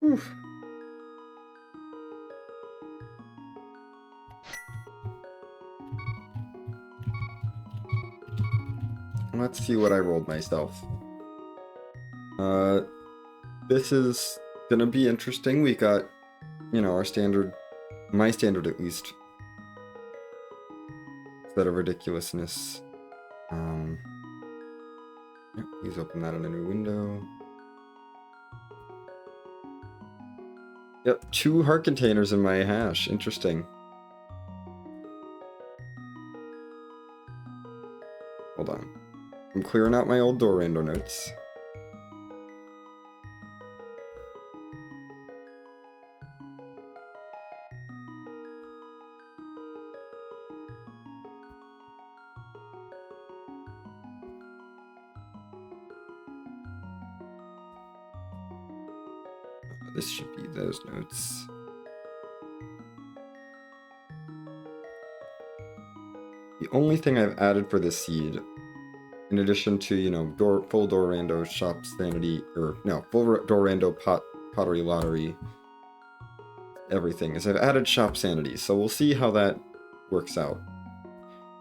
Whew. Let's see what I rolled myself. This is gonna be interesting. We got, our standard, my standard at least, set of ridiculousness. Yep, please open that in a new window. Yep, 2 heart containers in my hash. Interesting. Hold on. I'm clearing out my old Door Rando notes. This should be those notes. The only thing I've added for this seed, in addition to, full Door Rando shop sanity, full Door Rando pottery lottery, everything, is I've added shop sanity, so we'll see how that works out.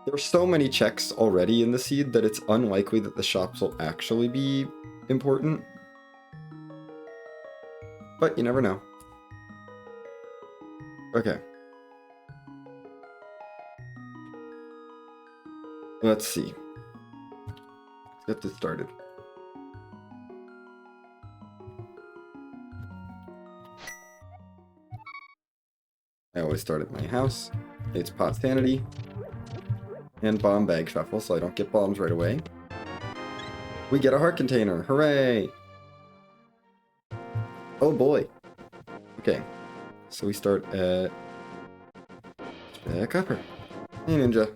There's so many checks already in the seed that it's unlikely that the shops will actually be important. But you never know. Okay. Let's see. Let's get this started. I always start at my house. It's pot sanity. And bomb bag shuffle, so I don't get bombs right away. We get a heart container! Hooray! Oh boy! Okay. So we start at... copper. Hey, ninja.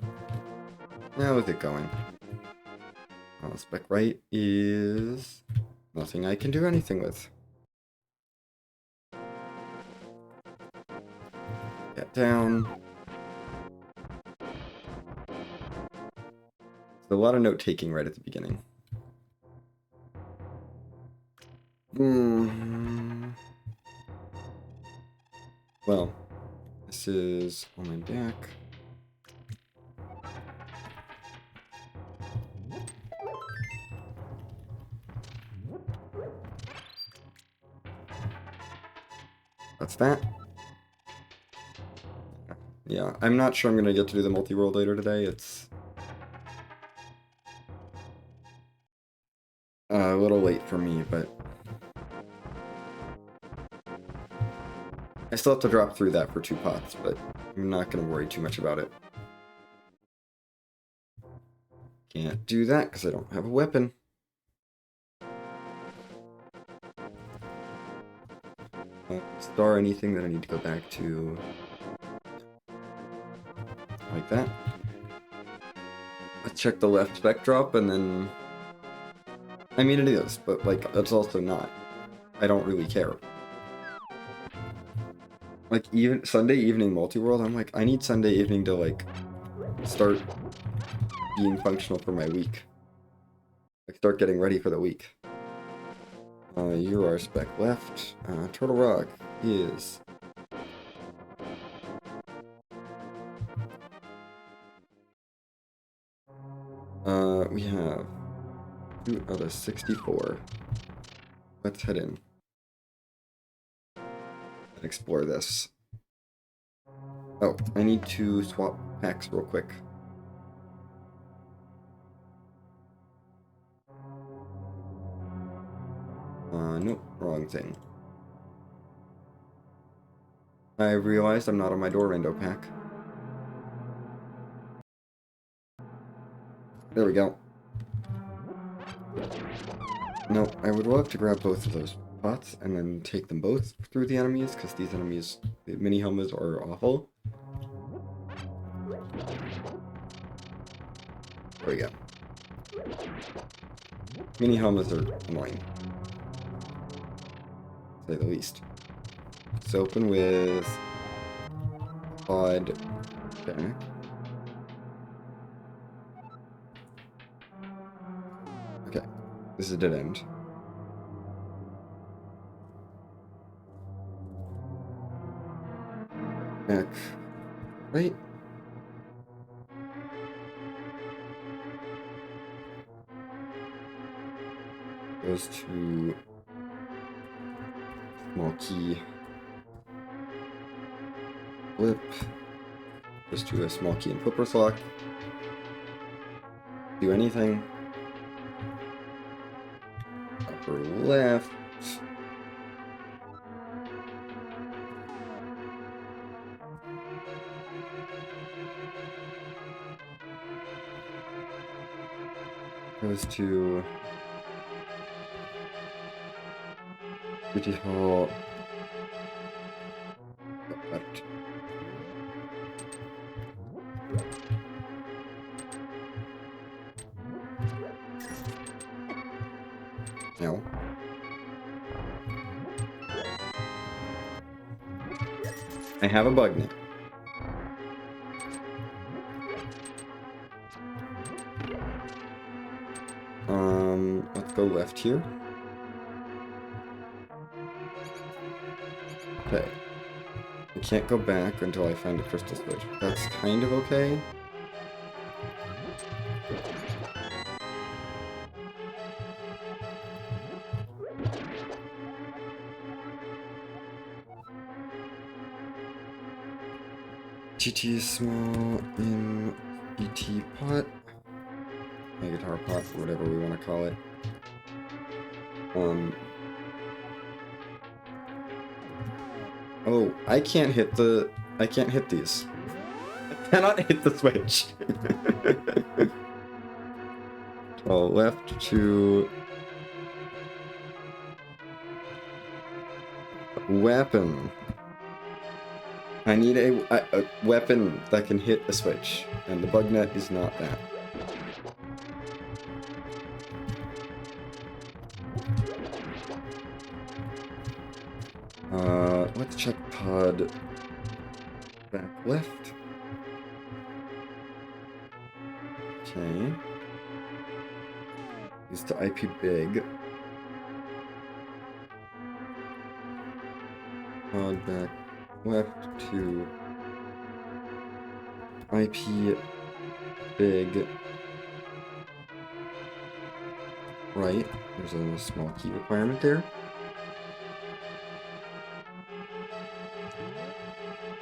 How is it going? Spec right is... nothing I can do anything with. Get down. There's a lot of note-taking right at the beginning. Well, this is on my deck. That's that. Yeah, I'm not sure I'm gonna get to do the multi-world later today. It's a little late for me, but I still have to drop through that for 2 pots, but I'm not gonna worry too much about it. Can't do that because I don't have a weapon. Star anything that I need to go back to. Like that. Let's check the left spec drop and then... I mean it is, but like, it's also not. I don't really care. Like, even Sunday evening multi-world, I'm like, I need Sunday evening to like, start being functional for my week. Like, start getting ready for the week. You are spec left. Turtle Rock is... we have 2 out of 64. Let's head in and explore this. Oh, I need to swap packs real quick. Nope, wrong thing. I realized I'm not on my Door Rando pack. There we go. No, I would love to grab both of those pots and then take them both through the enemies, because these enemies, the mini helmets, are awful. There we go. Mini helmets are annoying, to say the least. Let's open with odd back. Okay, this is a dead end. Back right. Goes to small key. Flip. Goes to a small key and flipper's lock. Do anything. Upper left. Goes to City Hall. Left. No. I have a bug now. Let's go left here. Okay. I can't go back until I find a crystal switch. That's kind of okay. TT is small in ET pot. My guitar pot, whatever we want to call it. Oh, I can't hit these. I cannot hit the switch. So left to weapon. I need a weapon that can hit a switch, and the bug net is not that. Let's check pod back left. Okay. Use the IP big. Pod back left to IP big right. There's a small key requirement there.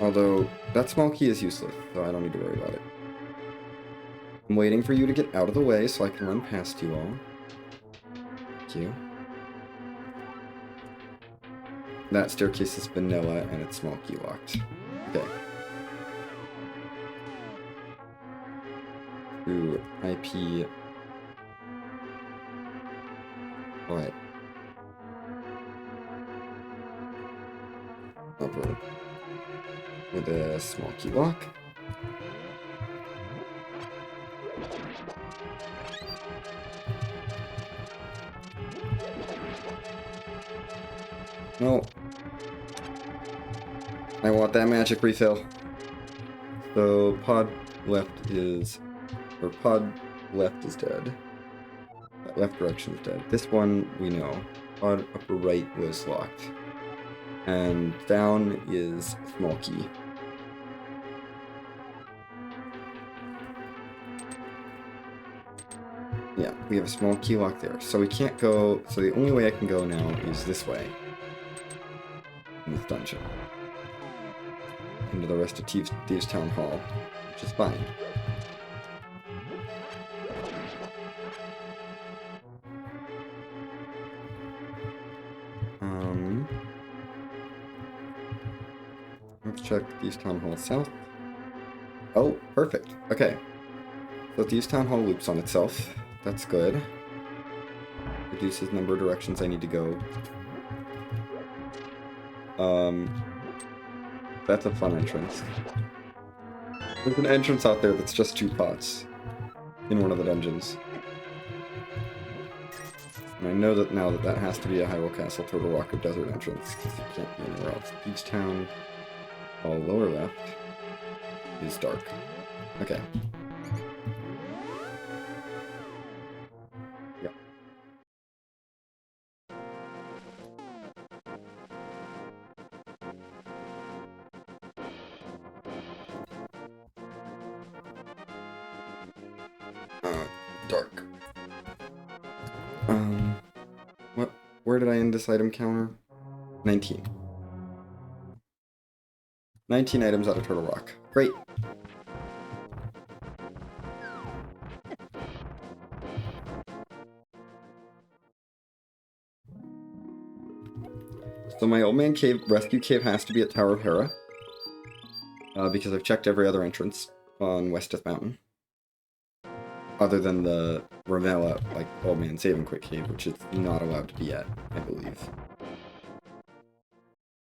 Although, that small key is useless, so I don't need to worry about it. I'm waiting for you to get out of the way so I can run past you all. Thank you. That staircase is vanilla and it's small key locked. Okay. To IP... What? Upper. With a small key lock. No. I want that magic refill. So pod left is dead. That left direction is dead. This one we know. Pod upper right was locked. And down is small key. Yeah, we have a small key lock there. So we can't go... So the only way I can go now is this way. In this dungeon. Into the rest of Thieves' Town Hall. Which is fine. Let's check Thieves' Town Hall South. Oh, perfect. Okay. So Thieves' Town Hall loops on itself. That's good. Reduces number of directions I need to go. That's a fun entrance. There's an entrance out there that's just 2 pots. In one of the dungeons. And I know that now that has to be a Hyrule Castle Turtle Rock or Desert entrance, because it can't be anywhere else. Thieves' Town, all lower left, is dark. Okay. Yeah. dark. What? Where did I end this item counter? 19. 19 items out of Turtle Rock. Great. So my old man cave, rescue cave has to be at Tower of Hera. Because I've checked every other entrance on West Death Mountain. Other than the Ramella, like, old man save and quit cave, which it's not allowed to be at, I believe.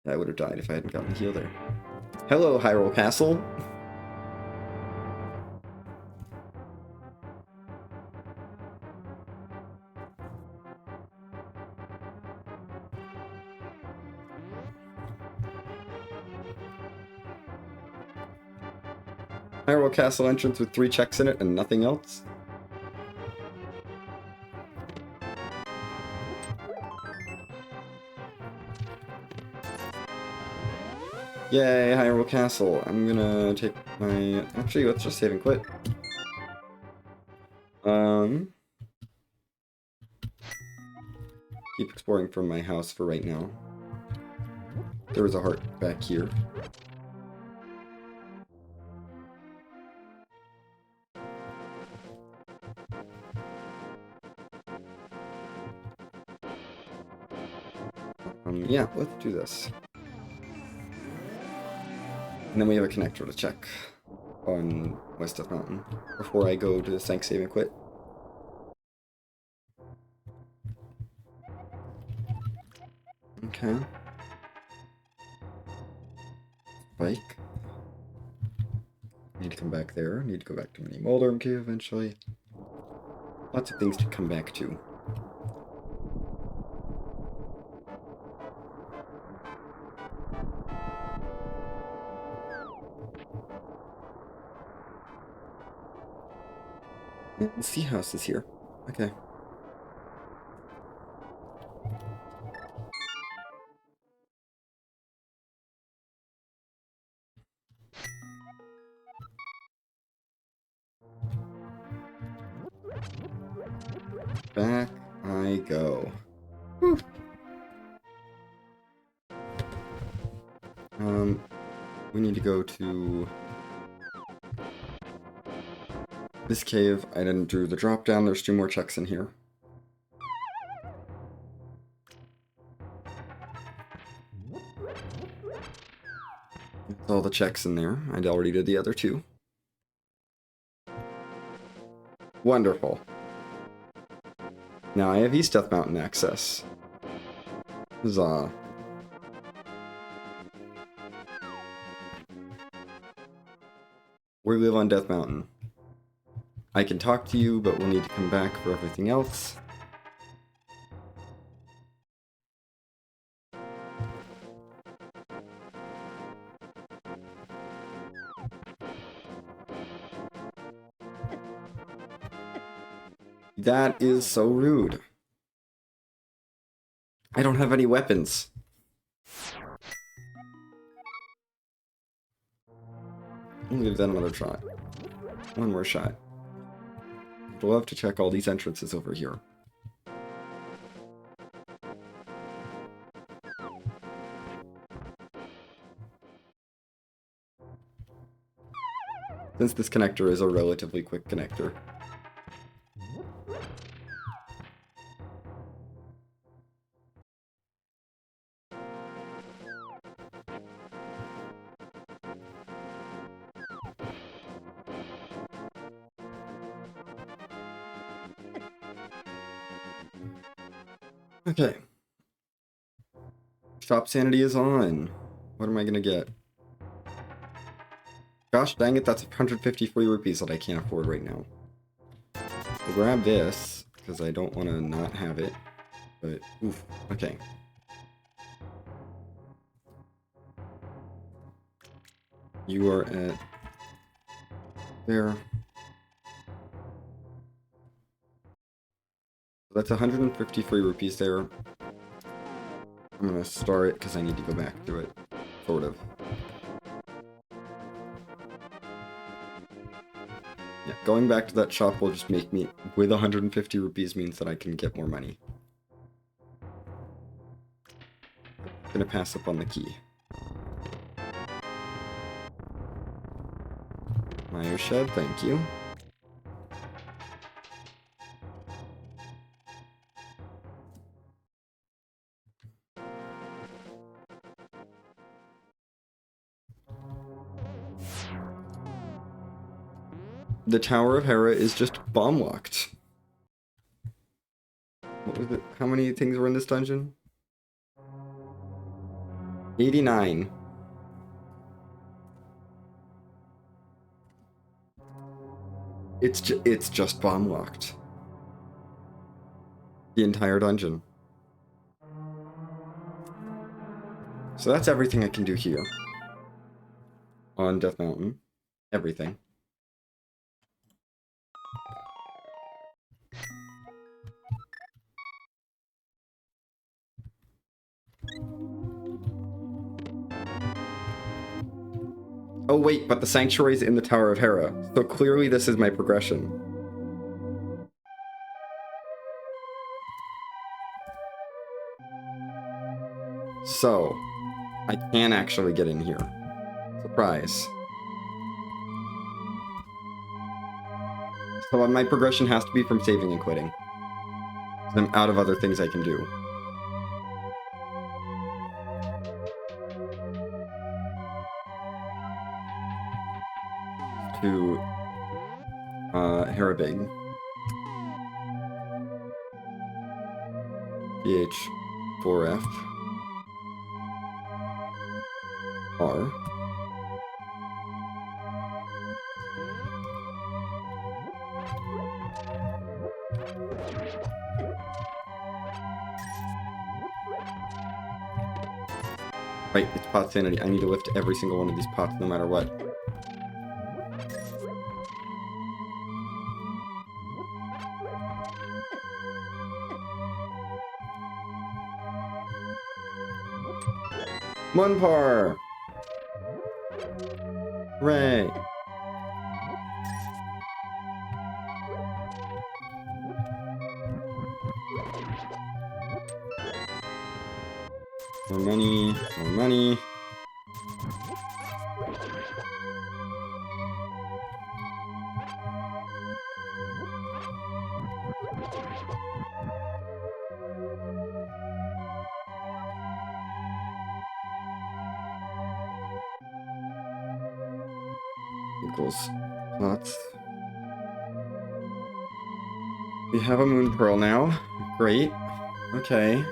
I would have died if I hadn't gotten a heal there. Hello, Hyrule Castle! Hyrule Castle entrance with 3 checks in it and nothing else? Yay, Hyrule Castle. I'm gonna take my... Actually, let's just save and quit. Keep exploring from my house for right now. There was a heart back here. Yeah, let's do this. And then we have a connector to check on West Death Mountain before I go to Sank Save and Quit. Okay. Bike. Need to come back there. Need to go back to Mini Moldorm Cave eventually. Lots of things to come back to. Yeah, the sea house is here. Okay. Back I go. Whew. We need to go to this cave. I didn't do the drop down. There's 2 more checks in here. That's all the checks in there. I already did the other 2. Wonderful. Now I have East Death Mountain access. Huzzah. We live on Death Mountain. I can talk to you, but we'll need to come back for everything else. That is so rude. I don't have any weapons. I'll give that another shot. One more shot. I'd love to check all these entrances over here. Since this connector is a relatively quick connector. Okay. Shop sanity is on. What am I gonna get? Gosh dang it, that's 150 free rupees that I can't afford right now. I'll grab this, because I don't want to not have it. But, oof, okay. You are at... there. That's 150 free rupees there. I'm gonna star it because I need to go back to it. Sort of. Yeah, going back to that shop will just make me, with 150 rupees means that I can get more money. I'm gonna pass up on the key. Meyer Shed, thank you. The Tower of Hera is just bomb locked. What was it? How many things were in this dungeon? 89. It's just bomb locked. The entire dungeon. So that's everything I can do here. On Death Mountain. Everything. Oh wait, but the sanctuary's in the Tower of Hera. So clearly this is my progression. So, I can actually get in here. Surprise. So my progression has to be from saving and quitting. I'm out of other things I can do. To Herabig. PH4F R. Right, it's pot sanity. I need to lift every single one of these pots no matter what. Munpar! Hooray! More money, more money. Equals pots. We have a moon pearl now. Great. Okay.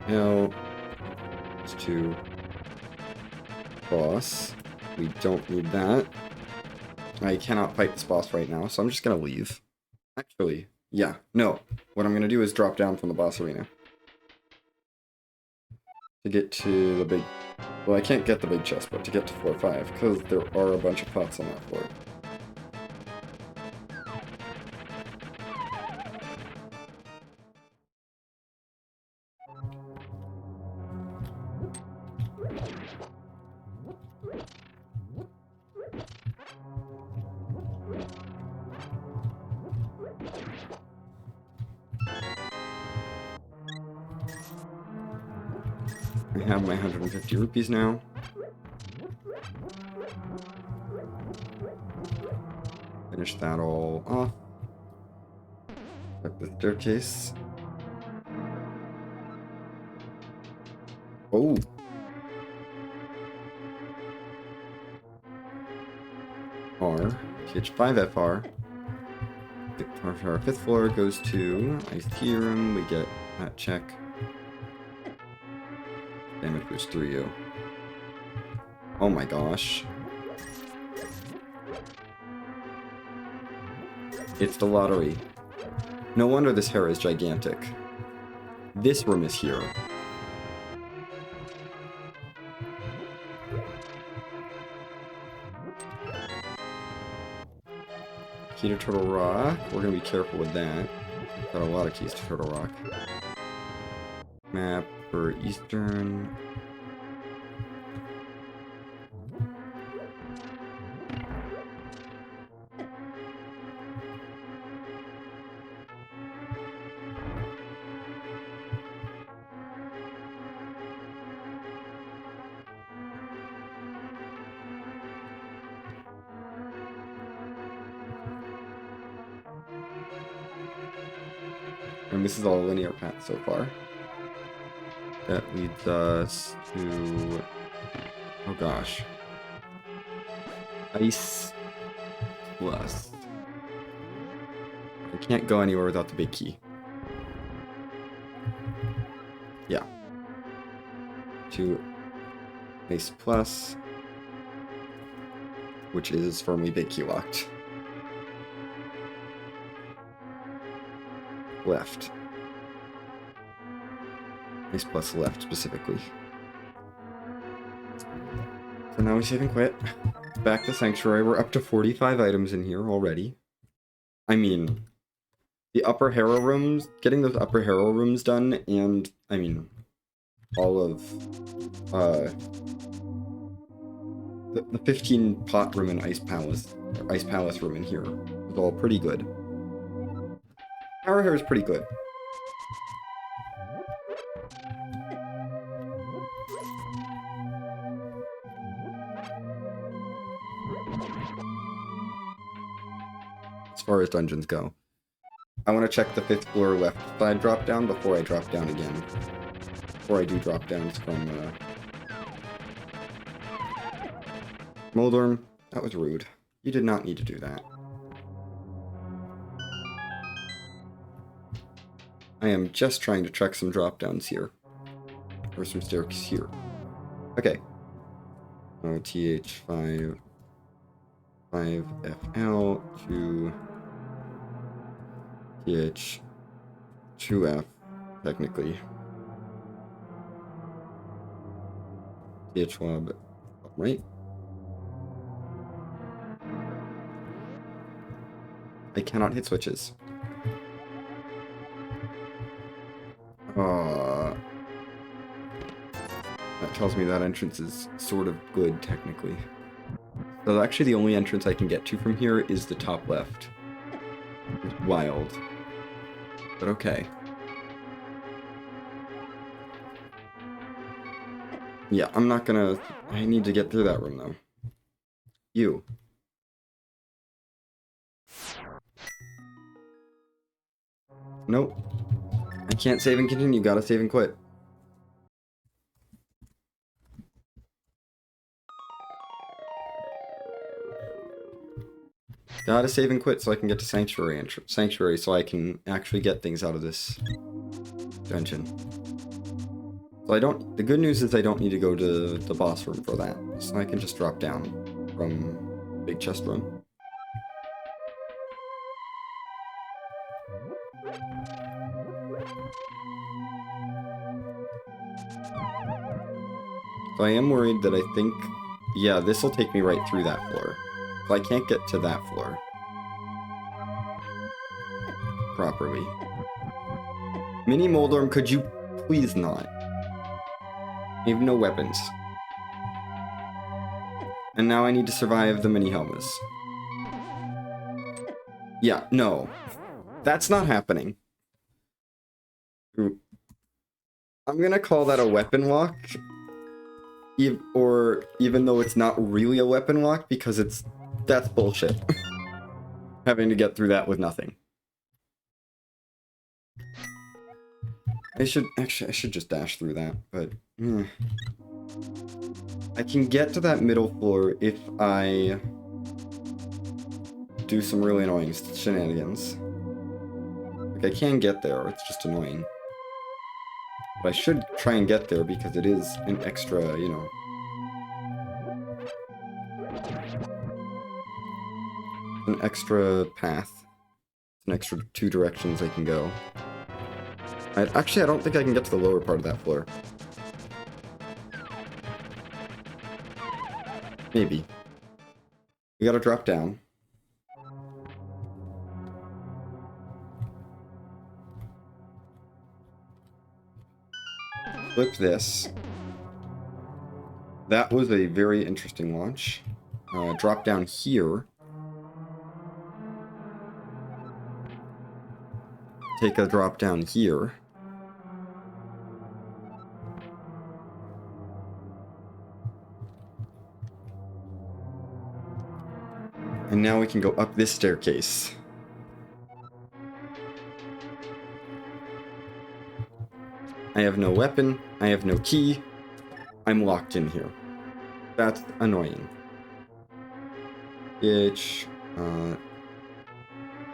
Now, it's to boss. We don't need that. I cannot fight this boss right now, so I'm just gonna leave. Actually, yeah, no. What I'm gonna do is drop down from the boss arena. To get to the big... Well, I can't get the big chest, but to get to floor 5, because there are a bunch of pots on that floor. I have my 150 rupees now. Finish that all off. Up the staircase. Oh! R. TH5FR. Our 5th floor goes to Ice Theorem. We get that check. Damage boost through you. Oh my gosh. It's the lottery. No wonder this hair is gigantic. This room is here. Key to Turtle Rock. We're gonna be careful with that. Got a lot of keys to Turtle Rock. Map for Eastern. And this is all a linear path so far. That leads us to... Oh gosh. Ice plus. I can't go anywhere without the big key. Yeah. To Ice plus, which is firmly big key locked. Left. Ice plus left specifically. So now we save and quit. Back to Sanctuary. We're up to 45 items in here already. I mean, the upper Harrow rooms, getting those upper Harrow rooms done, and, I mean, all of, the 15 pot room in Ice Palace, or Ice Palace room in here was all pretty good. Our hair is pretty good. As far as dungeons go. I want to check the 5th floor left side drop down before I drop down again. Before I do drop downs from, Moldorm. That was rude. You did not need to do that. I am just trying to check some drop downs here. Or some stairs here. Okay. Oh, TH5... 5FL to TH2F, technically. TH1, right? I cannot hit switches. That tells me that entrance is sort of good, technically. So actually the only entrance I can get to from here is the top left. It's wild. But okay. Yeah, I'm not gonna... I need to get through that room, though. You. Nope. I can't save and continue, gotta save and quit. Gotta save and quit so I can get to Sanctuary so I can actually get things out of this dungeon. So I don't... The good news is I don't need to go to the boss room for that. So I can just drop down from big chest room. So I am worried that I think... Yeah, this will take me right through that floor. So I can't get to that floor properly. Mini Moldorm, could you please not? I have no weapons. And now I need to survive the mini Helmas. Yeah, no. That's not happening. I'm gonna call that a weapon walk. Or even though it's not really a weapon walk, because that's bullshit. Having to get through that with nothing. I should just dash through that, but... I can get to that middle floor if I do some really annoying shenanigans. Like, I can get there, it's just annoying. But I should try and get there because it is an extra, you know... An extra path. An extra 2 directions I can go. Actually, I don't think I can get to the lower part of that floor. Maybe. We gotta drop down. Flip this. That was a very interesting launch. Drop down here. Take a drop down here. And now we can go up this staircase. I have no weapon. I have no key. I'm locked in here. That's annoying. Itch.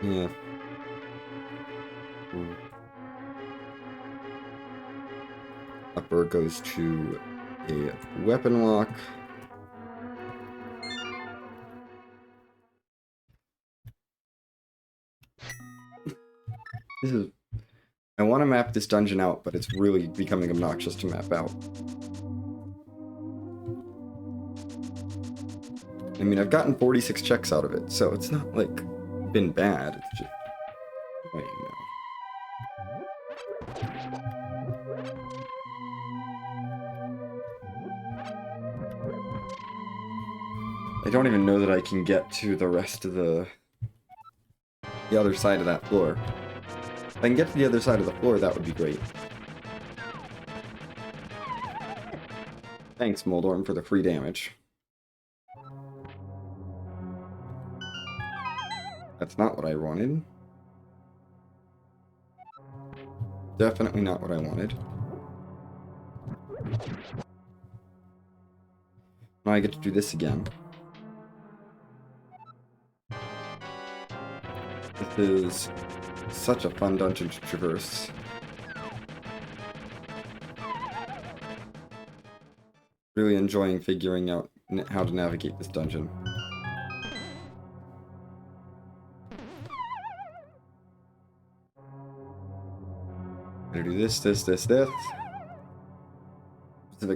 Yeah. Upper goes to a weapon lock. This is... I want to map this dungeon out, but it's really becoming obnoxious to map out. I mean, I've gotten 46 checks out of it, so it's not, like, been bad. It's just... Wait, no. I don't even know that I can get to the rest of the other side of that floor. If I can get to the other side of the floor, that would be great. Thanks, Moldorm, for the free damage. That's not what I wanted. Definitely not what I wanted. Now I get to do this again. This is such a fun dungeon to traverse. Really enjoying figuring out how to navigate this dungeon. Gotta do this. Specific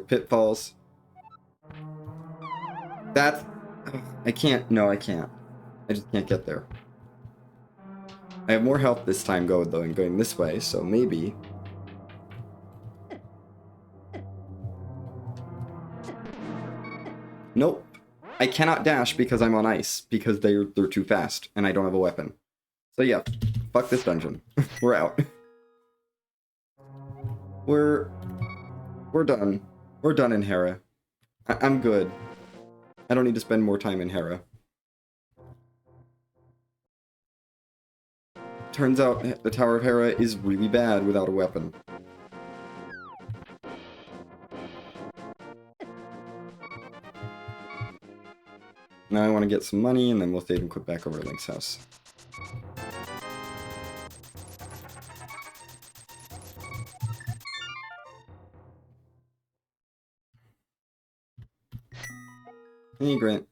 pitfalls. That's... I can't. No, I can't. I just can't get there. I have more health this time going this way, so maybe... Nope. I cannot dash because I'm on ice, because they're too fast, and I don't have a weapon. So yeah, fuck this dungeon. We're out. We're done. We're done in Hera. I'm good. I don't need to spend more time in Hera. Turns out the Tower of Hera is really bad without a weapon. Now I want to get some money, and then we'll save and quit back over at Link's house. Hey, Grant.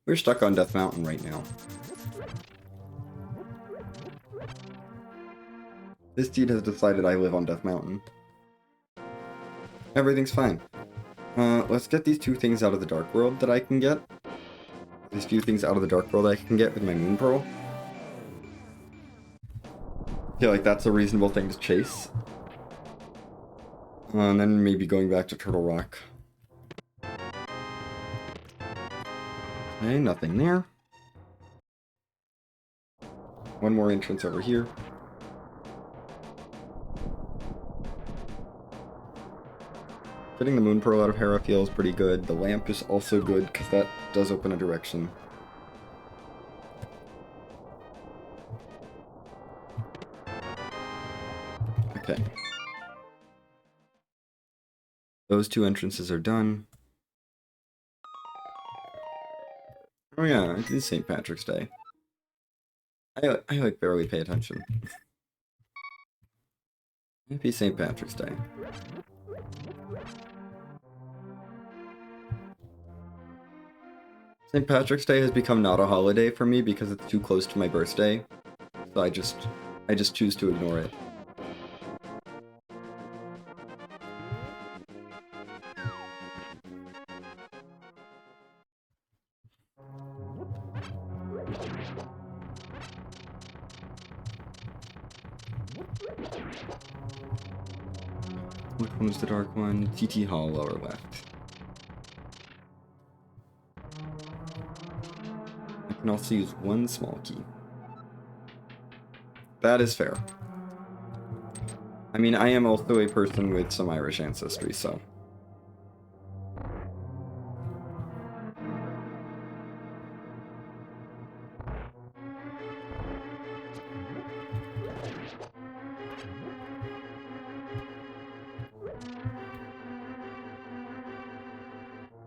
We're stuck on Death Mountain right now. This dude has decided I live on Death Mountain. Everything's fine. Let's get these two things out of the Dark World that I can get. These few things out of the Dark World I can get with my Moon Pearl. I feel like that's a reasonable thing to chase. And then maybe going back to Turtle Rock. Okay, nothing there. One more entrance over here. Getting the Moon Pearl out of Hera feels pretty good. The lamp is also good, because that does open a direction. Okay. Those two entrances are done. Oh yeah, it is St. Patrick's Day. I like barely pay attention. Happy St. Patrick's Day. St. Patrick's Day has become not a holiday for me because it's too close to my birthday. So I just choose to ignore it. Which one was the dark one? TT Hall, lower left. I can also use one small key. That is fair. I mean, I am also a person with some Irish ancestry, so...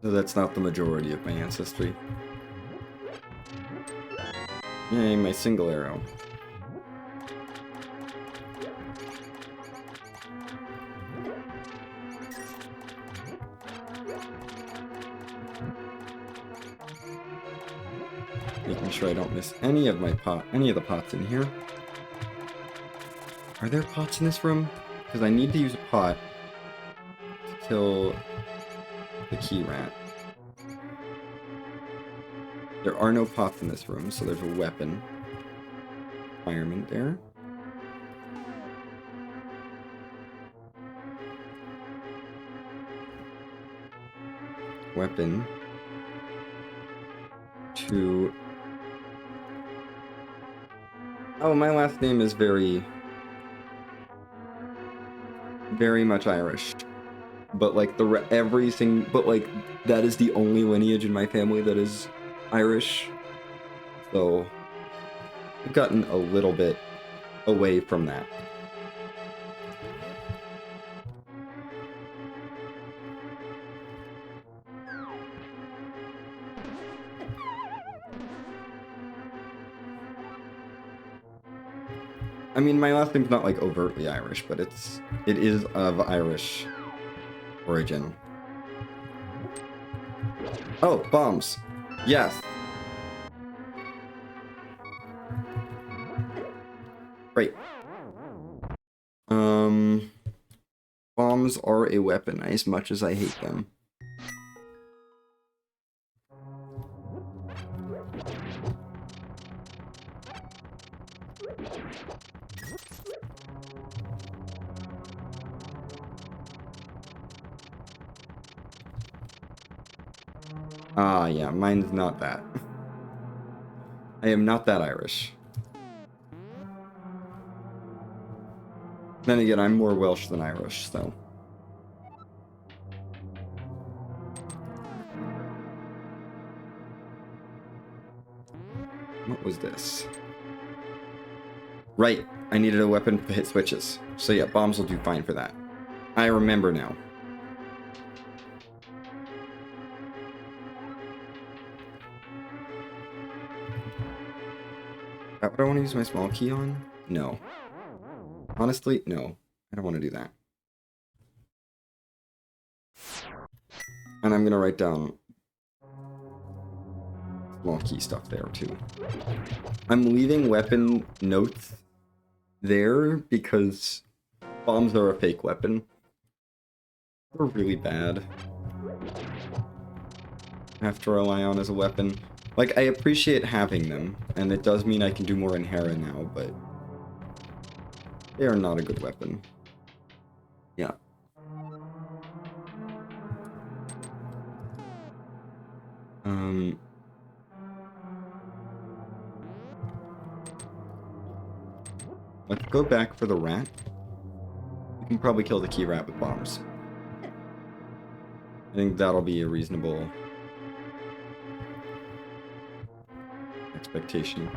So that's not the majority of my ancestry. Yay, my single arrow. Making sure I don't miss any of the pots in here. Are there pots in this room? Because I need to use a pot to kill the key rat. There are no pots in this room, so there's a weapon. Fireman there. Weapon. To... Oh, my last name is very much Irish. But like everything, but like that is the only lineage in my family that is Irish. So I've gotten a little bit away from that. I mean, my last name's not like overtly Irish, but it is of Irish origin. Oh, bombs. Yes. Great. Bombs are a weapon, as much as I hate them. Ah, yeah, mine's not that. I am not that Irish. Then again, I'm more Welsh than Irish, so... What was this? Right, I needed a weapon to hit switches. So yeah, bombs will do fine for that. I remember now. Is that what I want to use my small key on? No. Honestly, no. I don't want to do that. And I'm going to write down small key stuff there, too. I'm leaving weapon notes there because bombs are a fake weapon. They're really bad. I have to rely on as a weapon. Like, I appreciate having them, and it does mean I can do more in Hera now, but they are not a good weapon. Yeah. Let's go back for the rat. We can probably kill the key rat with bombs. I think that'll be a reasonable expectation.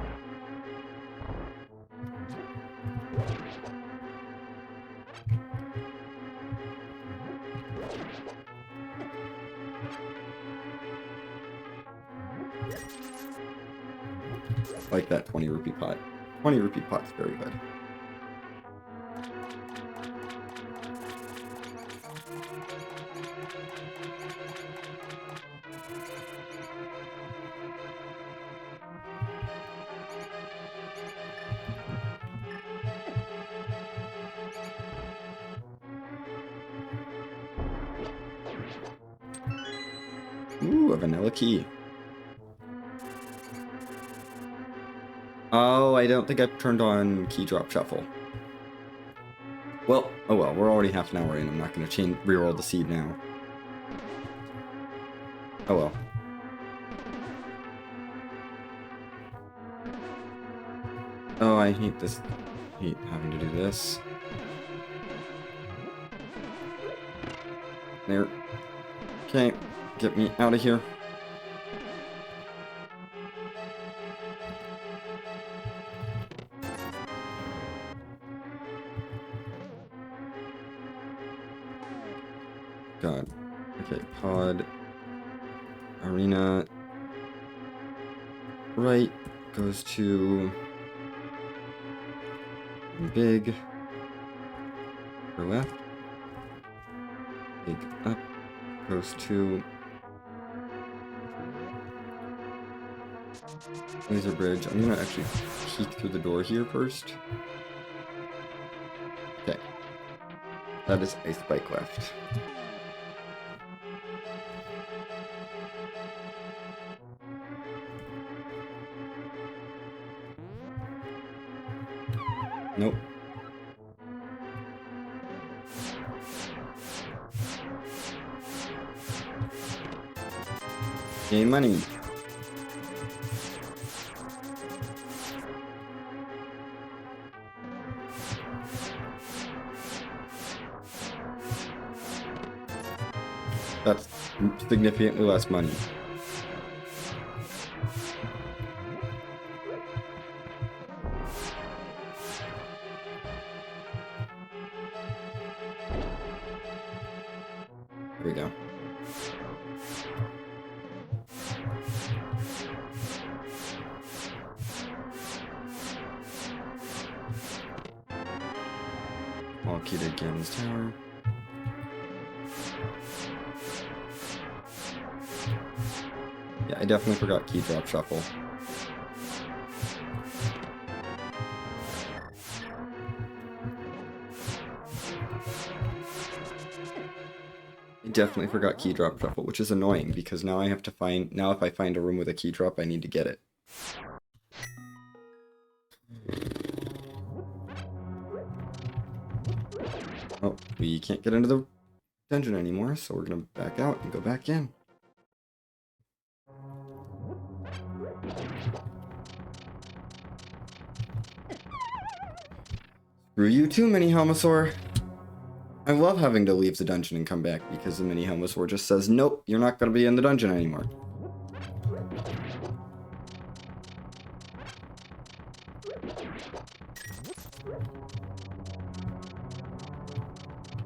Like that 20 rupee pot. 20 rupee pot's very good. Ooh, a vanilla key. Oh, I don't think I've turned on key drop shuffle. Well, oh well, we're already half an hour in. I'm not going to reroll the seed now. Oh well. Oh, I hate this. I hate having to do this. There. Okay, get me out of here. God. Okay, pod. Arena right goes to big. For left. Big up goes to laser bridge. I'm gonna actually peek through the door here first. Okay. That is a spike left. Nope. Gain money. That's significantly less money. Here we go. All key to Gannon's Tower. Yeah, I definitely forgot key drop shuffle. I definitely forgot key drop shuffle, which is annoying because now I have to find, now if I find a room with a key drop, I need to get it. Oh, we can't get into the dungeon anymore, so we're gonna back out and go back in. Screw you too, Mini Helmosaur. I love having to leave the dungeon and come back because the Mini Helmosaur just says, nope, you're not gonna be in the dungeon anymore.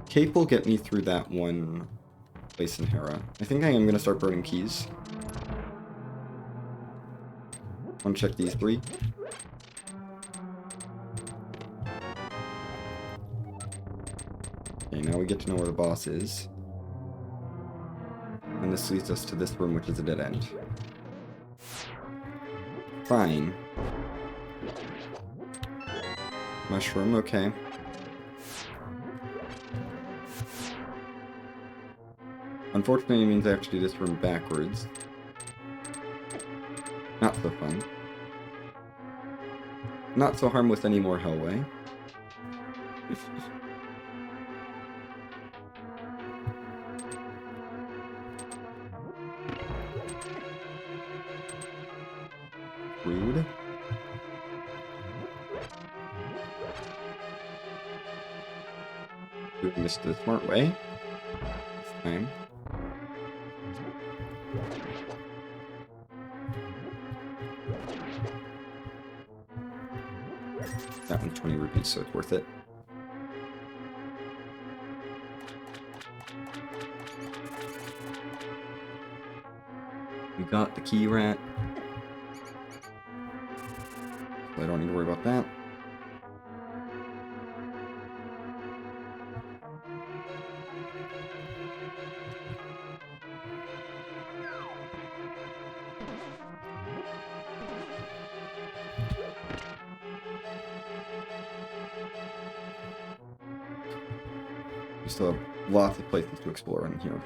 Cape will get me through that one place in Hera. I think I am gonna start burning keys. Want to check these 3? Okay, now we get to know where the boss is. And this leads us to this room, which is a dead end. Fine. Mushroom, okay. Unfortunately, it means I have to do this room backwards. Not so fun. Not so harmless anymore, Hellway. Rude. Doing this the smart way. This time. That one's 20 rupees, so it's worth it. We got the key rat. So I don't need to worry about that. We still have lots of places to explore in here.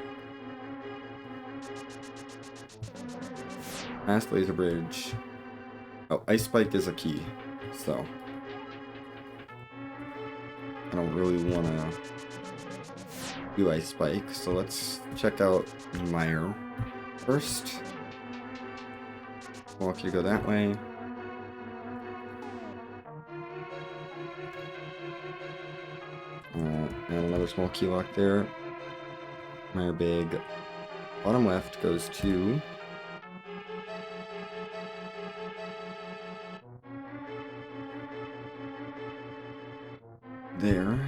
Last laser bridge. Oh, Ice Spike is a key, so I don't really want to do Ice Spike, so let's check out Meyer first. Walk you to go that way. And another small key lock there. Meyer Big. Bottom left goes to there.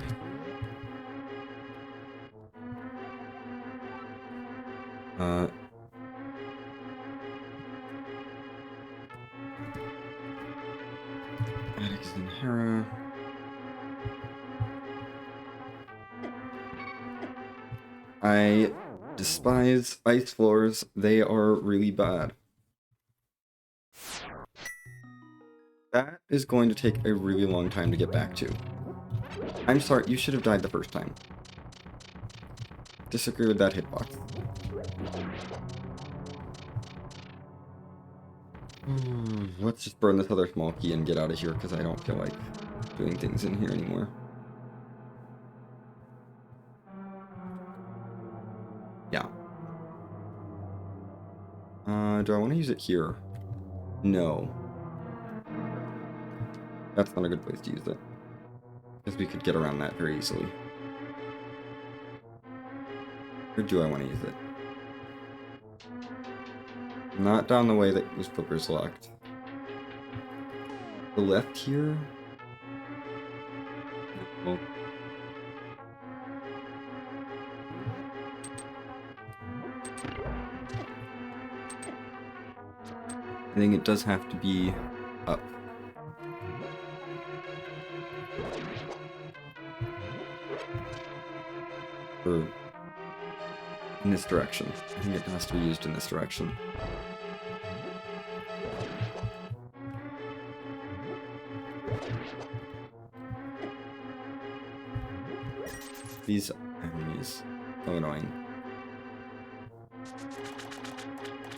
I despise ice floors. They are really bad. That is going to take a really long time to get back to. I'm sorry, you should have died the first time. Disagree with that hitbox. Let's just burn this other small key and get out of here, because I don't feel like doing things in here anymore. Yeah. Do I want to use it here? No. That's not a good place to use it. Because we could get around that very easily. Or do I want to use it? Not down the way that was flippers locked. The left here? No. I think it does have to be up. Or in this direction. I think it has to be used in this direction. These enemies. So annoying.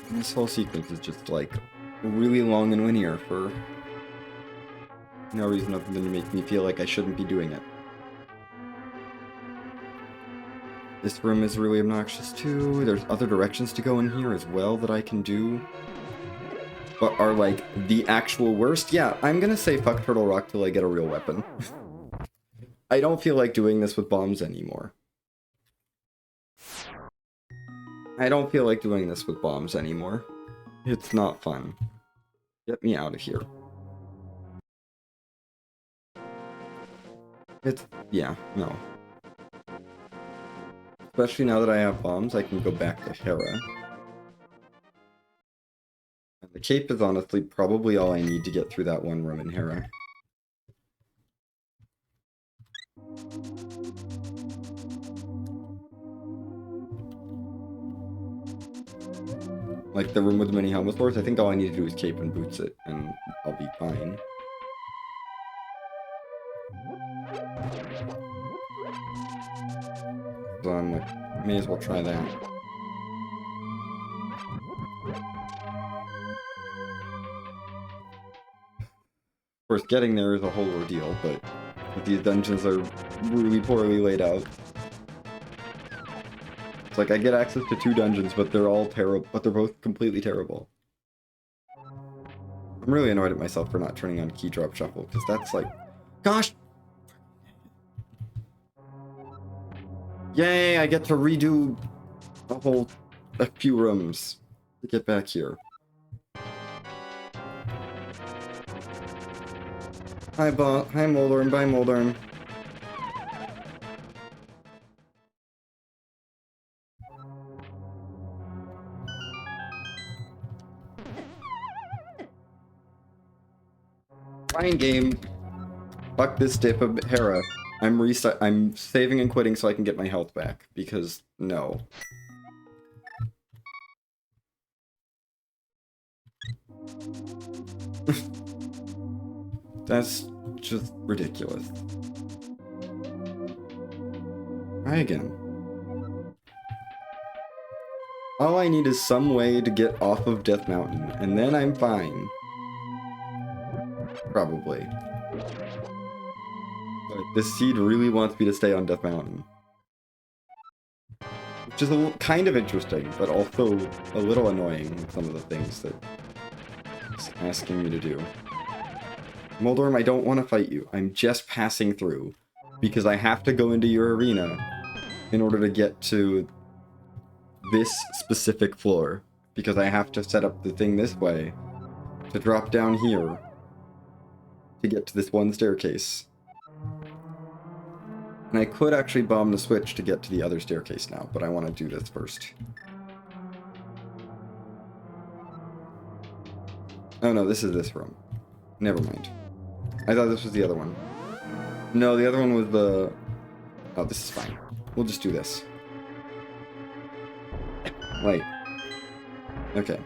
And this whole sequence is just like really long and linear for no reason other than to make me feel like I shouldn't be doing it. This room is really obnoxious too. There's other directions to go in here as well that I can do. But are like the actual worst. Yeah, I'm gonna say fuck Turtle Rock till I get a real weapon. I don't feel like doing this with bombs anymore. I don't feel like doing this with bombs anymore. It's not fun. Get me out of here. Yeah, no. Especially now that I have bombs, I can go back to Hera. And the cape is honestly probably all I need to get through that one room in Hera. Like the room with the mini helmet floors, I think all I need to do is cape and boots it, and I'll be fine. So I'm like, may as well try that. Of course, getting there is a whole ordeal, but these dungeons are really poorly laid out. It's like I get access to 2 dungeons, but they're all terrible. But they're both completely terrible. I'm really annoyed at myself for not turning on key drop shuffle, because that's like, gosh. Yay! I get to redo a few rooms to get back here. Hi, Moldorm. Bye, Moldorm. Fine game. Fuck this dip of Hera. I'm saving and quitting so I can get my health back, because no. That's just ridiculous. Try again. All I need is some way to get off of Death Mountain, and then I'm fine. Probably. But this seed really wants me to stay on Death Mountain. Which is kind of interesting, but also a little annoying with some of the things that it's asking me to do. Moldorm, I don't want to fight you. I'm just passing through. Because I have to go into your arena in order to get to this specific floor. Because I have to set up the thing this way to drop down here to get to this one staircase. And I could actually bomb the switch to get to the other staircase now, but I want to do this first. Oh no, this is this room. Never mind. I thought this was the other one. No, the other one was the... Oh, this is fine. We'll just do this. Light. Okay.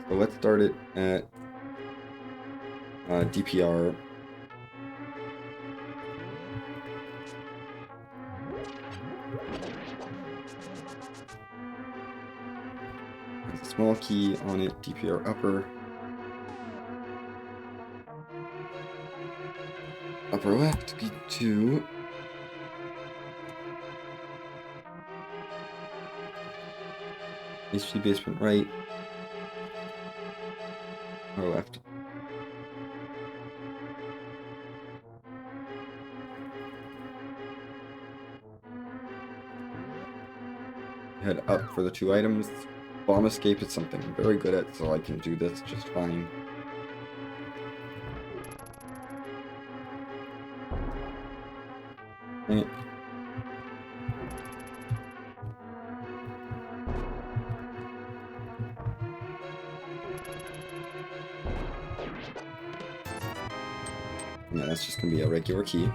So let's start it at DPR. There's a small key on it, DPR upper. Upper left, B2. HP basement right. Or left. Head up for the 2 items. Bomb escape is something I'm very good at, so I can do this just fine. Dang it. Yeah, that's just gonna be a regular key.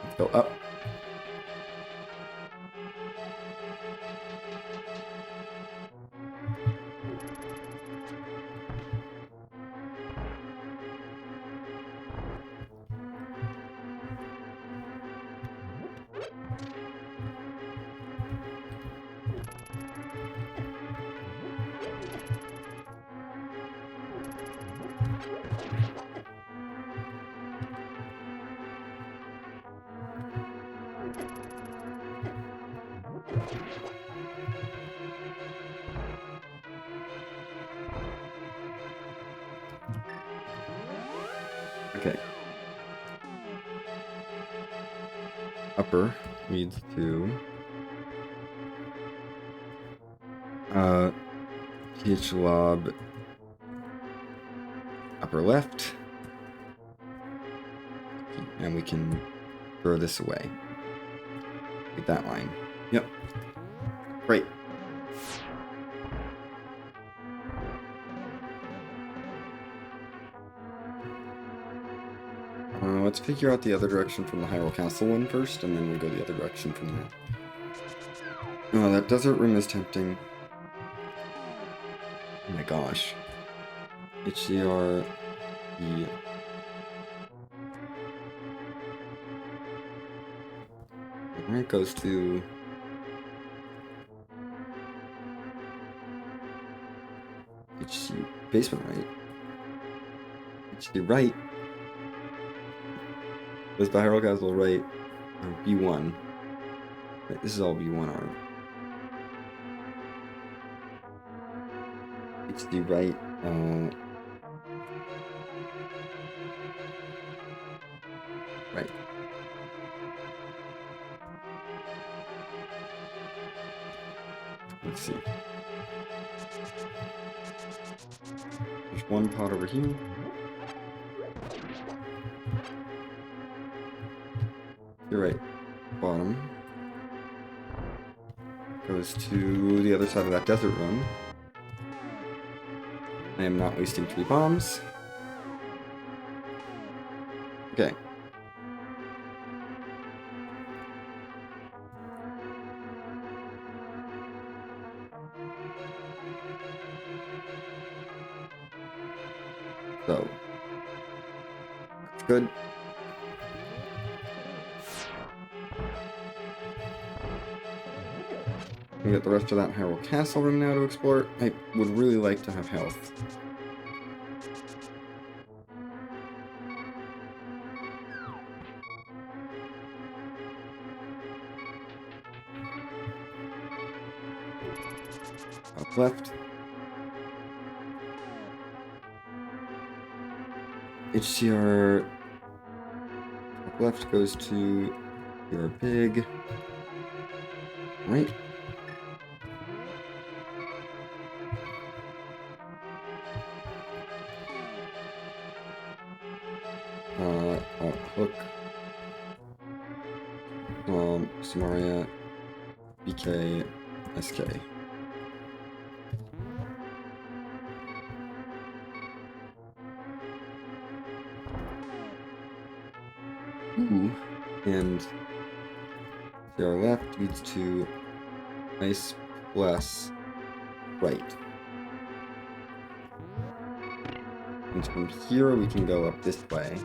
Let's go up. Okay. Upper leads to PH lob upper left. And we can throw this away. Get that line. Yep. Great. Let's figure out the other direction from the Hyrule Castle one first, and then we go the other direction from there. Oh, that desert room is tempting. Oh my gosh. HDR, E. Alright, goes to... HC basement right. HC right. Goes by Hyrule Castle right. B1. Right, this is all B1 arm. HD right. Right. Let's see. There's one pot over here. You're right. Bottom. Goes to the other side of that desert run. I am not wasting 3 bombs. Okay. So. That's good. We got the rest of that Hyrule Castle room now to explore. I would really like to have health. Up left. HCR up left goes to your big. Right. Hook. Samaria. BK. SK. Ooh. And To our left leads to nice plus right. And from here we can go up this way.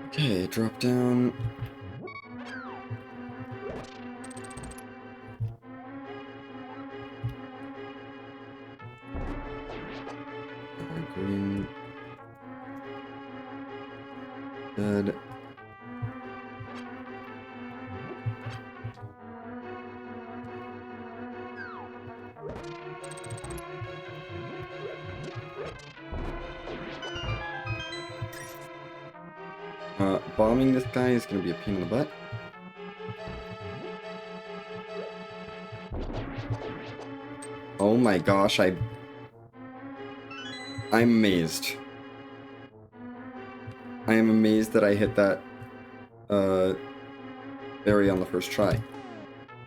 Okay, drop down. Green. Dead. Bombing this guy is gonna be a pain in the butt. Oh my gosh, I'm amazed. I am amazed that I hit that berry on the first try.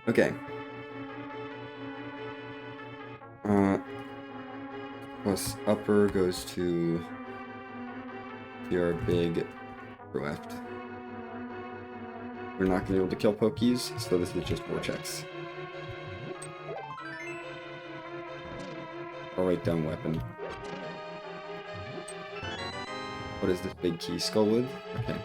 Okay. Plus upper goes to your big left. We're not gonna be able to kill pokies, so this is just vortex. I'll write down weapon. What is this big key? Skullwood? Okay.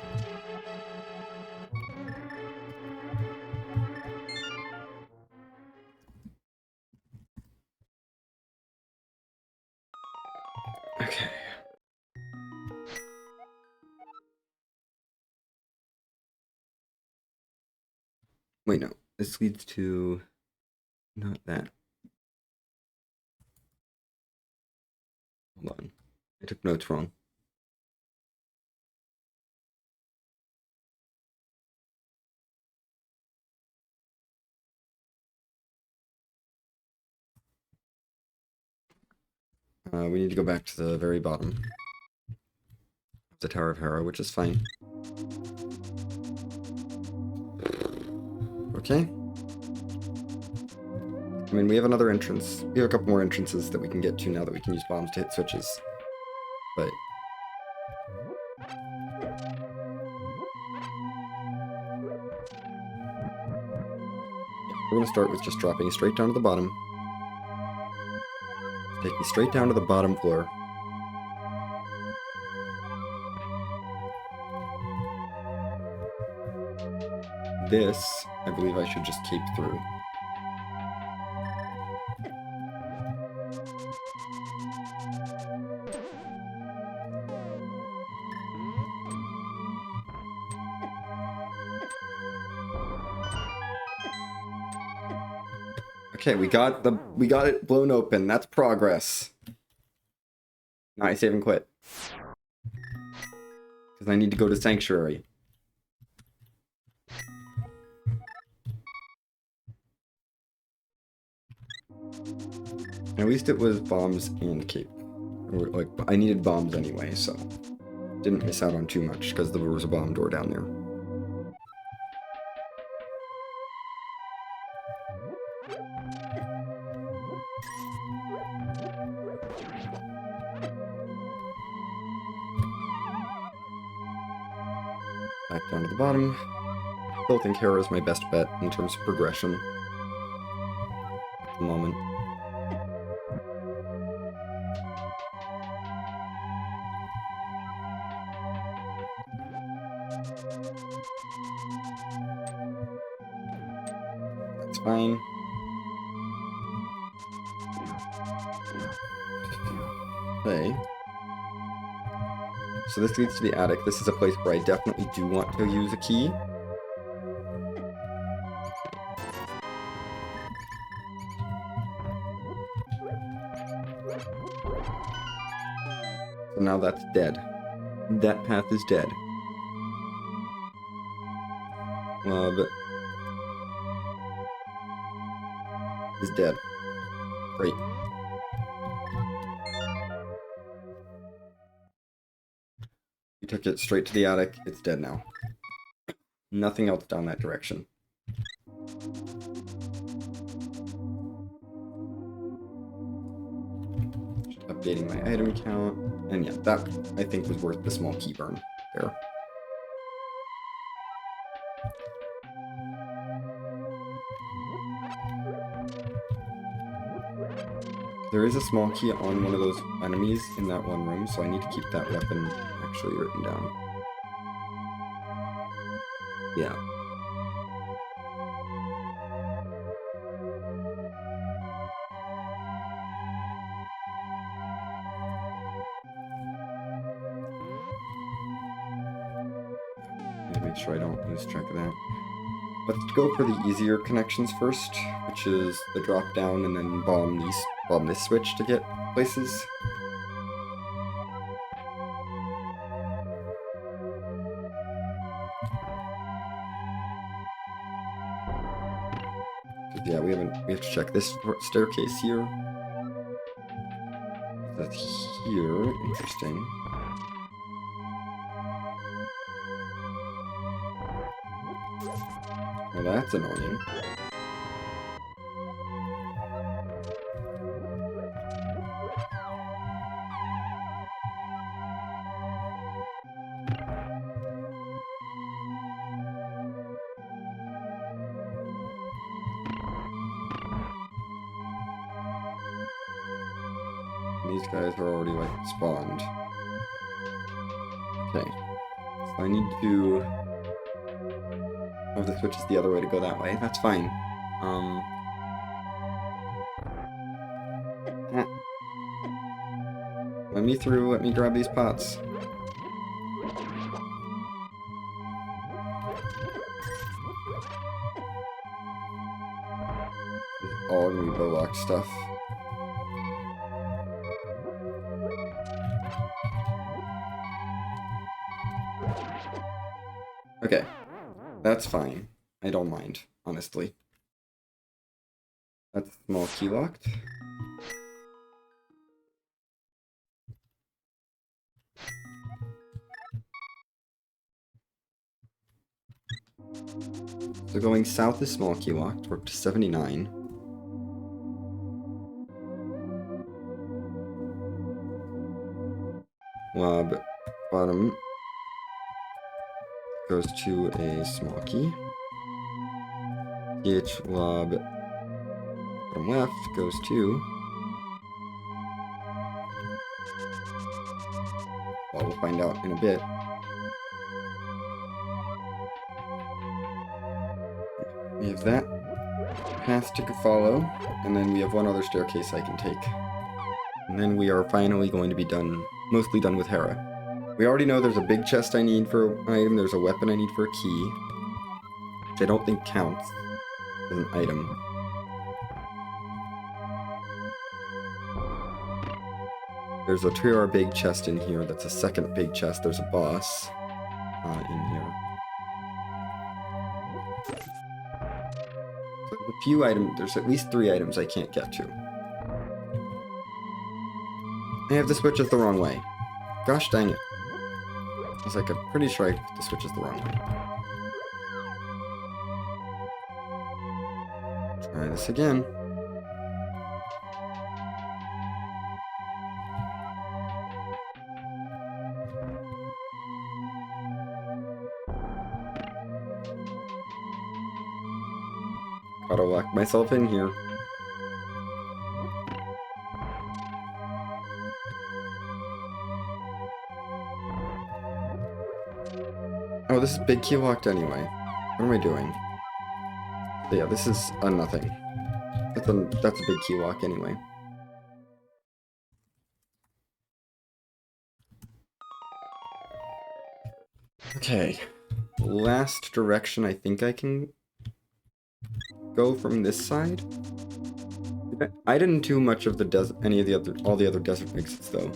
Okay. Wait, no. This leads to... not that. Hold on. I took notes wrong. We need to go back to the very bottom of the Tower of Hera, which is fine. Okay. I mean, we have another entrance. We have a couple more entrances that we can get to now that we can use bombs to hit switches. But... we're gonna start with just dropping straight down to the bottom. Take me straight down to the bottom floor. This, I believe I should just cape through. Okay, we got it blown open. That's progress. Now I save and quit. Because I need to go to Sanctuary. At least it was bombs and cape. Or, like, I needed bombs anyway, so didn't miss out on too much because there was a bomb door down there. Back down to the bottom. Still think Hera is my best bet in terms of progression at the moment. That's fine. Okay. So this leads to the attic. This is a place where I definitely do want to use a key. So now that's dead. That path is dead. Love is dead. Great. We took it straight to the attic. It's dead now. Nothing else down that direction. Just updating my item count. And yeah, that I think was worth the small key burn there. There is a small key on one of those enemies in that one room, so I need to keep that weapon actually written down. Yeah. Need to make sure I don't lose track of that. Let's go for the easier connections first, which is the drop down and then bomb this switch to get places. Yeah, we have to check this staircase here. That's here. Interesting. Well, that's annoying. These guys are already, like, spawned. Okay. So I need to... Oh, the switch is the other way to go that way. That's fine. Let me through. Let me grab these pots. This is all gonna be Bullock stuff. Okay. That's fine. I don't mind, honestly. That's small key locked. So going south is small key locked. We're up to 79. Lob bottom goes to a small key. PH lob bottom left goes to... Well, we'll find out in a bit. We have that path to follow, and then we have one other staircase I can take. And then we are finally going to be done, mostly done with Hera. We already know there's a big chest I need for an item, there's a weapon I need for a key, which I don't think counts as an item. There's a Triar big chest in here, that's a second big chest, there's a boss in here. So there's a few items, there's at least 3 items I can't get to. I have the switches the wrong way. Gosh dang it. I was like, I'm pretty sure I put the switches the wrong way. Try this again. Gotta lock myself in here. Oh, this is big key locked anyway. What am I doing? So yeah, this is a nothing. That's a big key lock anyway. Okay. Last direction I think I can go from this side. I didn't do much of the all the other desert exits though.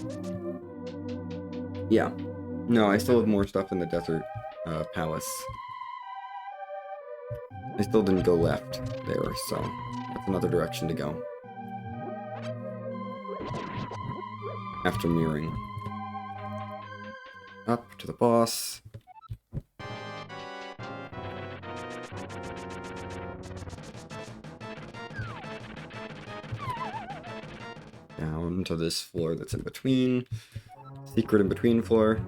Yeah. No, I still have more stuff in the desert palace. I still didn't go left there, so that's another direction to go. After mirroring. Up to the boss. to this floor that's in between. Secret in between floor.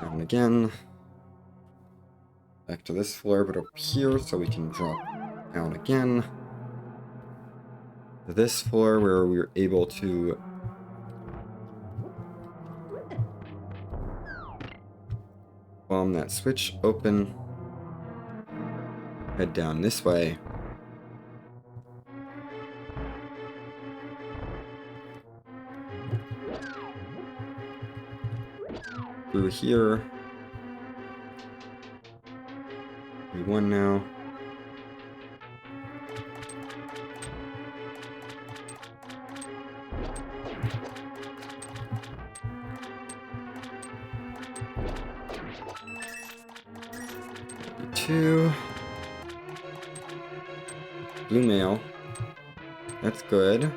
Down again. Back to this floor, but up here, so we can drop down again. To this floor where we were able to bomb that switch open. Head down this way. Through here. One now. Two. Blue mail. That's good.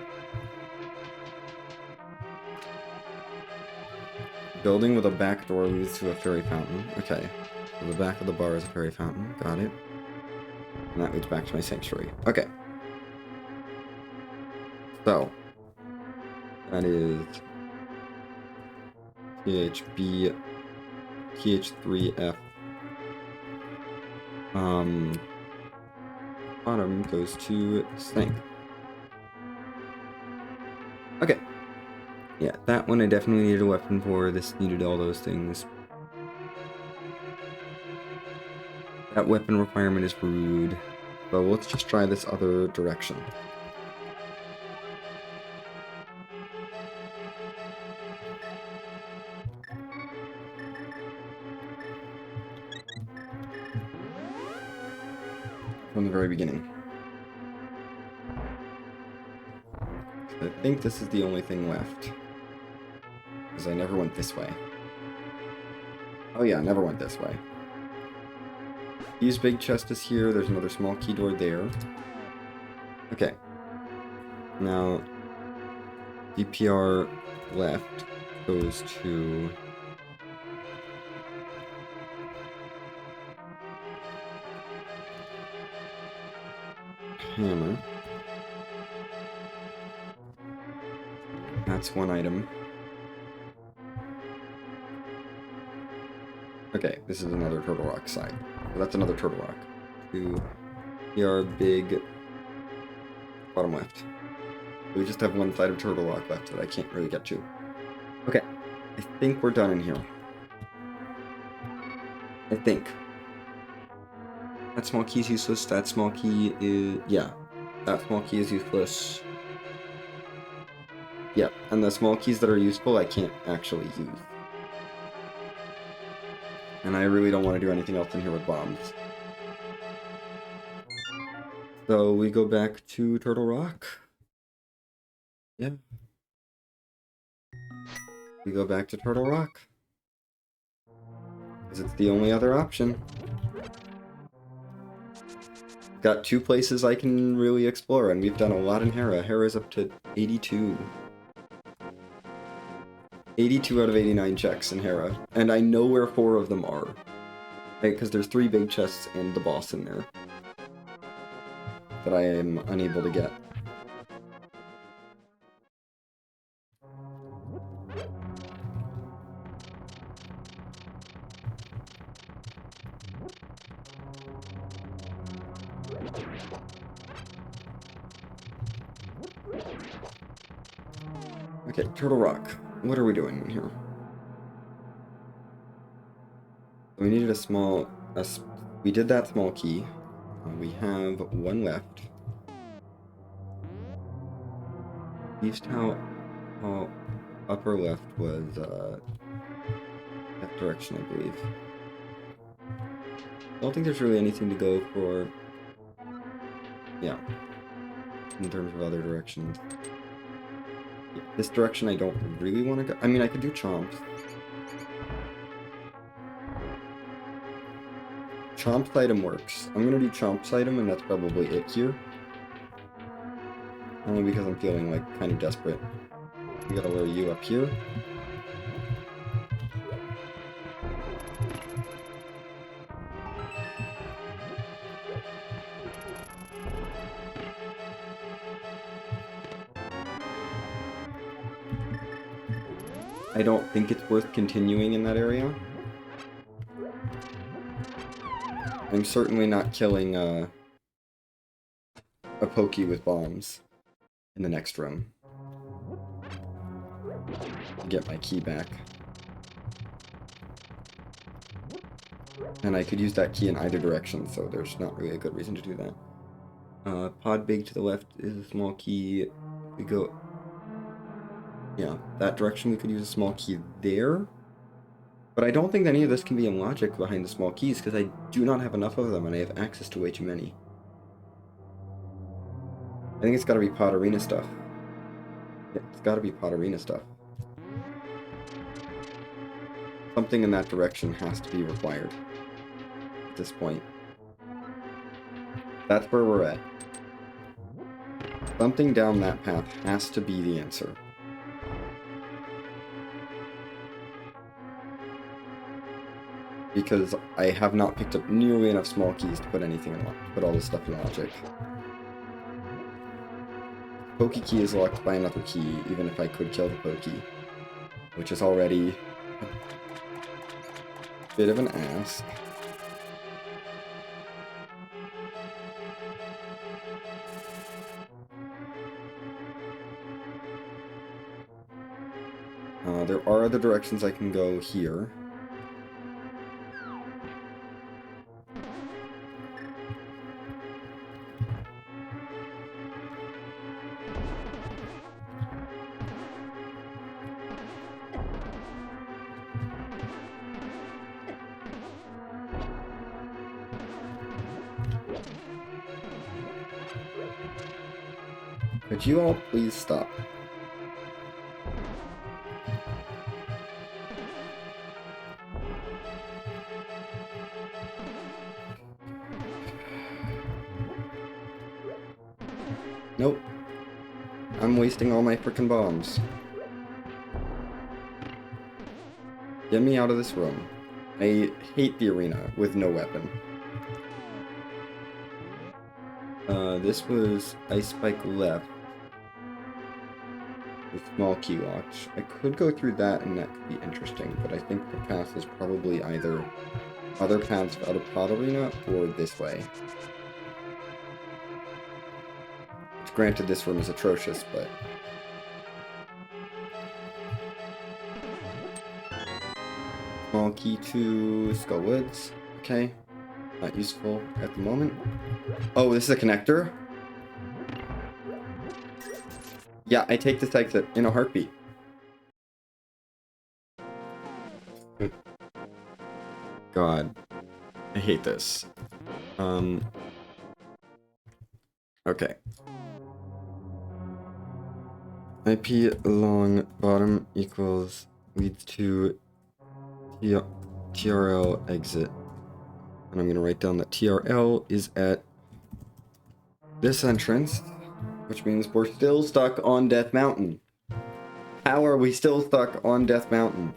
Building with a back door leads to a fairy fountain. Okay. So the back of the bar is a fairy fountain. Got it. And that leads back to my sanctuary. Okay. So. That is THB TH3F. Bottom goes to Snake. Okay. Yeah, that one I definitely needed a weapon for. This needed all those things. That weapon requirement is rude. So let's just try this other direction. From the very beginning. I think this is the only thing left. Because I never went this way. Oh yeah, I never went this way. These big chest is here. There's another small key door there. Okay. Now, DPR left goes to... hammer. That's one item. Okay, this is another Turtle Rock side. So that's another Turtle Rock. Two PR big bottom left. We just have one side of Turtle Rock left that I can't really get to. Okay, I think we're done in here. I think. That small key is useless. That small key is... yeah. That small key is useless. Yeah, and the small keys that are useful I can't actually use. And I really don't want to do anything else in here with bombs. So we go back to Turtle Rock. Yeah. We go back to Turtle Rock. Because it's the only other option. Got two places I can really explore, and we've done a lot in Hera. Hera's up to 82. 82 out of 89 checks in Hera. And I know where 4 of them are. Right, because there's 3 big chests and the boss in there. That I am unable to get. Okay, Turtle Rock. What are we doing in here? We needed a small... we did that small key. We have one left. East how upper left was that direction, I believe. I don't think there's really anything to go for. Yeah. In terms of other directions. Yeah, this direction I don't really want to go. I mean, I could do Chomp's. Chomp's item works. I'm gonna do Chomp's item, and that's probably it here. Only because I'm feeling, like, kind of desperate. We gotta lure you up here. I don't think it's worth continuing in that area. I'm certainly not killing a Pokey with bombs in the next room. To get my key back. And I could use that key in either direction, so there's not really a good reason to do that. Pod big to the left is a small key. We go... Yeah, that direction we could use a small key there. But I don't think any of this can be in logic behind the small keys, because I do not have enough of them, and I have access to way too many. I think it's gotta be Pod Arena stuff. Yeah, it's gotta be Pod Arena stuff. Something in that direction has to be required. At this point. That's where we're at. Something down that path has to be the answer. Because I have not picked up nearly enough small keys to put anything in logic, to put all this stuff in logic. Pokey key is locked by another key, even if I could kill the Pokey. Which is already a bit of an ask. There are other directions I can go here. Could you all please stop? Nope. I'm wasting all my frickin' bombs. Get me out of this room. I hate the arena with no weapon. This was Ice Spike left. With small key watch. I could go through that and that could be interesting, but I think the path is probably either other paths out of Pod Arena or this way. Granted, this room is atrocious, but... Small key to Skull Woods. Okay. Not useful at the moment. Oh, this is a connector? Yeah, I take this exit in a heartbeat. God. I hate this. Okay. IP along bottom equals leads to TRL exit. And I'm going to write down that TRL is at this entrance, which means we're still stuck on Death Mountain. How are we still stuck on Death Mountain?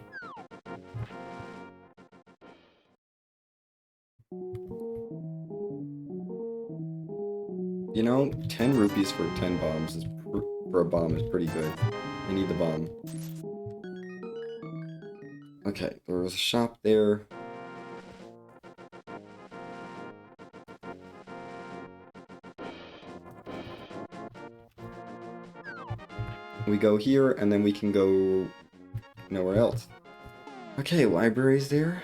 You know, 10 rupees for 10 bombs is for a bomb is pretty good. I need the bomb. Okay, there was a shop there. We go here, and then we can go nowhere else. Okay, library's there.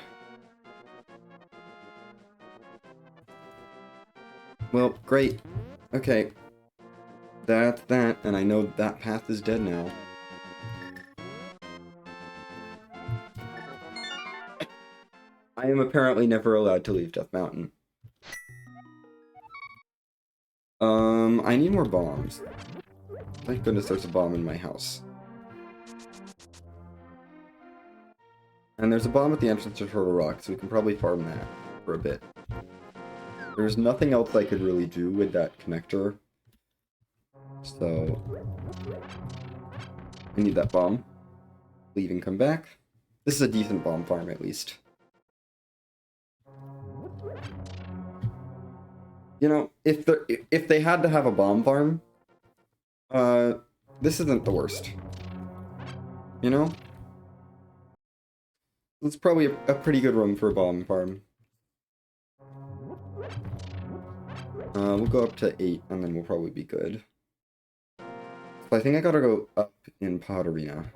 Well, great. Okay. That's that, and I know that path is dead now. I am apparently never allowed to leave Death Mountain. I need more bombs. Thank goodness there's a bomb in my house. And there's a bomb at the entrance to Turtle Rock, so we can probably farm that for a bit. There's nothing else I could really do with that connector. So... I need that bomb. Leave and come back. This is a decent bomb farm, at least. You know, if they had to have a bomb farm, this isn't the worst. You know? It's probably a pretty good room for a bomb farm. We'll go up to 8, and then we'll probably be good. So I think I gotta go up in Pod Arena.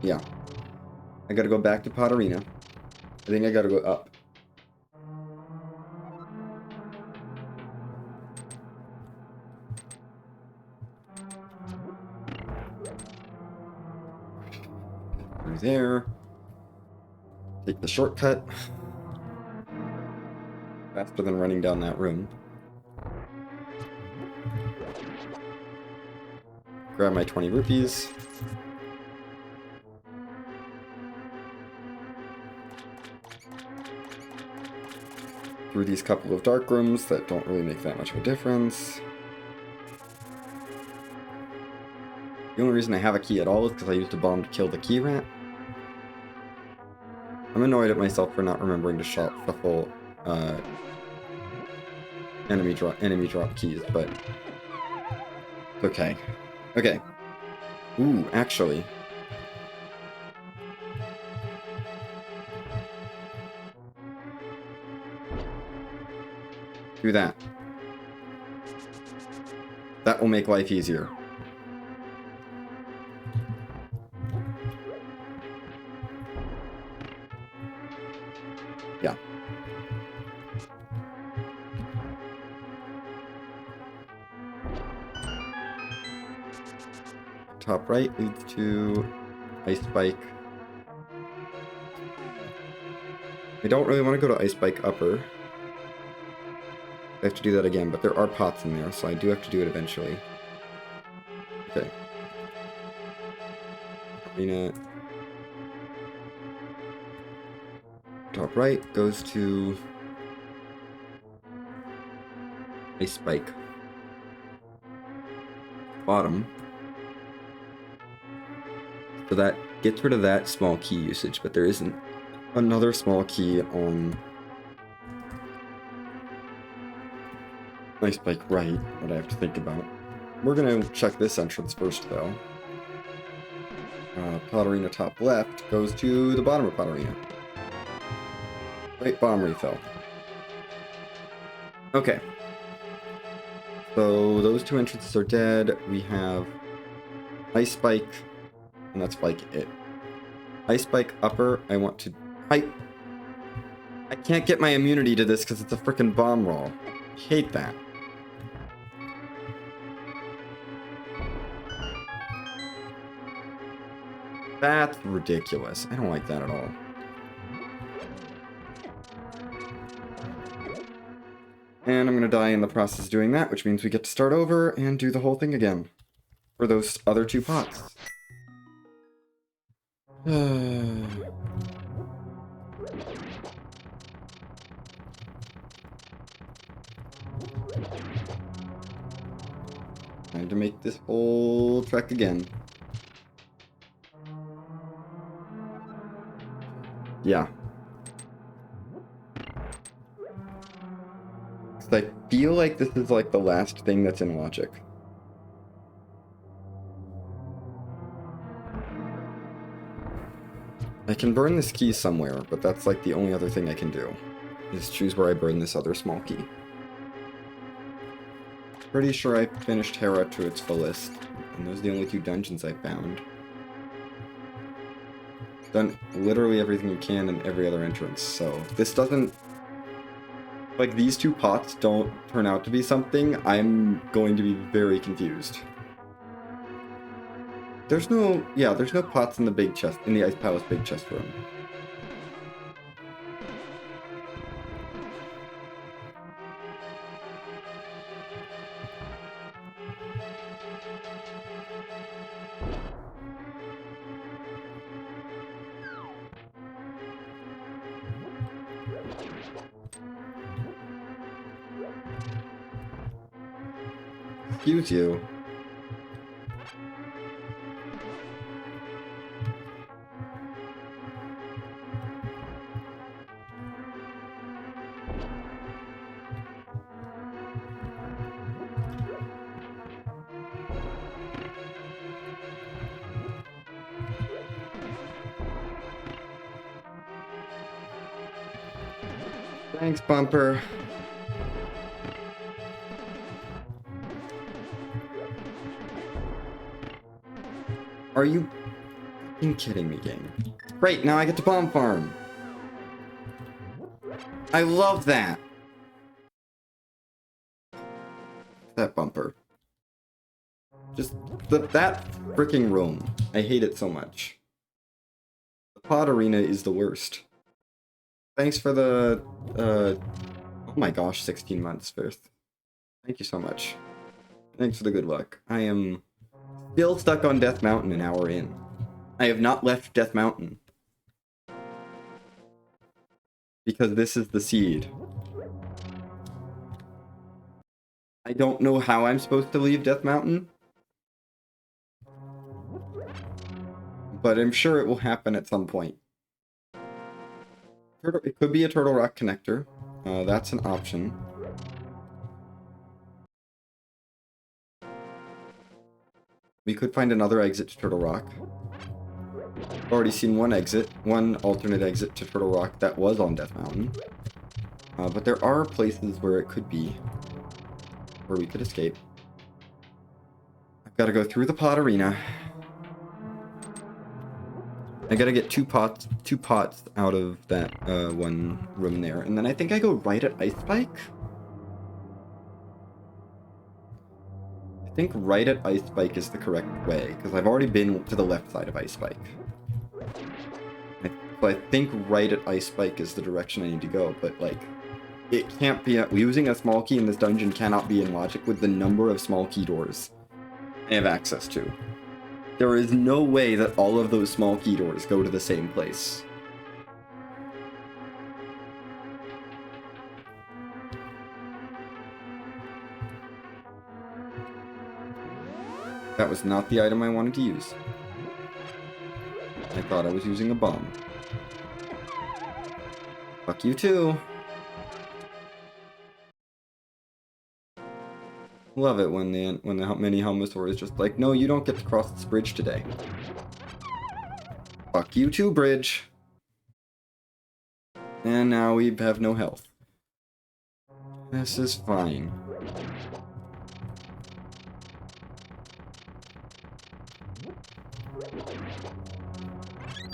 Yeah. I gotta go back to Pod Arena. I think I gotta go up. Through there. Take the shortcut. Faster than running down that room. Grab my 20 rupees. Through these couple of dark rooms that don't really make that much of a difference. The only reason I have a key at all is because I used a bomb to kill the key rat. I'm annoyed at myself for not remembering to shuffle enemy drop keys, but it's okay. Okay. Ooh, actually. Do that. That will make life easier. Yeah. Top right leads to Ice Spike. I don't really want to go to Ice Spike Upper. I have to do that again, but there are pots in there, so I do have to do it eventually. Okay. Arena. Top right goes to Ice Spike. Bottom. So that gets rid of that small key usage, but there isn't another small key on Ice Spike right that I have to think about. We're gonna check this entrance first, though. Pot Arena top left goes to the bottom of Pot Arena. Right, bomb refill. Okay. So those two entrances are dead. We have Ice Spike, and that's like it. Ice Spike upper, I want to... I can't get my immunity to this because it's a freaking bomb roll. I hate that. That's ridiculous. I don't like that at all. And I'm gonna die in the process of doing that, which means we get to start over and do the whole thing again. For those other two pots. Time to make this whole trek again. Yeah. I feel like this is like the last thing that's in logic. I can burn this key somewhere, but that's like the only other thing I can do. Is choose where I burn this other small key. Pretty sure I finished Hera to its fullest, and those are the only two dungeons I found. Done literally everything you can in every other entrance, so this doesn't... Like, these two pots don't turn out to be something, I'm going to be very confused. There's no pots in the big chest, in the Ice Palace big chest room. Excuse you. Thanks, Bumper. Are you fucking kidding me, game? Great, now I get to bomb farm. I love that. That Bumper. Just that freaking room. I hate it so much. The pod arena is the worst. Thanks for the oh my gosh, 16 months, Firth. Thank you so much. Thanks for the good luck. I am still stuck on Death Mountain an hour in. I have not left Death Mountain. Because this is the seed. I don't know how I'm supposed to leave Death Mountain. But I'm sure it will happen at some point. It could be a Turtle Rock connector. That's an option. We could find another exit to Turtle Rock. I've already seen one alternate exit to Turtle Rock that was on Death Mountain. But there are places where it could be, where we could escape. I've got to go through the pod arena. I gotta get two pots out of that one room there, and then I think I go right at Ice Spike. I think right at Ice Spike is the correct way, because I've already been to the left side of Ice Spike. So I think right at Ice Spike is the direction I need to go, but like, it can't be, using a small key in this dungeon cannot be in logic with the number of small key doors I have access to. There is no way that all of those small key doors go to the same place. That was not the item I wanted to use. I thought I was using a bomb. Fuck you too. Love it when the mini Helmosaur is just like, no, you don't get to cross this bridge today. Fuck you too, bridge. And now we have no health. This is fine.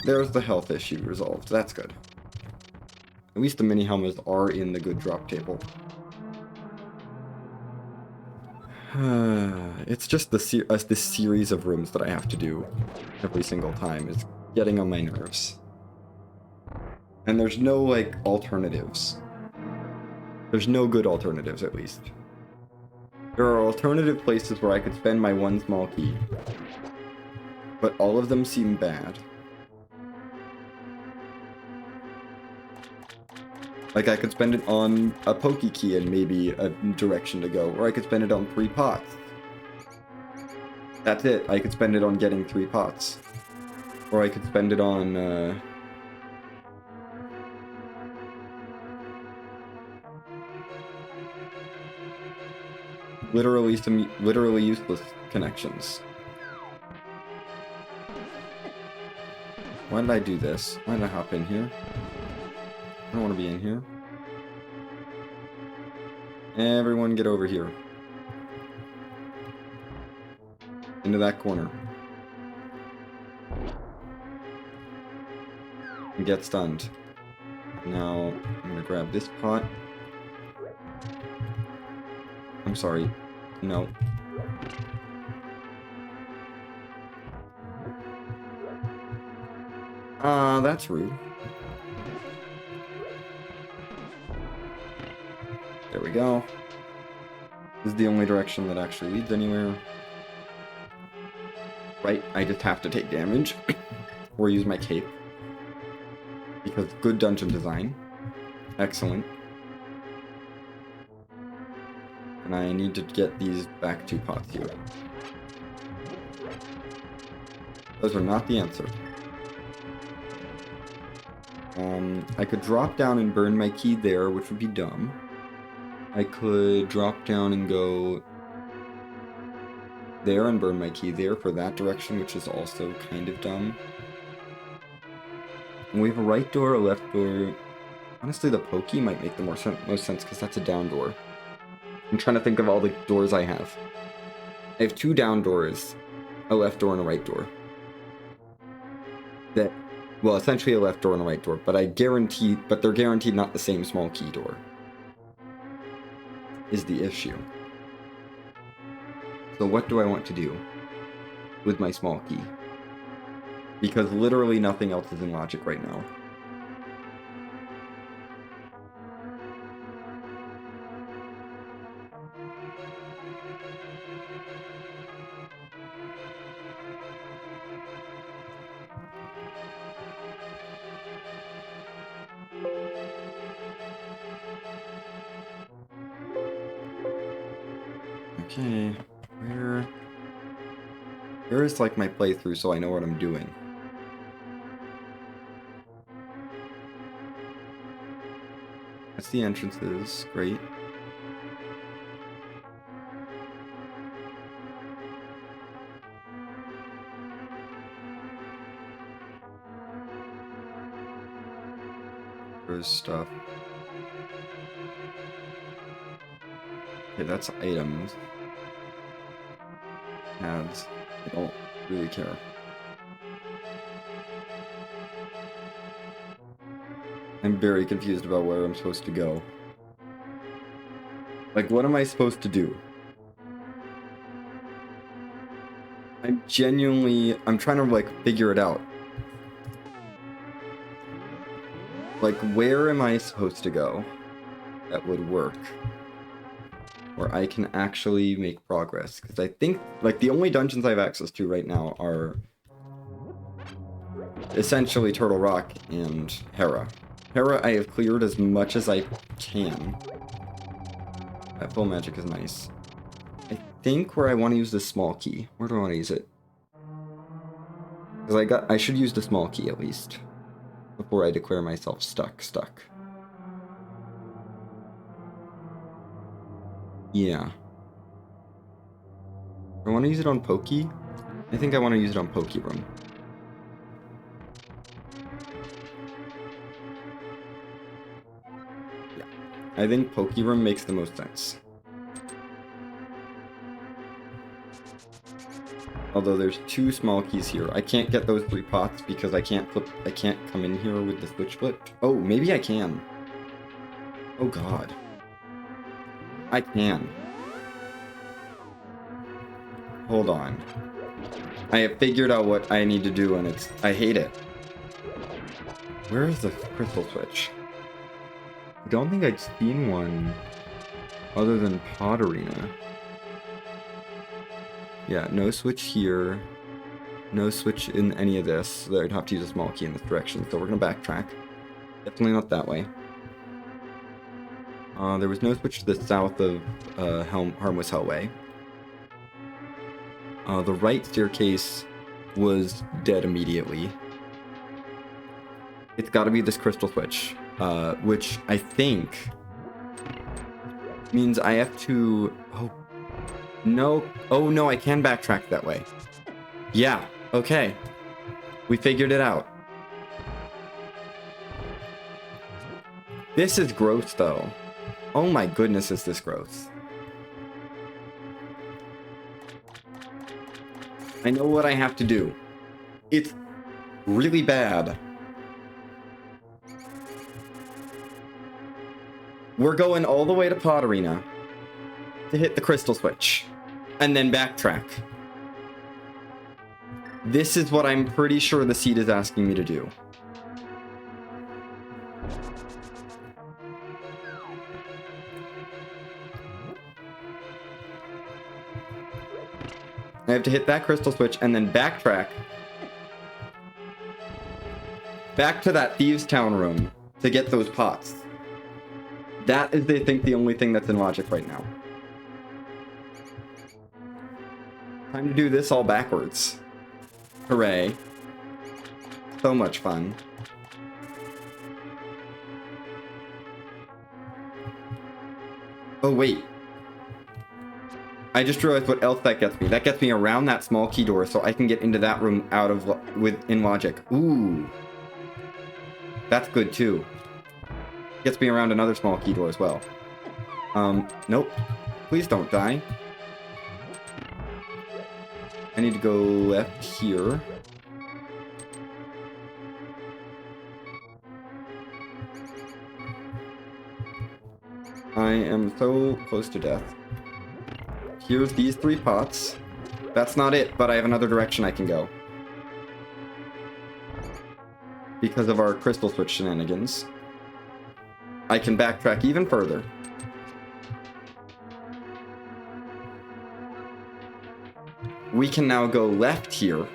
There's the health issue resolved. That's good. At least the mini helmets are in the good drop table. It's just this series of rooms that I have to do every single time is getting on my nerves. And there's no, like, alternatives. There's no good alternatives, at least. There are alternative places where I could spend my one small key. But all of them seem bad. Like, I could spend it on a Poke Key and maybe a direction to go, or I could spend it on 3 pots. That's it. I could spend it on getting 3 pots. Or I could spend it on, literally useless connections. Why did I do this? Why did I hop in here? I don't want to be in here. Everyone get over here. Into that corner. And get stunned. Now, I'm gonna grab this pot. I'm sorry. No. That's rude. There we go. This is the only direction that actually leads anywhere. Right, I just have to take damage. Or use my cape. Because good dungeon design. Excellent. And I need to get these back 2 pots here. Those are not the answer. I could drop down and burn my key there, which would be dumb. I could drop down and go there and burn my key there for that direction, which is also kind of dumb. And we have a right door, a left door. Honestly, the pokey might make the most sense because that's a down door. I'm trying to think of all the doors I have. I have 2 down doors, a left door and a right door. That, well, essentially a left door and a right door, but they're guaranteed not the same small key door. Is the issue. So what do I want to do with my small key? Because literally nothing else is in logic right now. Okay, where is like my playthrough so I know what I'm doing? That's the entrances, great. There's stuff. Okay, that's items. Ads. I don't really care. I'm very confused about where I'm supposed to go. Like, what am I supposed to do? I'm trying to, like, figure it out. Like, where am I supposed to go that would work? Where I can actually make progress. Because I think, like, the only dungeons I have access to right now are essentially Turtle Rock and Hera. Hera I have cleared as much as I can. That full magic is nice. I think where I want to use the small key. Where do I want to use it? Because I should use the small key at least. Before I declare myself stuck. Yeah. I want to use it on Pokey? I think I want to use it on Pokey Room. Yeah. I think Pokey Room makes the most sense. Although there's 2 small keys here. I can't get those 3 pots because I can't come in here with the switch flipped. Oh, maybe I can. Oh god. I can. Hold on. I have figured out what I need to do and I hate it. Where is the crystal switch? I don't think I'd seen one other than Pod Arena. Yeah, no switch here. No switch in any of this, so I'd have to use a small key in this direction, so we're gonna backtrack. Definitely not that way. There was no switch to the south of Harmless Hellway. The right staircase was dead immediately. It's gotta be this crystal switch, which I think means I have to... Oh no, I can backtrack that way. Yeah, okay. We figured it out. This is gross, though. Oh my goodness, is this gross. I know what I have to do. It's really bad. We're going all the way to Pod Arena to hit the crystal switch, and then backtrack. This is what I'm pretty sure the seed is asking me to do. I have to hit that crystal switch and then backtrack back to that Thieves' Town room to get those pots. That is, they think, the only thing that's in logic right now. Time to do this all backwards. Hooray. So much fun. Oh, wait. I just realized what else that gets me. That gets me around that small key door so I can get into that room in logic. Ooh. That's good too. Gets me around another small key door as well. Nope. Please don't die. I need to go left here. I am so close to death. Here's these 3 pots. That's not it, but I have another direction I can go. Because of our crystal switch shenanigans. I can backtrack even further. We can now go left here.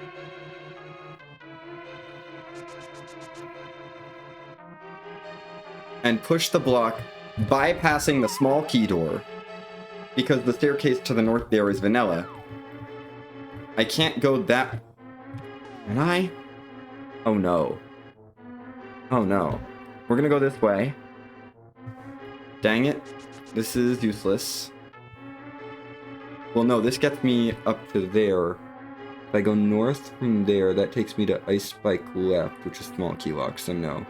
And push the block, bypassing the small key door. Because the staircase to the north there is vanilla. I can't go that... Can I? Oh no. Oh no. We're gonna go this way. Dang it. This is useless. Well, no, this gets me up to there. If I go north from there, that takes me to Ice Spike left, which is small key lock, so no.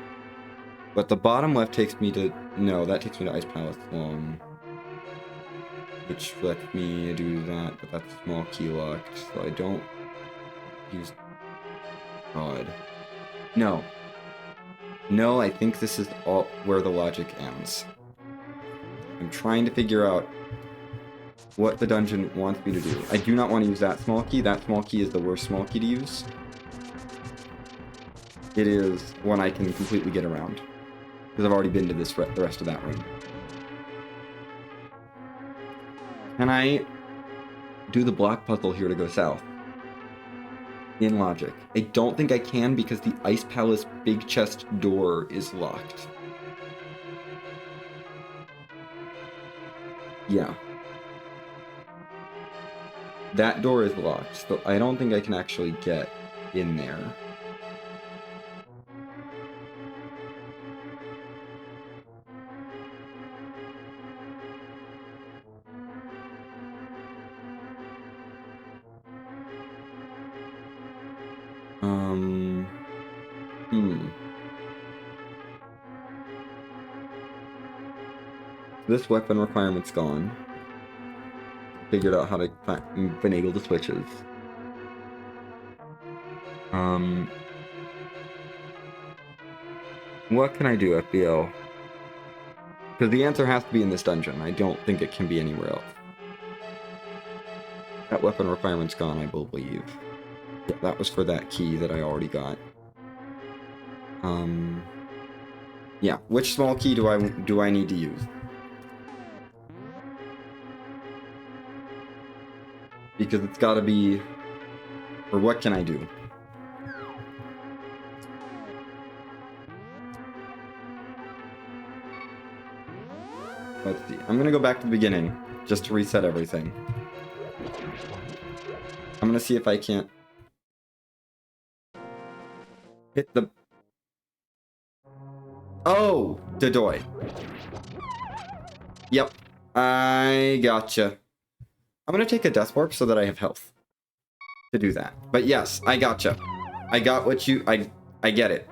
But the bottom left takes me to... No, that takes me to Ice Palace long. Which lets me do that, but that's small key locked, so I don't use... God. No. No, I think this is all where the logic ends. I'm trying to figure out what the dungeon wants me to do. I do not want to use that small key. That small key is the worst small key to use. It is one I can completely get around. Because I've already been to the rest of that room. Can I do the block puzzle here to go south? In logic. I don't think I can because the Ice Palace big chest door is locked. Yeah. That door is locked, so I don't think I can actually get in there. This weapon requirement's gone. Figured out how to finagle the switches. What can I do, FBL? Because the answer has to be in this dungeon. I don't think it can be anywhere else. That weapon requirement's gone, I believe. Yeah, that was for that key that I already got. Yeah, which small key do I need to use? Because it's gotta be... Or what can I do? Let's see. I'm gonna go back to the beginning, just to reset everything. I'm gonna see if I can't... hit the... Oh! Dodoy. Yep. I gotcha. I'm gonna take a death warp so that I have health to do that. But yes, I gotcha. I got what you... I get it.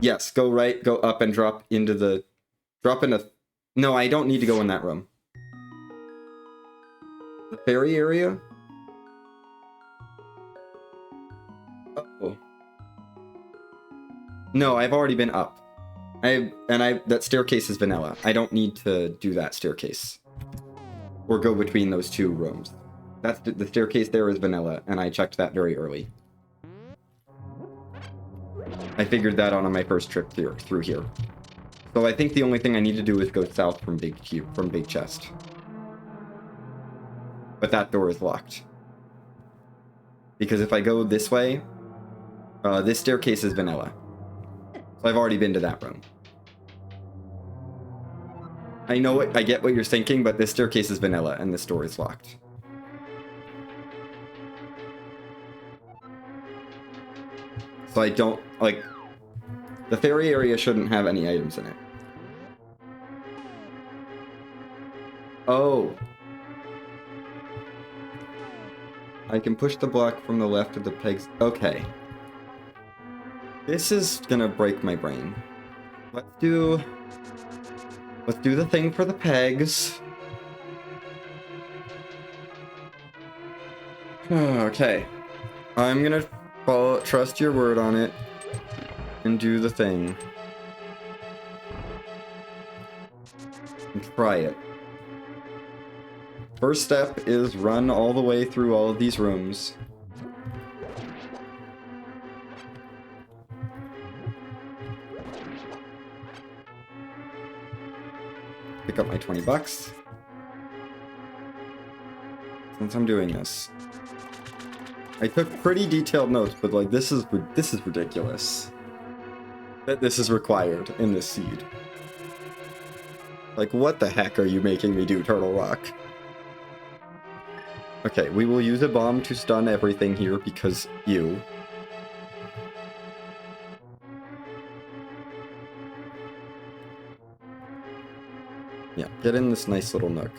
Yes, go right, go up, and drop into the... Drop in the... No, I don't need to go in that room. The fairy area? Oh. No, I've already been up. That staircase is vanilla. I don't need to do that staircase. Or go between those two rooms. That's the staircase there is vanilla, and I checked that very early. I figured that out on my first trip through here. So I think the only thing I need to do is go south from Big Chest. But that door is locked. Because if I go this way, this staircase is vanilla. So I've already been to that room. I know I get what you're thinking, but this staircase is vanilla and this door is locked. So I don't, like, the fairy area shouldn't have any items in it. Oh. I can push the block from the left of the pegs. Okay. This is gonna break my brain. Let's do the thing for the pegs. Okay. I'm gonna trust your word on it and do the thing. And try it. First step is run all the way through all of these rooms. Pick up my 20 bucks. Since I'm doing this. I took pretty detailed notes, but like this is ridiculous. That this is required in this seed. Like what the heck are you making me do, Turtle Rock? Okay, we will use a bomb to stun everything here because you. Yeah, get in this nice little nook.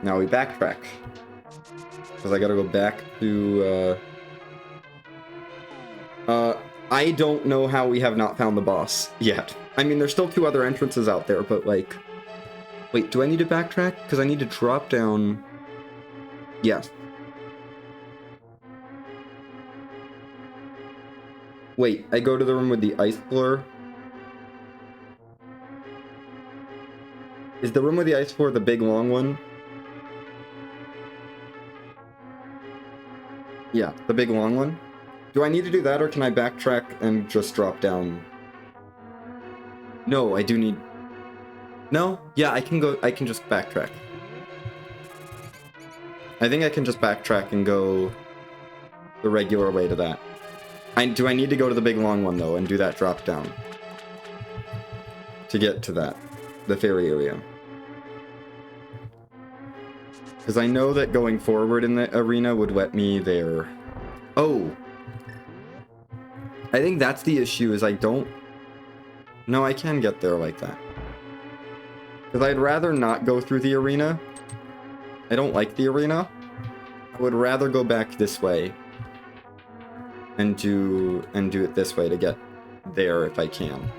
Now we backtrack. Because I gotta go back to, I don't know how we have not found the boss yet. I mean, there's still 2 other entrances out there, but like... Wait, do I need to backtrack? Because I need to drop down... Yes. Wait, I go to the room with the ice floor? Is the room with the ice floor the big long one? Yeah, the big long one. Do I need to do that, or can I backtrack and just drop down? No, I do need... No? Yeah, I can just backtrack. I think I can just backtrack and go the regular way to that. Do I need to go to the big long one, though, and do that drop down? To get to that. The fairy area. Because I know that going forward in the arena would let me there. Oh! I think that's the issue, is I don't... No, I can get there like that. Because I'd rather not go through the arena. I don't like the arena. I would rather go back this way. And do it this way to get there if I can.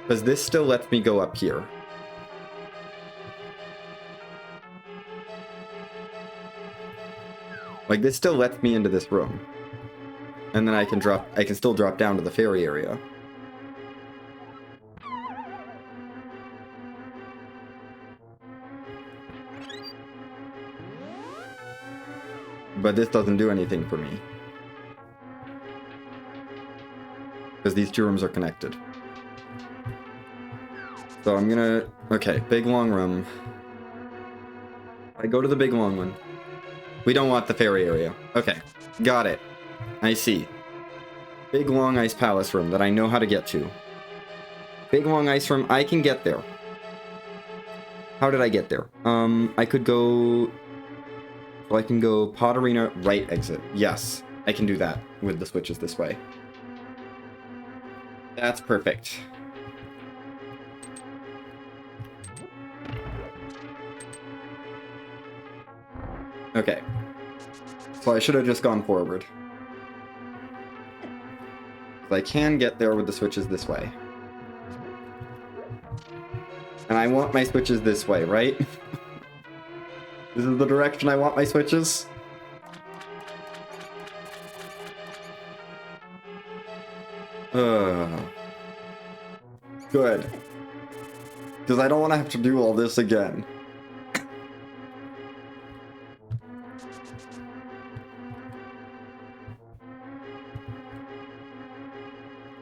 Because this still lets me go up here. Like, this still lets me into this room. And then I can still drop down to the fairy area. But this doesn't do anything for me. Because these 2 rooms are connected. So I'm gonna... Okay, big long room. I go to the big long one. We don't want the fairy area. Okay, got it. I see. Big long ice palace room that I know how to get to. Big long ice room, I can get there. How did I get there? I could go... So I can go Pot Arena, right exit. Yes, I can do that with the switches this way. That's perfect. Okay. So I should have just gone forward. I can get there with the switches this way. And I want my switches this way, right? This is the direction I want my switches? Good. Because I don't want to have to do all this again.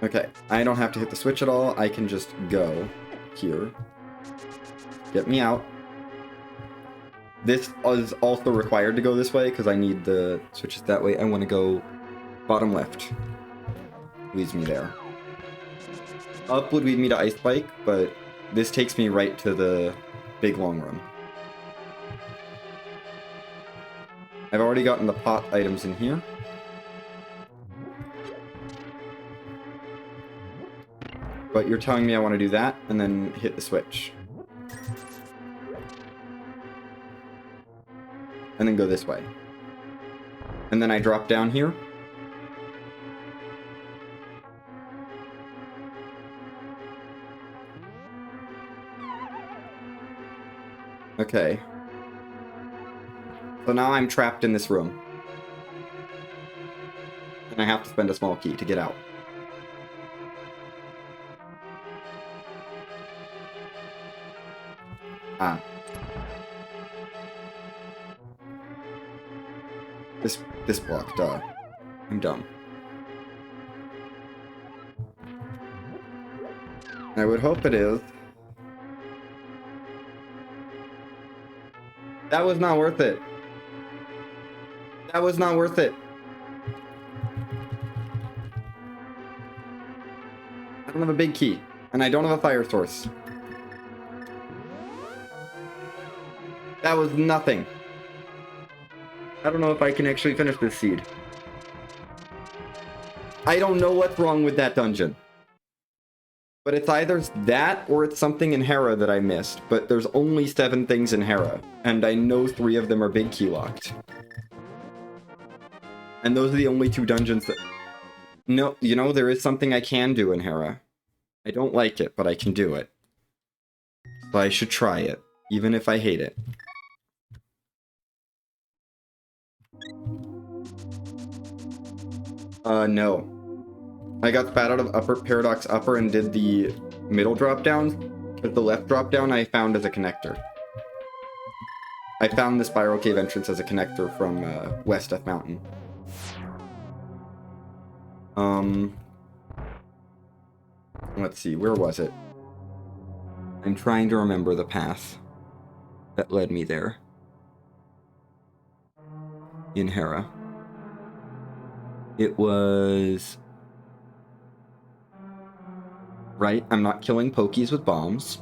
Okay, I don't have to hit the switch at all. I can just go here. Get me out. This is also required to go this way because I need the switches that way. I want to go bottom left. Leads me there. Up would lead me to Ice Bike, but this takes me right to the big long room. I've already gotten the pot items in here. But you're telling me I want to do that and then hit the switch. And then go this way. And then I drop down here. Okay. So now I'm trapped in this room. And I have to spend a small key to get out. Ah. This block, duh. I'm dumb. I would hope it is. That was not worth it. That was not worth it. I don't have a big key, and I don't have a fire source. That was nothing. I don't know if I can actually finish this seed. I don't know what's wrong with that dungeon. But it's either that or it's something in Hera that I missed. But there's only 7 things in Hera, and I know 3 of them are big key locked. And those are the only 2 dungeons that... No, you know, there is something I can do in Hera. I don't like it, but I can do it. So I should try it, even if I hate it. No. I got spat out of upper Paradox Upper and did the middle drop down, but the left drop down I found as a connector. I found the Spiral Cave entrance as a connector from West Death Mountain. Let's see, where was it? I'm trying to remember the path that led me there. In Hera. It was... Right, I'm not killing Pokies with bombs.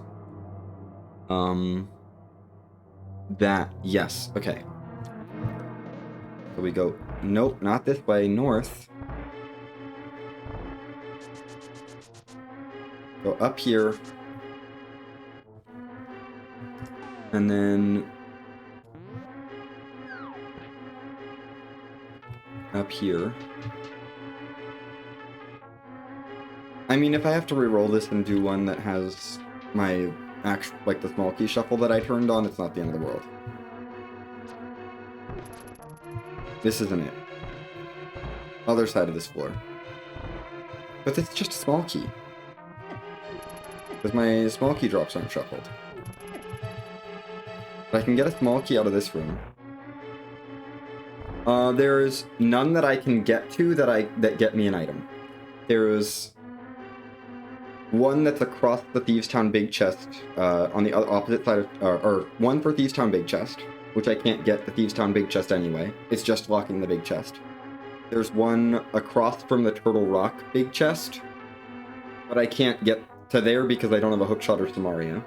That, yes, okay. So we go, nope, not this way, north. Go up here. And then... up here. I mean, if I have to re-roll this and do one that has my actual, like the small key shuffle that I turned on, it's not the end of the world. This isn't it. Other side of this floor. But it's just a small key. Because my small key drops aren't shuffled. But I can get a small key out of this room. There's none that I can get to that get me an item. There's one that's across the Thieves' Town Big Chest, on the opposite side of, or one for Thieves' Town Big Chest, which I can't get the Thieves' Town Big Chest anyway. It's just locking the big chest. There's one across from the Turtle Rock Big Chest, but I can't get to there because I don't have a hookshot or Samaria.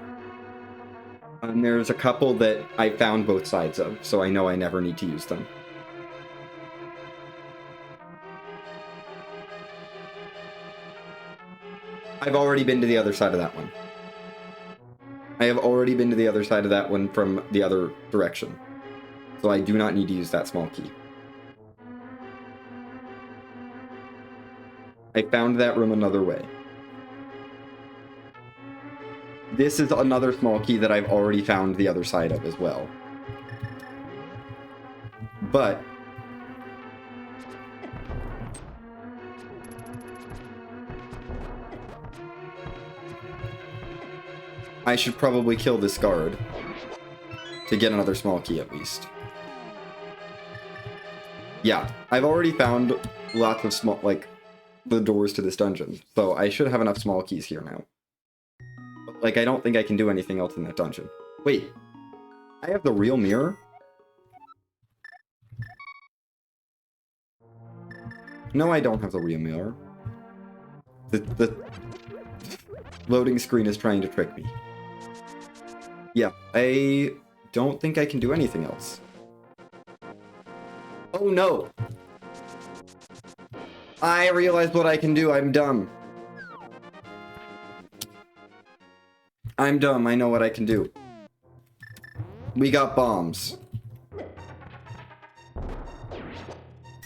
And there's a couple that I found both sides of, so I know I never need to use them. I've already been to the other side of that one. I have already been to the other side of that one from the other direction. So I do not need to use that small key. I found that room another way. This is another small key that I've already found the other side of as well. But... I should probably kill this guard to get another small key at least. Yeah, I've already found lots of small, like, the doors to this dungeon, so I should have enough small keys here now. But, like, I don't think I can do anything else in that dungeon. Wait, I have the real mirror? No, I don't have the real mirror. The loading screen is trying to trick me. Yeah, I don't think I can do anything else. Oh no! I realized what I can do. I'm dumb. I'm dumb. I know what I can do. We got bombs.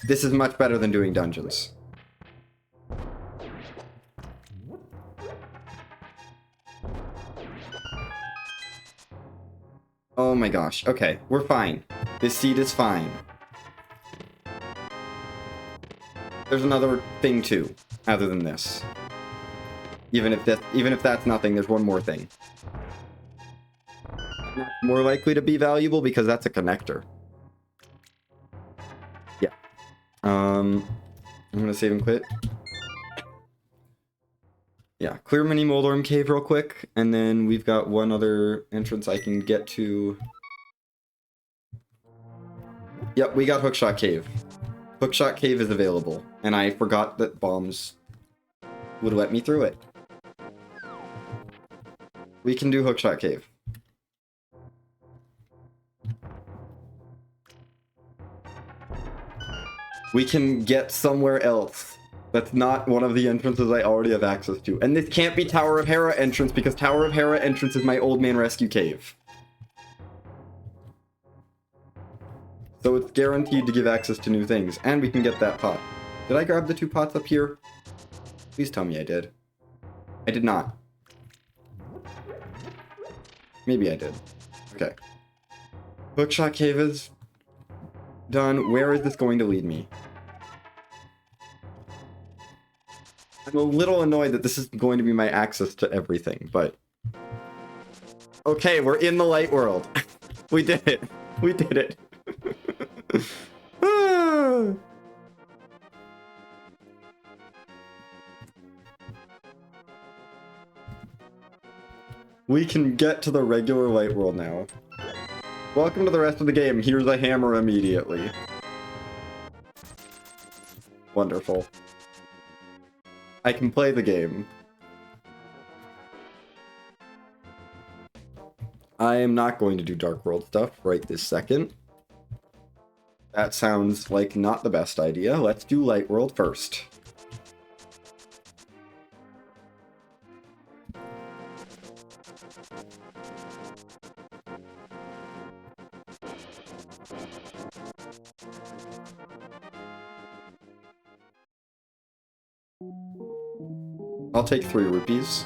This is much better than doing dungeons. Oh my gosh. Okay, we're fine. This seed is fine. There's another thing too, other than this. Even if that's nothing, there's one more thing. More likely to be valuable because that's a connector. Yeah. I'm gonna save and quit. Yeah, clear mini Moldorm Cave real quick, and then we've got one other entrance I can get to. Yep, we got Hookshot Cave. Hookshot Cave is available, and I forgot that bombs would let me through it. We can do Hookshot Cave. We can get somewhere else. That's not one of the entrances I already have access to. And this can't be Tower of Hera entrance because Tower of Hera entrance is my Old Man Rescue Cave. So it's guaranteed to give access to new things. And we can get that pot. Did I grab the 2 pots up here? Please tell me I did. I did not. Maybe I did. Okay. Hookshot Cave is done. Where is this going to lead me? I'm a little annoyed that this is going to be my access to everything, but... Okay, we're in the light world. We did it. We did it. We can get to the regular light world now. Welcome to the rest of the game. Here's a hammer immediately. Wonderful. I can play the game. I am not going to do Dark World stuff right this second. That sounds like not the best idea. Let's do Light World first. I'll take 3 rupees.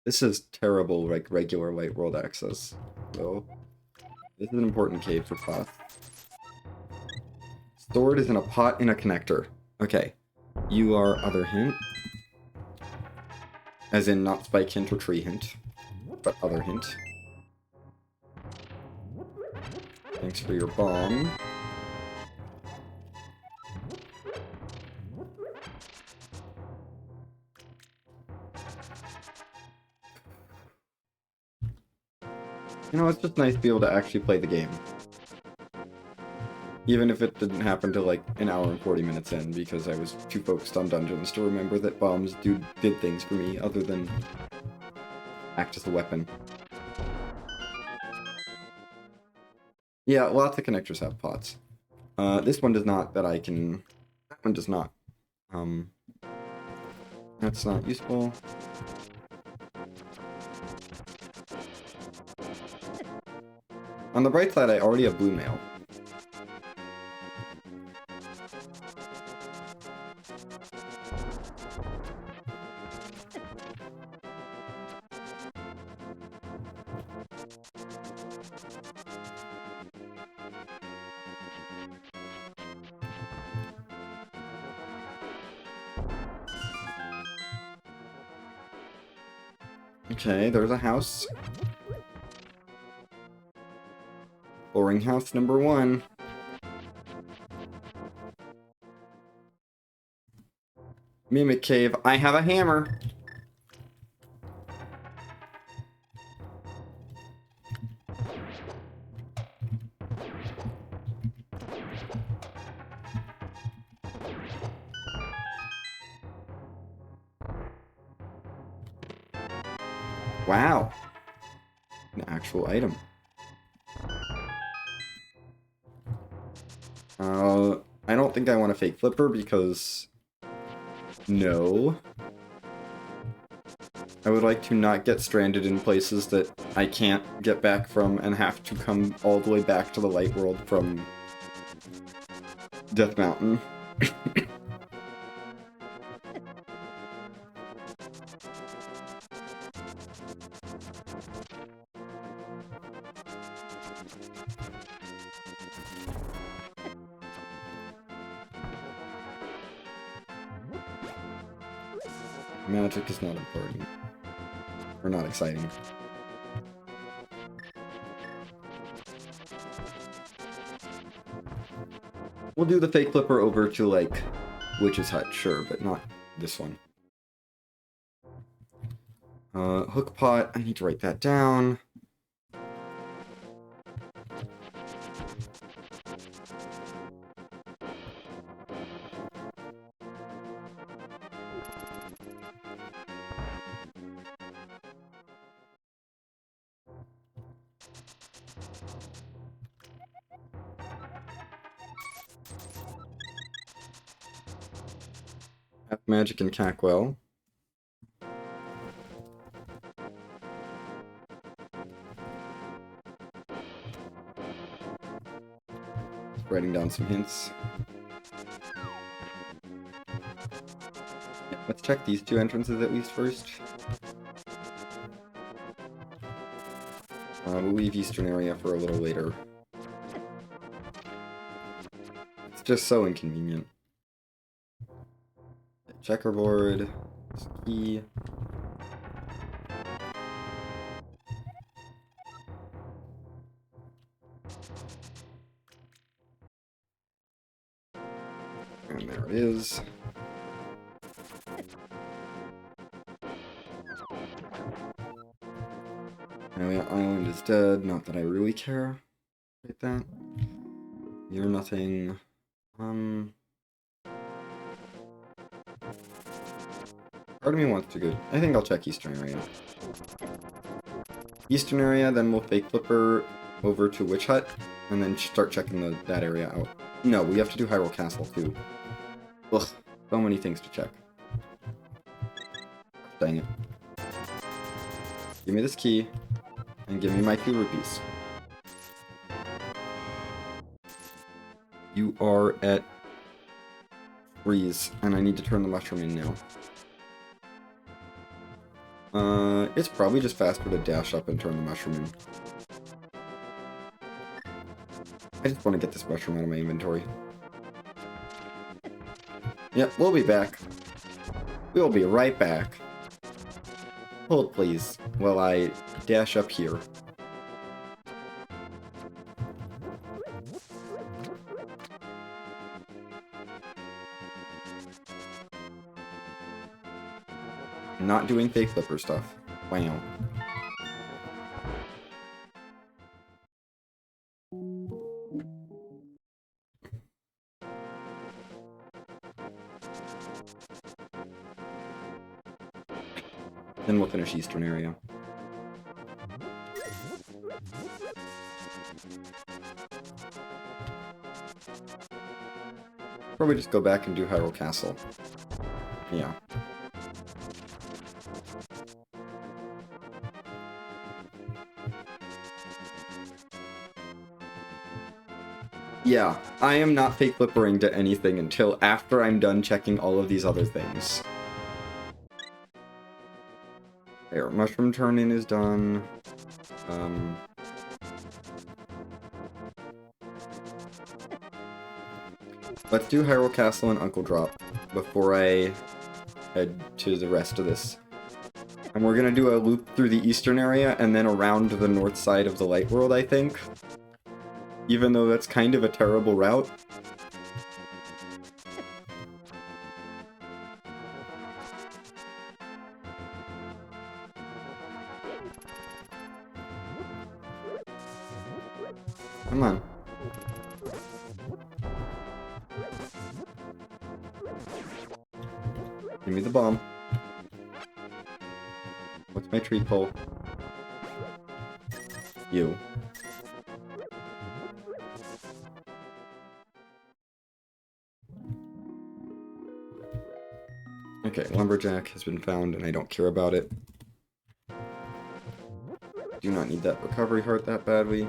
This is terrible, like, regular Light World access. So, this is an important cave for Thoth. Stored is in a pot in a connector. Okay. You are other hint. As in, not spike hint or tree hint, but other hint. Thanks for your bomb. You know, it's just nice to be able to actually play the game. Even if it didn't happen to like an hour and 40 minutes in, because I was too focused on dungeons to remember that bombs did things for me other than act as a weapon. Yeah, lots of connectors have pots. This one does not, that I can... That one does not. That's not useful. On the bright side, I already have blue mail. Okay, there's a house. Boring house number 1. Mimic cave. I have a hammer. Wow. An actual item. I don't think I want a fake flipper because... No. I would like to not get stranded in places that I can't get back from and have to come all the way back to the light world from Death Mountain. Magic is not important. Or not exciting. We'll do the fake flipper over to, like, Witch's Hut, sure, but not this one. Hook pot, I need to write that down. Magic and Cackwell. Just writing down some hints. Yeah, let's check these 2 entrances at least first. We'll leave Eastern area for a little later. It's just so inconvenient. Checkerboard, key. And there it is. Amelia Island is dead, not that I really care. Like that. You're nothing. Part of me wants to go. I think I'll check Eastern area. Eastern area, then we'll fake flipper over to Witch Hut, and then start checking that area out. No, we have to do Hyrule Castle too. Ugh, so many things to check. Dang it. Give me this key, and give me my 2 rupees. You are at freeze, and I need to turn the mushroom in now. It's probably just faster to dash up and turn the mushroom in. I just want to get this mushroom out of my inventory. Yep, we'll be back. We'll be right back. Hold please, while I dash up here. Not doing fake flipper stuff. Wow. Then we'll finish Eastern area. Probably just go back and do Hyrule Castle. Yeah. Yeah, I am not fake flippering to anything until after I'm done checking all of these other things. There, mushroom turn-in is done. Let's do Hyrule Castle and Uncle Drop before I head to the rest of this. And we're gonna do a loop through the eastern area and then around to the north side of the Light World, I think. Even though that's kind of a terrible route. Come on. Give me the bomb. What's my tree pole? You. Okay, lumberjack has been found and I don't care about it. Do not need that recovery heart that badly.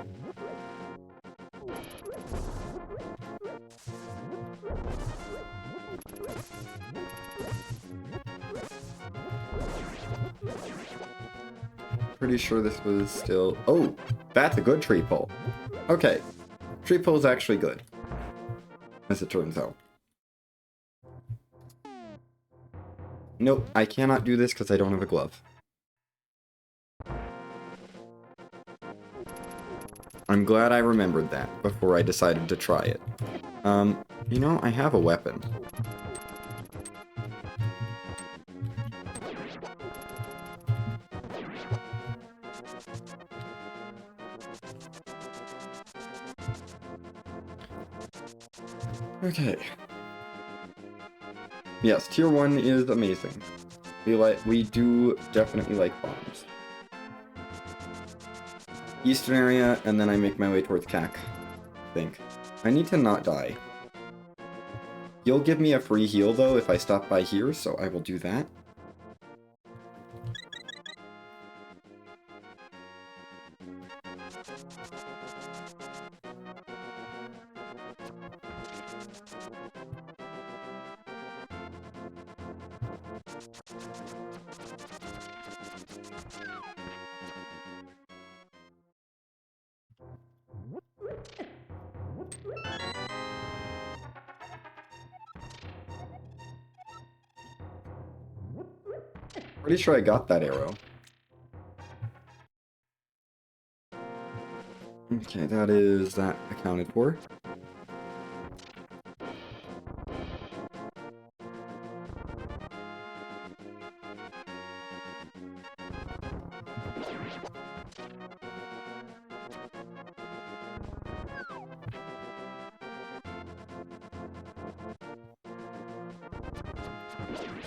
Pretty sure this was still... Oh! That's a good tree pole. Okay. Tree pole is actually good. As it turns out. Nope, I cannot do this because I don't have a glove. I'm glad I remembered that before I decided to try it. You know, I have a weapon. Okay. Yes, tier 1 is amazing. We do definitely like bombs. Eastern area, and then I make my way towards CAC. I think. I need to not die. You'll give me a free heal, though, if I stop by here, so I will do that. Pretty sure I got that arrow. Okay, that is that accounted for.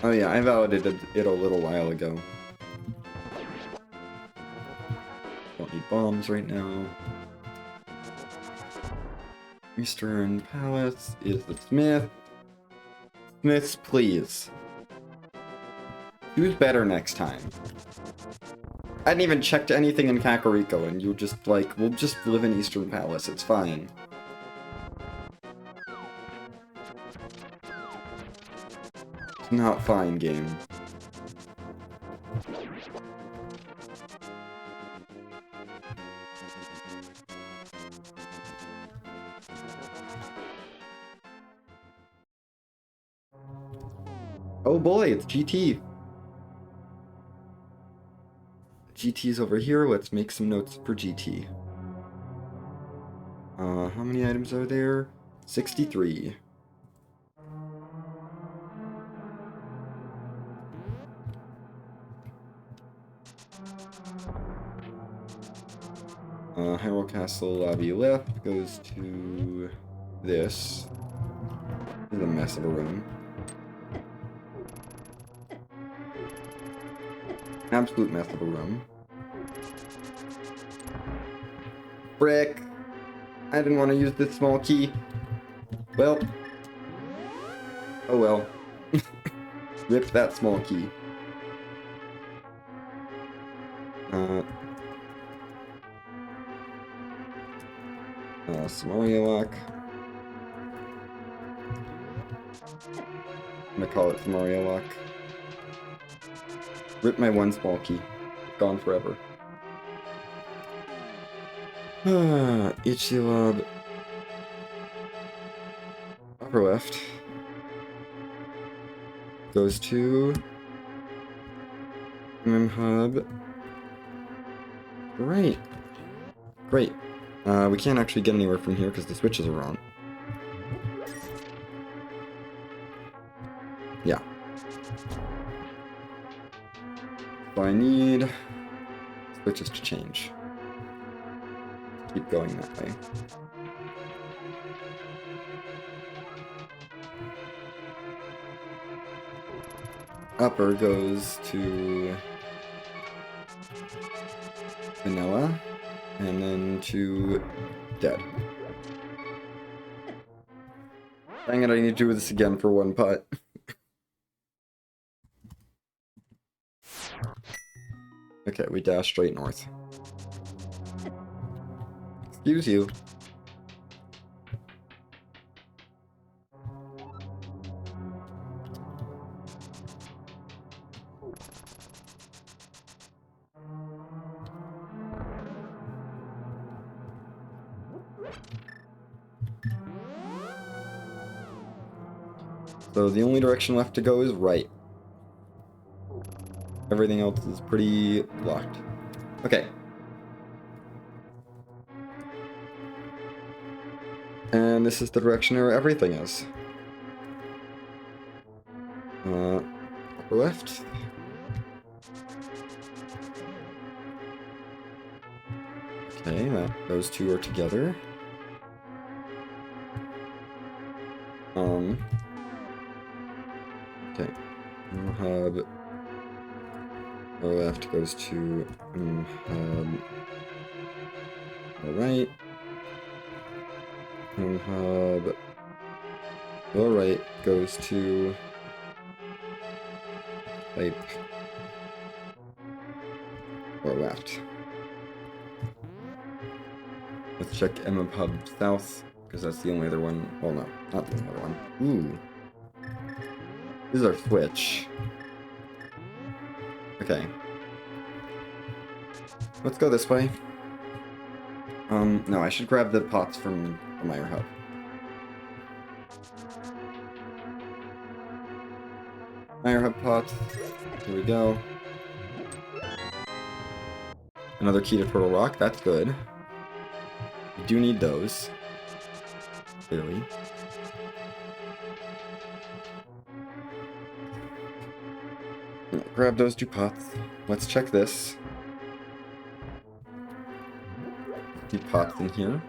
Oh yeah, I validated it a little while ago. Don't need bombs right now. Eastern Palace is the Smith. Smiths, please. Who's better next time? I hadn't even checked anything in Kakariko, and you just like, we'll just live in Eastern Palace, it's fine. It's not fine, game. Oh boy, it's GT. GT's over here. Let's make some notes for GT. How many items are there? 63. Hyrule Castle lobby left goes to this. This is a mess of a room. Absolute mess of a room. Frick! I didn't want to use this small key. Well. Oh well. Rip that small key. Samaria lock. I'm gonna call it Samaria lock. Rip my one small key. Gone forever. Ichilab. Upper left. Goes to MM Hub. Great. Great. We can't actually get anywhere from here because the switches are wrong. Yeah. So I need switches to change. Keep going that way. Upper goes to vanilla, and then to dead. Dang it, I need to do this again for one putt. Okay, we dash straight north. Excuse you. So the only direction left to go is right. Everything else is pretty blocked. Okay. And this is the direction where everything is. Upper left. Okay, those two are together. Okay. Hub. Lower left goes to hub. Alright. Hub. Lower right goes to pipe. Or left. Let's check Hub south, because that's the only other one. Well, no, not the only other one. Ooh. This is our switch. Okay. Let's go this way. No, I should grab the pots from the Meyer Hub. Meyer Hub pots. Here we go. Another key to Turtle Rock. That's good. We do need those. Clearly. Grab those two pots. Let's check this. Two pots in here.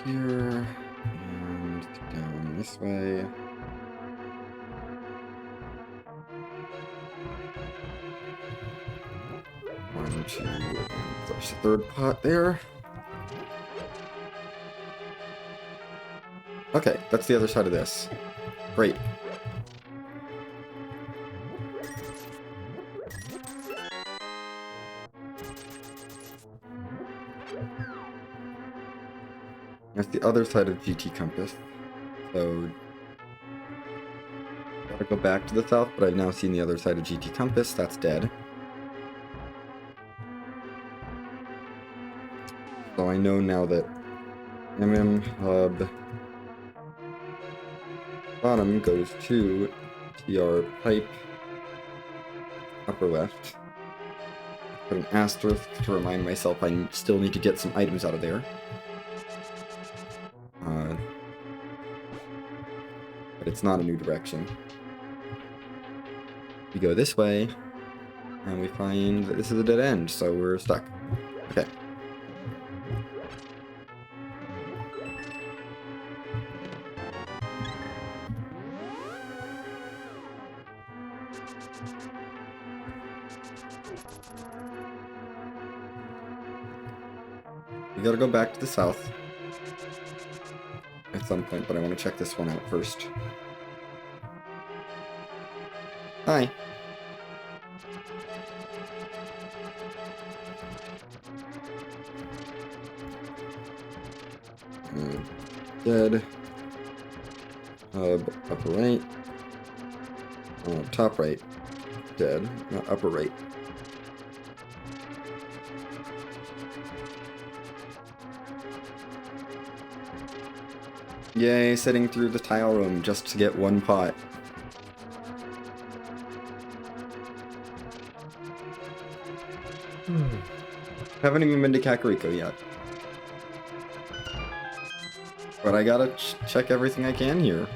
Here and down this way. One, two, and flush the third pot there. Okay, that's the other side of this. Great. That's the other side of GT Compass. So, gotta go back to the south, but I've now seen the other side of GT Compass. That's dead. So I know now that Hub bottom goes to TR pipe upper left. Put an asterisk to remind myself I still need to get some items out of there. But it's not a new direction. We go this way, and we find that this is a dead end, so we're stuck. Okay. We gotta go back to the south at some point, but I want to check this one out first. Hi. Dead. Hub upper right. Top right. Dead. Not upper right. Yay, sitting through the tile room just to get one pot. Haven't even been to Kakariko yet. But I gotta check everything I can here.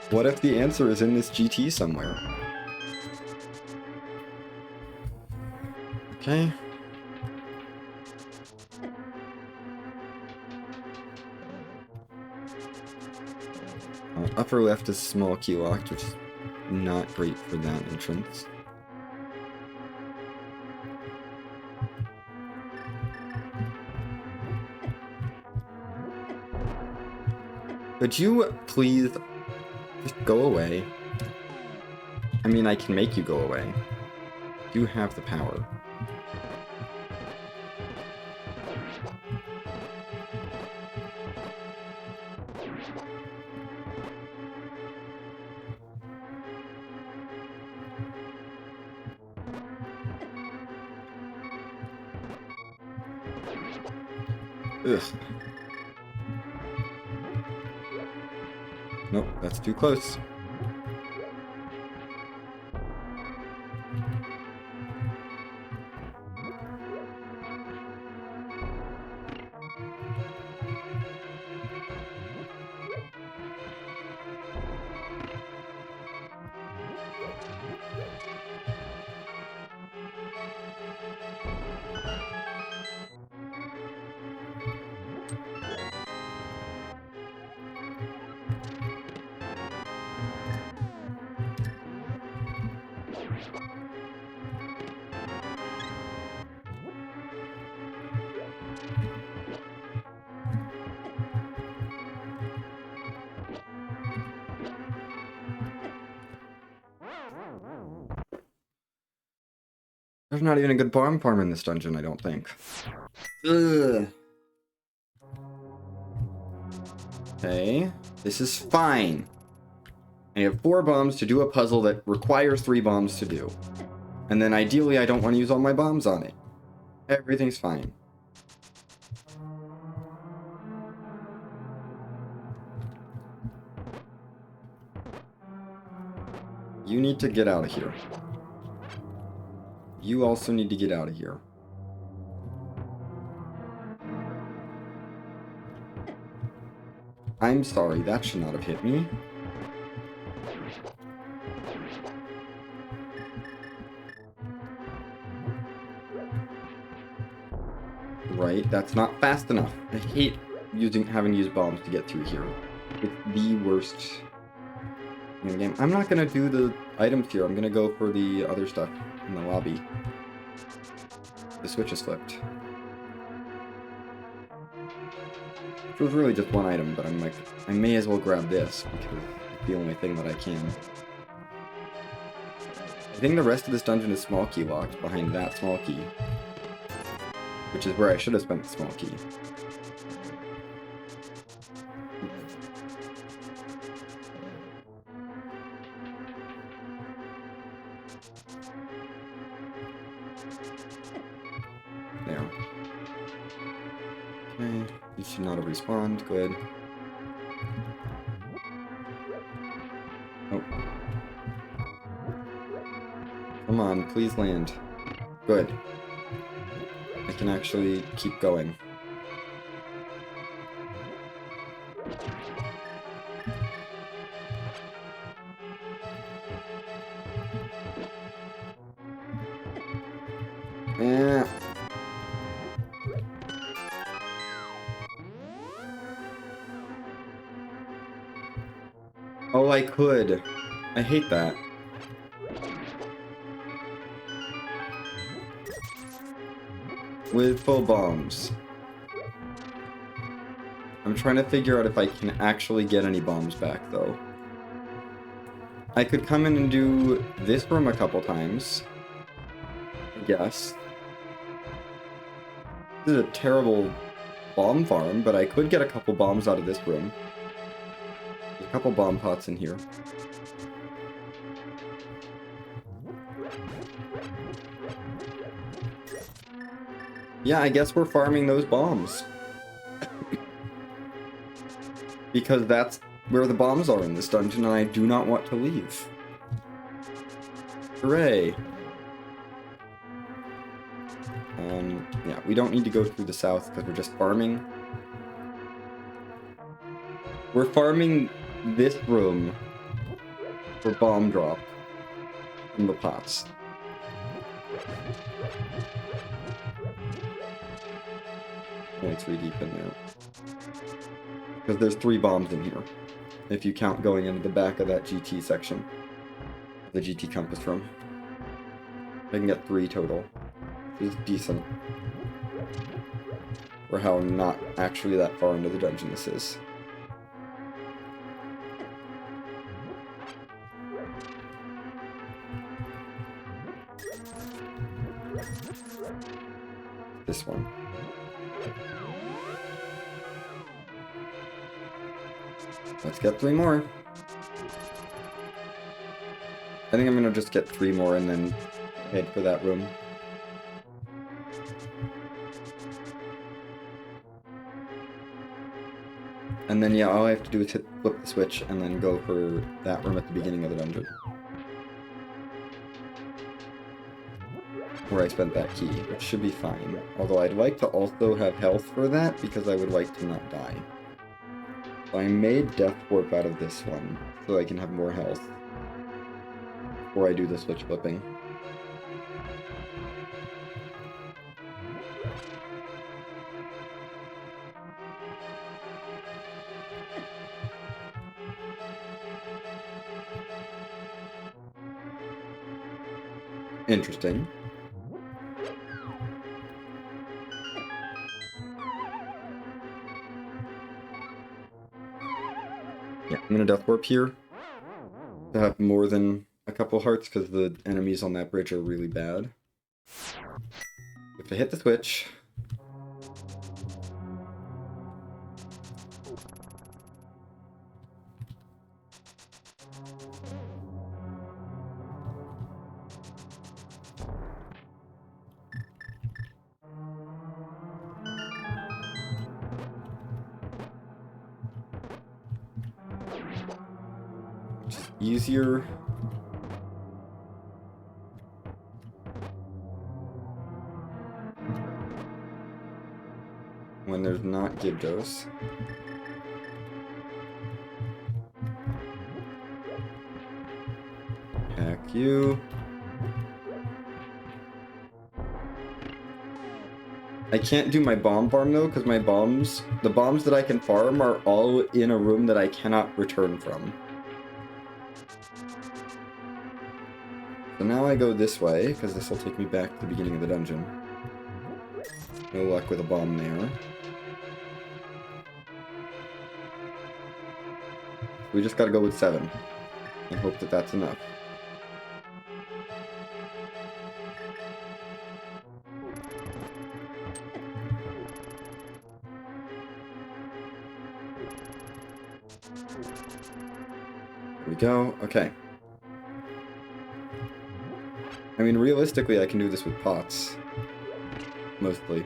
What if the answer is in this GT somewhere? Okay. Upper left is small key locked, which is not great for that entrance. Could you please just go away? I mean, I can make you go away. You have the power. Ugh. Nope, that's too close. There's not even a good bomb farm in this dungeon, I don't think. Ugh. Okay, this is fine. I have 4 bombs to do a puzzle that requires 3 bombs to do. And then ideally I don't want to use all my bombs on it. Everything's fine. You need to get out of here. You also need to get out of here. I'm sorry, that should not have hit me. Right, that's not fast enough. I hate having to use bombs to get through here. It's the worst in the game. I'm not gonna do the items here. I'm gonna go for the other stuff in the lobby. The switch is flipped. It was really just one item, but I'm like, I may as well grab this because it's the only thing that I can. I think the rest of this dungeon is small key locked behind that small key. Which is where I should have spent the small key. There. Okay, you should not have respawned. Good. Oh. Come on, please land. Good. I can actually keep going. Yeah. Oh, I could. I hate that. With full bombs. I'm trying to figure out if I can actually get any bombs back, though. I could come in and do this room a couple times. I guess. This is a terrible bomb farm, but I could get a couple bombs out of this room. There's a couple bomb pots in here. Yeah, I guess we're farming those bombs. Because that's where the bombs are in this dungeon, and I do not want to leave. Hooray! Yeah, we don't need to go through the south because we're just farming. We're farming this room for bomb drop from the pots. Only 3 deep in there. Because there's 3 bombs in here. If you count going into the back of that GT section. The GT compass room. I can get 3 total. Which is decent. For how not actually that far into the dungeon this is. This one. Let's get 3 more. I think I'm gonna just get 3 more and then head for that room. And then yeah, all I have to do is flip the switch and then go for that room at the beginning of the dungeon. Where I spent that key, which should be fine. Although I'd like to also have health for that, because I would like to not die. So I made Death Warp out of this one, so I can have more health. Before I do the switch flipping. Interesting. Yeah, I'm gonna Death Warp here. To have more than a couple hearts, because the enemies on that bridge are really bad. If I hit the switch... Just easier. When there's not Gyptos. Hack you. I can't do my bomb farm though, because my bombs, the bombs that I can farm are all in a room that I cannot return from. So now I go this way, because this will take me back to the beginning of the dungeon. No luck with a bomb there. We just gotta go with 7. And hope that that's enough. Here we go. Okay. I mean, realistically, I can do this with pots. Mostly.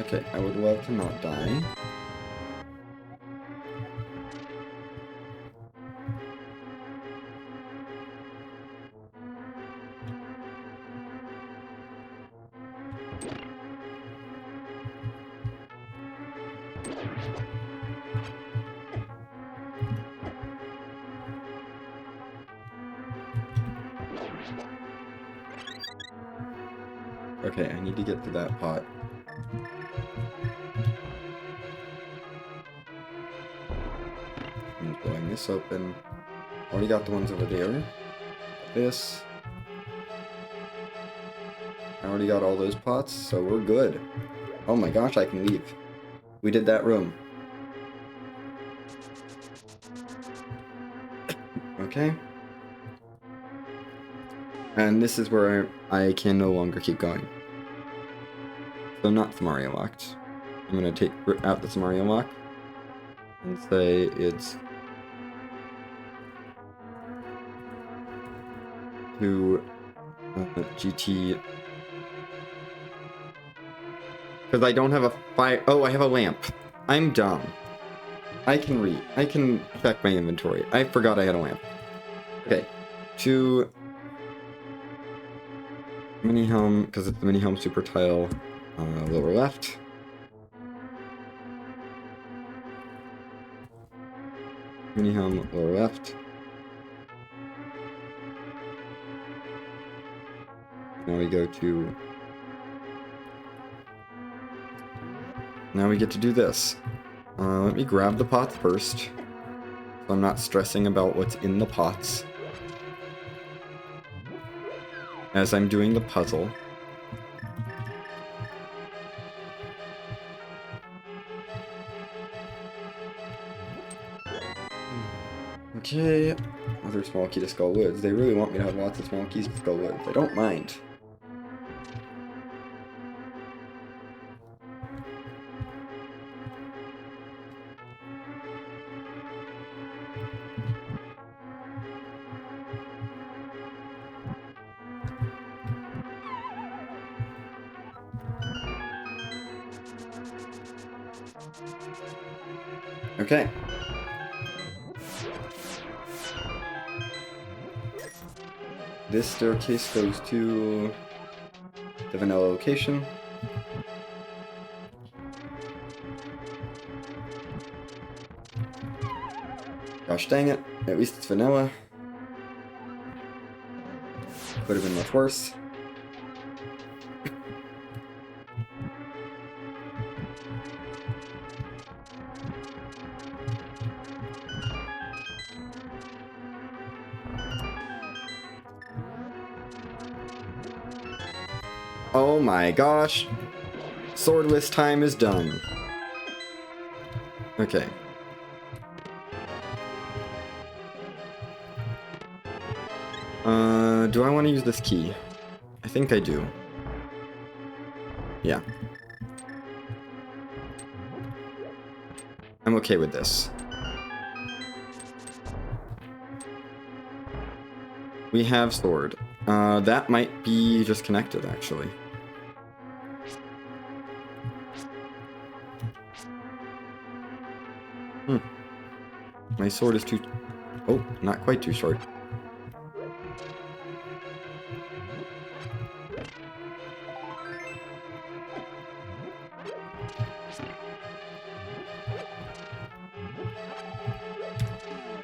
Okay, I would love to not die. Okay, I need to get to that pot. I'm blowing this open. Already got the ones over there. This. I already got all those pots, so we're good. Oh my gosh, I can leave. We did that room. Okay. And this is where I can no longer keep going. So not Samaria locked. I'm gonna take out the Samaria lock and say it's to GT, because I don't have a fire. Oh, I have a lamp. I'm dumb. I can check my inventory. I forgot I had a lamp. Okay, to mini helm, because it's the mini helm super tile, lower left. Mini helm lower left. Now we go to. Now we get to do this. Let me grab the pots first, so I'm not stressing about what's in the pots as I'm doing the puzzle. Okay, other small key to Skull Woods. They really want me to have lots of small keys to Skull Woods. I don't mind. Okay. This staircase goes to the vanilla location. Gosh dang it, at least it's vanilla. Could have been much worse. Oh my gosh. Swordless time is done. Okay. Do I want to use this key? I think I do. Yeah. I'm okay with this. We have sword. That might be just connected, actually. My sword is too... Oh, not quite too short.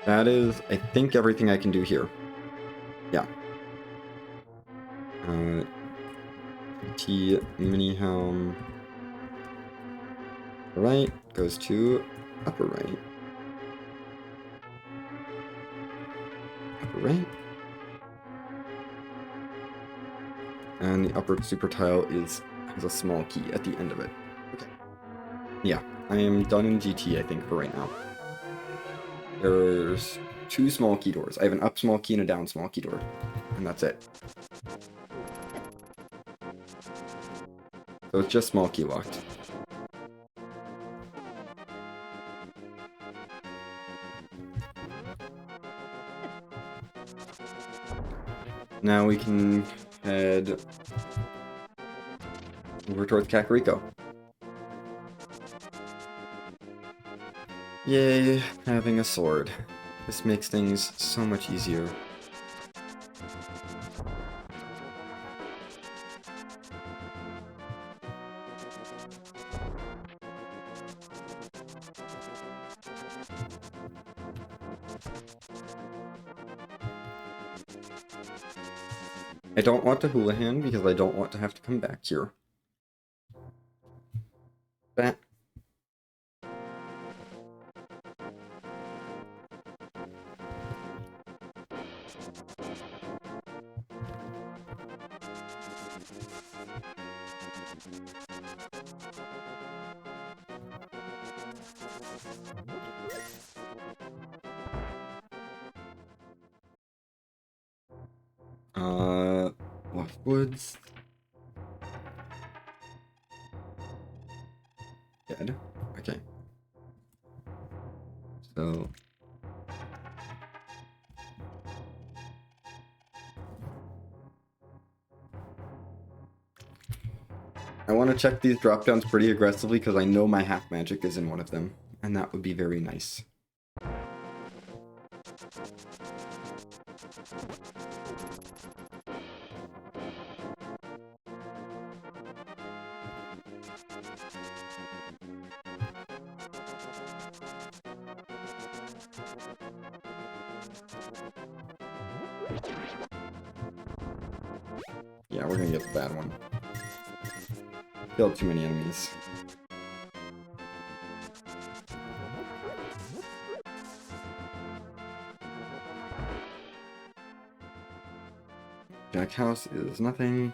That is, I think, everything I can do here. Yeah. T mini helm. Right goes to upper right. Upper right. And the upper super tile has a small key at the end of it. Okay. Yeah, I am done in GT, I think, for right now. There's 2 small key doors. I have an up small key and a down small key door. And that's it. So it's just small key locked. Now we can head over towards Kakariko. Yay, having a sword. This makes things so much easier. I don't want to Houlihan because I don't want to have to come back here. Bat. Lost Woods. Dead. Okay. So... I want to check these drop-downs pretty aggressively because I know my half magic is in one of them. And that would be very nice. Yeah, we're gonna get the bad one. Killed too many enemies. Jack House is nothing.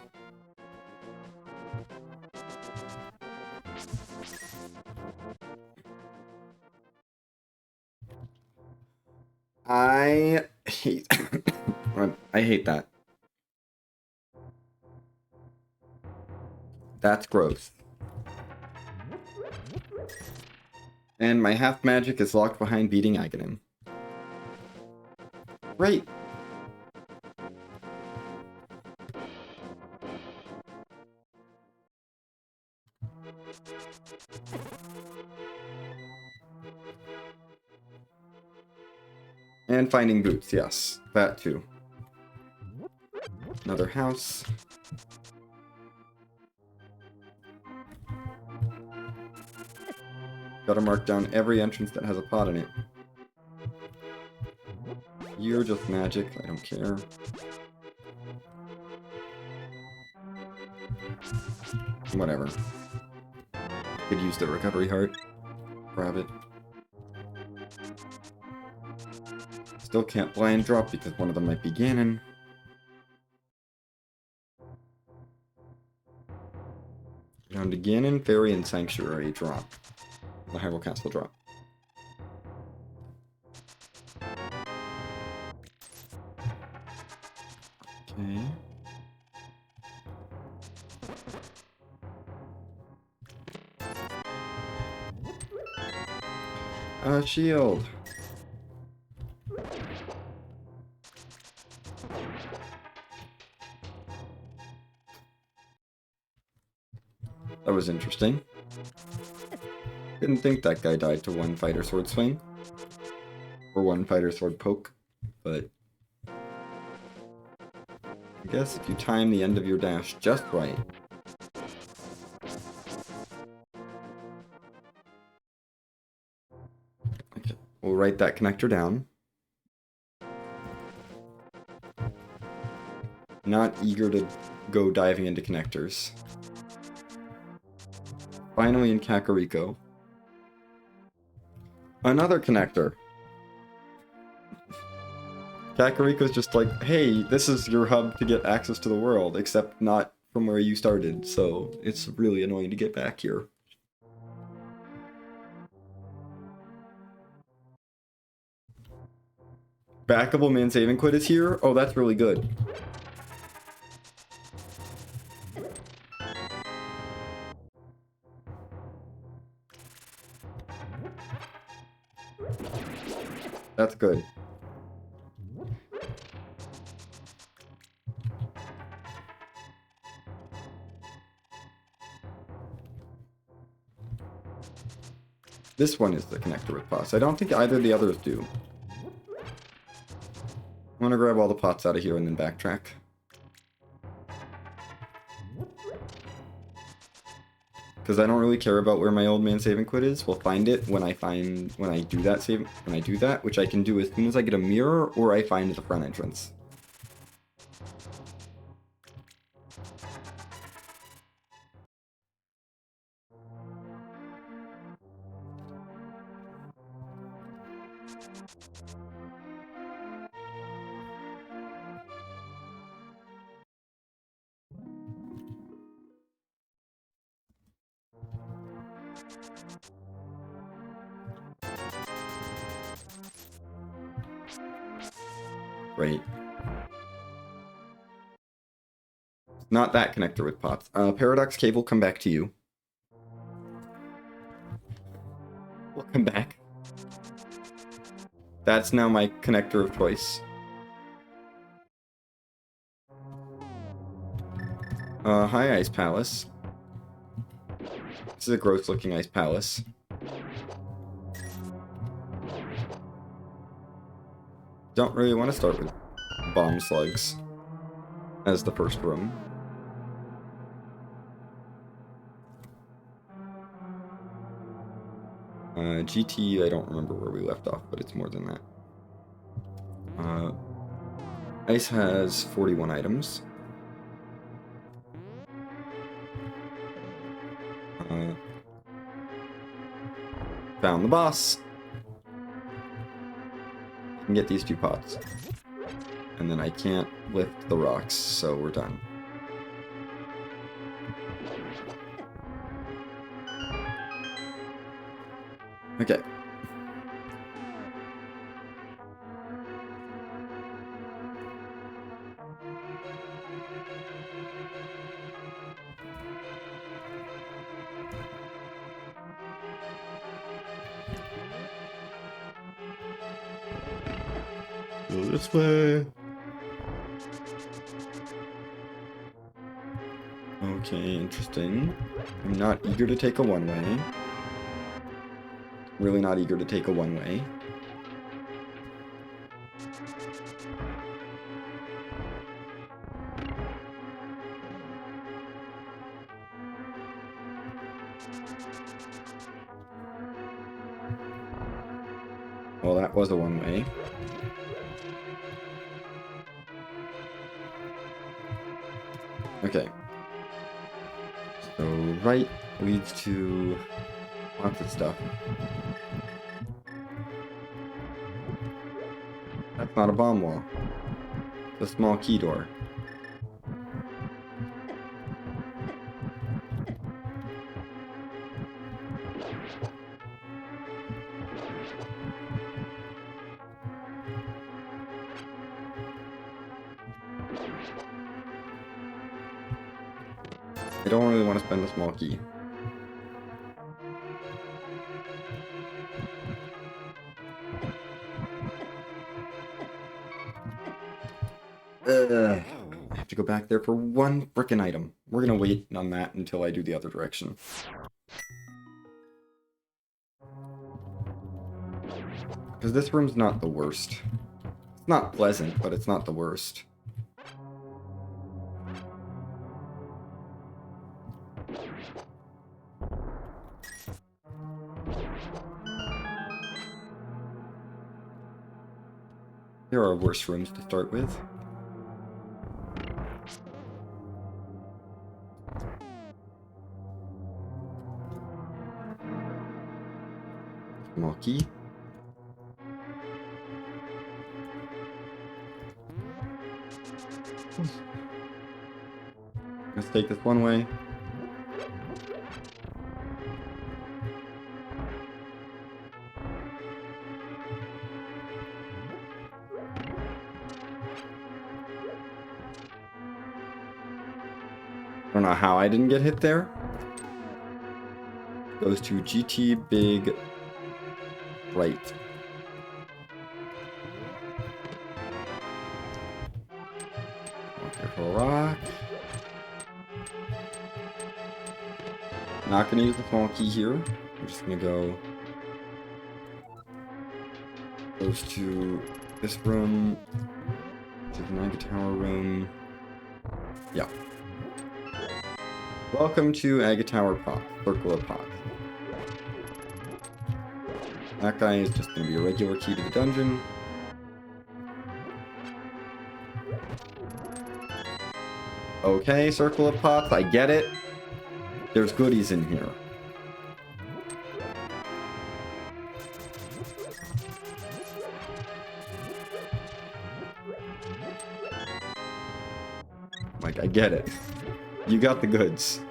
I hate I hate that. That's gross. And my half magic is locked behind beating Aghanim. Great. And finding boots, yes. That too. Another house. Gotta mark down every entrance that has a pot in it. You're just magic, I don't care. Whatever. Could use the recovery heart. Grab it. Still can't blind drop because one of them might be Ganon. Down to Ganon, Fairy, and Sanctuary drop. The Hyrule Castle drop. Okay. Shield. That was interesting. Didn't think that guy died to one fighter sword swing. Or one fighter sword poke, but... I guess if you time the end of your dash just right... Okay, we'll write that connector down. Not eager to go diving into connectors. Finally in Kakariko. Another connector! Kakariko's just like, hey, this is your hub to get access to the world, except not from where you started, so it's really annoying to get back here. Backable man save and quit is here? Oh, that's really good. That's good. This one is the connector with pots. I don't think either of the others do. I'm gonna grab all the pots out of here and then backtrack. Because I don't really care about where my old man save and quit is. We'll find it when I do that, which I can do as soon as I get a mirror or I find the front entrance. Great. Not that connector with pots. Paradox Cave will come back to you. Welcome back. That's now my connector of choice. Hi, Ice Palace. This is a gross-looking Ice Palace. Don't really want to start with bomb slugs as the first room. GT, I don't remember where we left off, but it's more than that. Ice has 41 items. Found the boss. I can get these 2 pots. And then I can't lift the rocks, so we're done. Okay. Go this way. Okay, interesting. I'm not eager to take a one-way. Really not eager to take a one-way. Well, that was a one-way. Okay. So, right leads to lots of stuff. That's not a bomb wall. It's a small key door. I don't really want to spend a small key. I have to go back there for one frickin' item. We're gonna wait on that until I do the other direction. Because this room's not the worst. It's not pleasant, but it's not the worst. There are worse rooms to start with. Small key. Let's take this one way. I don't know how I didn't get hit there. Goes to GT Big Right. Careful rock. Not gonna use the small key here. I'm just gonna go. Goes to this room. To the Naga Tower room. Yeah. Welcome to Aga Tower Pot. Circle of Pots. That guy is just going to be a regular key to the dungeon. Okay, Circle of Pots, I get it. There's goodies in here. Like, I get it. You got the goods.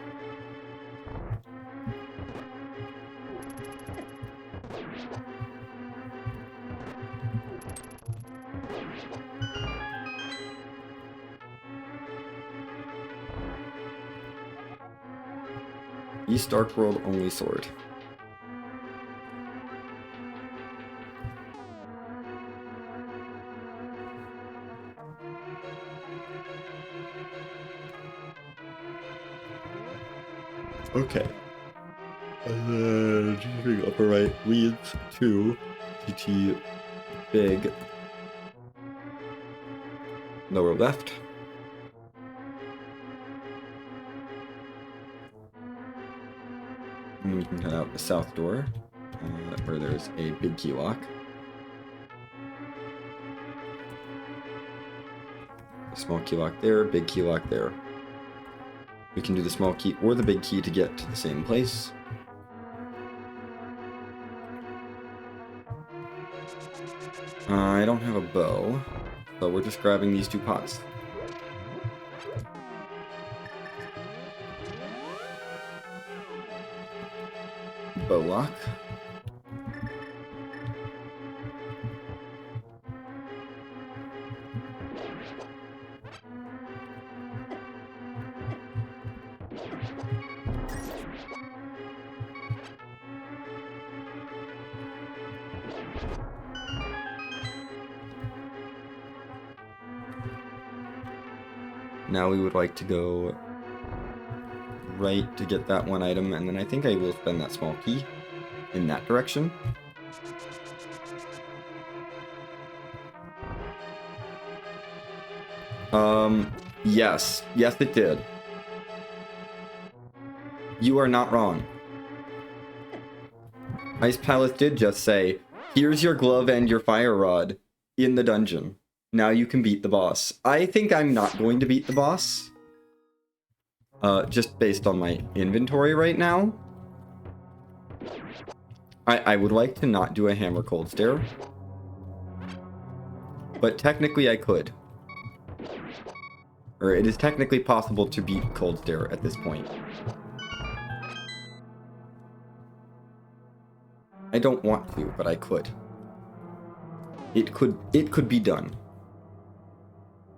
East Dark World only sword. Okay. And then upper right leads to GT big. Lower left. And we can head out the south door, where there's a big key lock. A small key lock there, big key lock there. We can do the small key or the big key to get to the same place. I don't have a bow, so we're just grabbing these 2 pots. Bow lock. Now we would like to go right to get that 1 item, and then I think I will spend that small key in that direction. Yes. Yes, it did. You are not wrong. Ice Palace did just say, here's your glove and your fire rod in the dungeon. Now you can beat the boss. I think I'm not going to beat the boss. Just based on my inventory right now. I would like to not do a hammer cold stare. But technically I could. Or it is technically possible to beat cold stare at this point. I don't want to, but I could. It could be done.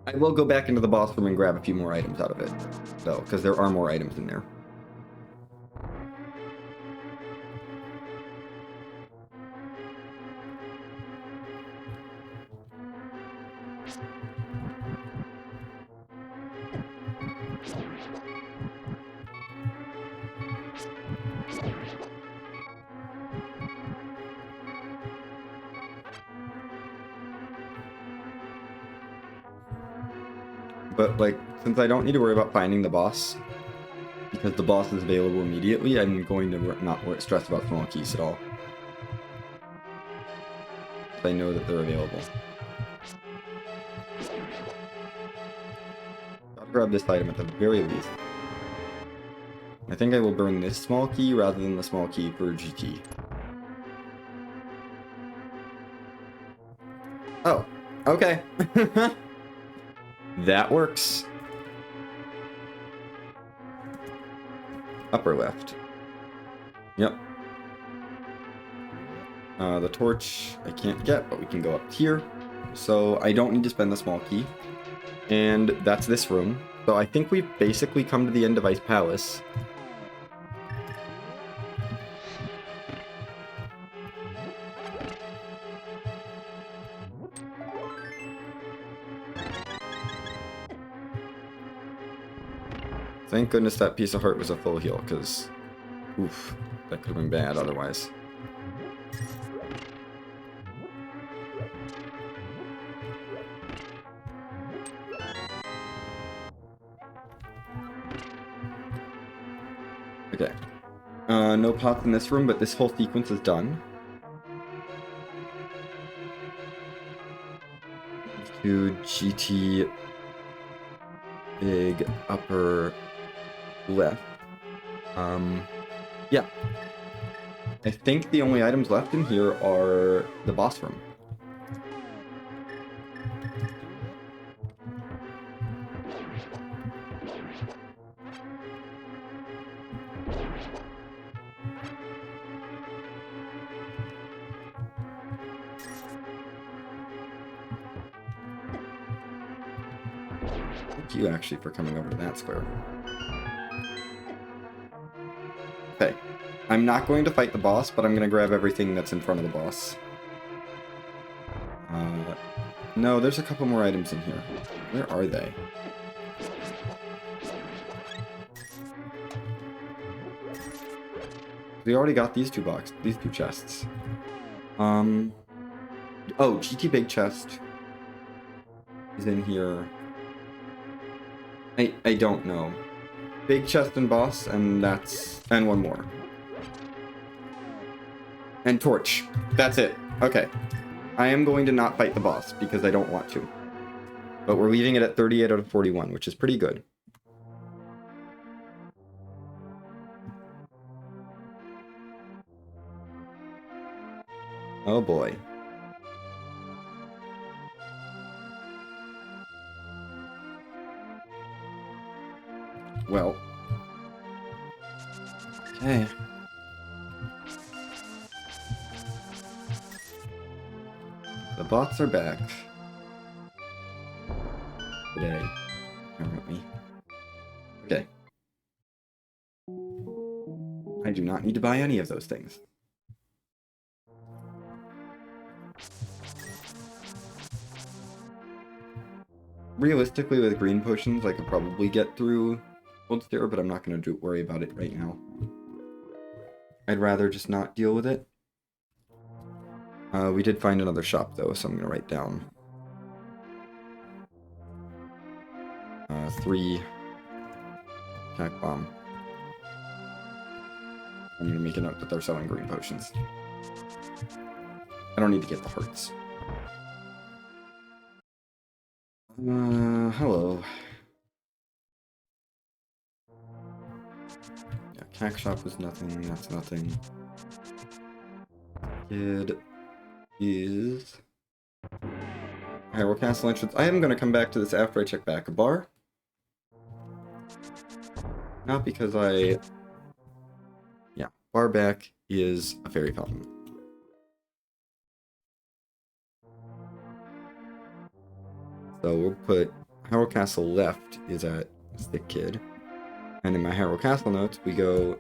I will go back into the boss room and grab a few more items out of it, though, because there are more items in there. But, like, since I don't need to worry about finding the boss, because the boss is available immediately, I'm going to not stress about small keys at all. I know that they're available. Gotta grab this item at the very least. I think I will burn this small key rather than the small key for GT. Oh, okay. That works. Upper left. Yep. The torch I can't get, but we can go up here. So I don't need to spend the small key. And that's this room. So I think we've basically come to the end of Ice Palace. Thank goodness that piece of heart was a full heal, because, oof, that could have been bad otherwise. Okay. No pots in this room, but this whole sequence is done. To GT big upper left. Yeah. I think the only items left in here are the boss room. Thank you actually for coming over to that square. Okay. I'm not going to fight the boss, but I'm going to grab everything that's in front of the boss. No, there's a couple more items in here. Where are they? We already got these two chests. Oh, GT Big Chest is in here. I don't know. Big Chest and Boss, and one more. And Torch. That's it. Okay. I am going to not fight the boss because I don't want to. But we're leaving it at 38 out of 41, which is pretty good. Oh boy. Well. Okay. The bots are back. Today, apparently. Okay. I do not need to buy any of those things. Realistically, with green potions, I could probably get through Old Stair, but I'm not going to worry about it right now. I'd rather just not deal with it. We did find another shop, though, so I'm going to write down 3 attack bomb. I'm going to make a note that they're selling green potions. I don't need to get the hearts. Hello. Yeah, cack shop is nothing, that's nothing. Kid is... Hyrule Castle entrance. I am going to come back to this after I check back a bar. Not because I... Yeah, bar back is a fairy fountain. So we'll put Hyrule Castle left is at Stick Kid. And in my Hyrule Castle notes, we go...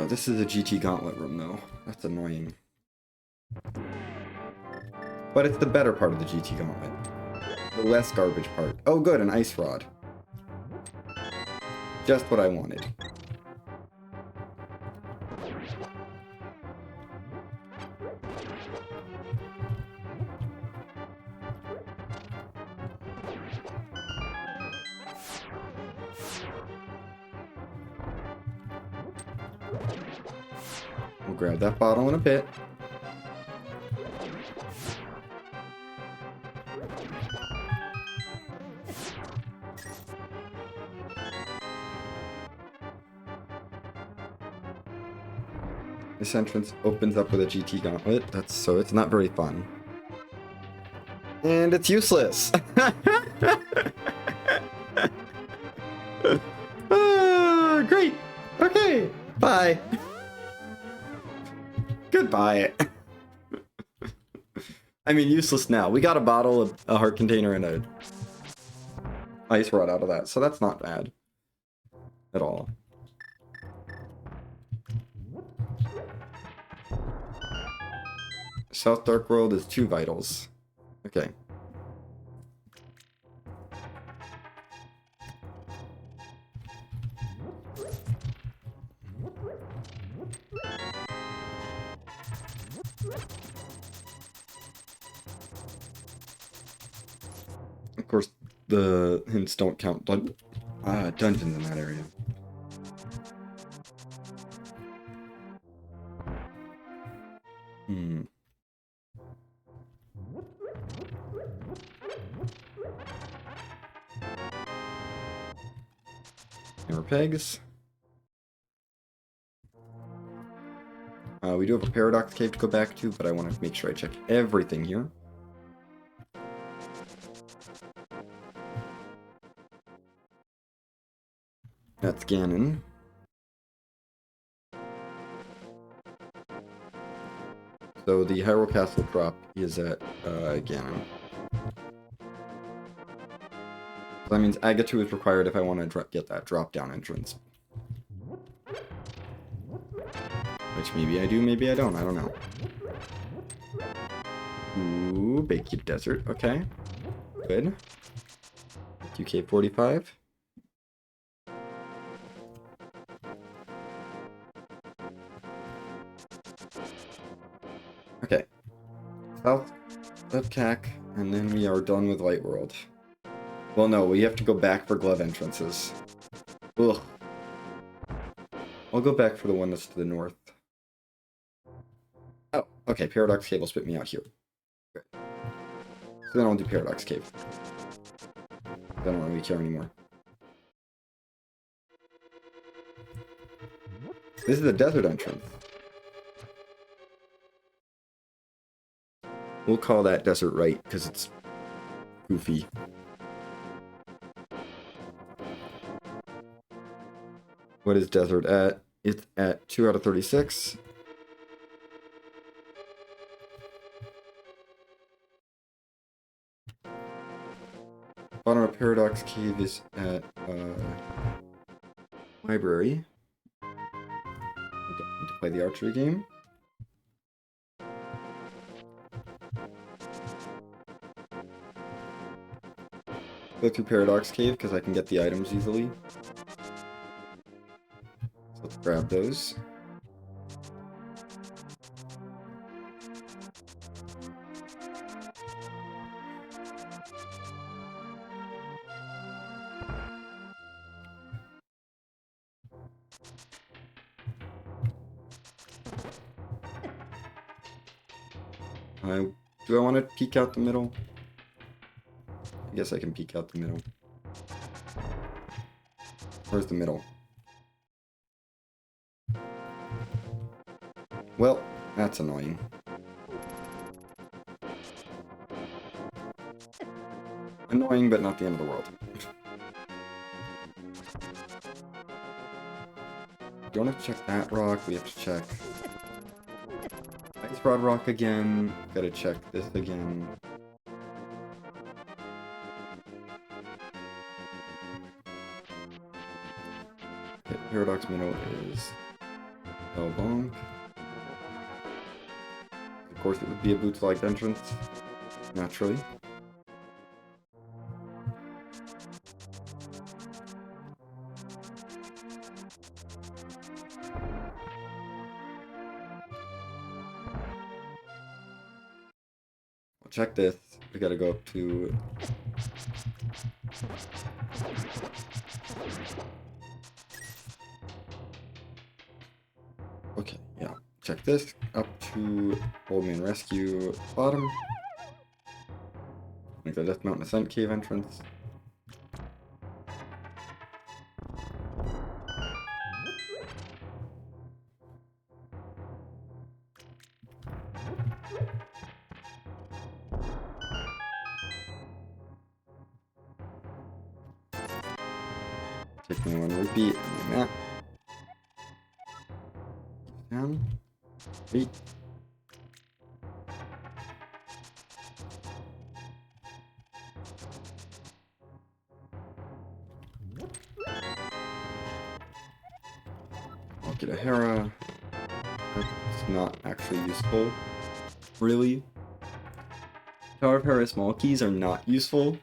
this is a GT Gauntlet room, though. That's annoying. But it's the better part of the GT Gauntlet. The less garbage part. Oh, good, an ice rod. Just what I wanted. We'll grab that bottle in a bit. This entrance opens up with a GT Gauntlet. So it's not very fun. And it's useless. Great. Okay. Bye. Goodbye. I mean, useless now. We got a bottle, a heart container, and a ice rod out of that, so that's not bad at all. South Dark World is 2 vitals. Okay. Of course, the hints don't count dungeons in that area. Hammer pegs. We do have a Paradox Cave to go back to, but I want to make sure I check everything here. That's Ganon. So the Hyrule Castle drop is at Ganon. So that means Agatu is required if I want to get that drop-down entrance. Which maybe I do, maybe I don't know. Ooh, Baked Desert, okay. Good. UK45. Okay. South of CAC, and then we are done with Light World. Well, no, we have to go back for glove entrances. Ugh. I'll go back for the one that's to the north. Oh, okay, Paradox Cave will spit me out here. Good. So then I'll do Paradox Cave. I don't really care anymore. This is the desert entrance. We'll call that desert right, because it's goofy. What is desert at? It's at 2 out of 36. Bottom of Paradox Cave is at library. I don't need to play the archery game. Go through Paradox Cave because I can get the items easily. So let's grab those. Do I want to peek out the middle? I guess I can peek out the middle. Where's the middle? Well, that's annoying. Annoying, but not the end of the world. Don't have to check that rock, we have to check Ice Rod Rock again. Gotta check this again. Okay, Paradox Middle is El Bonk. Of course, it would be a boots-like entrance, naturally. Well, check this. We gotta go up to... Okay, yeah. Check this. Up to Old Man Rescue bottom. Like the Death Mountain Ascent Cave entrance. Take me one rupee and the map. Down. 8. I'll get a Hera. It's not actually useful. Really? Tower of Hera small keys are not useful,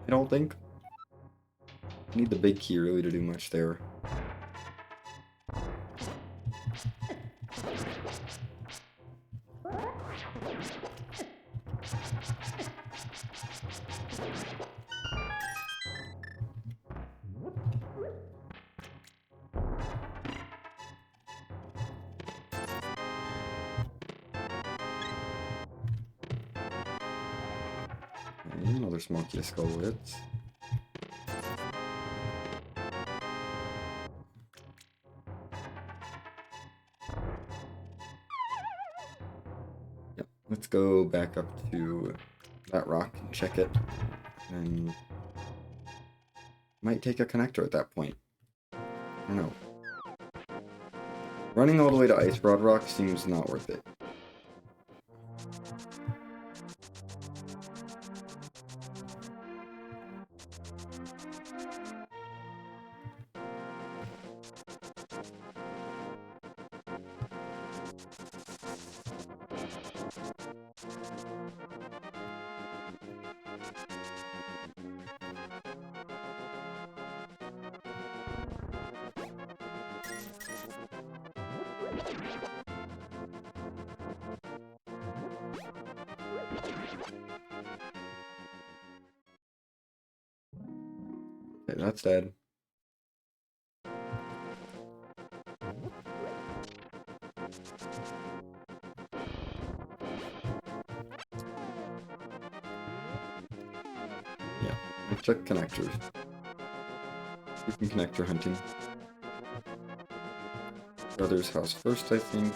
I don't think. I need the big key really to do much there. Okay, another small key to Skull Wits. Yep, let's go back up to that rock and check it. And might take a connector at that point. I don't know. Running all the way to Ice Rod Rock seems not worth it. Okay, that's dead. Yeah, let's check connectors. We can connector hunting. Brother's house first, I think.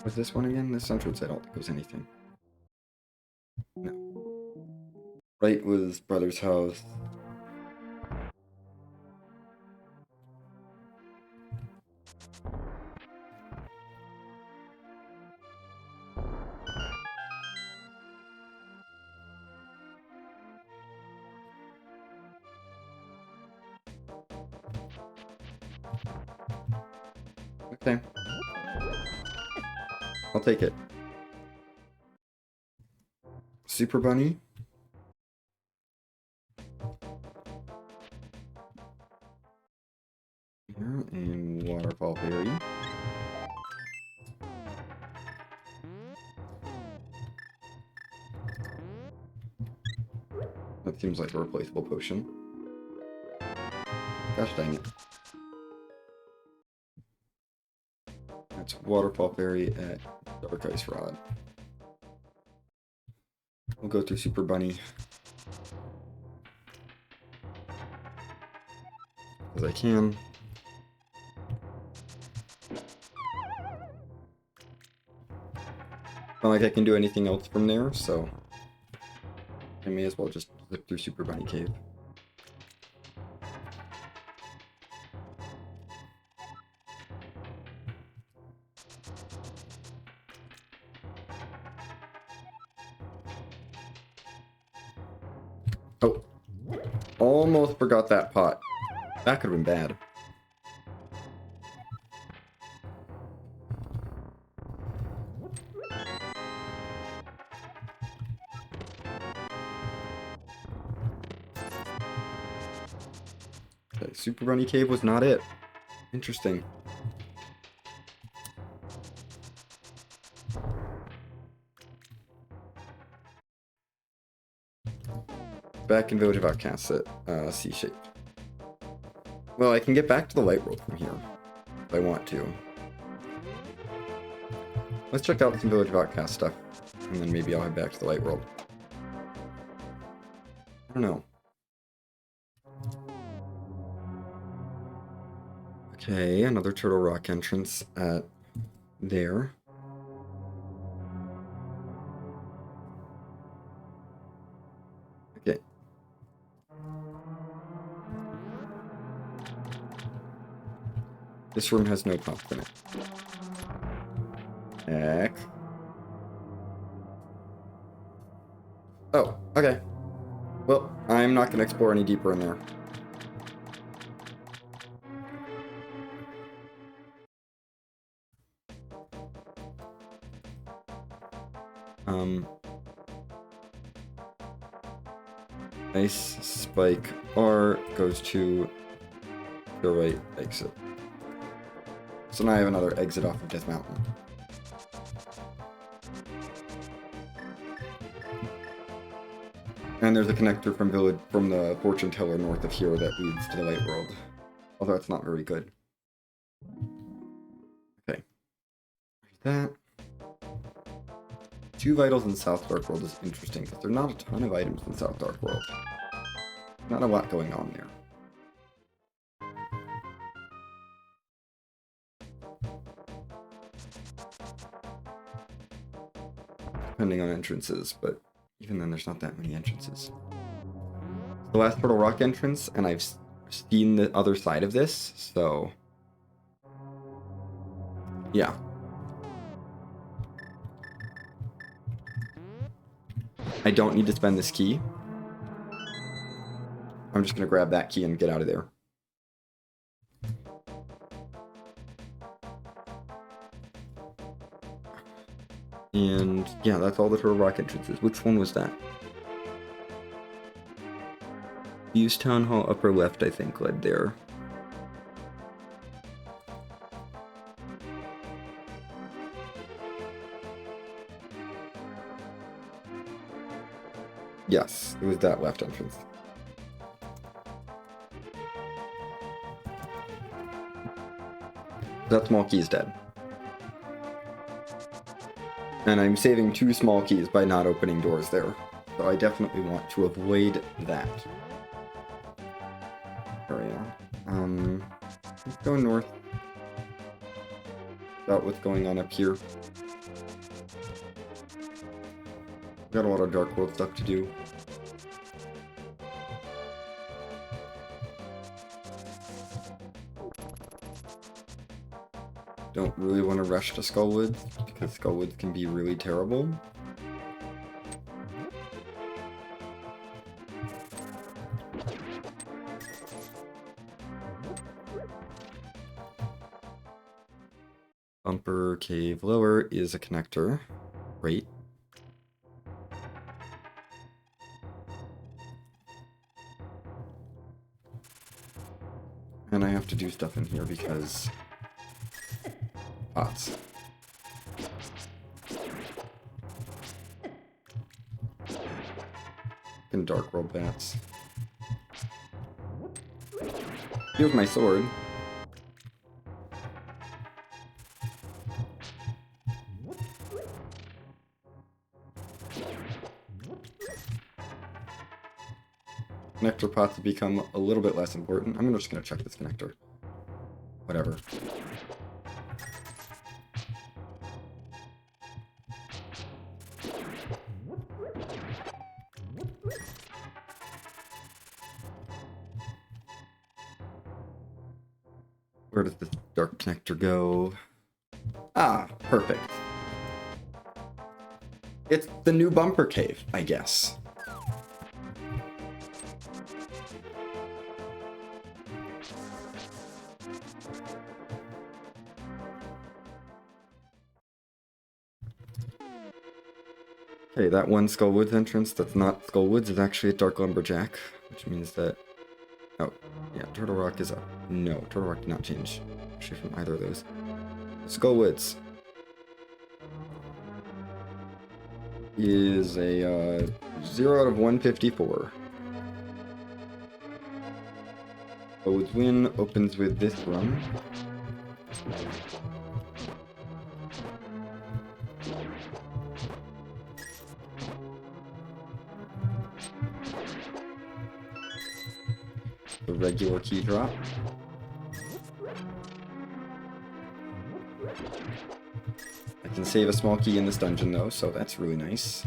Was this one again? This entrance I don't think was anything. No. Right was brother's house. Okay. I'll take it. Super Bunny. Here, and Waterfall Berry. That seems like a replaceable potion. Gosh dang it. That's Waterfall Berry at Dark Ice Rod. We'll go through Super Bunny. As I can. Not like I can do anything else from there, so I may as well just zip through Super Bunny Cave. Oh, almost forgot that pot. That could have been bad. Okay, Super Bunny Cave was not it. Interesting. Back in Village of Outcasts at C-shaped. Well, I can get back to the light world from here if I want to. Let's check out some Village of Outcasts stuff, and then maybe I'll head back to the light world. I don't know. Okay, another Turtle Rock entrance at there. Okay. This room has no pump in it. Heck. Oh, okay. Well, I'm not going to explore any deeper in there. Ice Spike R goes to the right exit. So now I have another exit off of Death Mountain. And there's a connector from the fortune teller north of here that leads to the light world. Although it's not very good. Okay. There's that. 2 vitals in South Dark World is interesting because there are not a ton of items in South Dark World. Not a lot going on there. Depending on entrances, but even then there's not that many entrances. The last Turtle Rock entrance, and I've seen the other side of this, so yeah. I don't need to spend this key. I'm just gonna grab that key and get out of there. And yeah, that's all the Turtle Rock entrances. Which one was that? Use Town Hall upper left, I think, led there. Yes, it was that left entrance. That small key is dead. And I'm saving 2 small keys by not opening doors there. So I definitely want to avoid that. Area. Let's go north. About what's going on up here. Got a lot of Dark World stuff to do. Don't really want to rush to Skullwoods, because Skullwoods can be really terrible. Bumper Cave Lower is a connector. Great. And I have to do stuff in here because... pots. And Dark World bats. Here's my sword. Connector pots have become a little bit less important. I'm just going to check this connector. Whatever. Where does this dark connector go? Ah, perfect. It's the new bumper cave, I guess. Okay, that one Skullwoods entrance that's not Skullwoods is actually a Dark Lumberjack, which means that... oh, yeah, Turtle Rock is up. No, Turtle Rock did not change, actually, from either of those. Skullwoods is a 0 out of 154. Skullwoods win opens with this run. The regular key drop. I can save a small key in this dungeon though, so that's really nice.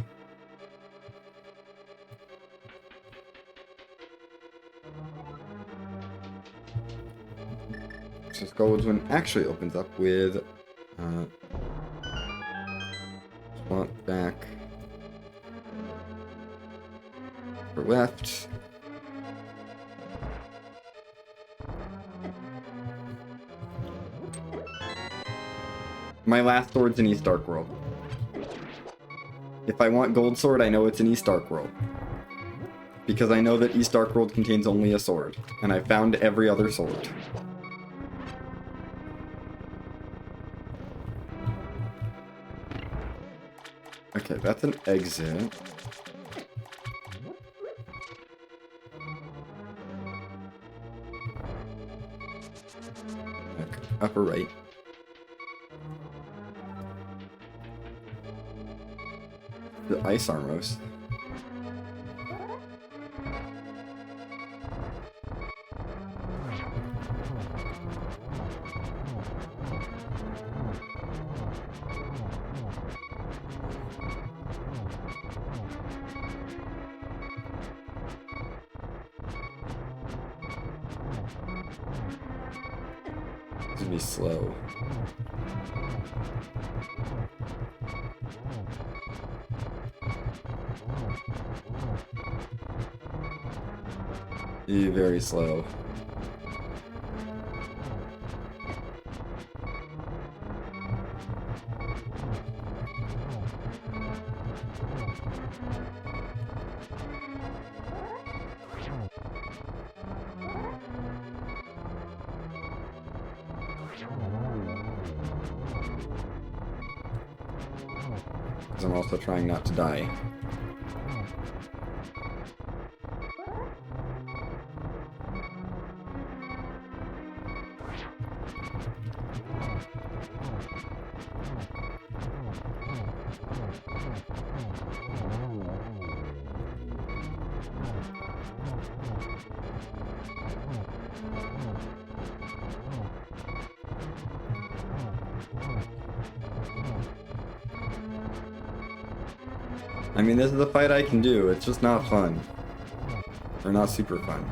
So Skullwoods one actually opens up with Swamp back for left. My last sword's in East Dark World. If I want Gold Sword, I know it's in East Dark World. Because I know that East Dark World contains only a sword. And I found every other sword. Okay, that's an exit. Okay, upper right. The Ice Armros. This would be slow. Very slow. Because I'm also trying not to die. I mean, this is a fight I can do. It's just not fun. Or not super fun.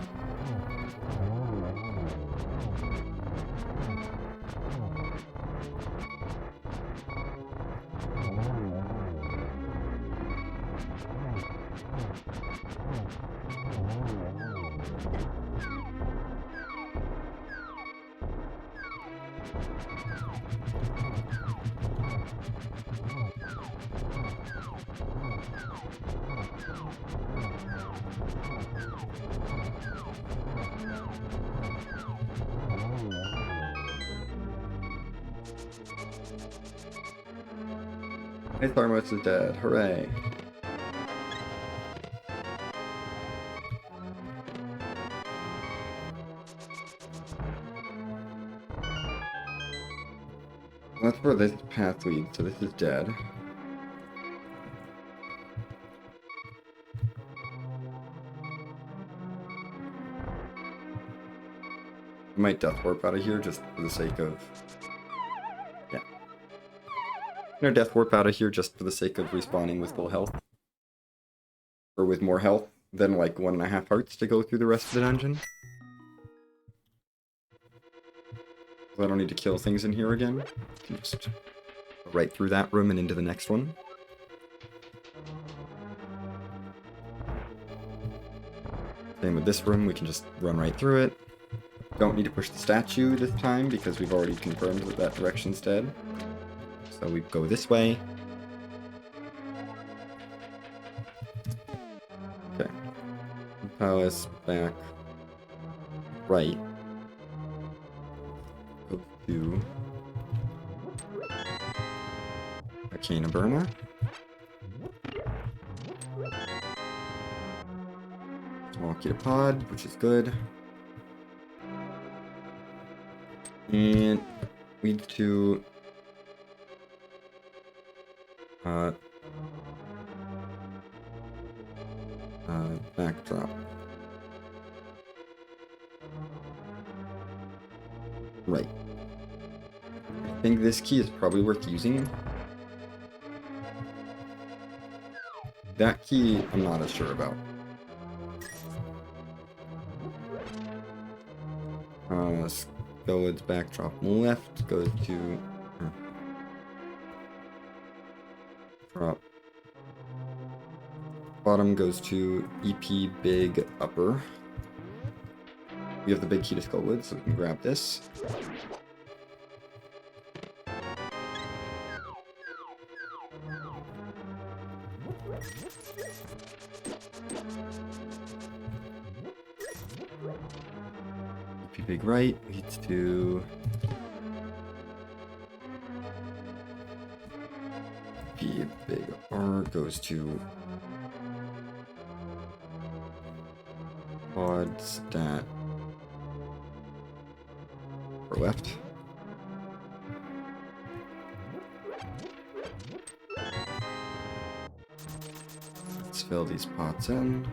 Hey, Tharmos is dead. Hooray. That's where this path leads, so this is dead. I might death warp out of here just for the sake of... Yeah. I'm gonna death warp out of here just for the sake of respawning with full health. Or with more health than like 1.5 hearts to go through the rest of the dungeon. So I don't need to kill things in here again. I can just go right through that room and into the next one. Same with this room, we can just run right through it. Don't need to push the statue this time because we've already confirmed that that direction's dead. So we go this way. Okay. Palace back right. Go to Arcana Burner. Small Ketapod, which is good. And leads to backdrop. Right. I think this key is probably worth using. That key, I'm not as sure about. Skelet's backdrop left goes to drop. Bottom goes to EP big upper. We have the big key to Skullwood, so we can grab this. EP big right leads to EP big R goes to quad stat or left. Let's fill these pots in.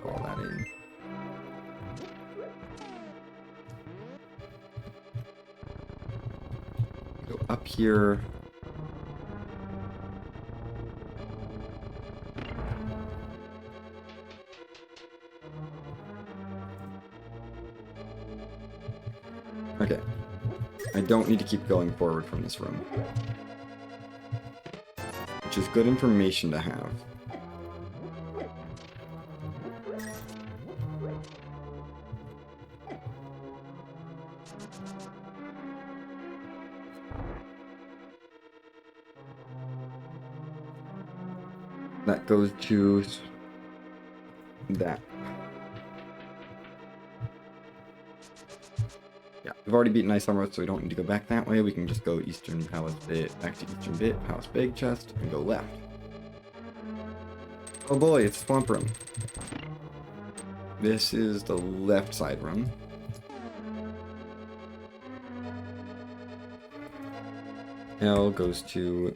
Fill all that in. Go up here. Okay. I don't need to keep going forward from this room. Which is good information to have. That goes to that. Yeah, we've already beaten Ice Armor, so we don't need to go back that way. We can just go Eastern Palace Bit, back to Eastern Bit, Palace Big Chest, and go left. Oh boy, it's Swamp Room. This is the left side room. L goes to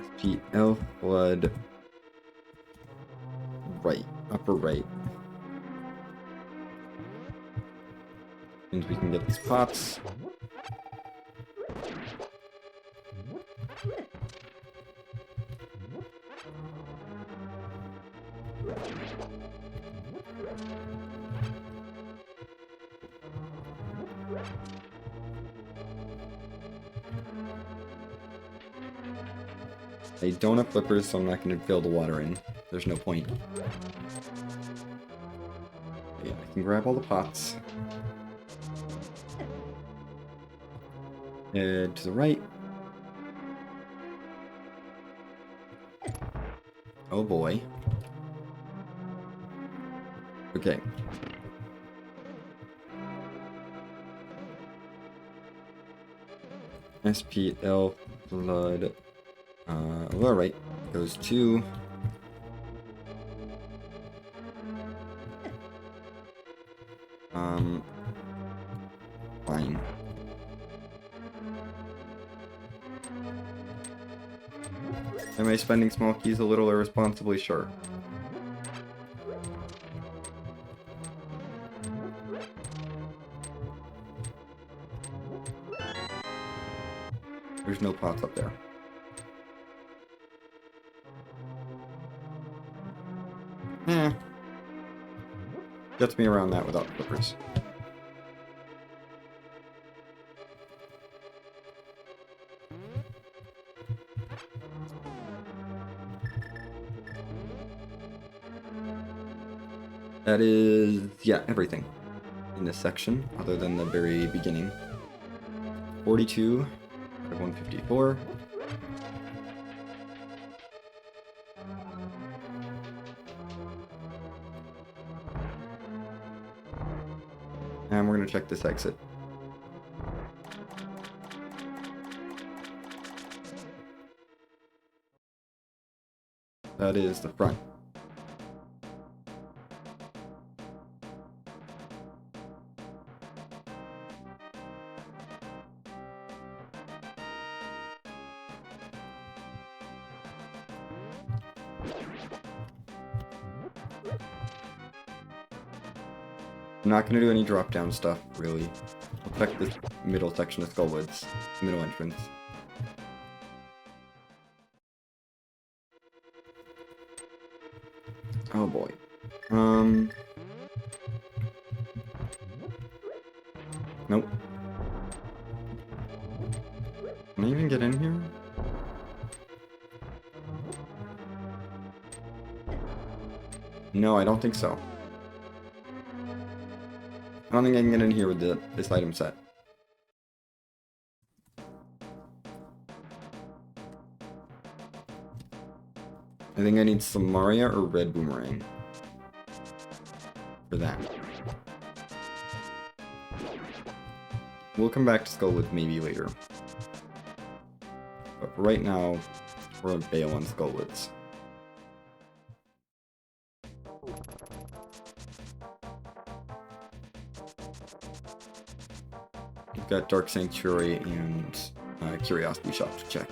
SP L Flood right, upper right. Means we can get these pots. I don't have flippers, so I'm not going to fill the water in. There's no point. Yeah, I can grab all the pots. Head to the right. Oh boy. Okay. SPL blood. Alright. Goes to... Fine. Am I spending small keys a little irresponsibly? Sure. There's no pots up there. Gets me around that without flippers. That is, yeah, everything in this section, other than the very beginning. 42, 154. And we're going to check this exit. That is the front. I'm not going to do any drop-down stuff, really. I'll check this middle section of Skullwoods, middle entrance. Oh boy. Nope. Can I even get in here? No, I don't think so. I don't think I can get in here with this item set. I think I need Samaria or Red Boomerang for that. We'll come back to Skullwoods maybe later. But for right now, we're gonna bail on Skullwoods. We've got Dark Sanctuary and Curiosity Shop to check.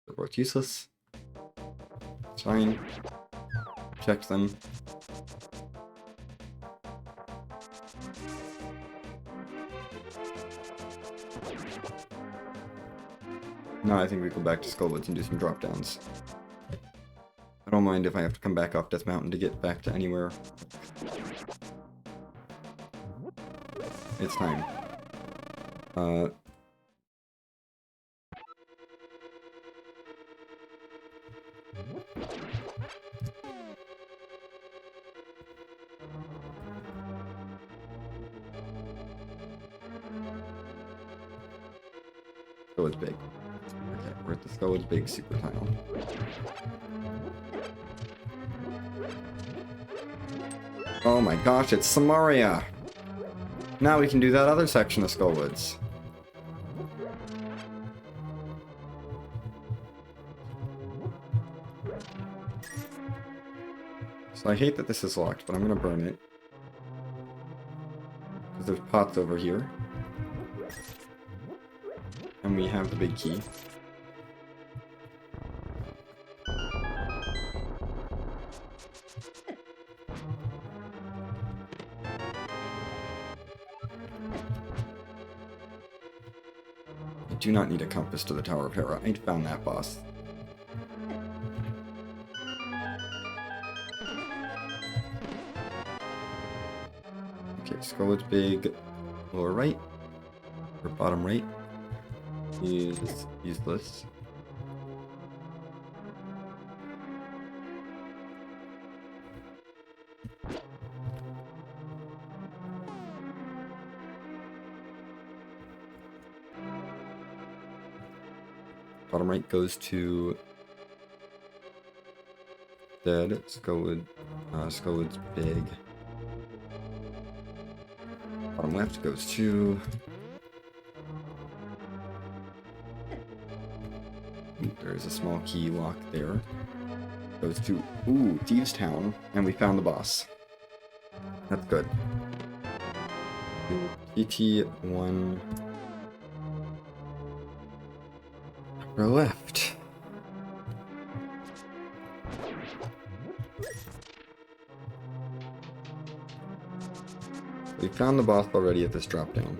They're both useless. It's fine. Check them. Now I think we go back to Skullwoods and do some drop downs. I don't mind if I have to come back off Death Mountain to get back to anywhere. It's time. Skullwoods Big. Okay, we're at the Skullwoods Big Super Tile. Oh my gosh, it's Samaria! Now we can do that other section of Skull Woods. So I hate that this is locked, but I'm gonna burn it. Because there's pots over here. And we have the big key. I do not need a compass to the Tower of Hera. I found that boss. Okay, Skullwood's big lower right, or bottom right, is useless. Bottom right goes to dead. Skullwood's big. Bottom left goes to... Ooh, there's a small key lock there. Goes to, Thieves Town, and we found the boss. That's good. TT1... Upper left. We found the boss already at this drop down.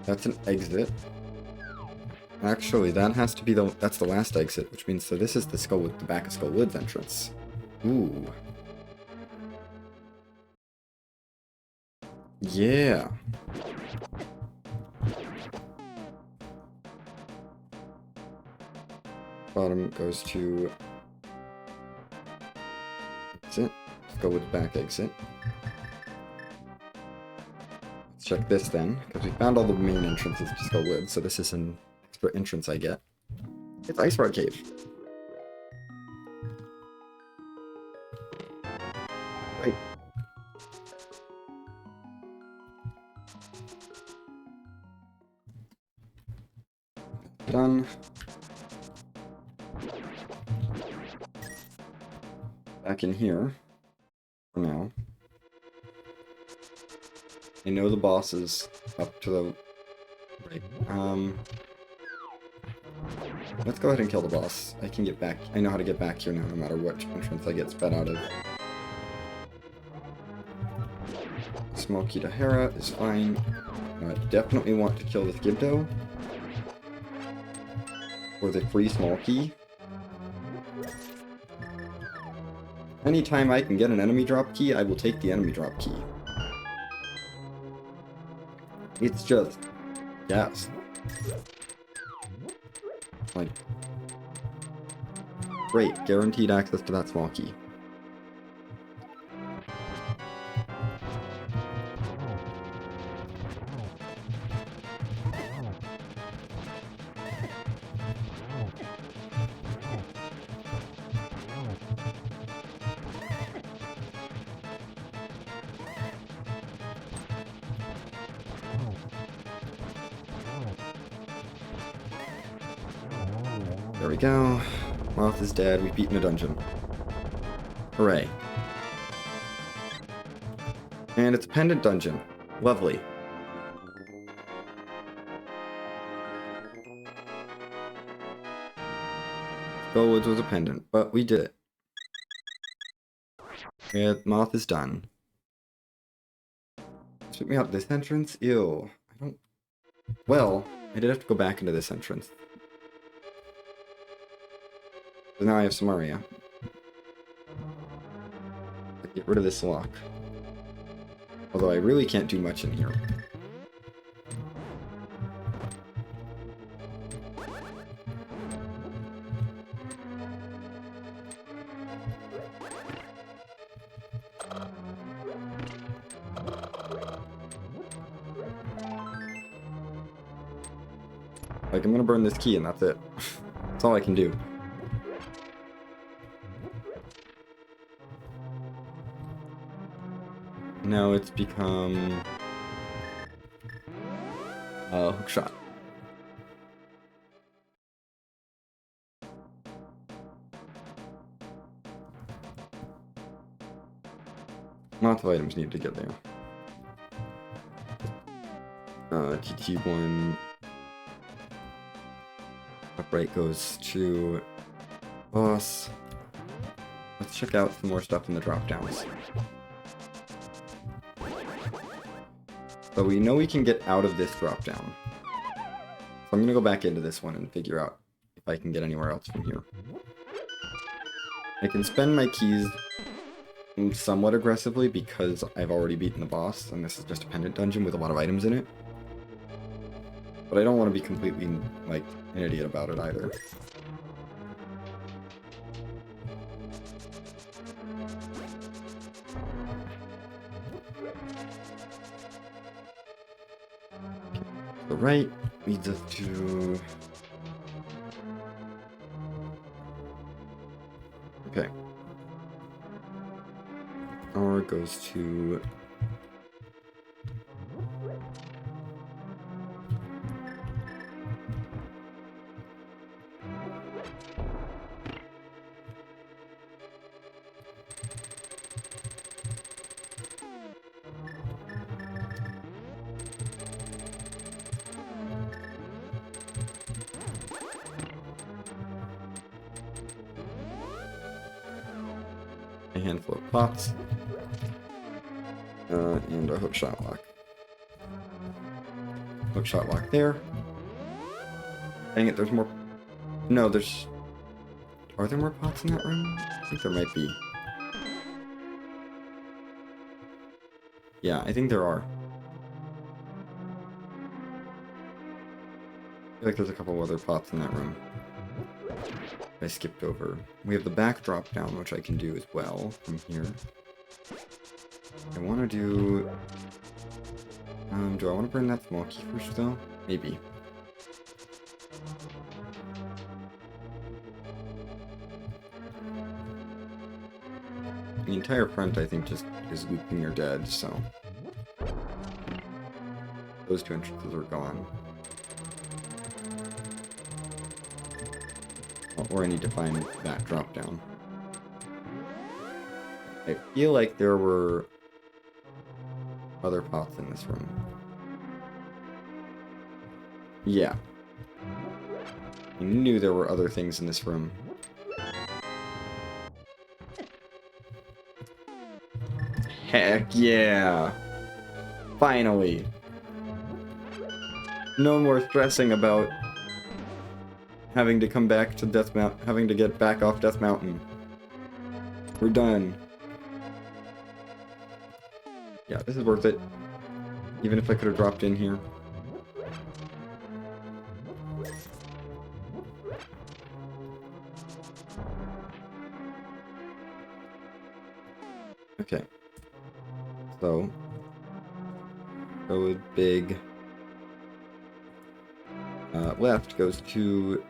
That's an exit. Actually, that has to be that's the last exit, which means so this is the back of Skullwood's entrance. Ooh. Yeah. Bottom goes to exit. Skullwood's back exit. Let's check this then, because we found all the main entrances to Skullwood, so this is an extra entrance I get. It's Ice Rod Cave. Right. Done. Back in here for now. I know the boss is up to the right. Let's go ahead and kill the boss. I can get back. I know how to get back here now, no matter what entrance I get sped out of. Small key to Hera is fine. I definitely want to kill this Gibdo. For the free small key. Anytime I can get an enemy drop key, I will take the enemy drop key. It's just... yes. Like... great, guaranteed access to that small key. There we go. Moth is dead. We've beaten a dungeon. Hooray. And it's a pendant dungeon. Lovely. Skullwoods was a pendant, but we did it. Yeah, Moth is done. Spit me out this entrance? Ew. I don't... well, I did have to go back into this entrance. So now I have Samaria. Get rid of this lock. Although I really can't do much in here. Like, I'm gonna burn this key and that's it. That's all I can do. Now it's become hook shot. Lots of items need to get there. TT1 upright goes to boss. Let's check out some more stuff in the drop downs. So we know we can get out of this drop down. So I'm gonna go back into this one and figure out if I can get anywhere else from here. I can spend my keys somewhat aggressively because I've already beaten the boss and this is just a pendant dungeon with a lot of items in it. But I don't want to be completely, like, an idiot about it either. The right leads us to... Okay. R goes to... a handful of pots. And a hook shot lock. Hook shot lock there. Dang it, there's more... No, there's... Are there more pots in that room? I think there might be. Yeah, I think there are. I feel like there's a couple other pots in that room I skipped over. We have the back drop down, which I can do as well from here. I want to do... do I want to burn that small key first, though? Maybe. The entire front, I think, just is looping or dead, so... Those two entrances are gone. Or I need to find that drop down. I feel like there were other pots in this room. Yeah. I knew there were other things in this room. Heck yeah! Finally! No more stressing about having to come back to Death Mountain, having to get back off Death Mountain. We're done. Yeah, this is worth it. Even if I could have dropped in here. Okay. So, go with big. Left goes to...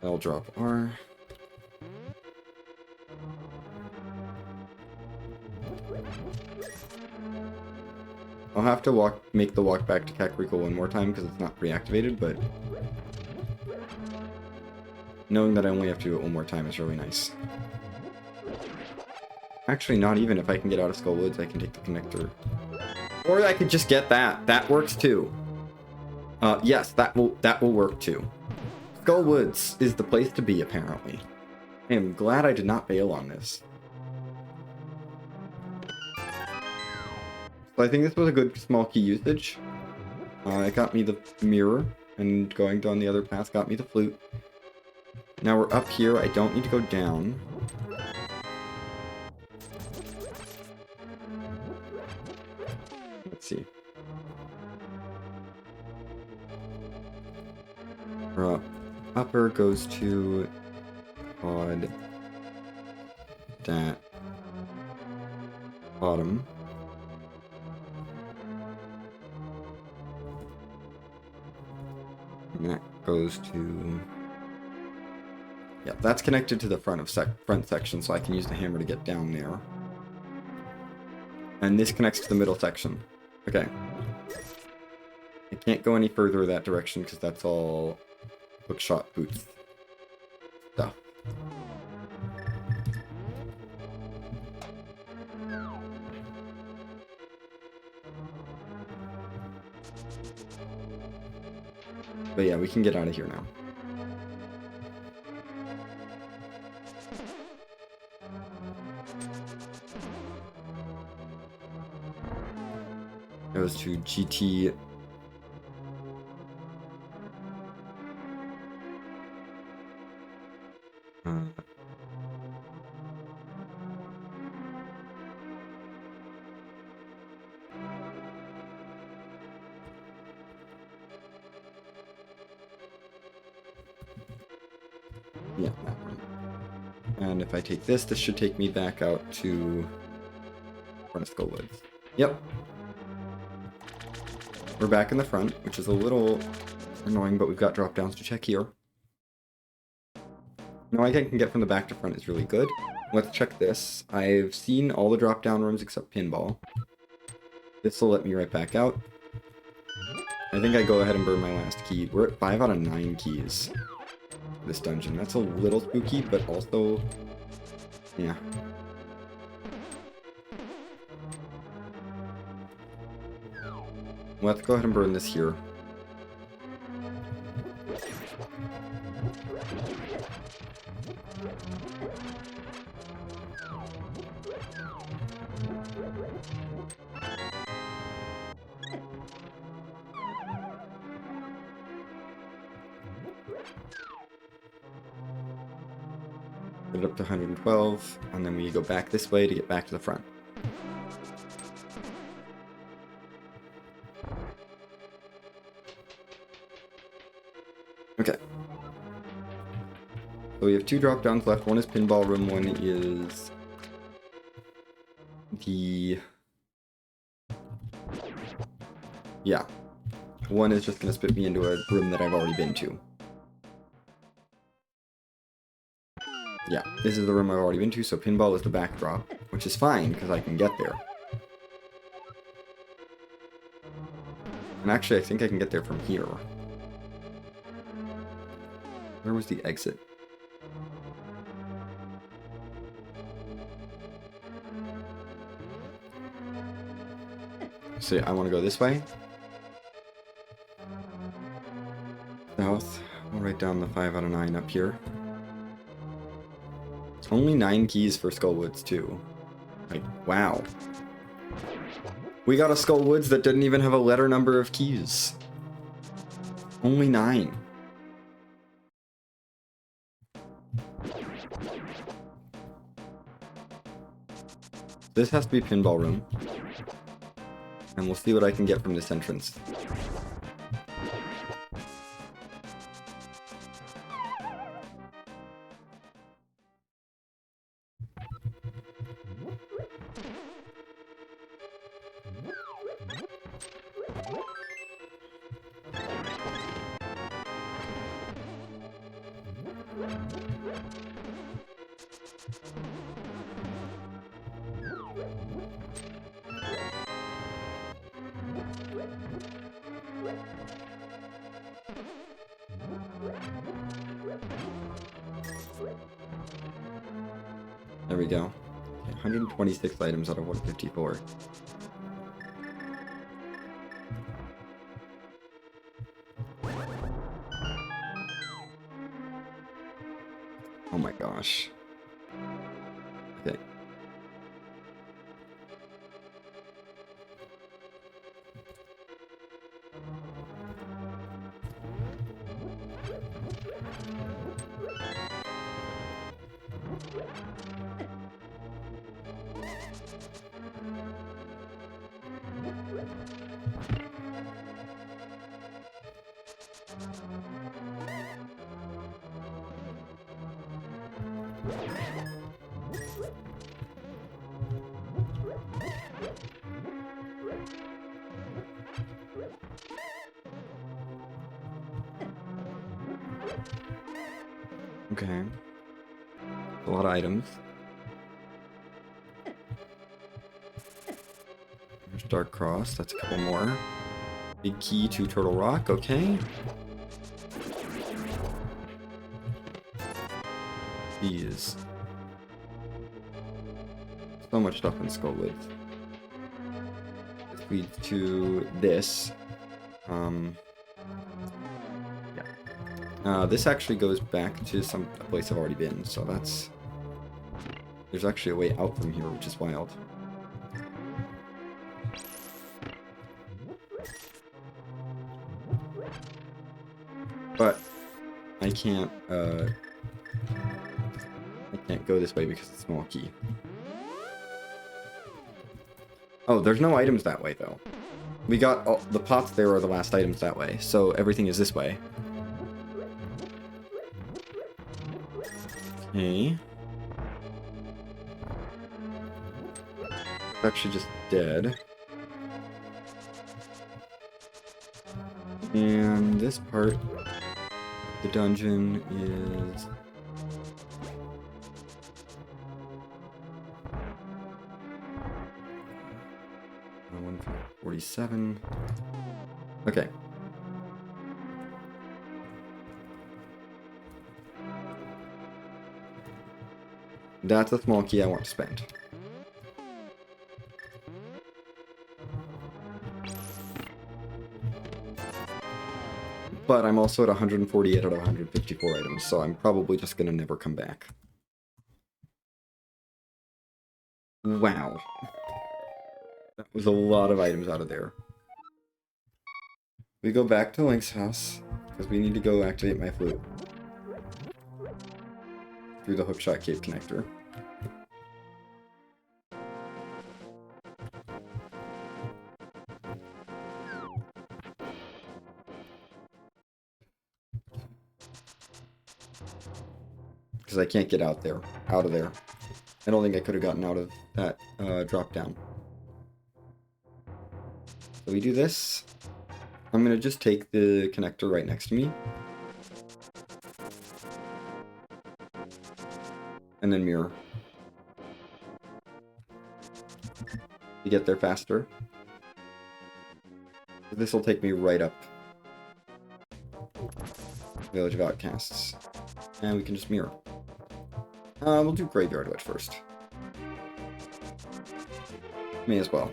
I'll drop R. I'll have to make the walk back to Kakariko one more time because it's not reactivated, but knowing that I only have to do it one more time is really nice. Actually, not even. If I can get out of Skull Woods, I can take the connector. Or I could just get that. That works too. Yes, that will work too. Skull Woods is the place to be, apparently. I am glad I did not bail on this. So I think this was a good small key usage. It got me the mirror, and going down the other path got me the flute. Now we're up here. I don't need to go down. Let's see. Upper goes to odd that bottom. And that goes to... Yeah, that's connected to the front section, so I can use the hammer to get down there. And this connects to the middle section. Okay. I can't go any further that direction because that's all hookshot boots stuff. But yeah, we can get out of here now. Goes to GT. Yeah, that one. And if I take this, this should take me back out to front of Skullwoods. Yep. We're back in the front, which is a little annoying, but we've got drop downs to check here. Knowing I can get from the back to front is really good. Let's check this. I've seen all the drop down rooms except pinball. This will let me right back out. I think I go ahead and burn my last key. We're at 5 out of 9 keys for this dungeon. That's a little spooky, but also, yeah. Let's go ahead and burn this here. Get it up to 112, and then we go back this way to get back to the front. Okay. So we have 2 drop downs left. One is pinball room, one is the... Yeah. One is just going to spit me into a room that I've already been to. Yeah, this is the room I've already been to, so pinball is the backdrop, which is fine, because I can get there. And actually, I think I can get there from here. Where was the exit? So yeah, I want to go this way. South. We'll write down the 5 out of 9 up here. It's only 9 keys for Skullwoods too. Like, wow. We got a Skullwoods that didn't even have a letter number of keys. Only 9. This has to be pinball room. And we'll see what I can get from this entrance. There we go. Okay, 126 items out of 154. Oh my gosh. Okay. Okay. A lot of items. There's Dark Cross, that's a couple more. Big key to Turtle Rock, okay. Jeez. So much stuff in Skullwoods. This leads to this. Yeah. This actually goes back to a place I've already been, so that's... There's actually a way out from here, which is wild. But I can't go this way because it's a small key. Oh, there's no items that way, though. We got all, the pots there are the last items that way, so everything is this way. Okay. It's actually just dead. And this part, the dungeon is... 147. Okay. That's a small key I want to spend. But I'm also at 148 out of 154 items, so I'm probably just gonna never come back. Wow. That was a lot of items out of there. We go back to Link's house, because we need to go activate my flute. Through the Hookshot Cave connector. Because I can't get out of there. I don't think I could have gotten out of that drop down. So we do this. I'm gonna just take the connector right next to me. And then mirror. To get there faster. This will take me right up. Village of Outcasts. And we can just mirror. We'll do Graveyard Witch first. May as well.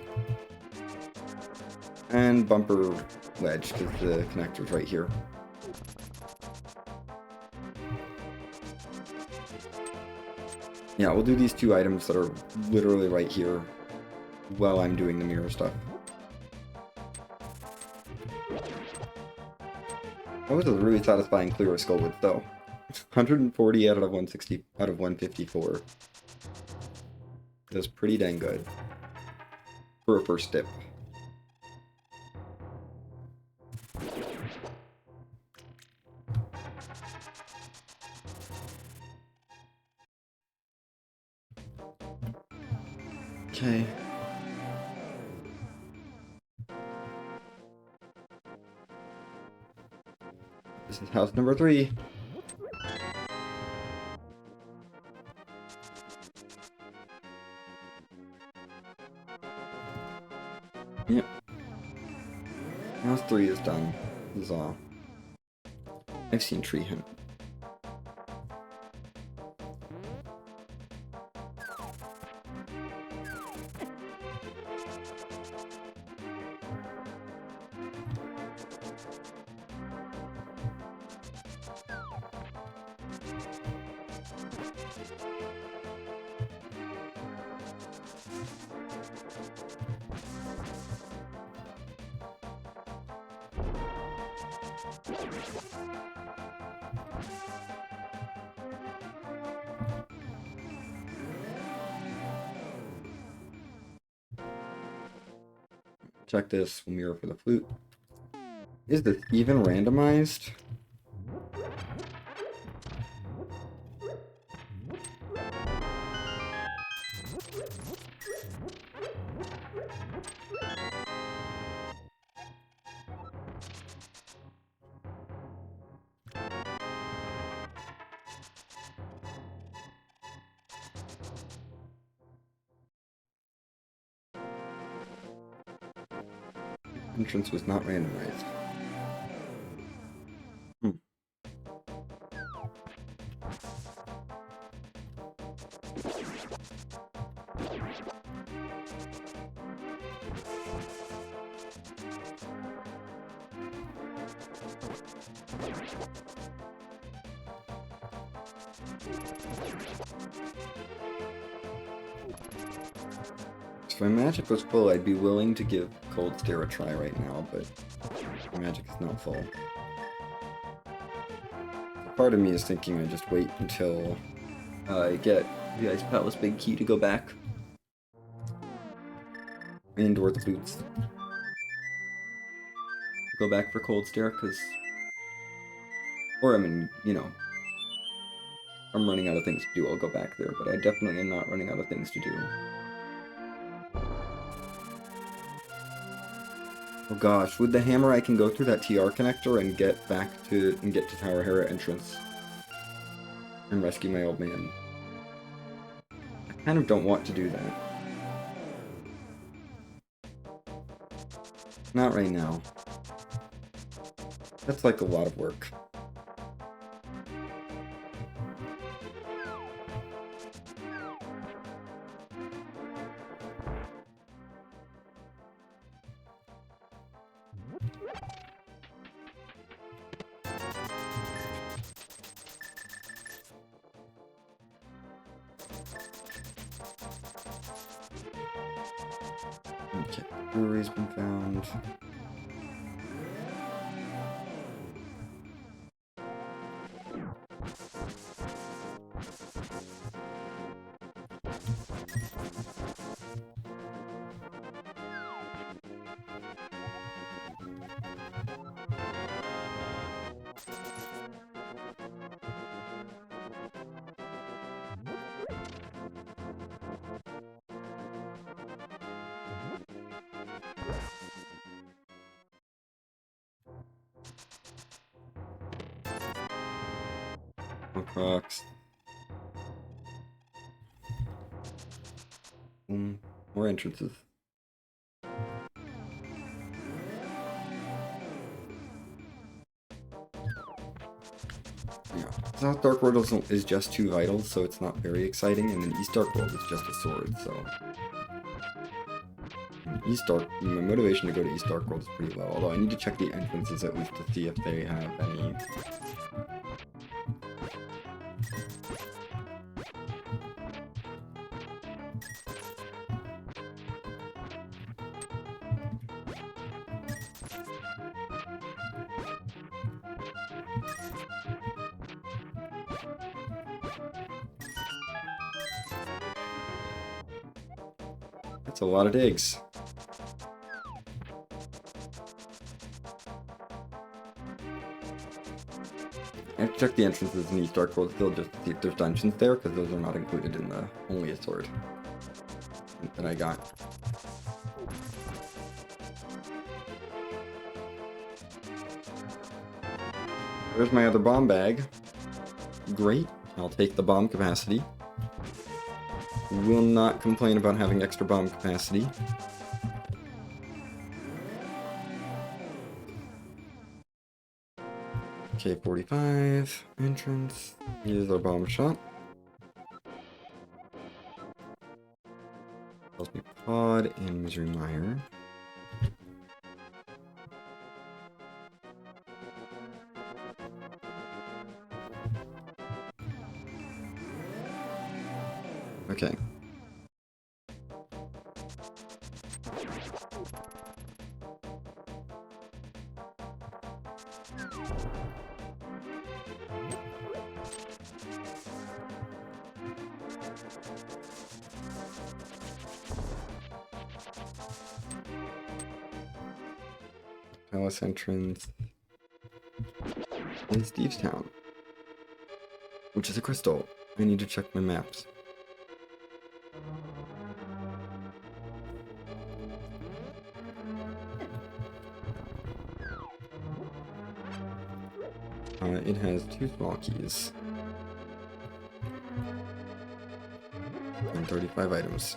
And Bumper Wedge, because the connector's right here. Yeah, we'll do these two items that are literally right here while I'm doing the mirror stuff. That was a really satisfying clear of Skullwood, though. 140 out of 160 out of 154. That's pretty dang good for a first dip. Okay. This is house number 3. Yep. House 3 is done. This is all. I've seen Tree Hint. Check this. We'll mirror for the flute. Is this even randomized? entrance was not randomized. Hmm. If my magic was full, I'd be willing to give Cold Stare a try right now, but my magic is not full. Part of me is thinking I just wait until I get the Ice Palace Big Key to go back. And/or the boots. Go back for Cold Stare, because... Or, I mean, you know... I'm running out of things to do, I'll go back there, but I definitely am not running out of things to do. Oh gosh, with the hammer I can go through that TR connector and get to Tower Hera entrance. And rescue my old man. I kind of don't want to do that. Not right now. That's like a lot of work. Okay, brewery's been found. Rocks. More entrances. Yeah. South Dark World is just 2 vitals, so it's not very exciting, and then East Dark World is just a sword, so... my motivation to go to East Dark World is pretty low, although I need to check the entrances at least to see if they have any... That's a lot of digs. I have to check the entrances in East Dark World still just to see if there's dungeons there, because those are not included in the only a sword that I got. There's my other bomb bag. Great, I'll take the bomb capacity. Will not complain about having extra bomb capacity. K45, entrance. Here's our bomb shot. Tells me Pod and Misery Mire. Okay. Palace entrance in Steve's Town, which is a crystal. I need to check my maps. It has 2 small keys and 35 items.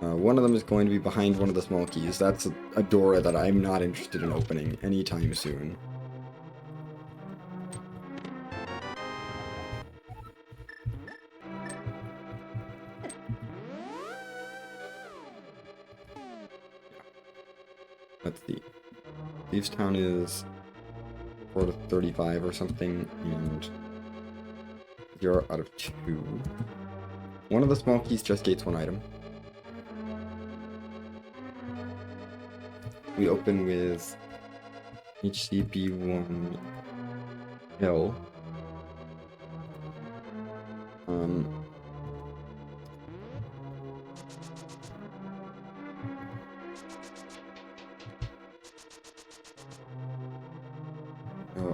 One of them is going to be behind one of the small keys. That's a door that I'm not interested in opening anytime soon. Let's see. Thieves Town is 4 to 35 or something, and 0 out of 2. One of the small keys just gates one item. We open with HCB1L. Go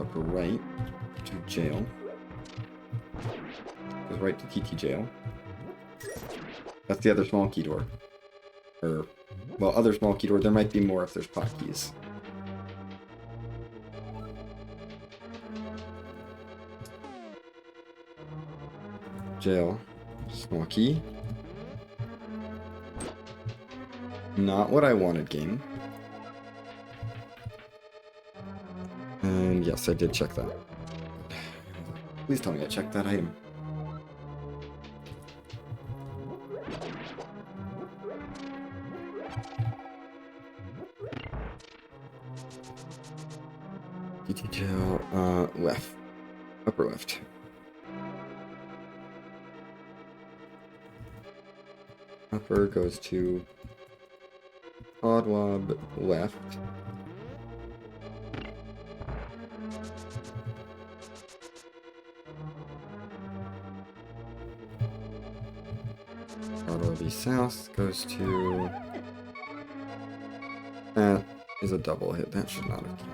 up right to jail. Goes right to TT jail. That's the other small key door. Well, other small key door. There might be more if there's pot keys. Jail. Small key. Not what I wanted, game. And yes, I did check that. Please tell me I checked that item. Detail, left. Upper left. Upper goes to Oddwob left. Oddwob south goes to... That is a double hit. That should not have counted.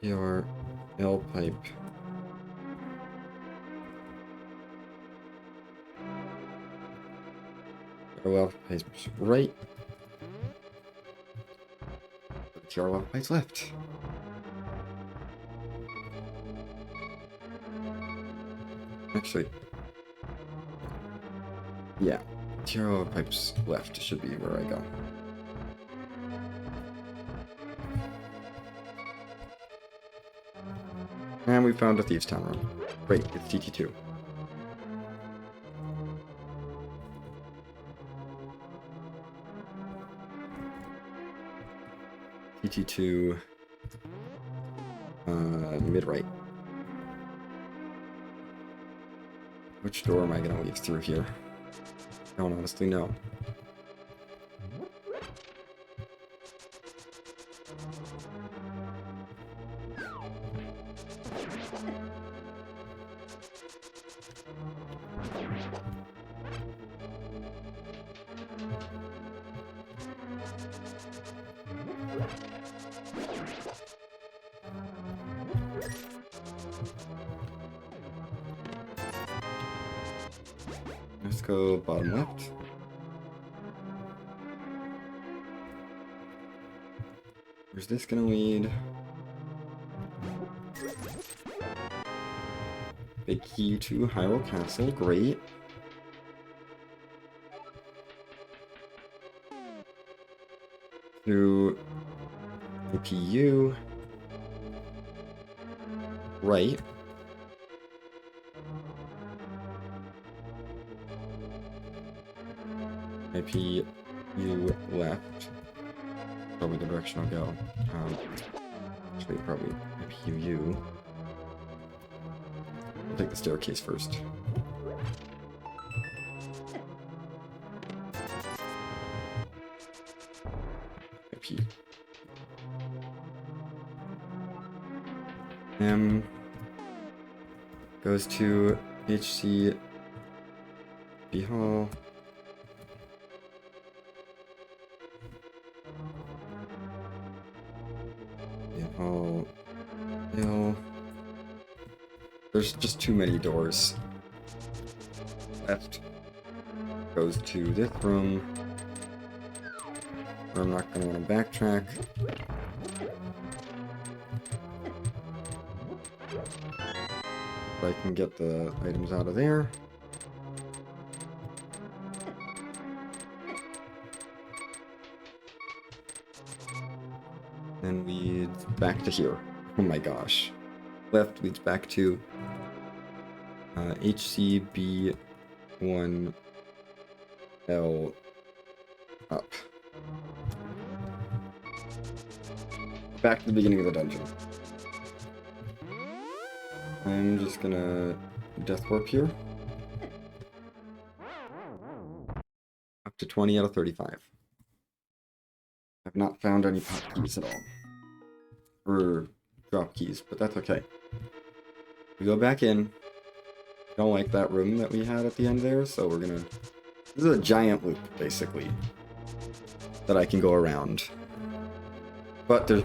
Your L pipe. Your L pipe's right. Your L pipe's left. Actually, yeah, Tiro pipe's left should be where I go. And we found a Thieves Town room. Great, it's TT2. TT2, mid-right. Which door am I gonna leave through here? I don't honestly know. Let's go bottom left. Where's this gonna lead? Big key to Hyrule Castle, great. Through APU. Right. IPU left. Probably the direction I'll go. Actually, probably IPU. I'll take the staircase first. IP. M goes to HC B Hall. Oh, no. There's just too many doors. Left goes to this room. I'm not going to want to backtrack. I can get the items out of there. Then leads back to here. Oh my gosh. Left leads back to HCB1L up. Back to the beginning of the dungeon. I'm just gonna death warp here. Up to 20 out of 35. I've not found any pop keys at all. Or drop keys, but that's okay. We go back in. I don't like that room that we had at the end there, so we're gonna... This is a giant loop, basically, that I can go around. But there's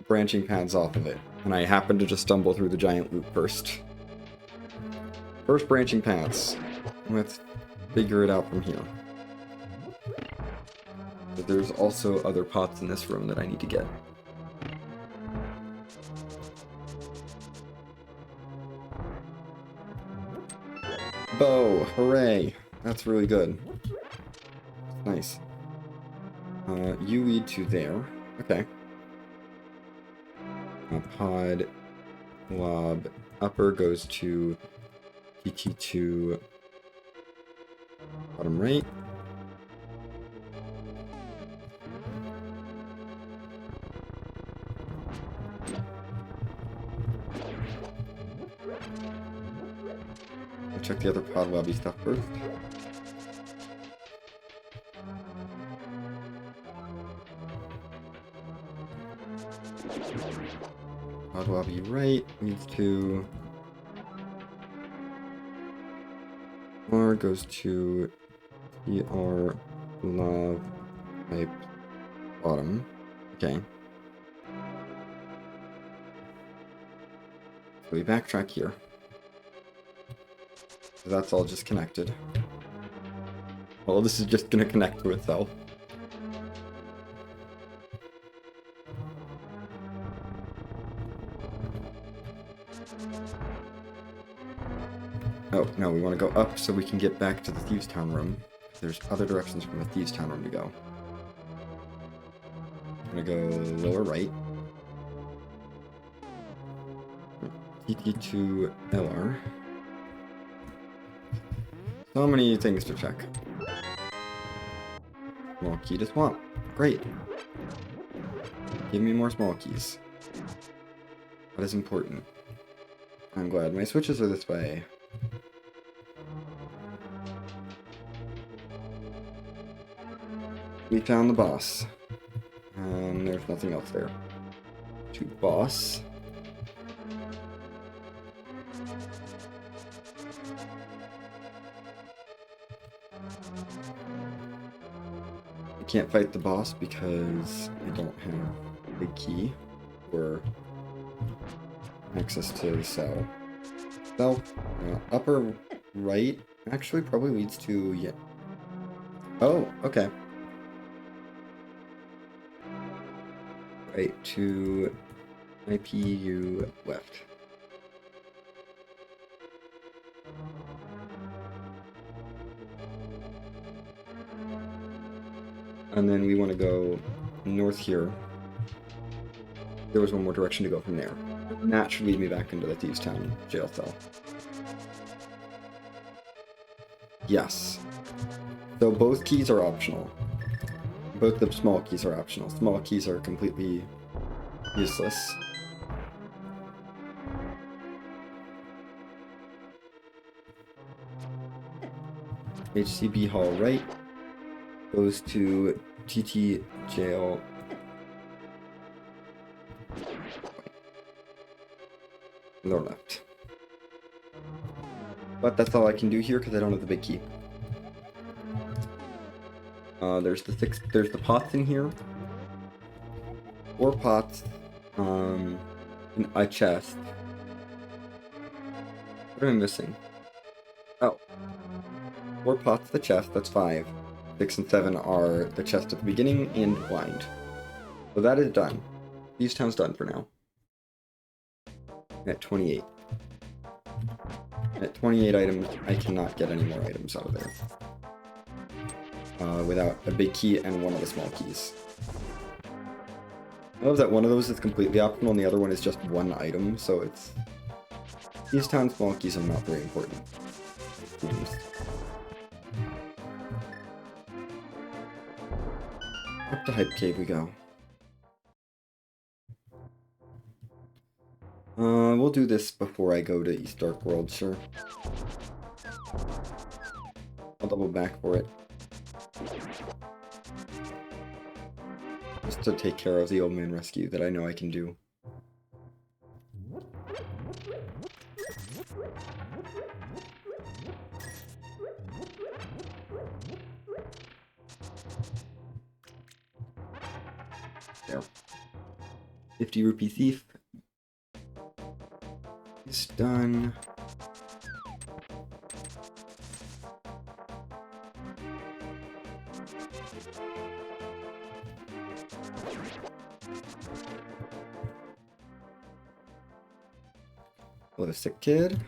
branching paths off of it, and I happen to just stumble through the giant loop first. First branching paths. Let's figure it out from here. But there's also other pots in this room that I need to get. Bow! Hooray! That's really good. Nice. You lead to there. Okay. Pod lob upper goes to TT2 bottom right. I'll check the other pod lobby stuff first. Pod lobby right leads to R goes to TR lob type bottom. Okay. So we backtrack here. So that's all just connected. Well, this is just gonna connect to itself. Oh, no, we want to go up so we can get back to the Thieves' Town room. There's other directions from the Thieves' Town room to go. I'm gonna go lower right. TT2 LR. So many things to check. Small key to swamp. Great. Give me more small keys. That is important. I'm glad my switches are this way. We found the boss. There's nothing else there. To boss. I can't fight the boss because I don't have a key or access to the cell. Cell upper right actually probably leads to... yeah. Oh, okay. Right to IPU left. And then we want to go north here. There was one more direction to go from there. That should lead me back into the Thieves' Town jail cell. Yes. So both keys are optional. Both the small keys are optional. Small keys are completely useless. HCB Hall right goes to TT Jail. Lower left. But that's all I can do here because I don't have the big key. There's the pots in here. 4 pots. In a chest. What am I missing? Oh. 4 pots, the chest, that's 5. 6 and 7 are the chest at the beginning and blind. So that is done. These Town's done for now. At 28. At 28 items, I cannot get any more items out of there. Without a big key and one of the small keys. I love that one of those is completely optional and the other one is just one item, so it's... These Town small keys are not very important. Up to Hype Cave we go. We'll do this before I go to East Dark World, sure. I'll double back for it. Just to take care of the old man rescue that I know I can do. There. 50 rupee thief. It's done. What a sick kid.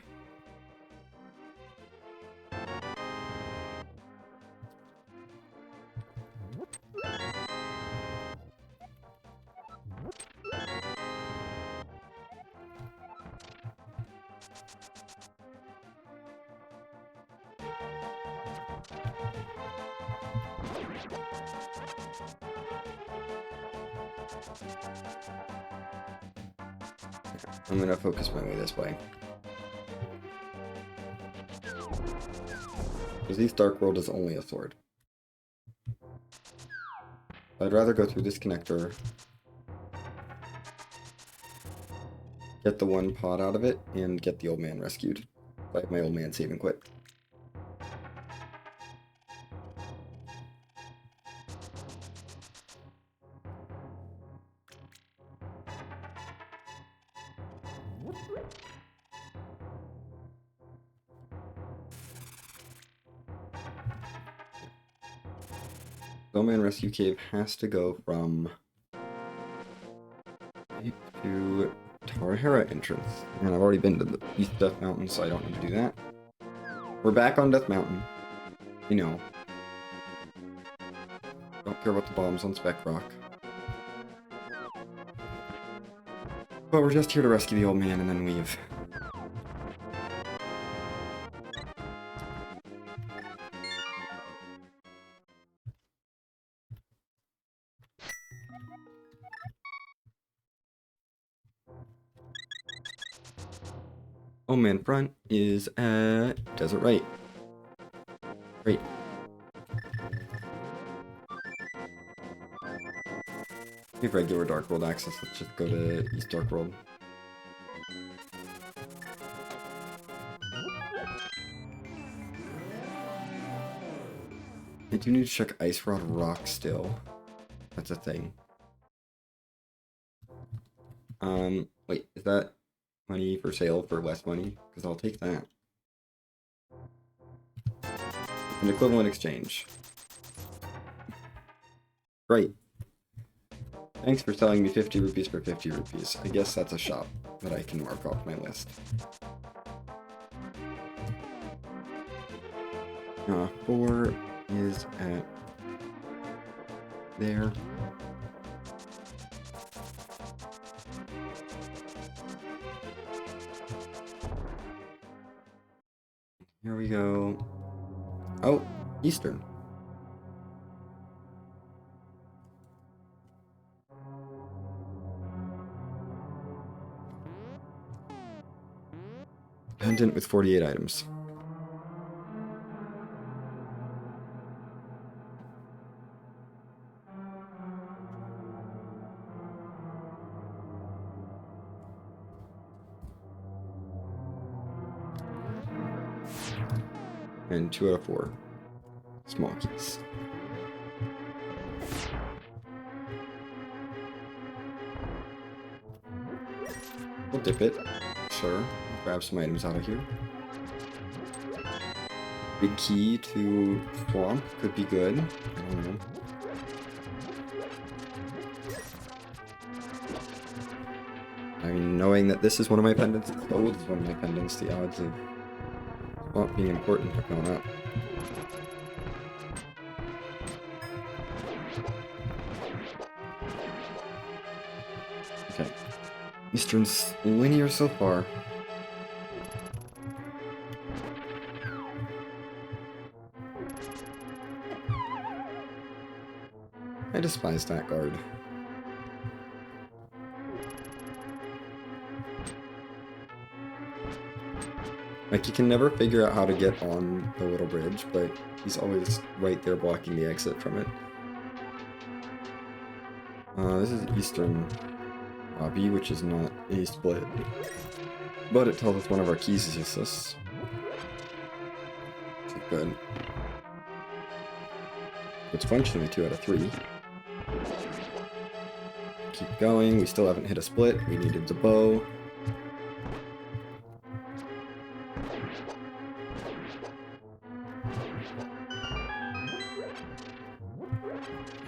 I'm gonna focus my way this way. Because East Dark World is only a sword. I'd rather go through this connector, get the one pod out of it, and get the old man rescued. Like my old man save and quit. Snowman Rescue Cave has to go from to Tarahera entrance. And I've already been to the East Death Mountain, so I don't need to do that. We're back on Death Mountain. You know. Don't care about the bombs on Spec Rock. But we're just here to rescue the old man and then leave. Old man front is at Desert Right. Great. We have regular Dark World access. Let's just go to East Dark World. I do need to check Ice Rod Rock still. That's a thing. Wait, is that money for sale for less money? Because I'll take that. An equivalent exchange. Great. Thanks for selling me 50 rupees for 50 rupees. I guess that's a shop that I can mark off my list. 4 is at there. Here we go. Oh, Eastern. Pendant with 48 items. And 2 out of 4 small keys. We'll dip it. Sure. Grab some items out of here. Big key to swamp could be good. I don't know. I mean, knowing that this is one of my pendants, gold is one of my pendants, the odds of swamp being important have gone up. Okay. Eastern's linear so far. I despise that guard. Like, you can never figure out how to get on the little bridge, but he's always right there blocking the exit from it. This is Eastern Lobby, which is not a split. But it tells us one of our keys is useless. Okay, good. It's functionally 2 out of 3. Keep going, we still haven't hit a split. We needed the bow.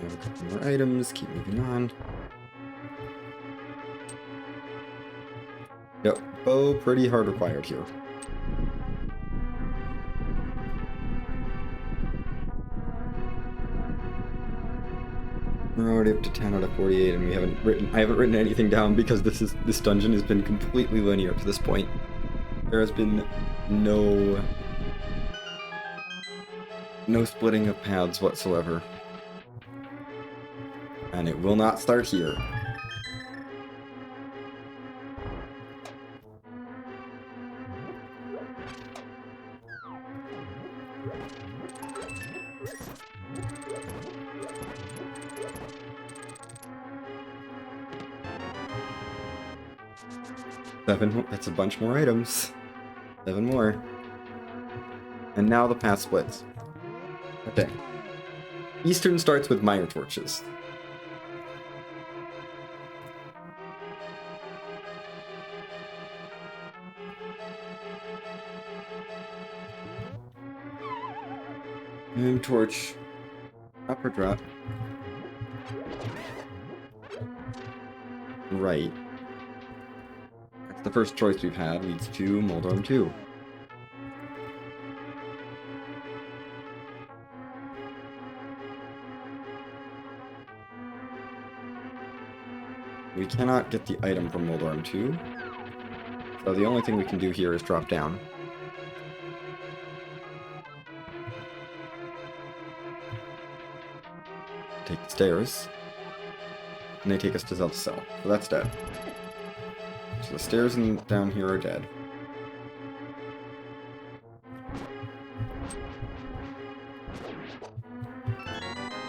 Have a couple more items, keep moving on. Yep, bow pretty hard required here. We're already up to 10 out of 48, and I haven't written anything down because this dungeon has been completely linear to this point. There has been no splitting of paths whatsoever. And it will not start here. That's a bunch more items. 7 more. And now the path splits. Okay. Eastern starts with mire torches. Torch. Upper drop. Right. That's the first choice we've had, leads to Moldorm 2. We cannot get the item from Moldorm 2, so the only thing we can do here is drop down. Take the stairs, and they take us to Zelda Cell, so that's dead. So the stairs down here are dead.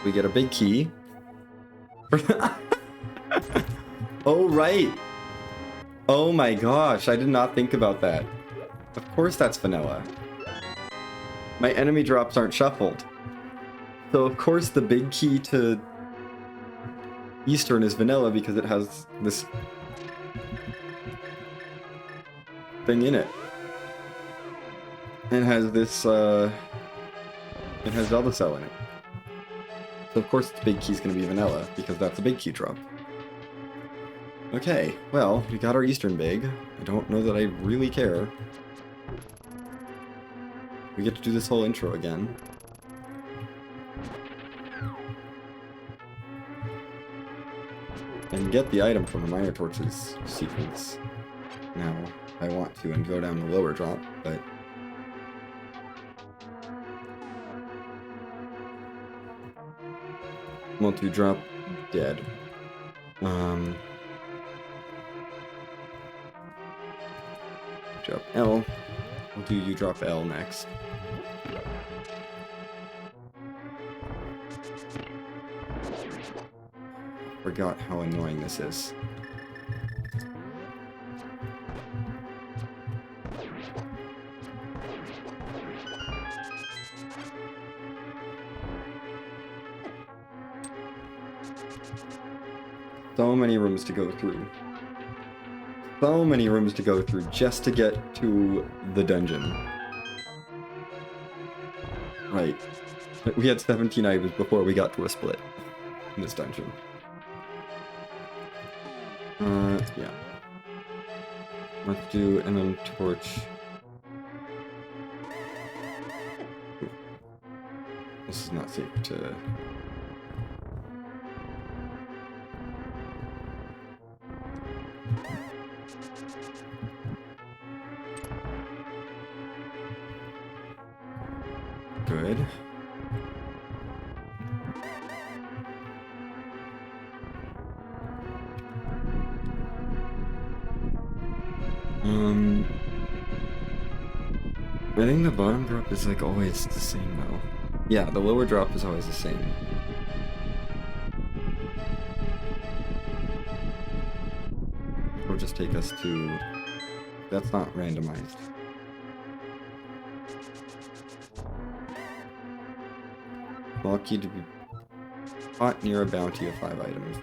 We get a big key. Oh, right! Oh my gosh, I did not think about that. Of course that's vanilla. My enemy drops aren't shuffled. So of course the big key to Eastern is vanilla because it has this thing in it. It has this, it has Zelda Cell in it. So of course the big key's gonna be vanilla, because that's a big key drop. Okay, well, we got our Eastern big. I don't know that I really care. We get to do this whole intro again. And get the item from the Mire Torches sequence. Now, I want to and go down the lower drop, but... multi-drop, dead. Drop L. We'll do you drop L next. Forgot how annoying this is. So many rooms to go through. So many rooms to go through just to get to the dungeon. Right. We had 17 items before we got to a split in this dungeon. Yeah. Let's do and then torch. This is not safe to... Good. I think the bottom drop is like always the same though. Yeah, the lower drop is always the same. It'll just take us to... That's not randomized. Small key to be caught near a bounty of 5 items.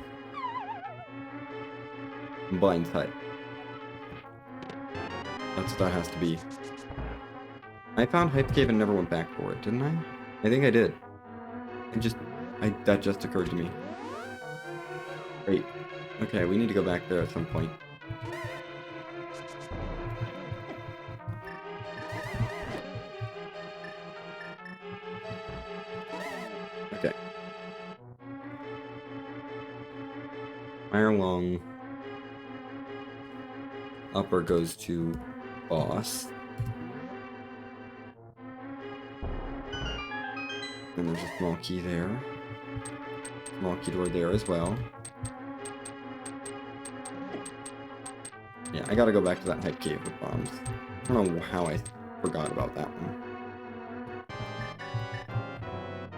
Blind hut. That's what that has to be. I found Hype Cave and never went back for it, didn't I? I think I did. That just occurred to me. Great. Okay, we need to go back there at some point. Okay. Fire long. Upper goes to boss. And there's a small key there. Small key door there as well. Yeah, I gotta go back to that Hype Cave with bombs. I don't know how I forgot about that one.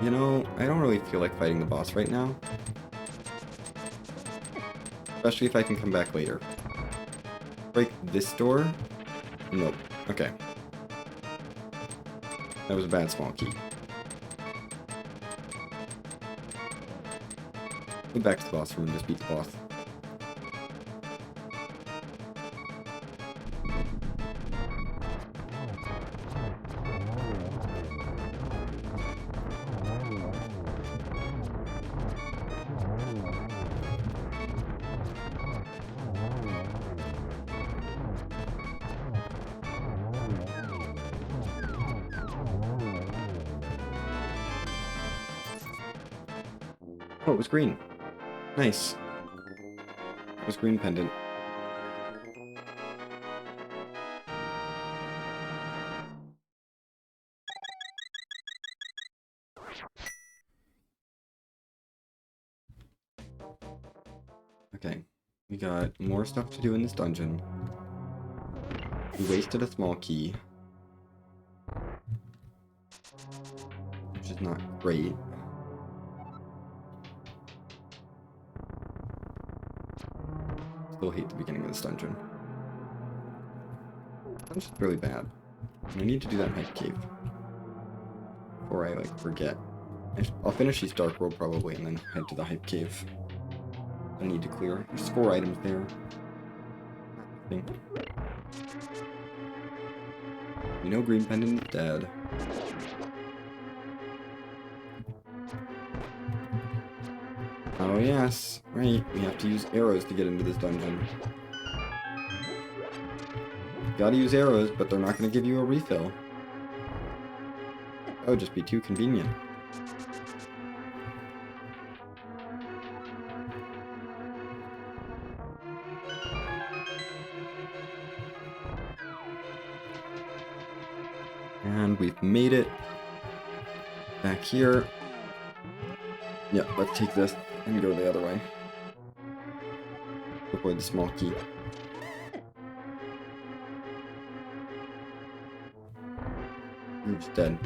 You know, I don't really feel like fighting the boss right now. Especially if I can come back later. Break this door? Nope. Okay. That was a bad small key. Go back to the boss room and just beat the boss. Oh, it was green. Nice. It was green pendant. Okay. We got more stuff to do in this dungeon. We wasted a small key. Which is not great. Still hate the beginning of this dungeon. That's just really bad. I need to do that Hype Cave. Before I, like, forget. I'll finish these Dark World probably, and then head to the Hype Cave. I need to clear. There's 4 items there. I think. You know green pendant is dead. Oh yes, right. We have to use arrows to get into this dungeon. Gotta use arrows, but they're not gonna give you a refill. That would just be too convenient. And we've made it. Back here. Yeah, let's take this and go the other way. Avoid the small key. Huge dead.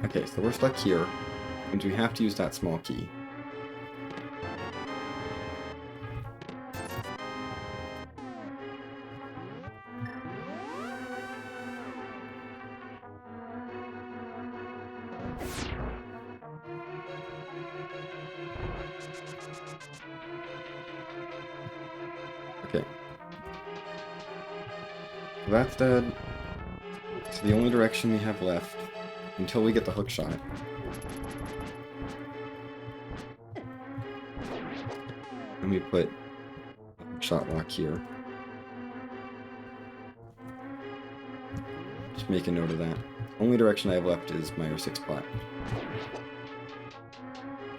Okay, so we're stuck here, and we have to use that small key. Okay. So that's dead. So the only direction we have left until we get the hook shot. Let me put a hook shot lock here. Just make a note of that. Only direction I have left is my R6 pot.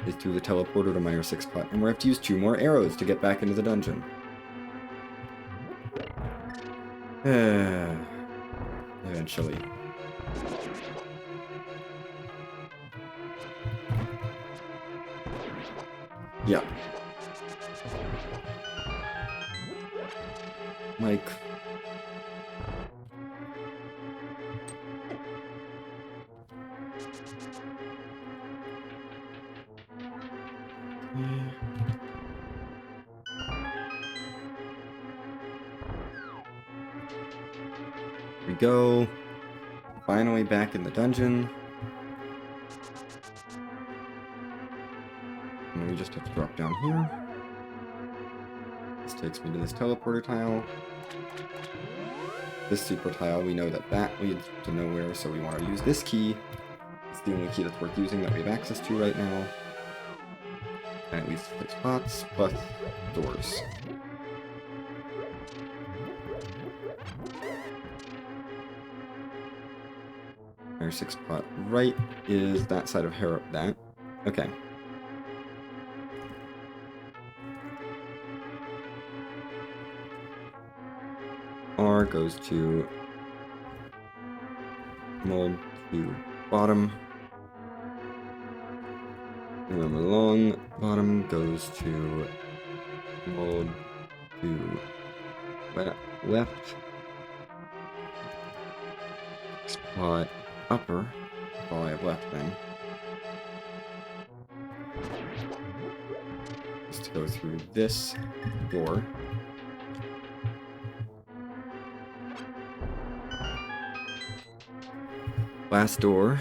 Is through the teleporter to my R6 pot, and we have to use 2 more arrows to get back into the dungeon. Eventually. Yeah. Like... Here we go. Finally back in the dungeon. And we just have to drop down here. This takes me to this teleporter tile. This super tile, we know that that leads to nowhere, so we want to use this key. It's the only key that's worth using that we have access to right now. And it leads to 6 pots, plus doors. Our 6 pot right is that side of that. Okay. R goes to mold to bottom. And then along bottom goes to mold to left. Spot upper. That's all I have left then. Just to go through this door. Last door.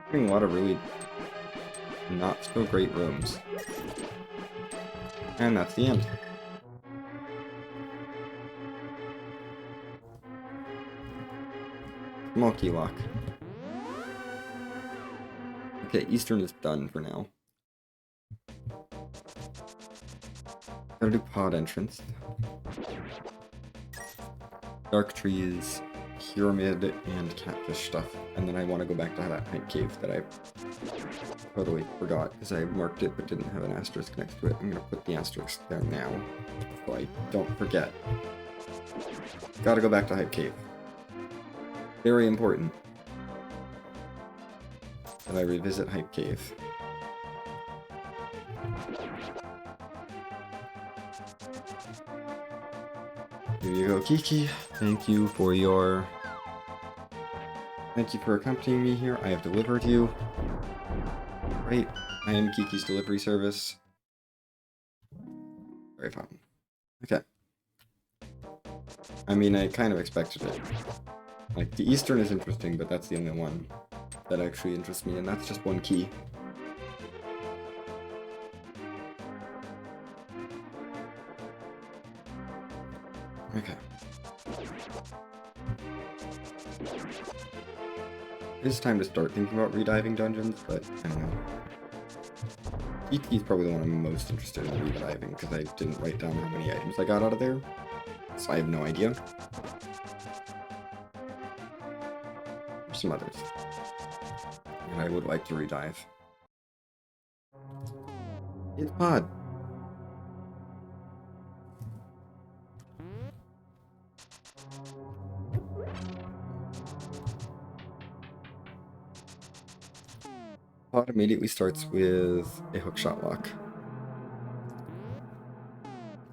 Having a lot of really not so great rooms. And that's the end. Small key lock. Okay, Eastern is done for now. Gotta do pod entrance. Dark trees, pyramid, and catfish stuff. And then I want to go back to that night cave that I totally forgot because I marked it but didn't have an asterisk next to it. I'm gonna put the asterisk there now so I don't forget. Gotta go back to Hype Cave. Very important that I revisit Hype Cave. Here you go, Kiki. Thank you for accompanying me here. I have delivered you. Great. I am Kiki's delivery service. Very fun. Okay. I mean, I kind of expected it. Like, the Eastern is interesting, but that's the only one that actually interests me, and that's just one key. Okay. It's time to start thinking about rediving dungeons, but I don't know. ET is probably the one I'm most interested in rediving, because I didn't write down how many items I got out of there, so I have no idea. There's some others that I would like to redive. It's Pod! Pod immediately starts with a hookshot lock.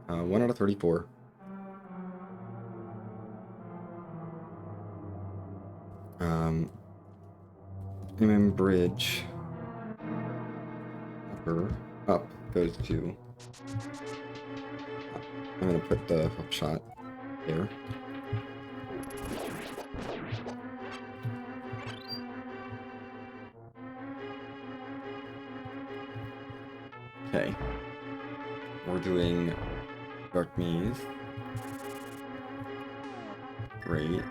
1 out of 34. MM Bridge. Up goes to I'm gonna put the hook shot there. Okay. We're doing Dark Maze. Great.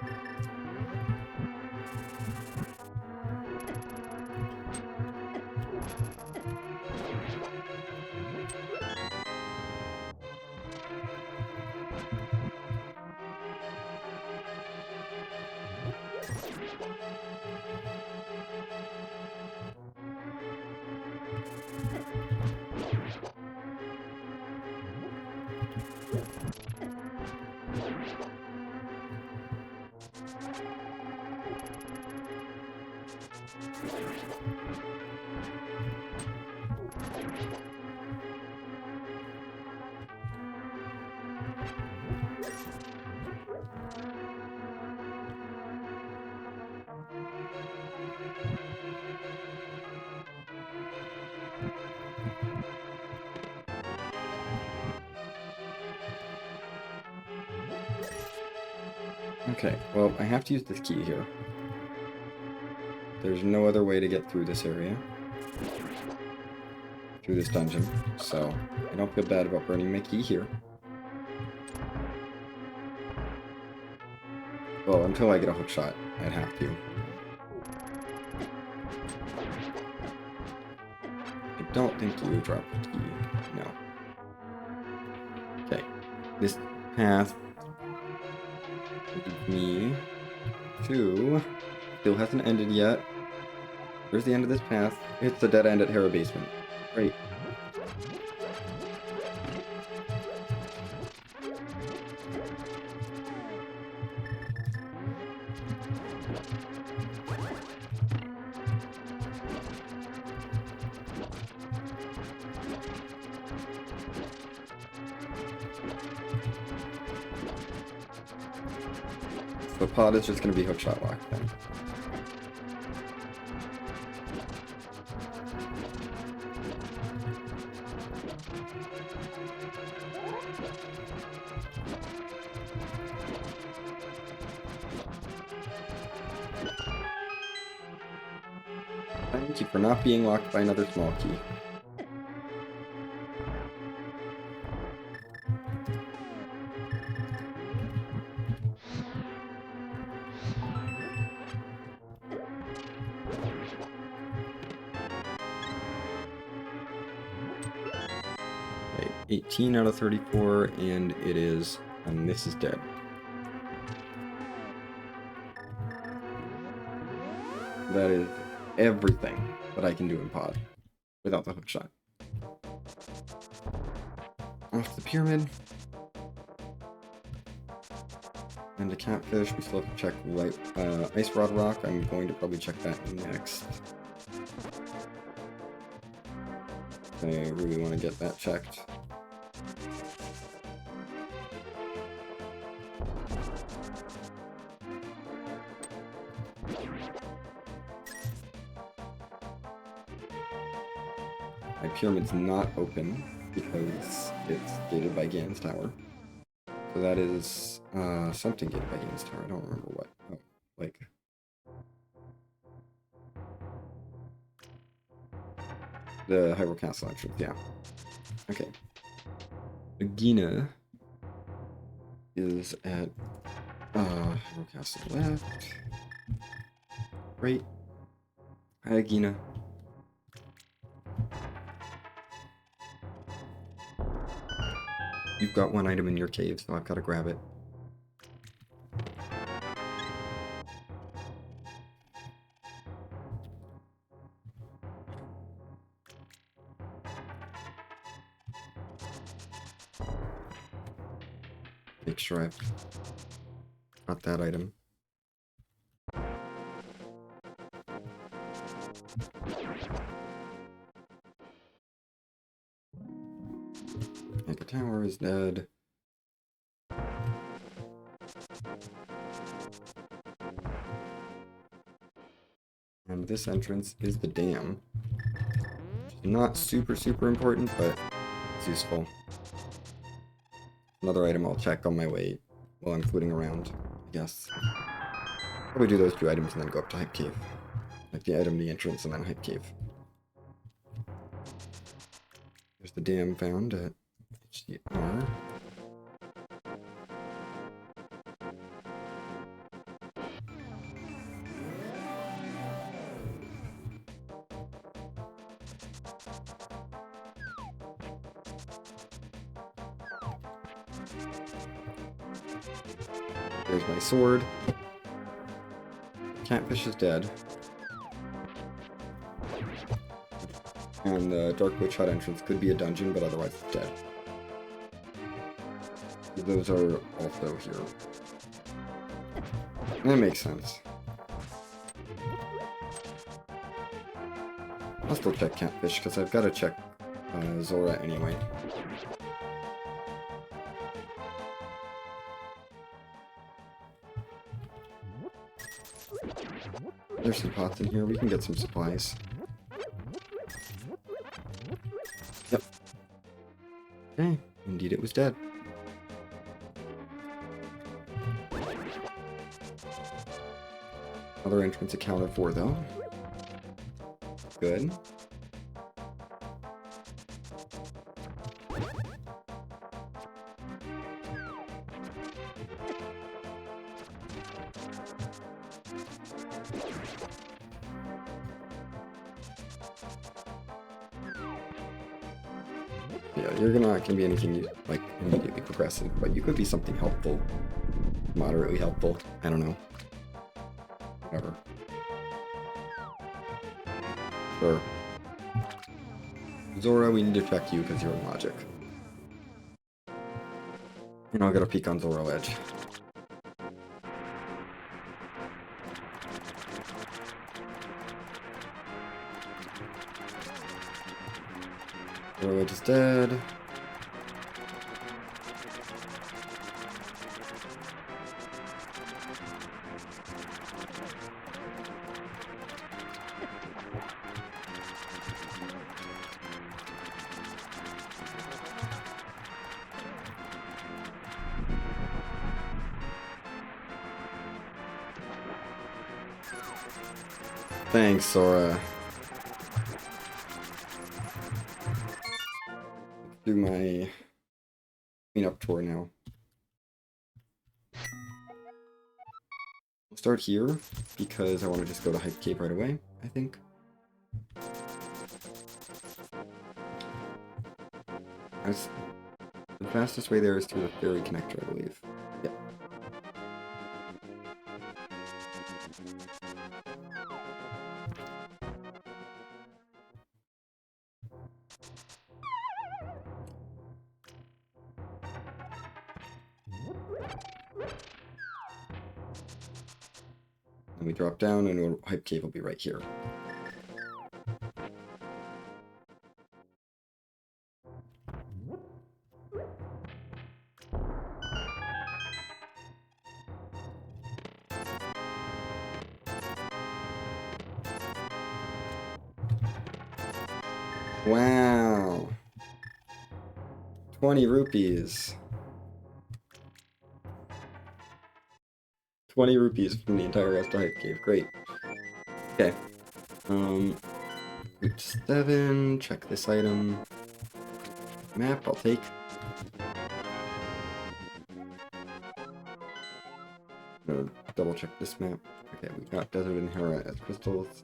Okay, well, I have to use this key here. There's no other way to get through this area. Through this dungeon, so I don't feel bad about burning my key here. Well, until I get a hook shot, I'd have to. I don't think you drop the key. No. Okay. This path leads me to... Still hasn't ended yet. Where's the end of this path? It's the dead end at Harrow Basement. Great. The pod is just going to be hookshot locked then. Thank you for not being locked by another small key. Okay, 18 out of 34, and it is, and this is dead. That is everything that I can do in pod without the hook shot. Off the pyramid. And the catfish, we still have to check Ice Rod Rock. I'm going to probably check that next. I really want to get that checked. My pyramid's not open because it's gated by Gan's Tower. So that is something gated by Gan's Tower. I don't remember what. Oh, like... The Hyrule Castle entrance, yeah. Okay. Agina is at Hyrule Castle left. Great. Hi, Agina. You've got one item in your cave, so I've got to grab it. Make sure I've got that item. And the tower is dead. And this entrance is the dam. Not super important, but it's useful. Another item I'll check on my way while I'm footing around, I guess. Probably do those 2 items and then go up to Hype Cave. Like the item, the entrance, and then Hype Cave. There's the dam found at HDR. There's my sword. Catfish is dead. And the Dark Witch Hut entrance could be a dungeon, but otherwise it's dead. Those are also here. That makes sense. I'll still check Catfish, because I've got to check Zora anyway. There's some pots in here, we can get some supplies. Yep. Okay, indeed it was dead. Other entrance accounted for, though. Good. Yeah, you're not gonna be anything like immediately progressive, but you could be something helpful. Moderately helpful. I don't know. Whatever. Sure. Zora, we need to check you because you're in logic. And I'll get a peek on Zoro Edge. Zoro Edge is dead. Thanks, Sora. Let's do my cleanup tour now. We'll start here, because I want to just go to Hype Cave right away, I think. The fastest way there is through the ferry connector, I believe. Yep. And we drop down and Hype Cave will be right here. Wow. 20 rupees. 20 rupees from the entire rest of Hype Cave. Great. Okay. Route 7. Check this item. Map, I'll take. Double check this map. Okay, we got Desert and Hera as crystals.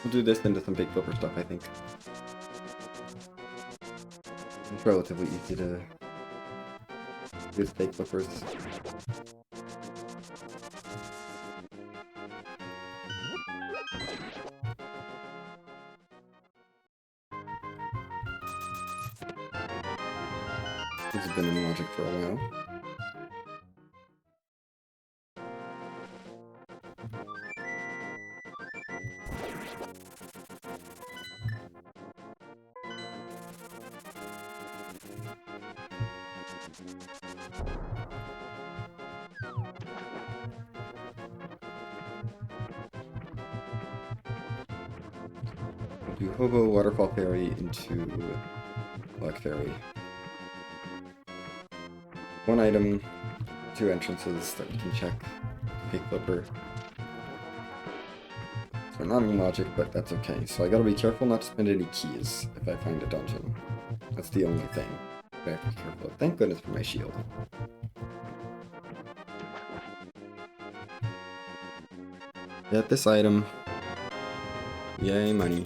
We'll do this into some big flipper stuff, I think. It's relatively easy to use fake flippers. This has been in logic for a while. do Hobo, Waterfall Fairy into Black Fairy. One item, 2 entrances that we can check. Fake Flipper. So not in logic, but that's okay. So I gotta be careful not to spend any keys if I find a dungeon. That's the only thing that I have to be careful of. Thank goodness for my shield. Get this item. Yay, money.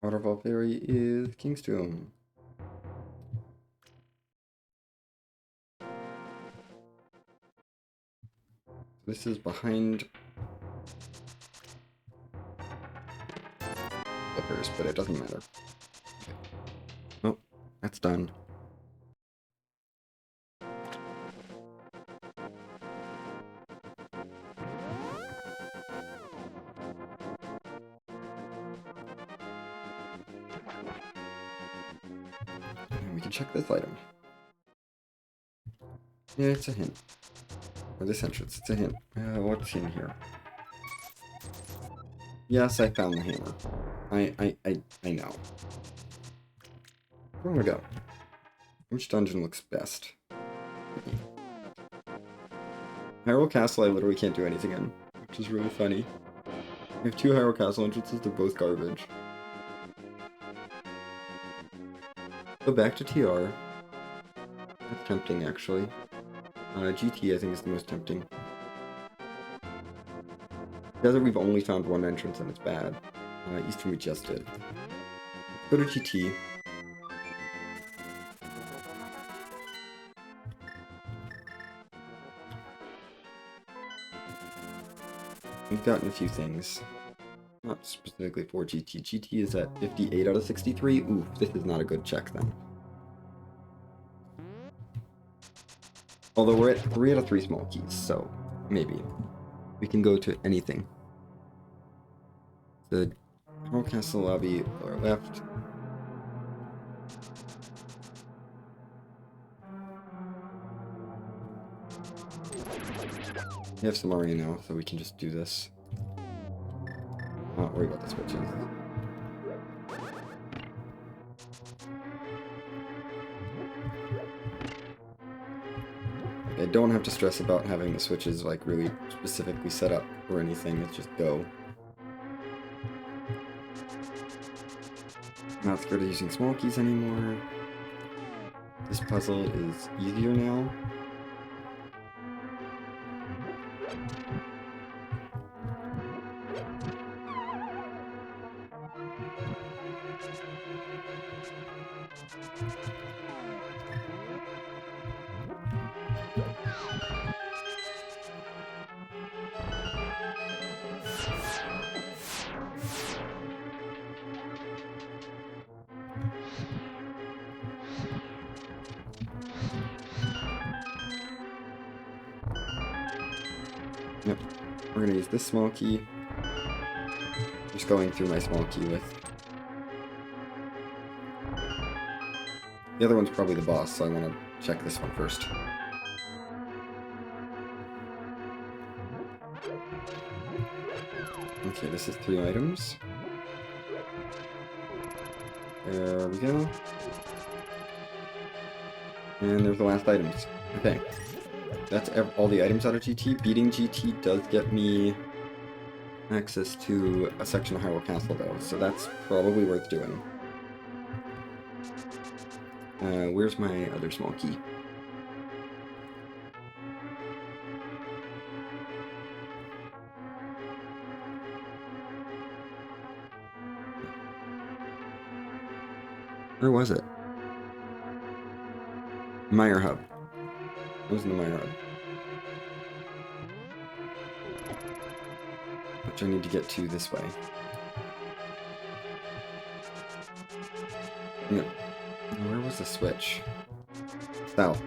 Waterfall Fairy is Kingstone. This is behind Flippers, but it doesn't matter. Oh, that's done. And we can check this item. Yeah, it's a hint. Or this entrance, it's a hint. What's in here? Yes, I found the hammer. I know. Where do I go? Which dungeon looks best? Hyrule Castle I literally can't do anything in, which is really funny. We have 2 Hyrule Castle entrances, they're both garbage. Go back to TR. That's tempting, actually. GT I think is the most tempting. Desert we've only found 1 entrance and it's bad. Eastern we just did. Go to GT. We've gotten a few things. Not specifically for GT. GT is at 58 out of 63. Ooh, this is not a good check then. Although we're at 3 out of 3 small keys, so maybe. We can go to anything. The Hyrule Castle lobby, lower left. We have some Aria now, so we can just do this. Not worry about the switches. I don't have to stress about having the switches like really specifically set up or anything, it's just go. I'm not scared of using small keys anymore. This puzzle is easier now. Yep, we're gonna use this small key. Just going through my small key list. The other one's probably the boss, so I want to check this one first. Okay, this is 3 items. There we go. And there's the last items. Okay. That's all the items out of GT. Beating GT does get me access to a section of Hyrule Castle, though, so that's probably worth doing. Where's my other small key? Where was it? Mire Hub. It was in the Mire Hub. Which I need to get to this way. No. Where was the switch? South.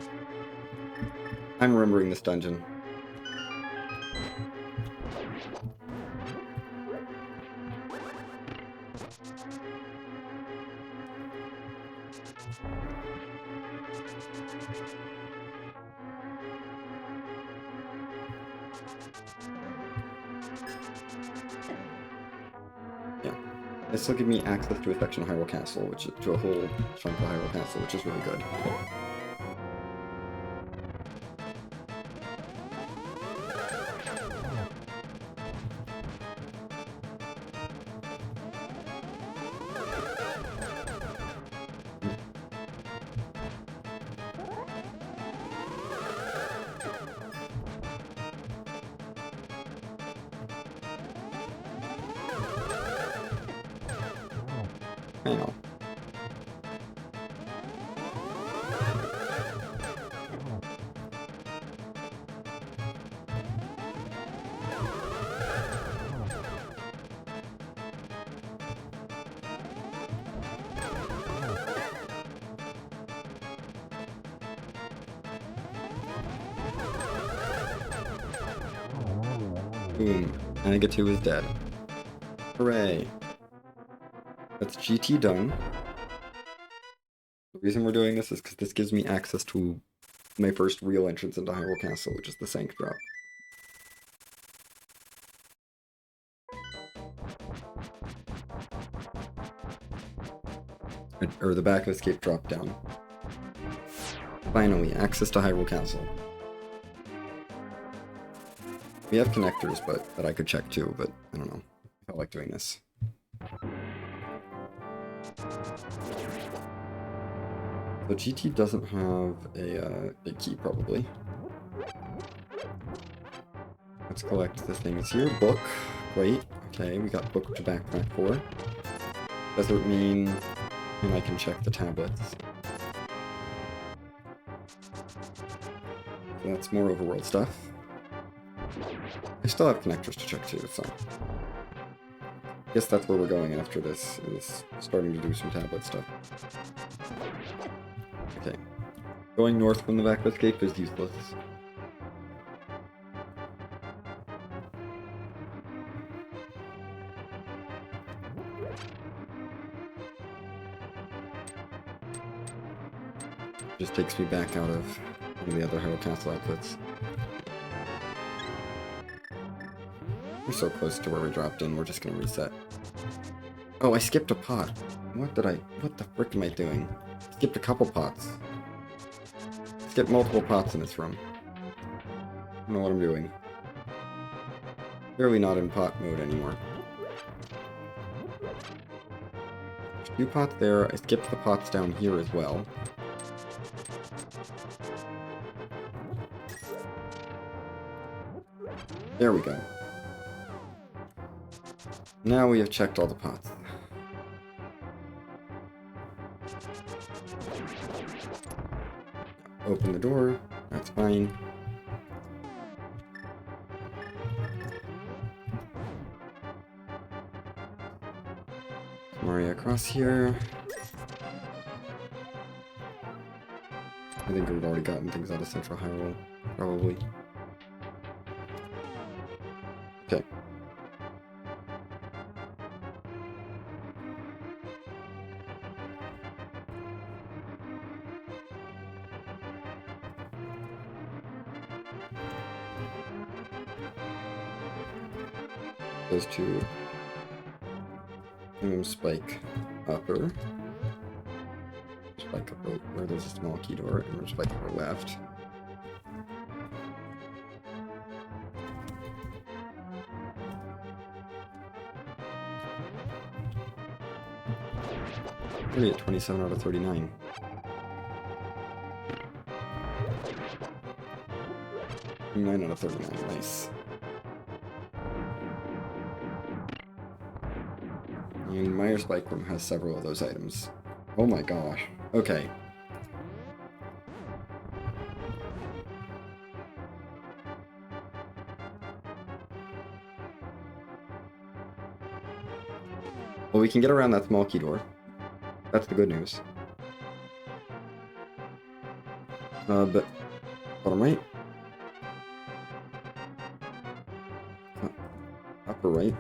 I'm remembering this dungeon. Yeah. This will give me access to a section of Hyrule Castle, which is to a whole chunk of Hyrule Castle, which is really good. I know. Boom. Agatu is dead. Hooray. That's GT done. The reason we're doing this is because this gives me access to my first real entrance into Hyrule Castle, which is the Sank Drop. Or the back of escape drop down. Finally, access to Hyrule Castle. We have connectors, but that I could check too, but I don't know. I felt like doing this. So GT doesn't have a key, probably. Let's collect the things here. Book. Great. Okay, we got book to backpack for. Doesn't mean I can check the tablets. So that's more overworld stuff. I still have connectors to check too, so... I guess that's where we're going after this, is starting to do some tablet stuff. Okay. Going north from the back of escape is useless. Just takes me back out of one of the other Hyrule Castle outfits. We're so close to where we dropped in, we're just gonna reset. Oh, I skipped a pot. What the frick am I doing? I skipped a couple pots. I skipped multiple pots in this room. I don't know what I'm doing. Clearly not in pot mode anymore. There's 2 pots there. I skipped the pots down here as well. There we go. Now we have checked all the pots. Open the door. That's fine. Mario across here. I think we've already gotten things out of Central Hyrule. Probably. Okay. Those two. Spike upper. Spike upper where there's a small key door, and spike upper left. Already at 27 out of 39. Nine out of 39, nice. And Myers Bike Room has several of those items. Oh my gosh. Okay. Well, we can get around that small key door. That's the good news. But bottom right. Upper right.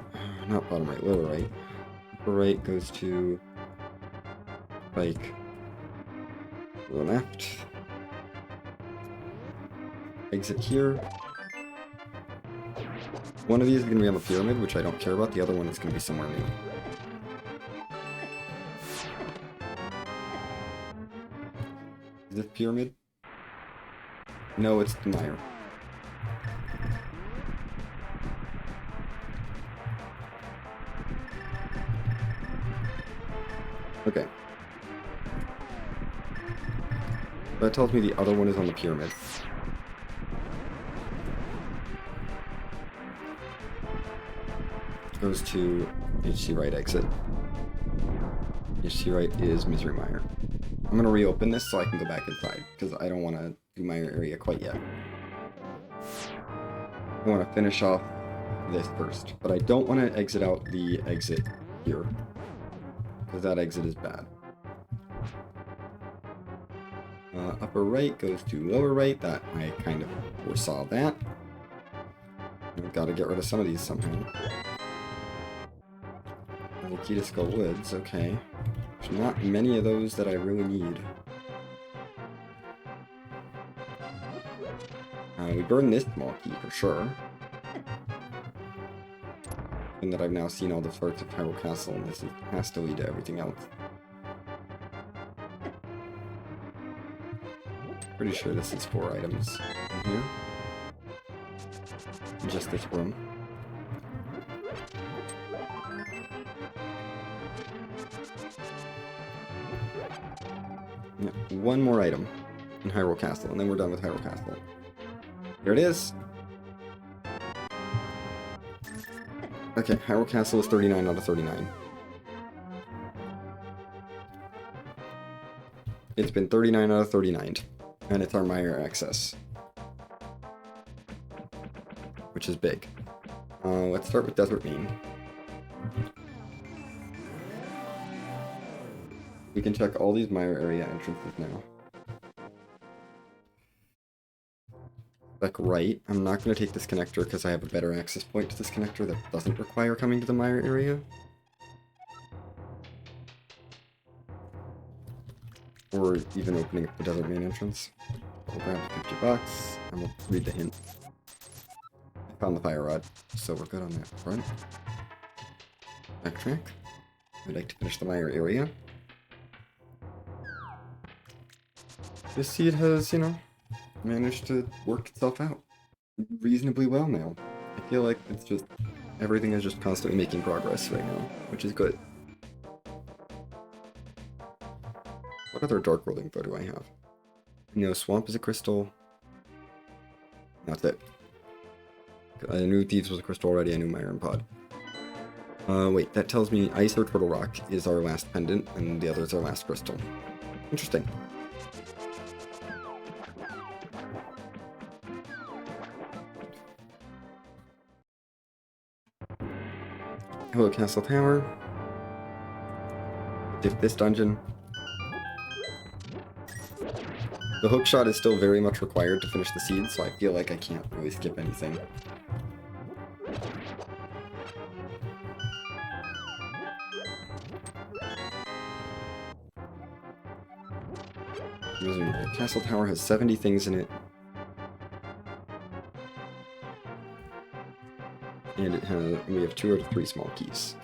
Not bottom right, lower right. Upper right goes to like lower left. Exit here. One of these is going to be on the pyramid, which I don't care about. The other one is going to be somewhere new. Is this pyramid? No, it's the mire. Okay. That tells me the other one is on the pyramid. Goes to HC right exit. HC right is Misery Mire. I'm going to reopen this so I can go back inside, because I don't want to do Mire area quite yet. I want to finish off this first, but I don't want to exit out the exit here, because that exit is bad. Upper right goes to lower right. That I kind of foresaw that. I've got to get rid of some of these somehow. The key to Skull Woods, okay. There's not many of those that I really need. We burned this small key for sure. And that I've now seen all the parts of Hyrule Castle, and this has to lead to everything else. Pretty sure this is 4 items in here. Just this room. Yeah, one more item in Hyrule Castle, and then we're done with Hyrule Castle. Here it is! Okay, Hyrule Castle is 39 out of 39. It's been 39 out of 39, and it's our Mire access. Which is big. Let's start with Desert Main. We can check all these Mire area entrances now. Back right. I'm not going to take this connector because I have a better access point to this connector that doesn't require coming to the Mire area. Or even opening up the Desert Main entrance. I'll grab the $50 and we'll read the hint. I found the fire rod, so we're good on that front. Backtrack. We'd like to finish the Mire area. This seed has, you know, managed to work itself out reasonably well now. I feel like it's just, everything is just constantly making progress right now, which is good. What other Dark World info do I have? No, Swamp is a crystal. That's it. I knew Thieves was a crystal already, I knew my Iron Pod. Wait, that tells me Ice or Turtle Rock is our last pendant, and the other is our last crystal. Interesting. Hello, Castle Tower. Dip this dungeon. The hook shot is still very much required to finish the seed, so I feel like I can't really skip anything. The Castle Tower has 70 things in it. And it has, we have 2 out of 3 small keys.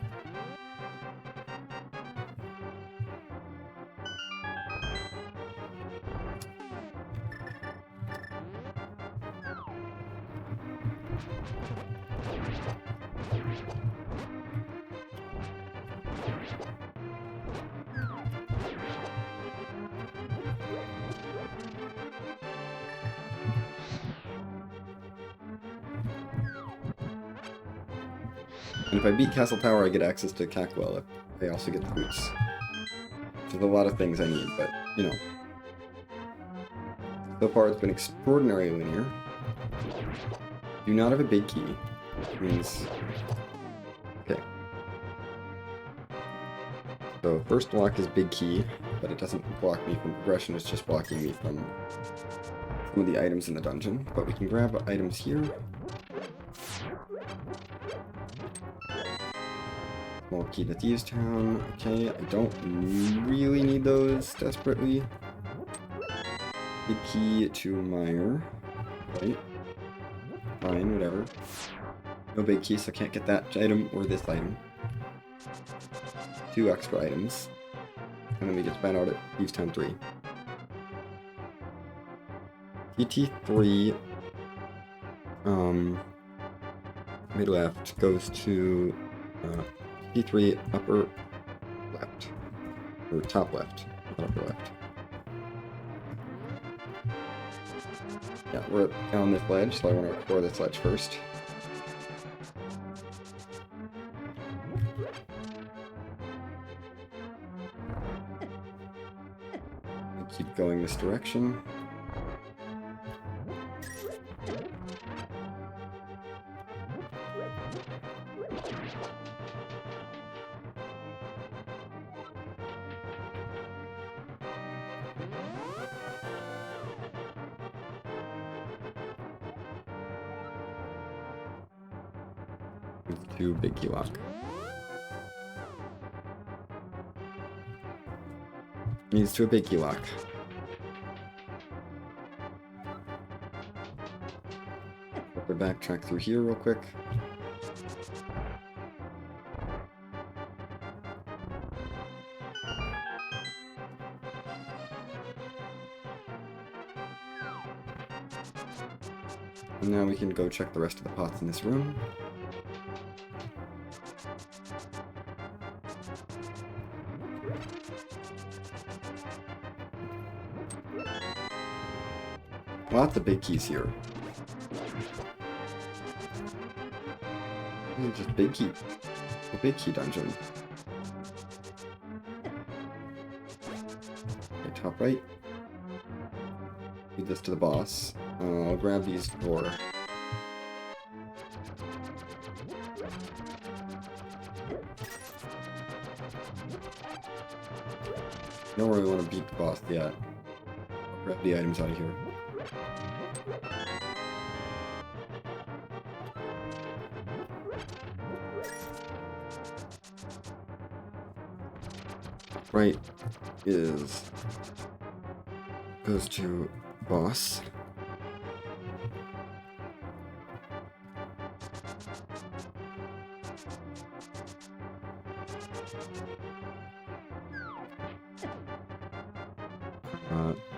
And if I beat Castle Tower, I get access to Cackwell. I also get the boots. There's a lot of things I need, but, you know. So far it's been extraordinarily linear. Do not have a big key, which means... Okay. So first block is big key, but it doesn't block me from progression, it's just blocking me from some of the items in the dungeon. But we can grab items here. Small key to Thieves Town. Okay, I don't really need those desperately. Big key to Meyer. Right. Fine, whatever. No big key, so I can't get that item or this item. 2 extra items. And then we get spent out at Thieves Town 3. TT3, mid left goes to TT3 upper left. Or top left, not upper left. Yeah, we're on this ledge, so I want to explore this ledge first. Keep going this direction. To big key lock. Needs to a big key lock. We'll backtrack through here real quick. And now we can go check the rest of the pots in this room. Lots of big keys here. Just big key. A big key dungeon. Okay, top right. Lead this to the boss. I'll grab these for... Don't really want to beat the boss yet. I'll grab the items out of here. Right goes to boss.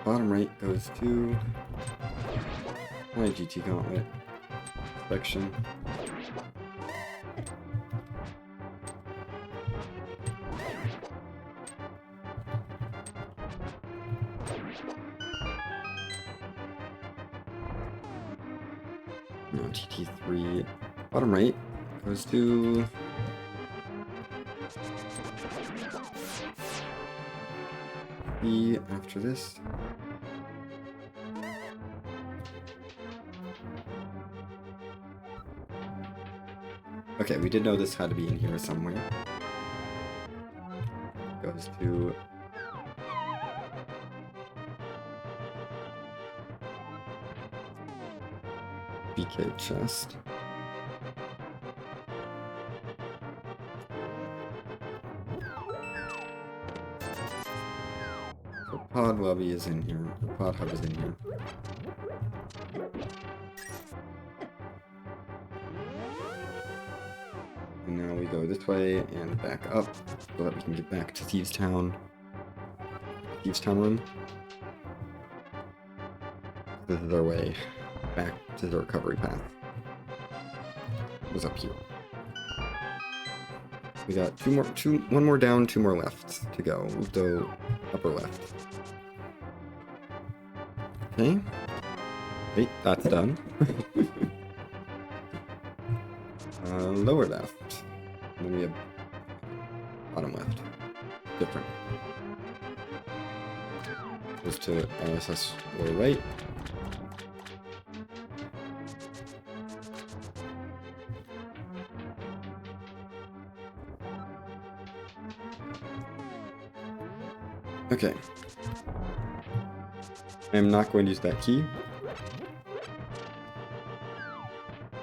Bottom right goes to my GT Gauntlet section. No, TT3. Bottom right goes to... B after this. Okay, we did know this had to be in here somewhere. Goes to... BK chest. So pod lobby is in here. The pod hub is in here. And now we go this way and back up so that we can get back to Thieves Town. Thieves Town room. This is our way back to the recovery path. It was up here. We got one more down, 2 more left to go. We'll go upper left. Okay. Wait, that's done. Lower left. And then we have bottom left. Different. goes to LSS lower right. Okay. I'm not going to use that key.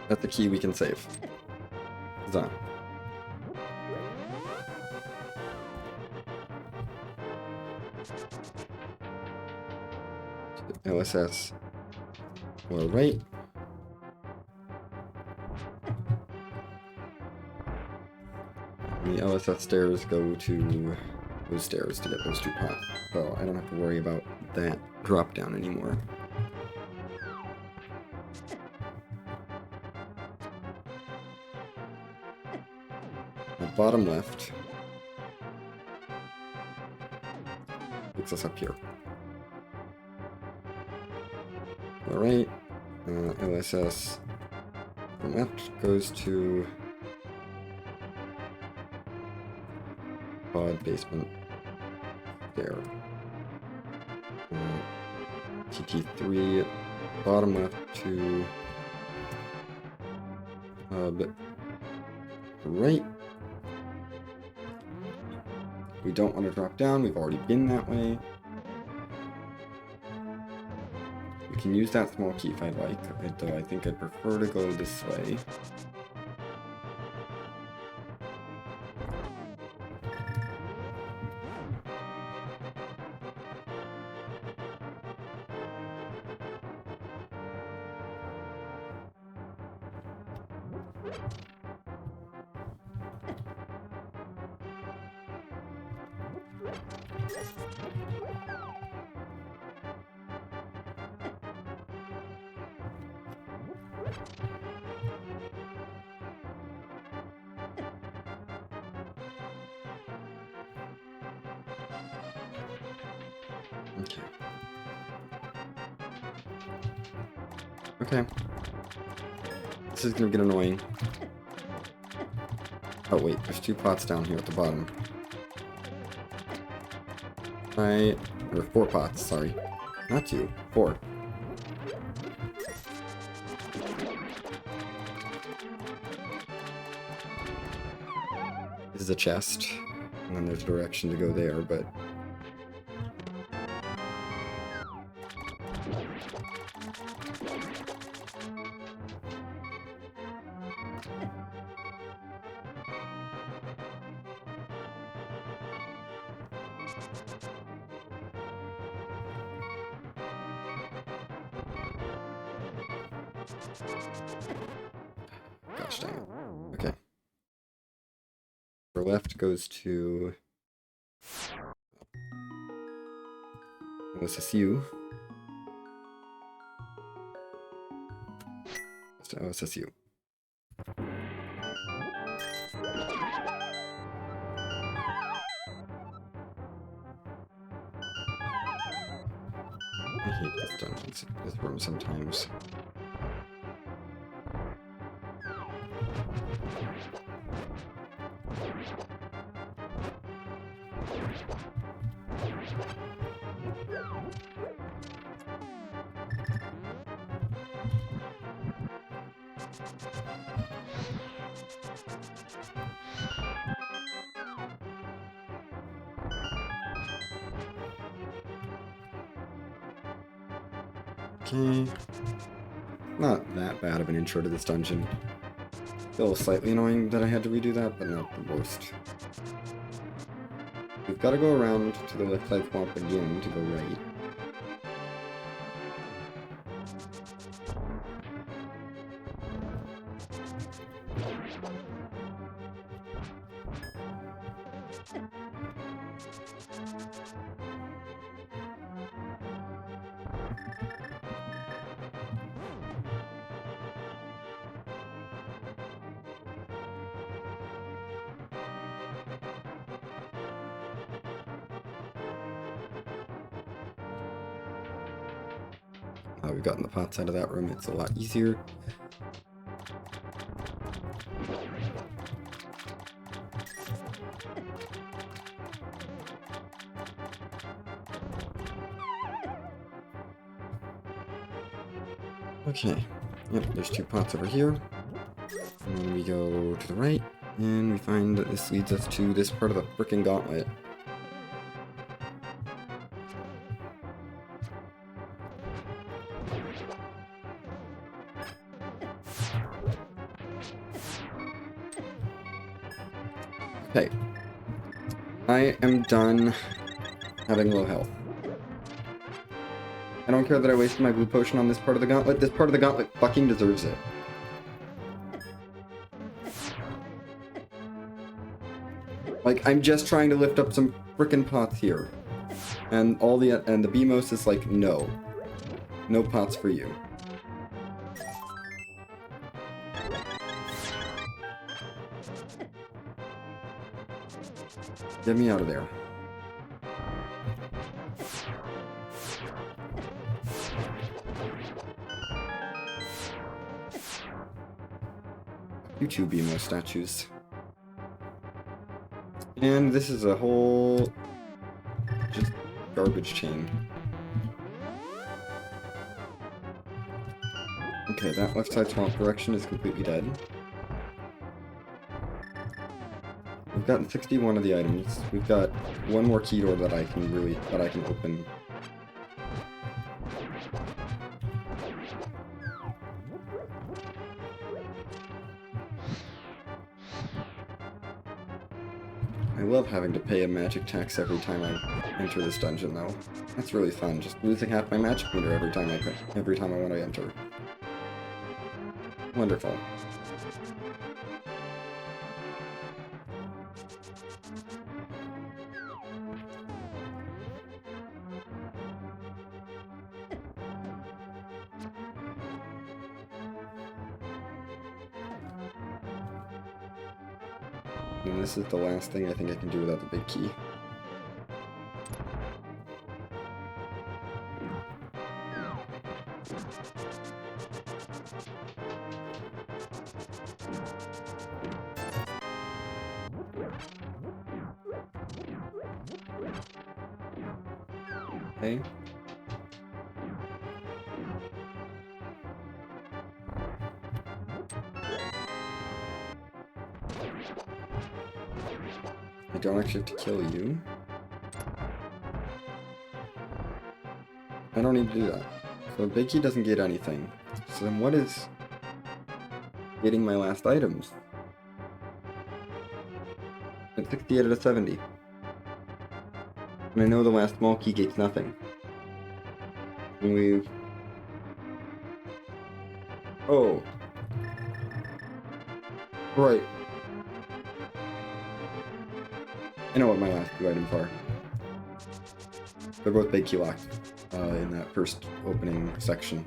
That's the key we can save. Huzzah. LSS lower right. And the LSS stairs go to those stairs to get those 2 pots. So I don't have to worry about that drop down anymore. The bottom left takes us up here. Alright, LSS from left goes to pod basement there. TT3 bottom left to hub right. We don't want to drop down, we've already been that way. We can use that small key if I like, though I think I'd prefer to go this way. Okay. Okay. This is gonna get annoying. Oh wait, there's 2 pots down here at the bottom. Right, or 4 pots, sorry. Not 2, 4. This is a chest, and then there's a direction to go there, but... Gosh dang it. Okay. For left goes to... OSSU. Goes to OSSU. I hate this dungeon, this room sometimes. Okay. Not that bad of an intro to this dungeon. Still slightly annoying that I had to redo that, but not the worst. We've got to go around to the left side swamp again to go right. We've gotten the pots out of that room, it's a lot easier. Okay. Yep, there's 2 pots over here. And then we go to the right, and we find that this leads us to this part of the frickin' gauntlet. Okay. I am done having low health. I don't care that I wasted my blue potion on this part of the gauntlet. This part of the gauntlet fucking deserves it. Like, I'm just trying to lift up some frickin' pots here. And the BMOS is like, no. No pots for you. Get me out of there. You two BMO statues. And this is a whole... just garbage chain. Okay, that left side swamp direction is completely dead. We've gotten 61 of the items. We've got one more key door that I can open. I love having to pay a magic tax every time I enter this dungeon, though. That's really fun, just losing half my magic meter every time I want to enter. Wonderful. And this is the last thing I think I can do without the big key. Okay. I don't actually have to kill you. I don't need to do that. So big key doesn't get anything. So then what is getting my last items? At 68 out of 70. And I know the last small key gates nothing. And we... Oh. Right. I know what my last 2 items are. They're both big key locked in that first opening section.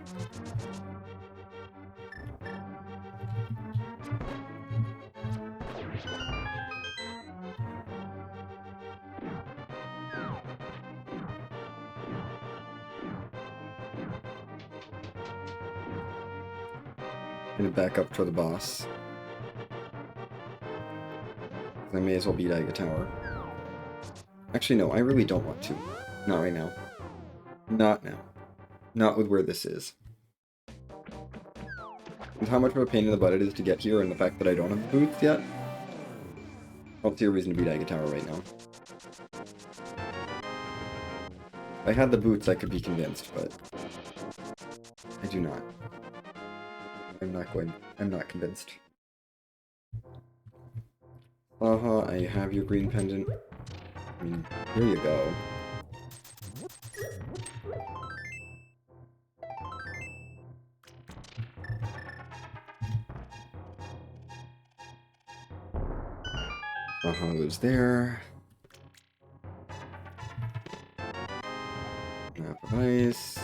Gonna back up to the boss. I may as well beat Aga Tower. Actually, no, I really don't want to. Not right now. Not now. Not with where this is. With how much of a pain in the butt it is to get here and the fact that I don't have boots yet. I don't see a reason to beat Aga Tower right now. If I had the boots, I could be convinced, but I do not. I'm not convinced. I have your green pendant. I mean, here you go. Lives there. Map of ice.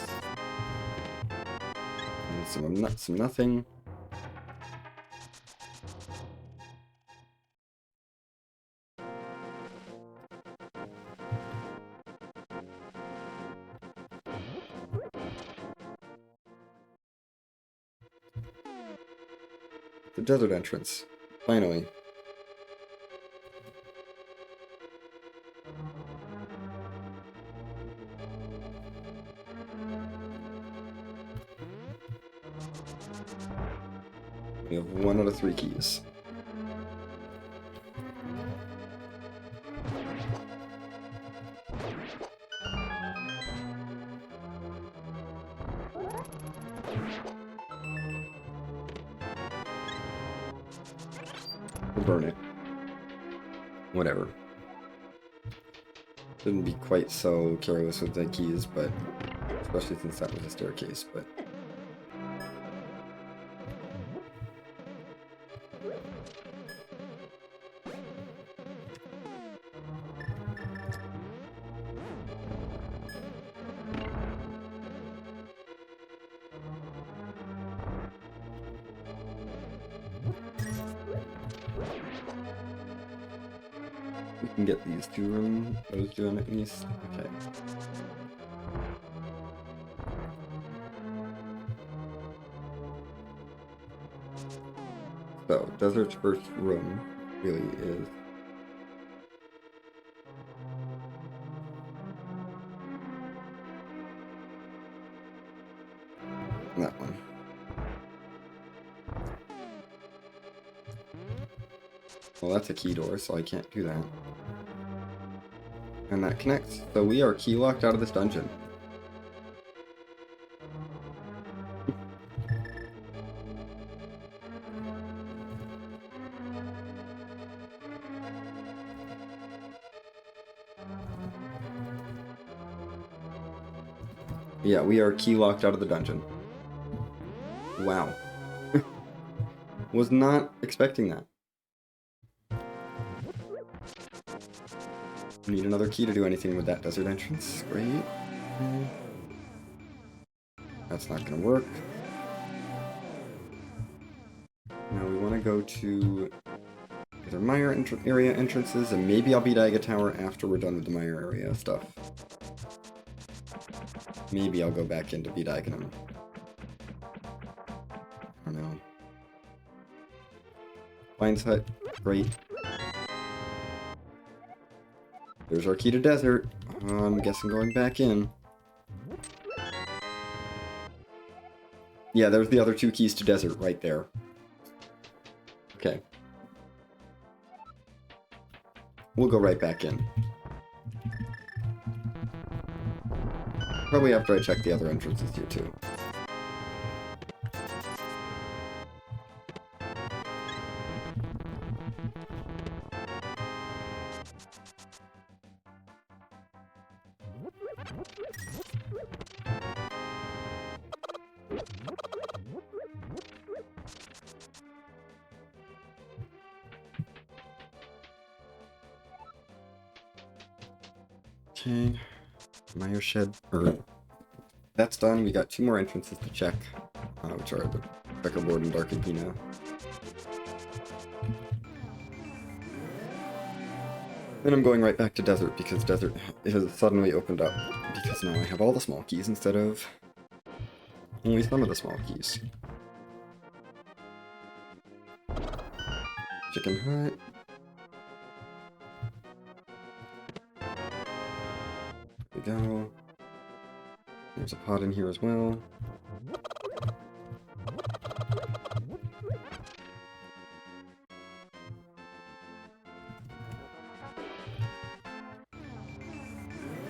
And some nothing. The desert entrance. Finally. We have 1 out of 3 keys. We'll burn it. Whatever. Shouldn't be quite so careless with the keys, but especially since that was a staircase, but we can get these those two at least. Okay. So, Desert's first room really is that one. Well, that's a key door, so I can't do that. And that connects. So we are key locked out of this dungeon. Yeah, we are key locked out of the dungeon. Wow. Was not expecting that. Need another key to do anything with that desert entrance. Great. That's not gonna work. Now we want to go to either Mire area entrances, and maybe I'll beat Aga Tower after we're done with the Mire area stuff. Maybe I'll go back into beat Iconum. I don't know. Lion's Hut, great. There's our key to desert. I'm guessing going back in. Yeah, there's the other 2 keys to desert right there. Okay. We'll go right back in. Probably after I check the other entrances here too. Okay, Mire Shed, that's done. We got 2 more entrances to check, which are the Checkerboard and Dark Impina. Then I'm going right back to Desert, because Desert has suddenly opened up, because now I have all the small keys instead of only some of the small keys. Chicken Hut. There we go. There's a pot in here as well.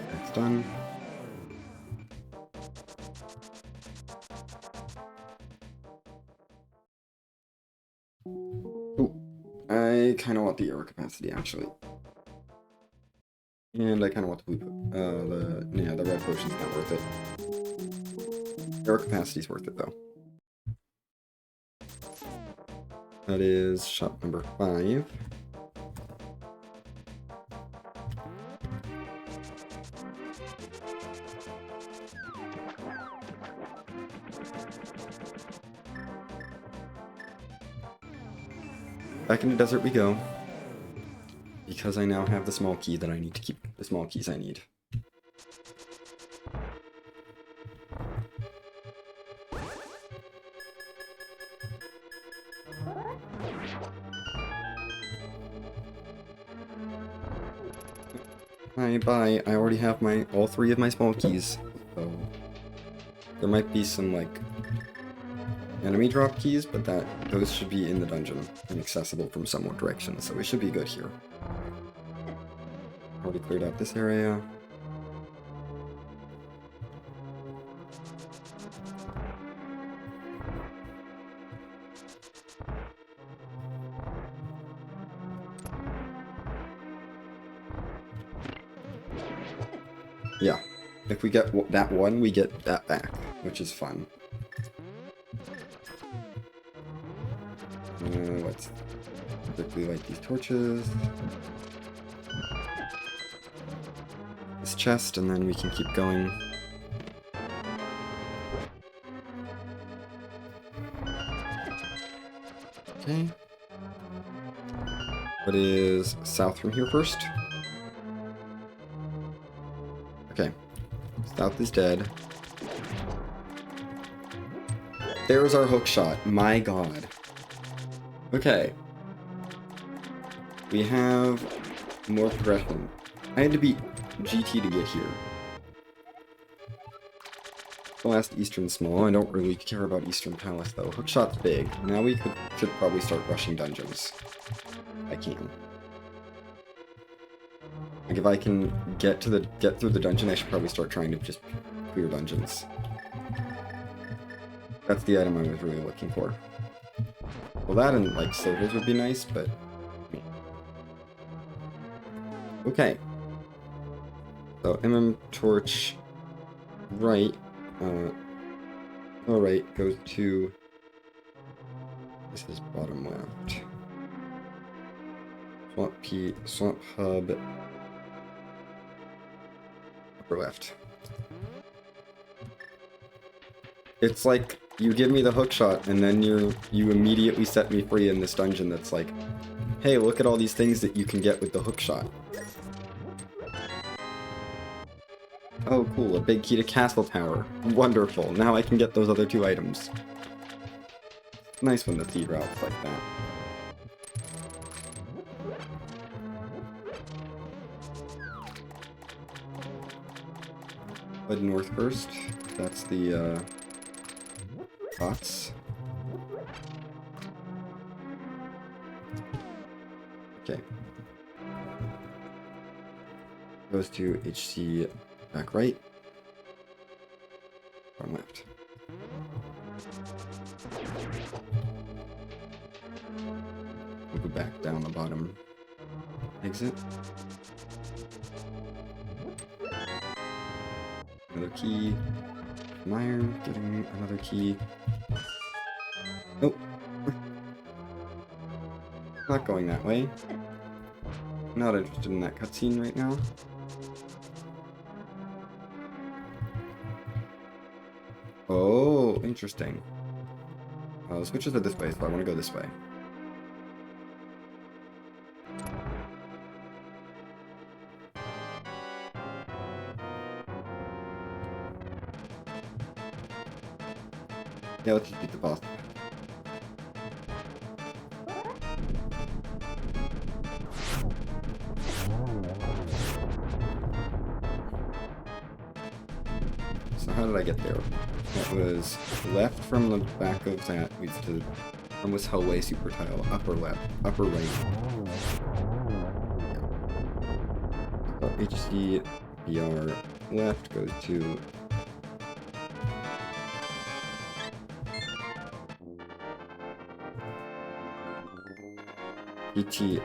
That's done. Ooh, I kind of want the air capacity actually. And I kind of want the blue, the red potion's not worth it. Air capacity's worth it though. That is shop number 5. Back into desert we go. Because I now have the small key that I need to keep the small keys I need. Bye. I already have all 3 of my small keys, so there might be some like enemy drop keys, but those should be in the dungeon and accessible from somewhat direction, so we should be good here. Already cleared out this area. Yeah, if we get that one, we get that back, which is fun. Let's quickly light these torches. This chest, and then we can keep going. Okay. What is south from here first? Okay. South is dead. There's our hook shot. My god. Okay. We have more progression. I had to beat GT to get here. The last Eastern Small. I don't really care about Eastern Palace though. Hookshot's big. Now we should probably start rushing dungeons. I can. Like if I can get through the dungeon, I should probably start trying to just clear dungeons. That's the item I was really looking for. Well, that and like sodas would be nice, but okay. So torch right. Alright, goes to... This is bottom left. Swamp Hub. Upper left. It's like, you give me the hook shot, and then you immediately set me free in this dungeon that's like, hey, look at all these things that you can get with the hook shot. Oh, cool, a big key to Castle Tower. Wonderful, now I can get those other two items. Nice when the seed routes like that. Head north first. That's the, bots. Okay. Goes to HC back right. From left. We'll go back down the bottom exit. Another key. Meyer getting another key. Nope. Not going that way. Not interested in that cutscene right now. Oh, interesting. The switches are this way, so I want to go this way. Yeah, let's just beat the boss. So how did I get there? That was left from the back of that leads to from this hallway super tile, upper left, upper right. So HC BR left goes to ETL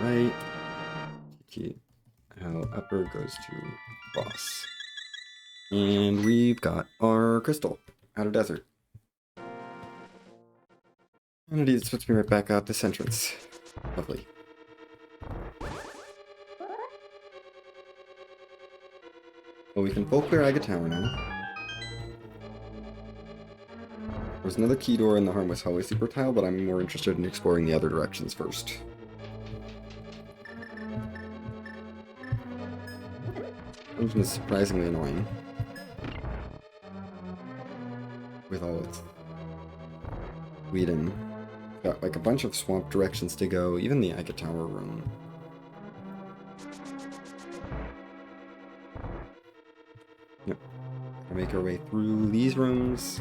right, ETL upper goes to boss. And we've got our crystal out of desert. And it puts me right back out this entrance. Lovely. Well, we can full clear Aga Tower now. There's another key door in the Harmless Hallway Super Tile, but I'm more interested in exploring the other directions first. Dungeon is surprisingly annoying. With all its weeding. Got like a bunch of swamp directions to go, even the Aga Tower room. Yep. We'll make our way through these rooms.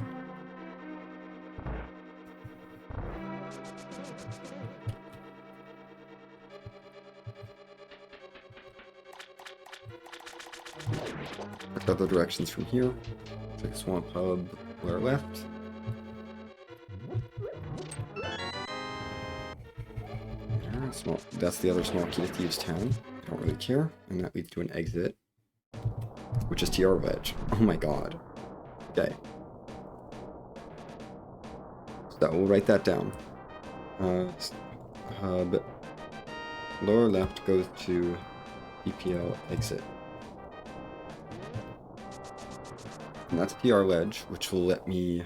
Check out the directions from here. Take Swamp Hub to our left. That's the other small key to Thieves' Town. I don't really care. And that leads to an exit, which is TR Ledge. Oh my god. Okay. So we'll write that down. Hub. Lower left goes to EPL exit. And that's TR Ledge, which will let me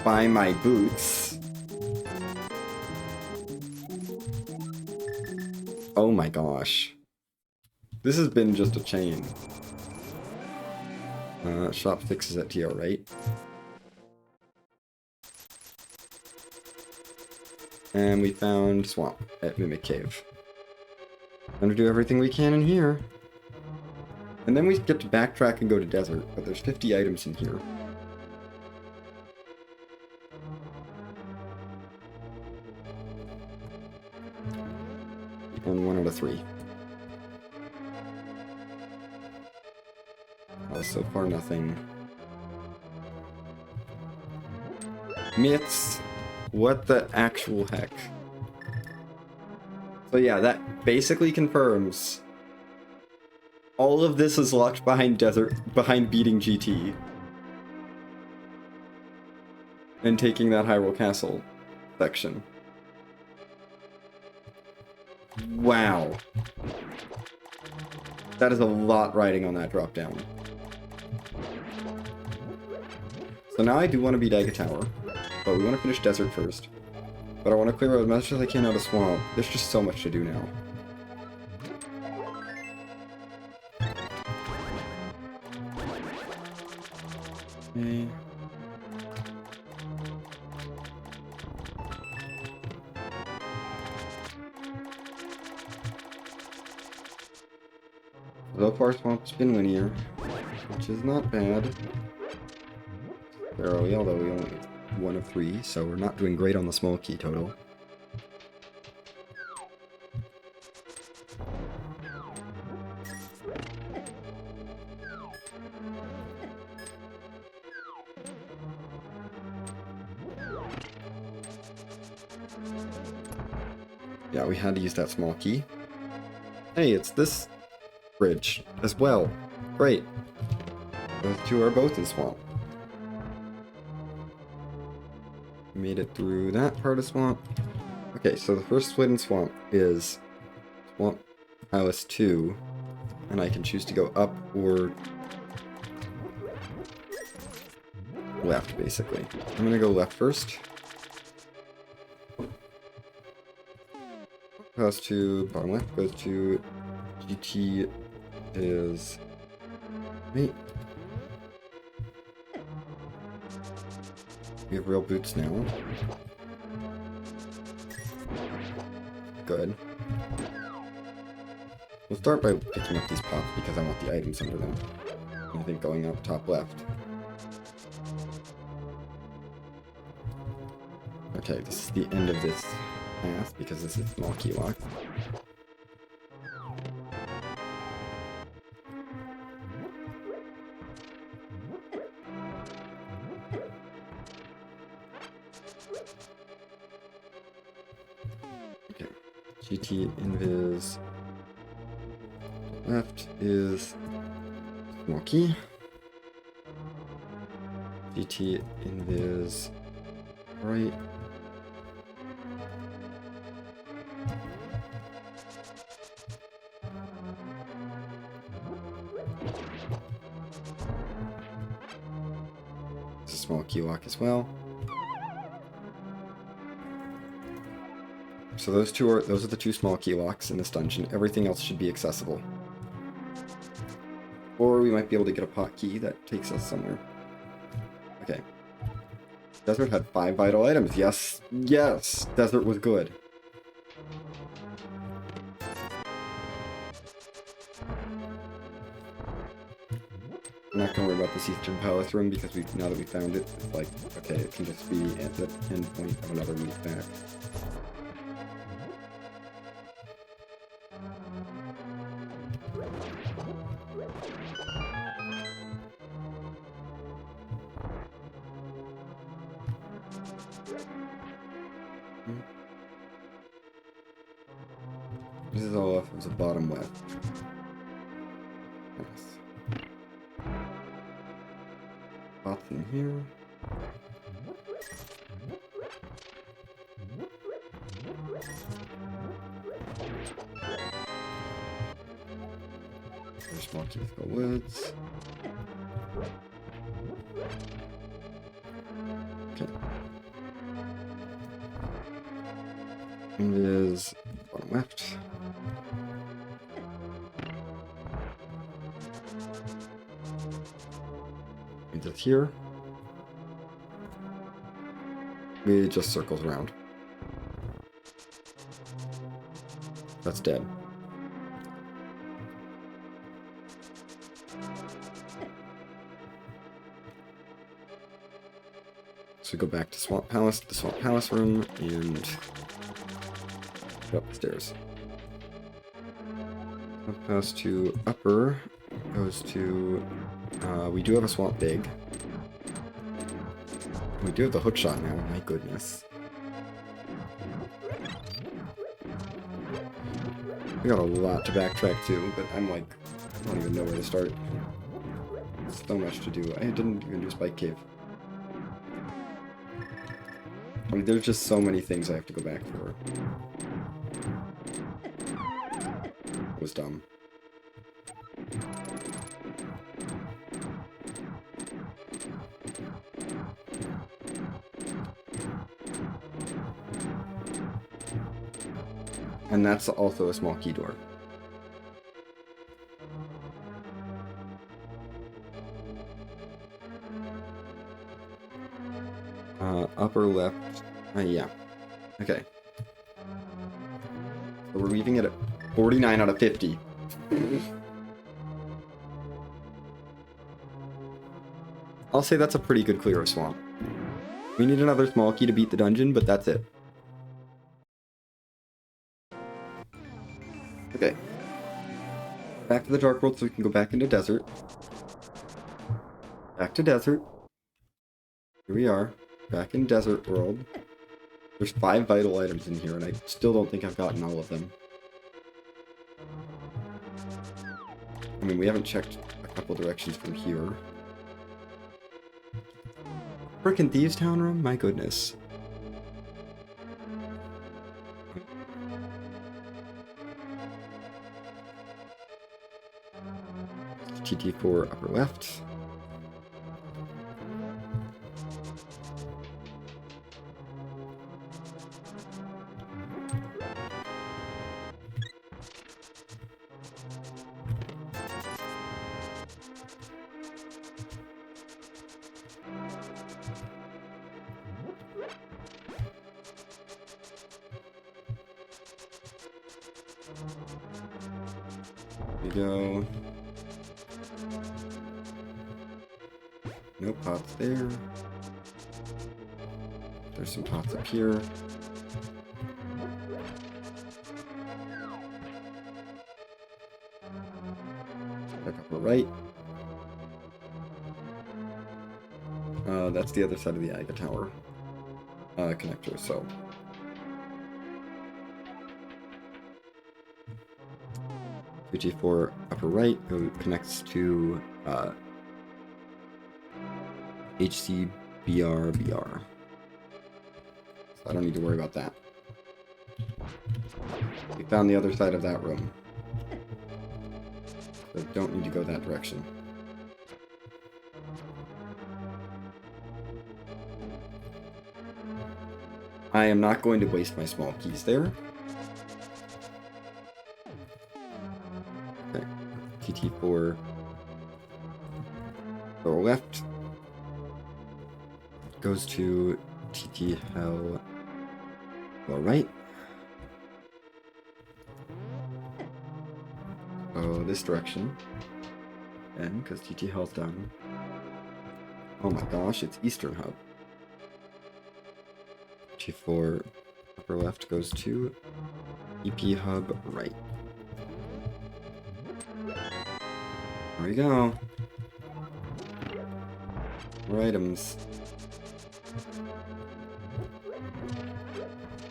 buy my boots. Oh my gosh. This has been just a chain. Shop fixes at TR right. And we found Swamp at Mimic Cave. Time to do everything we can in here. And then we get to backtrack and go to Desert, but there's 50 items in here. And 1 out of 3. Oh, so far nothing. Myths. What the actual heck? So yeah, that basically confirms all of this is locked behind beating GT. And taking that Hyrule Castle section. Wow. That is a lot riding on that drop down. So now I do want to beat Aga Tower, but we want to finish Desert first. But I want to clear out as much as I can out of Swamp. There's just so much to do now. Okay. So far, Swamp's been linear, which is not bad. Barely, although we only get 1 of 3, so we're not doing great on the small key total. Yeah, we had to use that small key. Hey, it's this bridge as well. Great. Those two are both in Swamp. We made it through that part of Swamp. Okay, so the first split in Swamp is Swamp Palace 2, and I can choose to go up or left, basically. I'm gonna go left first. Palace 2, bottom left goes to GT is... Wait. We have real boots now. Good. We'll start by picking up these pots because I want the items under them. I think going up top left. Okay, this is the end of this path because this is small key lock. Okay, GT invis. Left is small key. GT invis right. It's a small key lock as well. So those are the two small key locks in this dungeon. Everything else should be accessible. Or we might be able to get a pot key that takes us somewhere. Okay. Desert had 5 vital items. Yes. Yes. Desert was good. I'm not gonna worry about this Eastern Palace room because now that we found it, it's like, okay, it can just be at the end point of another route back. This is all off of the bottom left. Yes. Pots in here. There's more to the woods. Okay. And it is bottom left. And it's here. We just circles around. That's dead. So we go back to Swamp Palace, the Swamp Palace room, and go up the stairs. Swamp Palace to upper goes to. We do have a Swamp Big. We do have the hook shot now. My goodness. We got a lot to backtrack to, but I'm like, I don't even know where to start. So much to do. I didn't even do Spike Cave. I mean, there's just so many things I have to go back for. It was dumb. And that's also a small key door. Upper left. Yeah. Okay. So we're leaving it at 49 out of 50. I'll say that's a pretty good clear of swamp. We need another small key to beat the dungeon, but that's it. Okay. Back to the Dark World so we can go back into desert. Back to desert. Here we are. Back in Desert World. There's 5 vital items in here, and I still don't think I've gotten all of them. I mean, we haven't checked a couple directions from here. Frickin' Thieves Town room? My goodness. TT4 upper left. We go. No pots there. There's some pots up here. Back up the right. That's the other side of the Aga Tower connector, so. G4 upper right connects to HCBRBR. So I don't need to worry about that. We found the other side of that room. So don't need to go that direction. I am not going to waste my small keys there. Okay, TT4 lower left goes to TT Hell lower right. So this direction. N, because TT Hell's done. Oh my gosh, it's Eastern Hub. T4 upper left goes to EP Hub right. There we go. More items.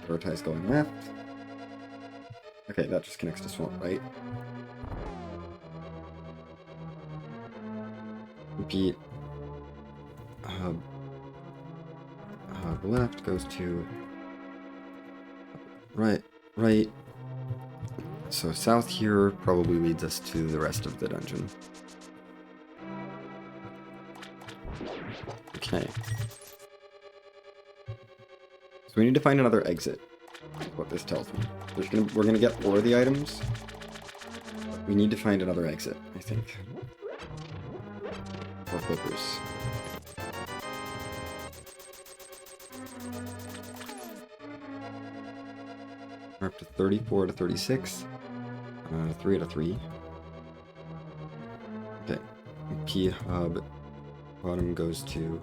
Prioritize going left. Okay, that just connects to Swamp right. Repeat. Hub left goes to right. So south here probably leads us to the rest of the dungeon. Okay. So we need to find another exit. That's what this tells me. We're gonna get 4 of the items. We need to find another exit, I think. For flippers. We're up to 34 to 36. 3 out of 3. Okay. P hub. Bottom goes to...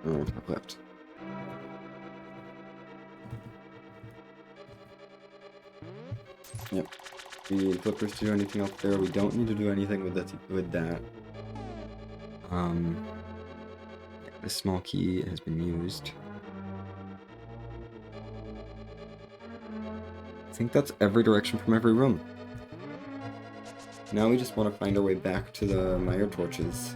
Oh, top left. Yep. We need flippers to do anything up there. We don't need to do anything with that. This small key has been used. I think that's every direction from every room. Now we just want to find our way back to the Meyer torches.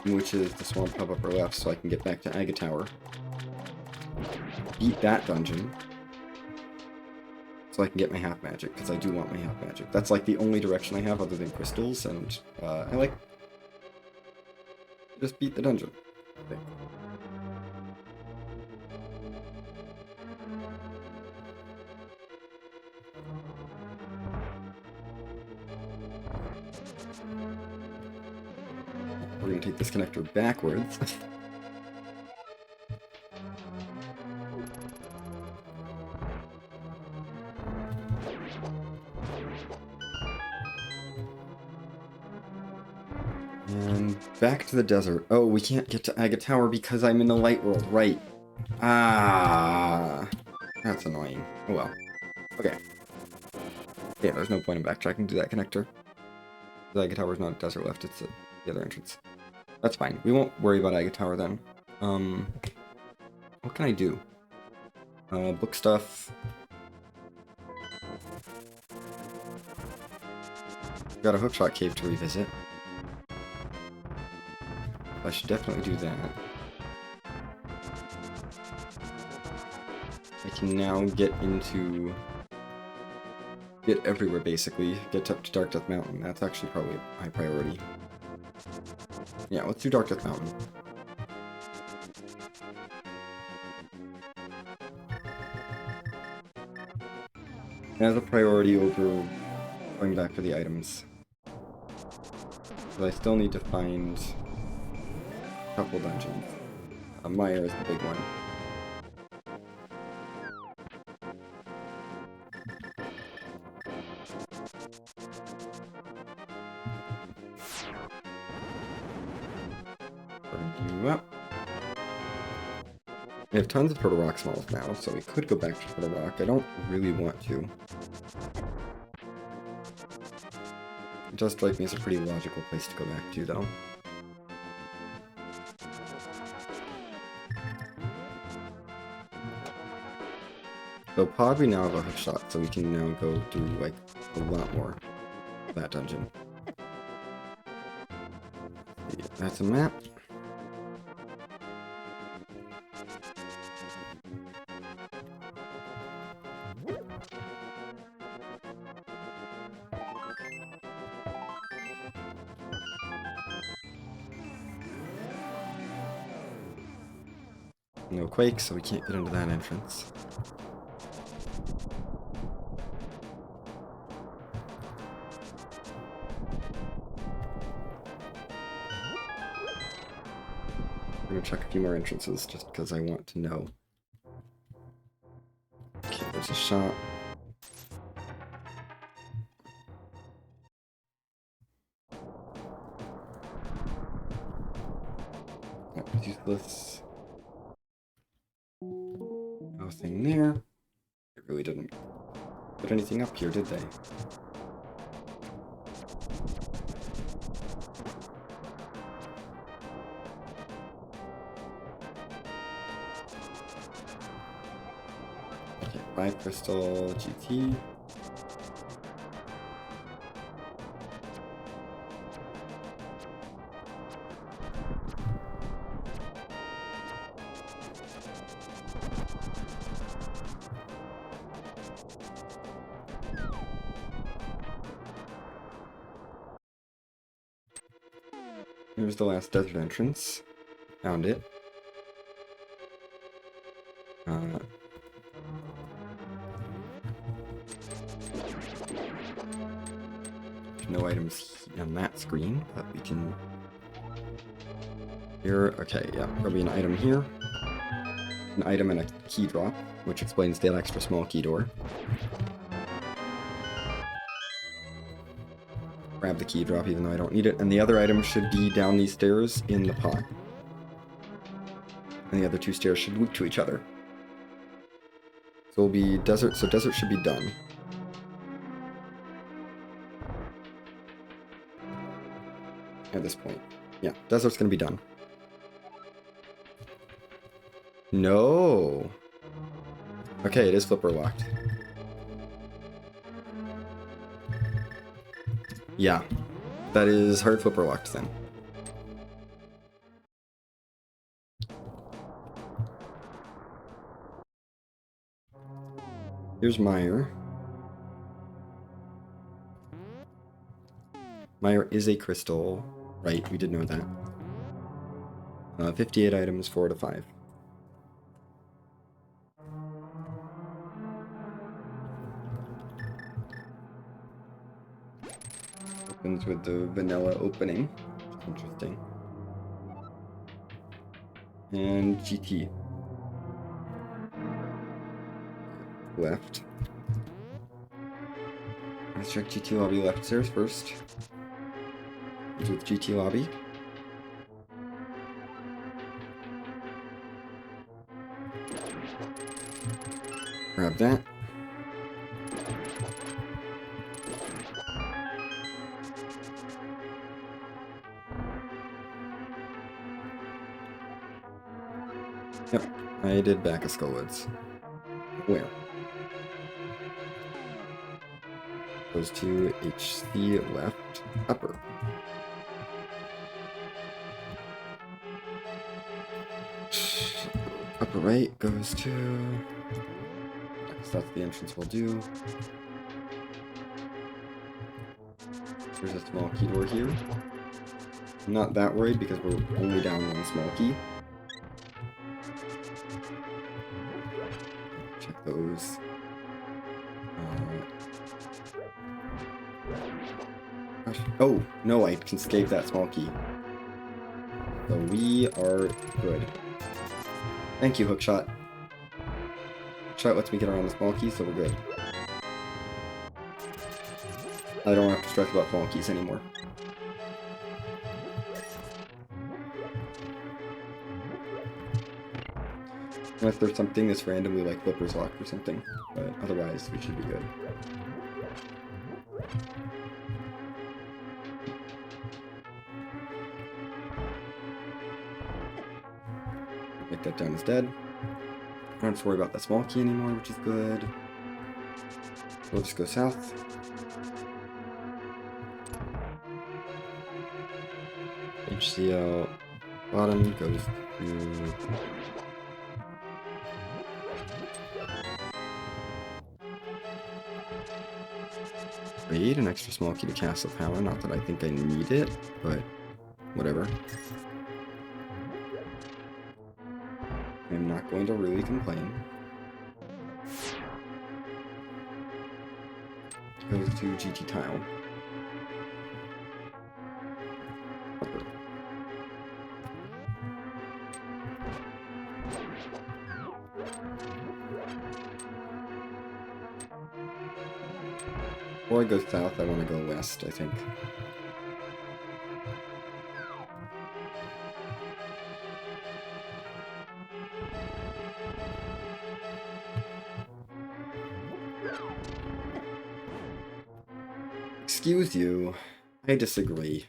Which is the Swamp Hub upper left, so I can get back to Aga Tower. Beat that dungeon. So I can get my half magic, because I do want my half magic. That's like the only direction I have other than crystals, and I like... just beat the dungeon, I think. We're going to take this connector backwards. And back to the desert. Oh, we can't get to Aga Tower because I'm in the light world, right. Ah, that's annoying. Oh well. Okay. Yeah, there's no point in backtracking to that connector. The Aga Tower's not a desert left, it's the other entrance. That's fine. We won't worry about Aga Tower then. What can I do? Book stuff. Got a hookshot cave to revisit. I should definitely do that. I can now get everywhere basically. Get up to Dark Death Mountain. That's actually probably a high priority. Yeah, let's do Dark Death Mountain. As a priority over going back for the items. But I still need to find a couple dungeons. Meyer is the big one. Burn you up. We have tons of Turtle Rock Smalls now, so we could go back to Turtle Rock. I don't really want to. It does strike me as a pretty logical place to go back to, though. So Pod, we now have a hook shot, so we can now go do, like, a lot more of that dungeon. Yeah, that's a map. No quake, so we can't get into that entrance. I'm gonna check a few more entrances just because I want to know. Okay, there's a shop. That was useless. Nothing there. It really didn't put anything up here, did they? Okay, 5 crystal GT. Here's the last desert entrance. Found it. No items on that screen, but we can... Here, okay, yeah, probably an item here. An item and a key drop, which explains the extra small key door. Grab the key drop even though I don't need it, and the other item should be down these stairs in the pot. And the other 2 stairs should loop to each other. So it'll be desert, so desert should be done. At this point. Yeah, desert's gonna be done. No! Okay, it is flipper locked. Yeah, that is hard flipper locked then. Here's Meyer. Meyer is a crystal. Right, we did know that. 58 items, 4 to 5. Opens with the vanilla opening. Interesting. And GT. Left. Let's check GT lobby left stairs first. With GT lobby. Grab that. Yep, I did back a Skullwoods. Where? Goes to HC left upper. Upper right goes to... I guess that's the entrance we'll do. There's a small key door here. I'm not that worried because we're only down 1 small key. Check those. Oh, no, I can escape that small key. So we are good. Thank you, Hookshot. Hookshot lets me get around the small key, so we're good. I don't have to stress about small keys anymore. Unless there's something that's randomly like Flipper's locked or something, but otherwise we should be good. Get that down as dead. I don't have to worry about that small key anymore, which is good. We'll just go south. HCL bottom goes to... Trade an extra small key to Castle Power. Not that I think I need it, but whatever. I'm not going to really complain. Goes to GT Tile. Before I go south, I want to go west, I think. Excuse you. I disagree.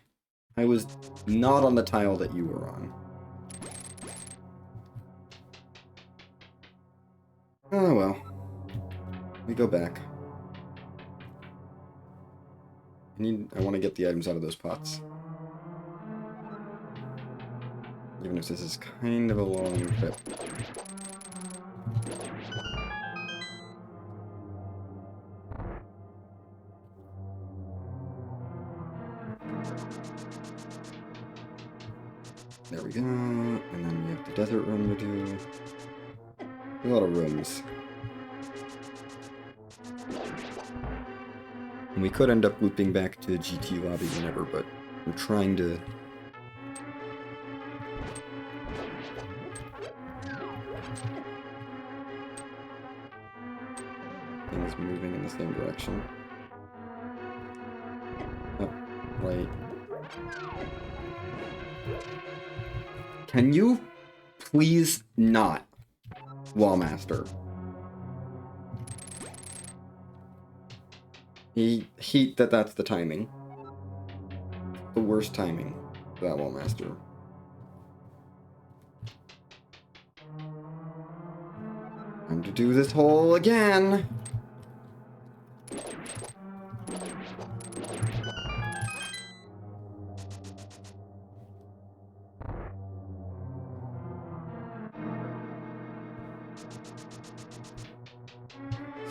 I was not on the tile that you were on. Oh well. We go back. I want to get the items out of those pots. Even if this is kind of a long trip. There we go. And then we have the desert room to do. A lot of rooms. And we could end up looping back to GT lobby whenever, but I'm trying to... Things moving in the same direction. Oh, right. Can you please not, Wallmaster? He hate that that's the timing. The worst timing for that Wallmaster. Time to do this hole again.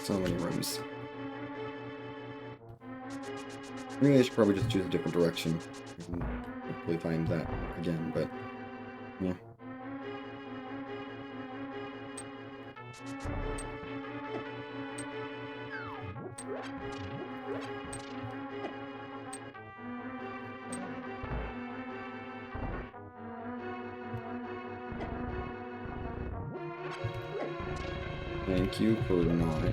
So many rooms. Really, I should probably just choose a different direction. I can hopefully find that again, but yeah. Thank you for not.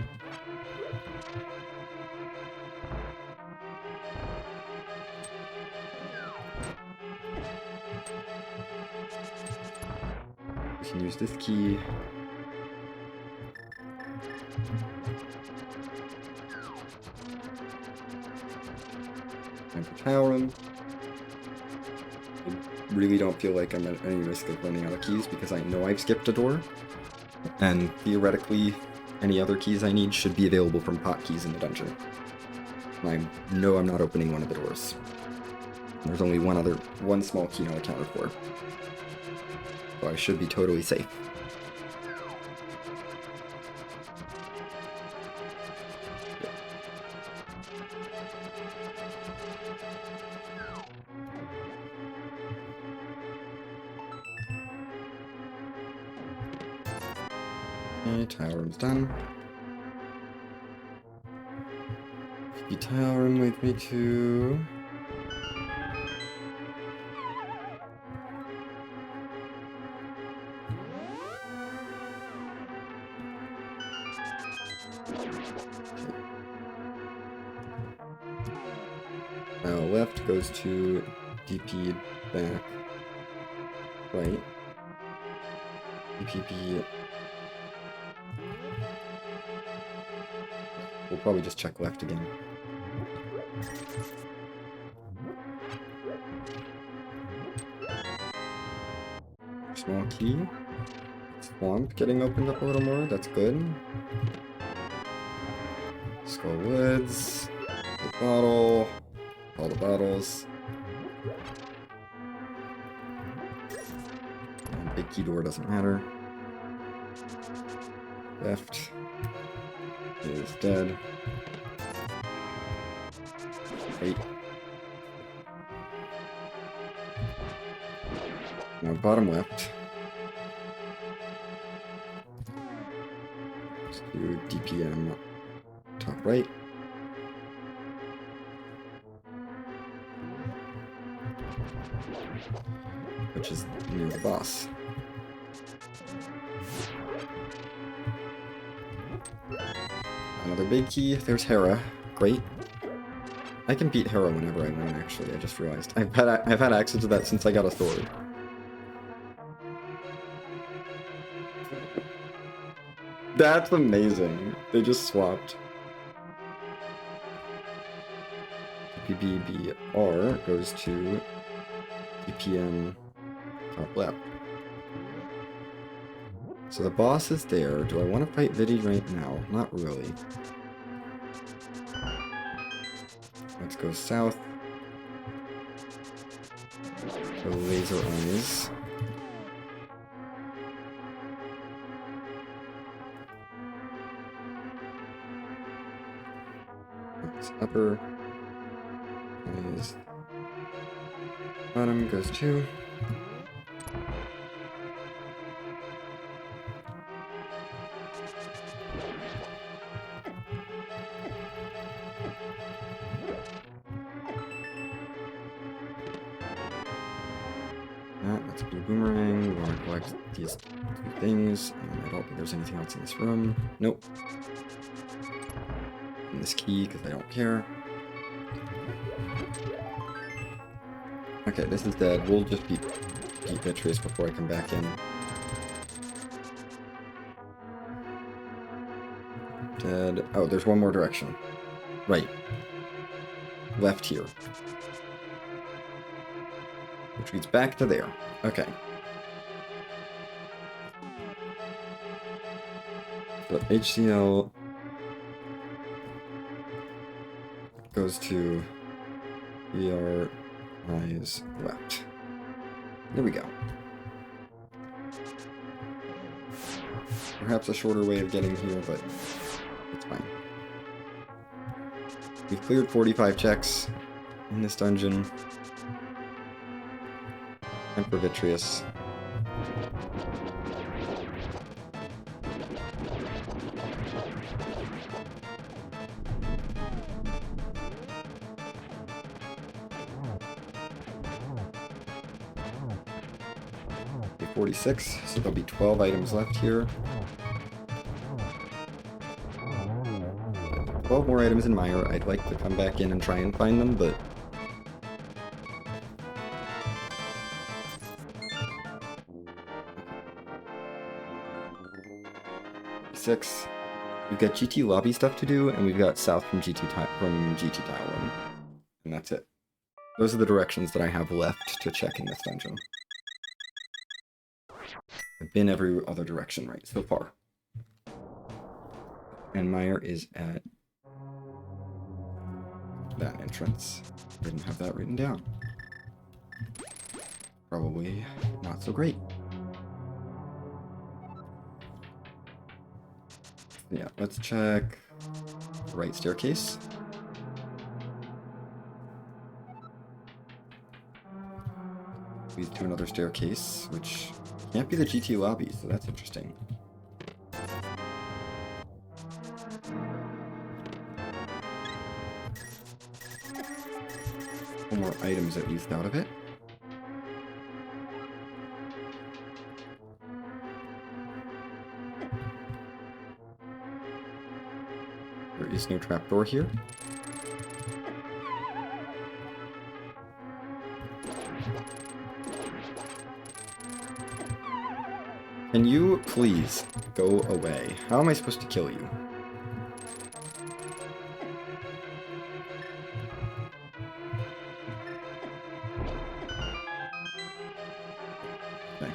We can use this key. Time for tower room. I really don't feel like I'm at any risk of running out of keys because I know I've skipped a door. And theoretically, any other keys I need should be available from pot keys in the dungeon. And I know I'm not opening one of the doors. There's only one small key not accounted for. So I should be totally safe. Okay, tile room's done. The tile room leads me to... left goes to DP back. Right. DPP. We'll probably just check left again. Small key. Swamp getting opened up a little more. That's good. Skull Woods. The bottle. All the bottles. And big key door doesn't matter. Left is dead. Right. Now bottom left. Let's do DPM top right. Which is near the boss. Another big key. There's Hera. Great. I can beat Hera whenever I want, actually, I just realized. I've had access to that since I got a sword. That's amazing. They just swapped. PBBR goes to DPM top left. So the boss is there. Do I want to fight Vidi right now? Not really. Let's go south. Go laser eyes. That's upper. Eyes. Bottom goes to. That's blue boomerang. We want to collect these two things. And I don't think there's anything else in this room. Nope. And this key, because I don't care. Okay, this is dead. We'll just beat Beatrice before I come back in. Dead. Oh, there's one more direction. Right. Left here. Which leads back to there. Okay. So HCL goes to ER eyes left. There we go. Perhaps a shorter way of getting here, but it's fine. We've cleared 45 checks in this dungeon. And for Vitreous. Okay, 46, so there'll be 12 items left here. 12 more items in Mire. I'd like to come back in and try and find them, but 6. We've got GT lobby stuff to do, and we've got south from GT Tile 1. And that's it. Those are the directions that I have left to check in this dungeon. I've been every other direction right so far. And Mire is at that entrance. Didn't have that written down. Probably not so great. Yeah, let's check the right staircase. Leads to another staircase, which can't be the GT lobby, so that's interesting. One more items at least out of it. There is no trapdoor here. Can you please go away? How am I supposed to kill you? Okay.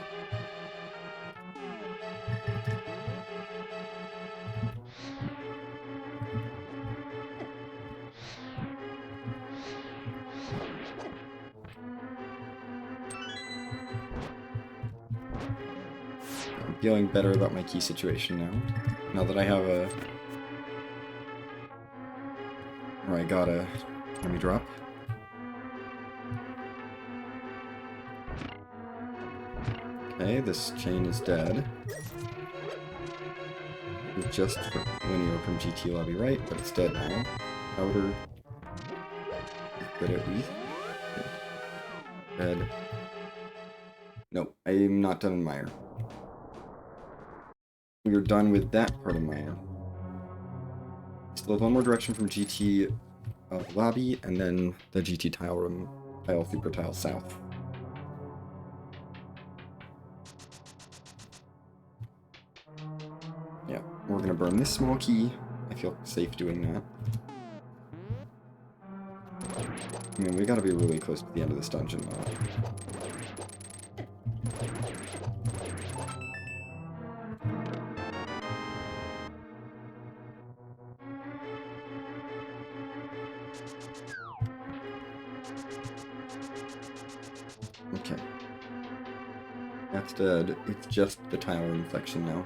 I'm feeling better about my key situation now that I have a... Or I got a enemy drop. Okay, this chain is dead. It's just linear from GT lobby right, but it's dead now. Outer. Good at least. Dead. Nope, I'm not done in Mire. We are done with that part of Mire. Still have one more direction from GT of lobby, and then the GT tile room, super tile south. Yeah, we're gonna burn this small key. I feel safe doing that. I mean, we gotta be really close to the end of this dungeon, though. Okay. That's dead. It's just the tile room section now.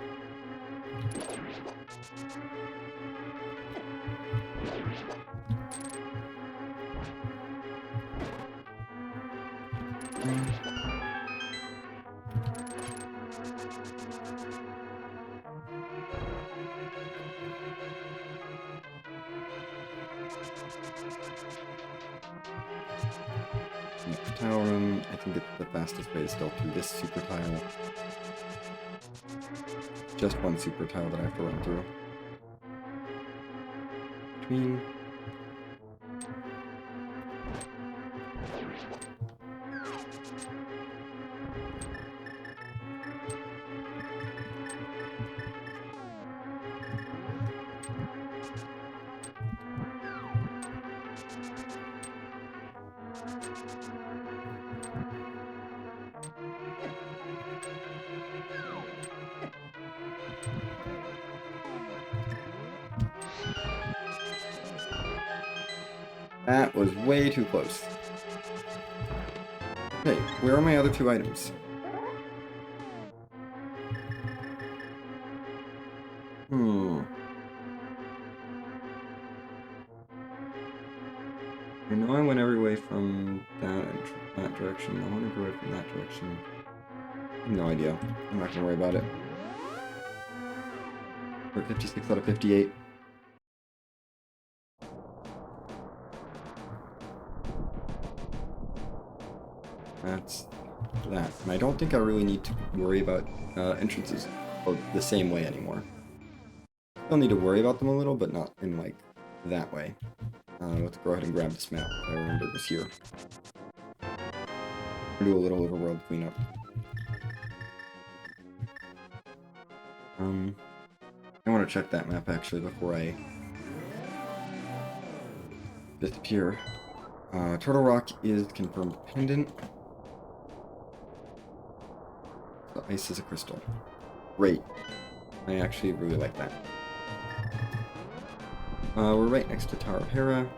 Next tile room, I think it's the fastest way is still through this super tile. Just one super tile that I have to run through. Between. That was way too close. Okay, where are my other two items? I know I went every way from that direction. I went every way from that direction. I have no idea. I'm not gonna worry about it. We're 56 out of 58. That's that. And I don't think I really need to worry about entrances the same way anymore. I'll need to worry about them a little, but not in, like, that way. Let's go ahead and grab this map. I remember it was here. We'll do a little overworld cleanup. I want to check that map, actually, before I disappear. Turtle Rock is confirmed pendant. The ice is a crystal. Great. I actually really like that. We're right next to Tower of Hera.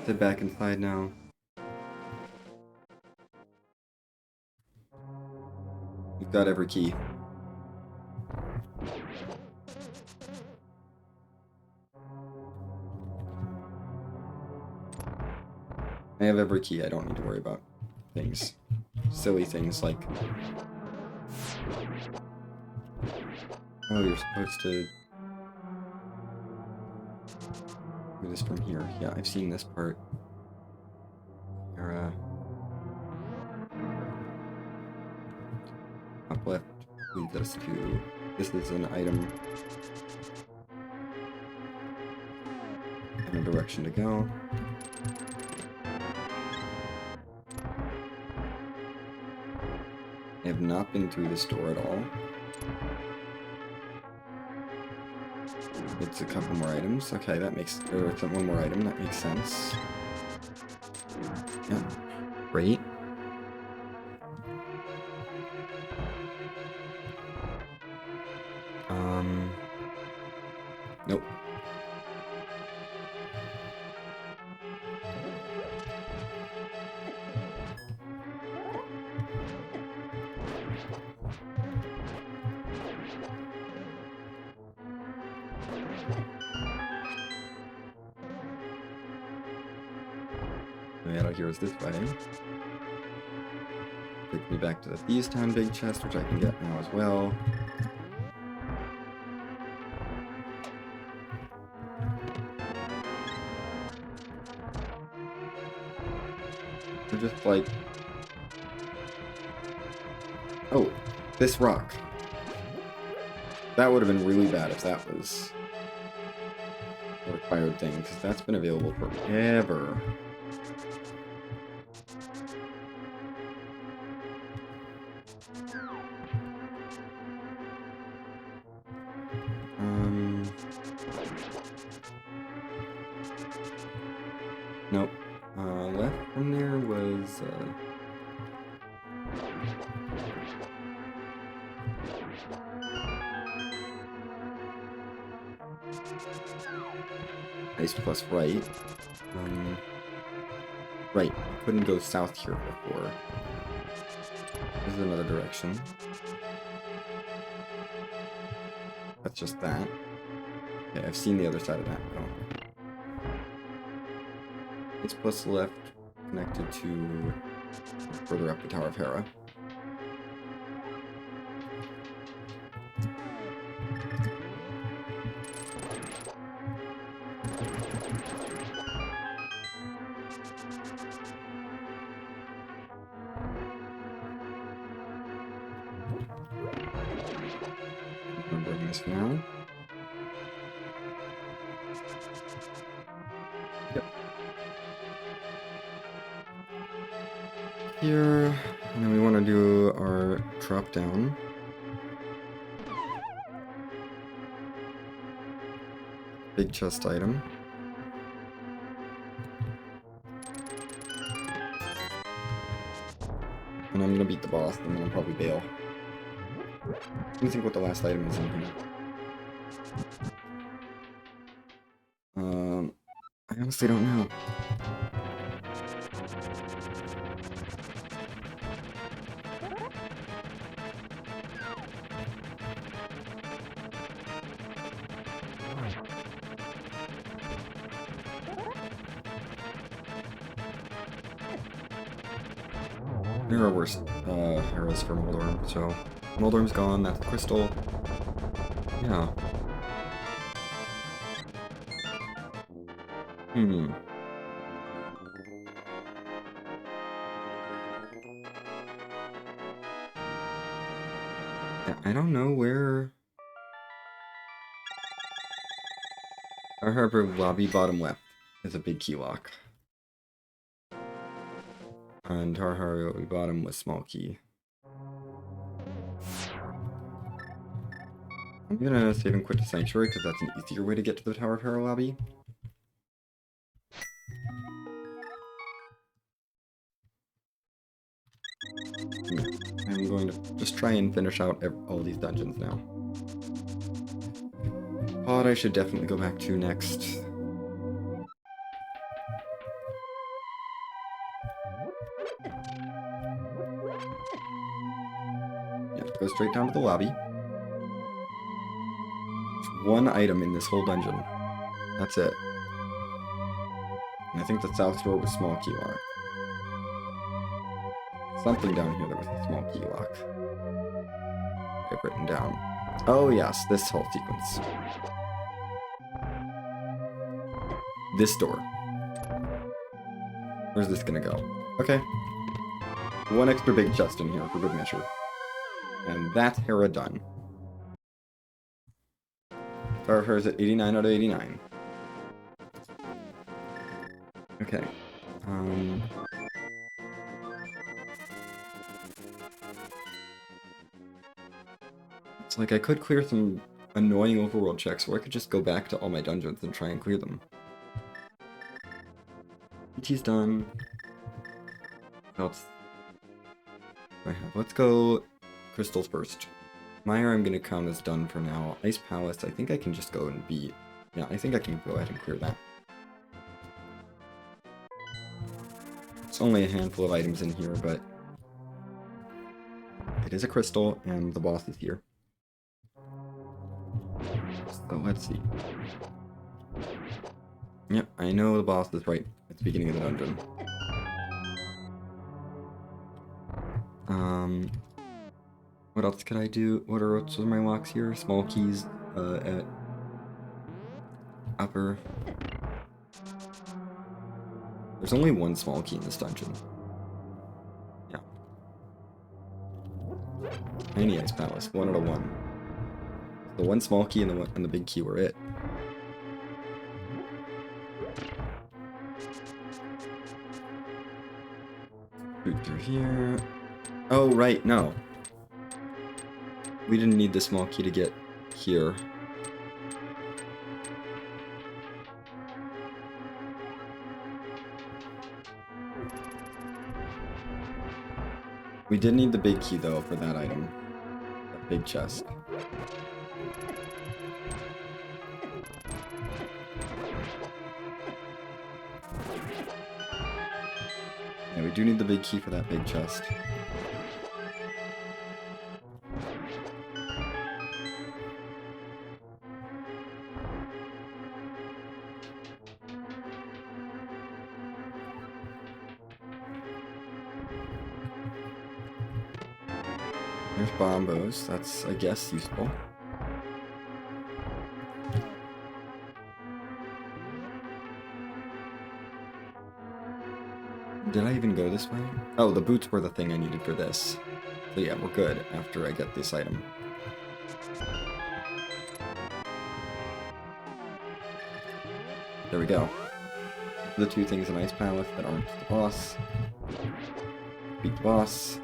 Head back inside now. We've got every key. I have every key. I don't need to worry about things. Silly things like... Oh, you're supposed to... do this from here. Yeah, I've seen this part. Hera. Up left leads us to... This is an item. And a direction to go. I have not been through this door at all. It's a couple more items. Okay, that makes... Or it's one more item. That makes sense. Yeah. Great. Nope. The way out of here is this way. Take me back to the Thieves Town big chest, which I can get now as well. We're just like... Oh, this rock. That would have been really bad if that was a required thing, because that's been available forever. Nope. Left from there was, ice plus right. Right, I couldn't go south here before. This is another direction. That's just that. Okay, I've seen the other side of that, though. Ice plus left connected to further up the Tower of Hera. Remembering this now. Yep. Here, and then we want to do our drop down. Big chest item. And I'm gonna beat the boss, and then I'll probably bail. Let me think what the last item is in here. I honestly don't know. There are worse heroes for Moldorm, so Moldorm's gone, that's a crystal. Yeah. Yeah, I don't know where... Our Harbor lobby bottom left is a big key lock. And Tar Harbor bottom was small key. I'm gonna save and quit the Sanctuary because that's an easier way to get to the Tower of Hera lobby. I'm going to just try and finish out all these dungeons now. Pod I should definitely go back to next. Yeah, go straight down to the lobby. There's one item in this whole dungeon. That's it. And I think the south door was small key lock. Something down here that was a small key lock. I've written down. Oh yes, this whole sequence. This door. Where's this gonna go? Okay. One extra big chest in here for good measure. And that's Hera done. Tower of Hera's at 89 out of 89. Okay. It's like I could clear some annoying overworld checks, or I could just go back to all my dungeons and try and clear them. PT's done. What else do I have? Let's go crystals first. Mire I'm gonna count as done for now. Ice Palace, I think I can just go and beat. Yeah, I think I can go ahead and clear that. It's only a handful of items in here, but it is a crystal, and the boss is here. So let's see. Yep, I know the boss is right at the beginning of the dungeon. What else could I do? What are my locks here? Small keys at upper. There's only one small key in this dungeon. Yeah. Tiny Ice Palace, 1 out of 1. The one small key and the big key were it. Through here. Oh, right, no. We didn't need the small key to get here. We did need the big key, though, for that item. That big chest. Yeah, we do need the big key for that big chest. There's bombos. That's, I guess, useful. Did I even go this way? Oh, the boots were the thing I needed for this. So yeah, we're good after I get this item. There we go. The two things in Ice Palace that aren't the boss. Beat the boss.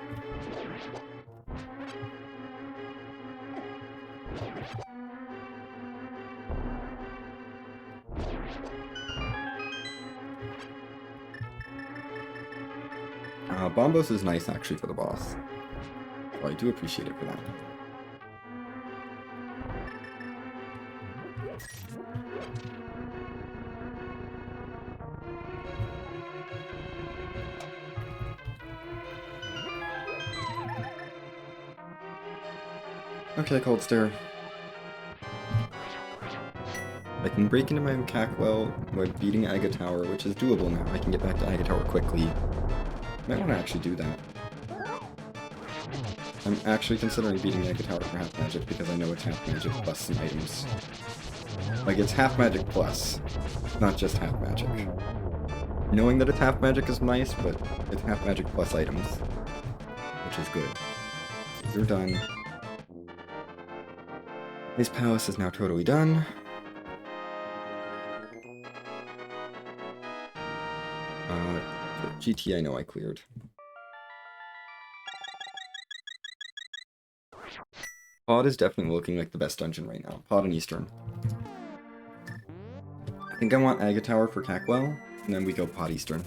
Bombos is nice actually for the boss. Well, I do appreciate it for that. Okay, Cold Stare. I can break into my Cackwell by beating Aga Tower, which is doable now. I can get back to Aga Tower quickly. Might want to actually do that. I'm actually considering beating Aga Tower for half magic because I know it's half magic plus some items. Like, it's half magic plus, not just half magic. Knowing that it's half magic is nice, but it's half magic plus items, which is good. You're done. This palace is now totally done. GT I know I cleared. Pod is definitely looking like the best dungeon right now. Pod and Eastern. I think I want Aga Tower for Cackwell, and then we go Pod Eastern.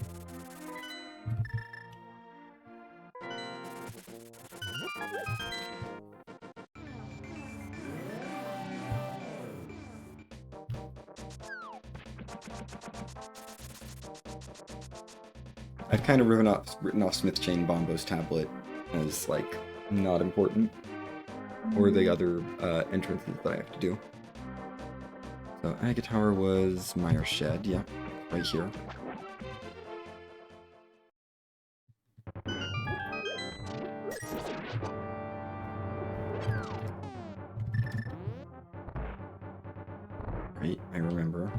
I've kind of written off Smith Chain Bombo's tablet as, like, not important. Or the other entrances that I have to do. So Aga Tower was Meyer Shed, yeah, right here. Right, I remember.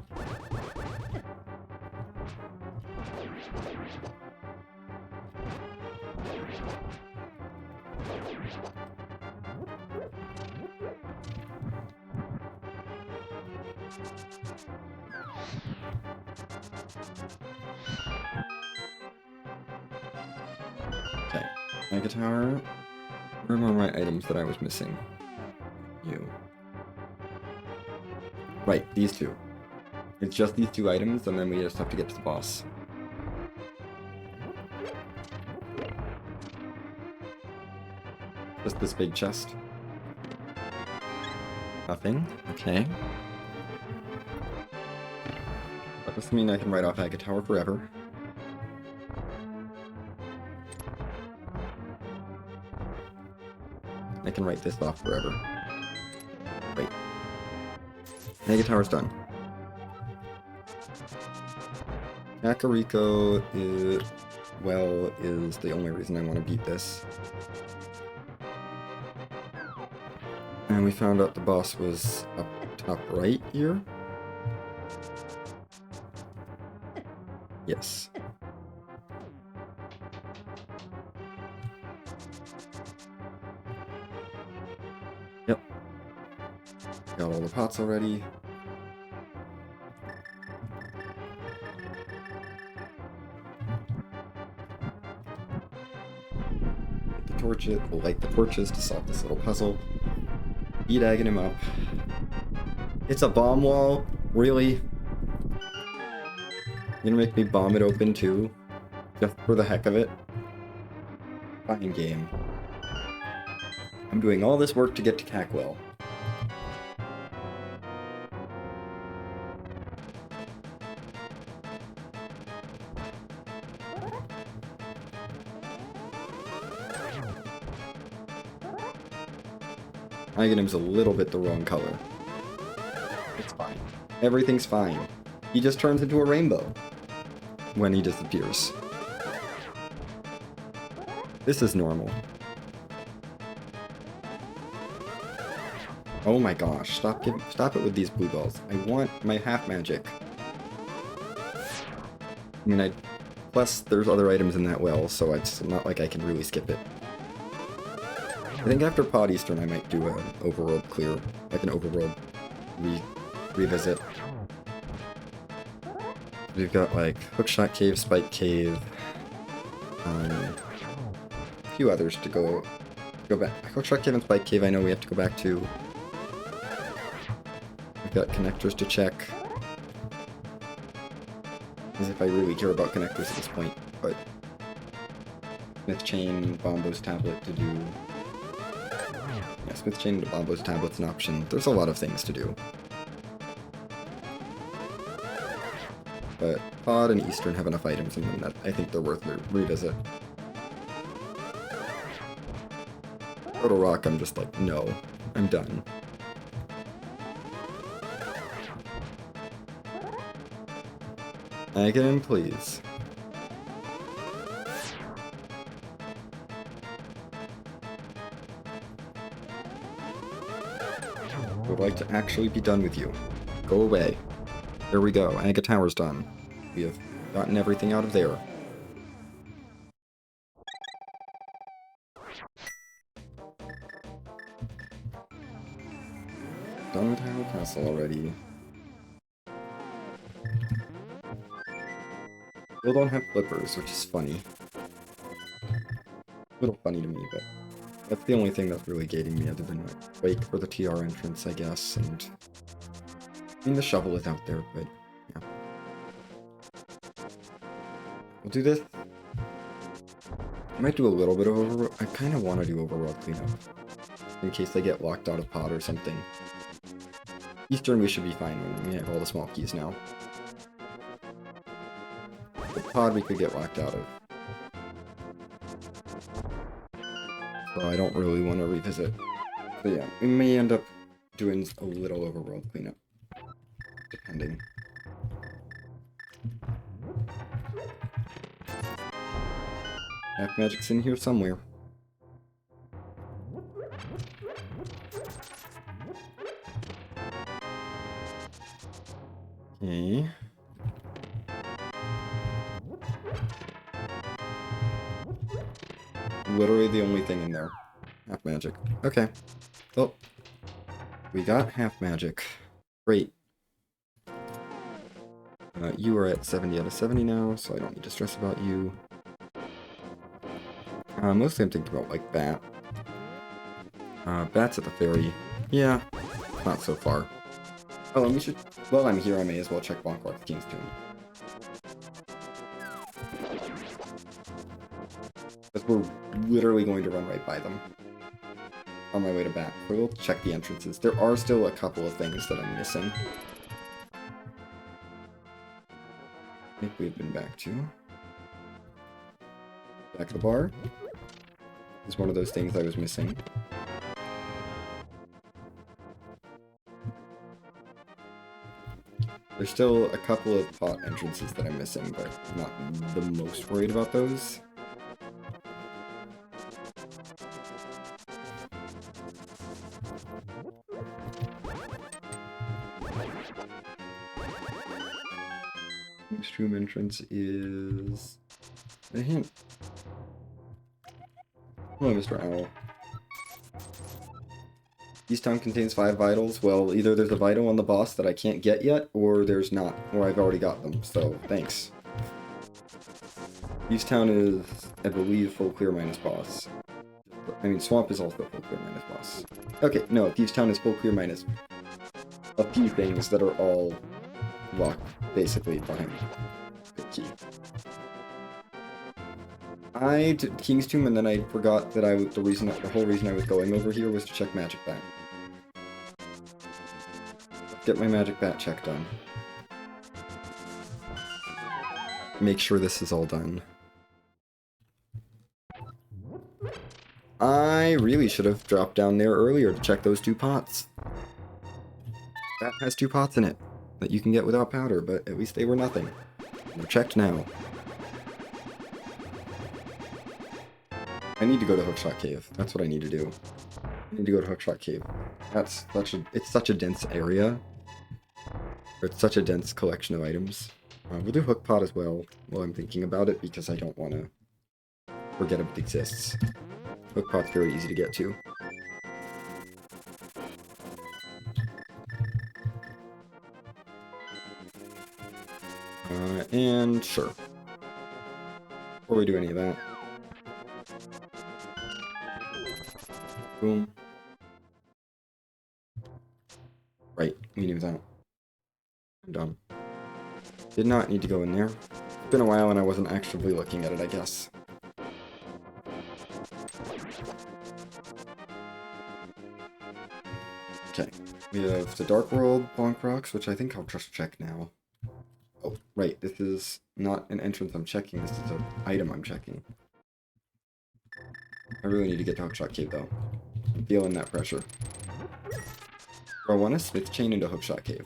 Okay, Aga Tower. Where were my items that I was missing? You. Right, these two. It's just these two items, and then we just have to get to the boss. Just this big chest. Nothing. Okay. That doesn't mean I can write off Aga Tower forever. I can write this off forever. Wait. Aga Tower's done. Kakariko is, well, is the only reason I want to beat this. And we found out the boss was up top right here. Yes. Yep. Got all the pots already. The torches, we'll light the torches to solve this little puzzle. Keep egging him up. It's a bomb wall? Really? You're gonna make me bomb it open too? Just for the heck of it? Fine game. I'm doing all this work to get to Cackwell. Igonim's a little bit the wrong color. It's fine. Everything's fine. He just turns into a rainbow when he disappears. This is normal. Oh my gosh, stop it with these blue balls. I want my half magic. I mean, plus there's other items in that well, so it's not like I can really skip it. I think after Pod Eastern I might do an overworld clear, like an overworld revisit. We've got like Hookshot Cave, Spike Cave, a few others to go back. Hookshot Cave and Spike Cave I know we have to go back to. We've got connectors to check. As if I really care about connectors at this point, but Smith Chain, Bombo's Tablet to do. Yeah, Smith Chain to Bombo's Tablet's an option. There's a lot of things to do. But Pod and Eastern have enough items in them that I think they're worth revisit. Total Rock, I'm just like, no, I'm done. Again, please. I would like to actually be done with you. Go away. There we go. Aga Tower's done. We have gotten everything out of there. Done with Hyrule Castle already. Still don't have flippers, which is funny. A little funny to me, but that's the only thing that's really gating me other than wait for the TR entrance, I guess, and I mean the shovel is out there, but yeah. We'll do this. I might do a little bit of overworld. I kind of want to do overworld cleanup. In case they get locked out of Pod or something. Eastern we should be fine when we have all the small keys now. The Pod we could get locked out of. So I don't really want to revisit. But yeah, we may end up doing a little overworld cleanup. Depending. Half magic's in here somewhere. Okay. Literally the only thing in there. Half magic. Okay. Well, we got half magic. Great. You are at 70 out of 70 now, so I don't need to stress about you. Mostly I'm thinking about, like, Bat. Bat's at the ferry. Yeah, not so far. Oh, and we should... While I'm here, I may as well check Bonkwalk's King's Tomb. Because we're literally going to run right by them. On my way to Bat. So we'll check the entrances. There are still a couple of things that I'm missing. I think we've been back to. Back to the bar. Is one of those things I was missing. There's still a couple of pot entrances that I'm missing, but I'm not the most worried about those. Next room entrance is a hint. Hello, Mr. Owl. East Town contains 5 vitals. Well, either there's a vital on the boss that I can't get yet, or there's not, or I've already got them, so thanks. East Town is, I believe, full clear minus boss. I mean, Swamp is also full clear minus boss. Okay, no, Thieves Town is full clear minus a few things that are all locked, basically, behind the key. I did King's Tomb, and then I forgot that the whole reason I was going over here was to check Magic Bat. Get my Magic Bat check done. Make sure this is all done. I really should have dropped down there earlier to check those 2 pots. That has 2 pots in it that you can get without powder, but at least they were nothing. They're checked now. I need to go to Hookshot Cave. That's what I need to do. I need to go to Hookshot Cave. It's such a dense area. Or it's such a dense collection of items. We'll do Hook Pot as well while I'm thinking about it, because I don't want to forget it exists. Hook Pot's very easy to get to. And sure. Before we do any of that. Boom. Right, we knew that. I'm done. Did not need to go in there. It's been a while and I wasn't actively looking at it, I guess. Okay, we have the Dark World Bonk Rocks, which I think I'll just check now. Oh, right, this is not an entrance I'm checking, this is an item I'm checking. I really need to get to Hookshot Cave, though. I'm feeling that pressure. Do I want a Smith Chain into Hookshot Cave?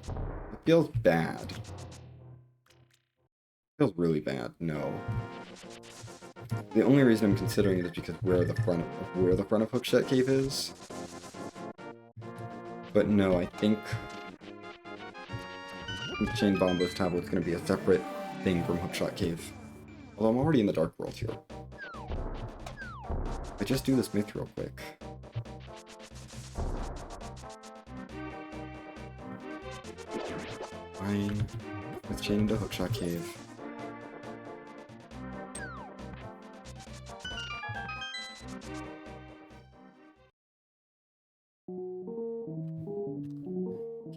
It feels bad. It feels really bad, no. The only reason I'm considering it is because where the front of Hookshot Cave is. But no, I think Chain Bombo's Tablet is going to be a separate thing from Hookshot Cave. Although I'm already in the Dark World here. I just do the Smith real quick. Fine. Let's chain into Hookshot Cave.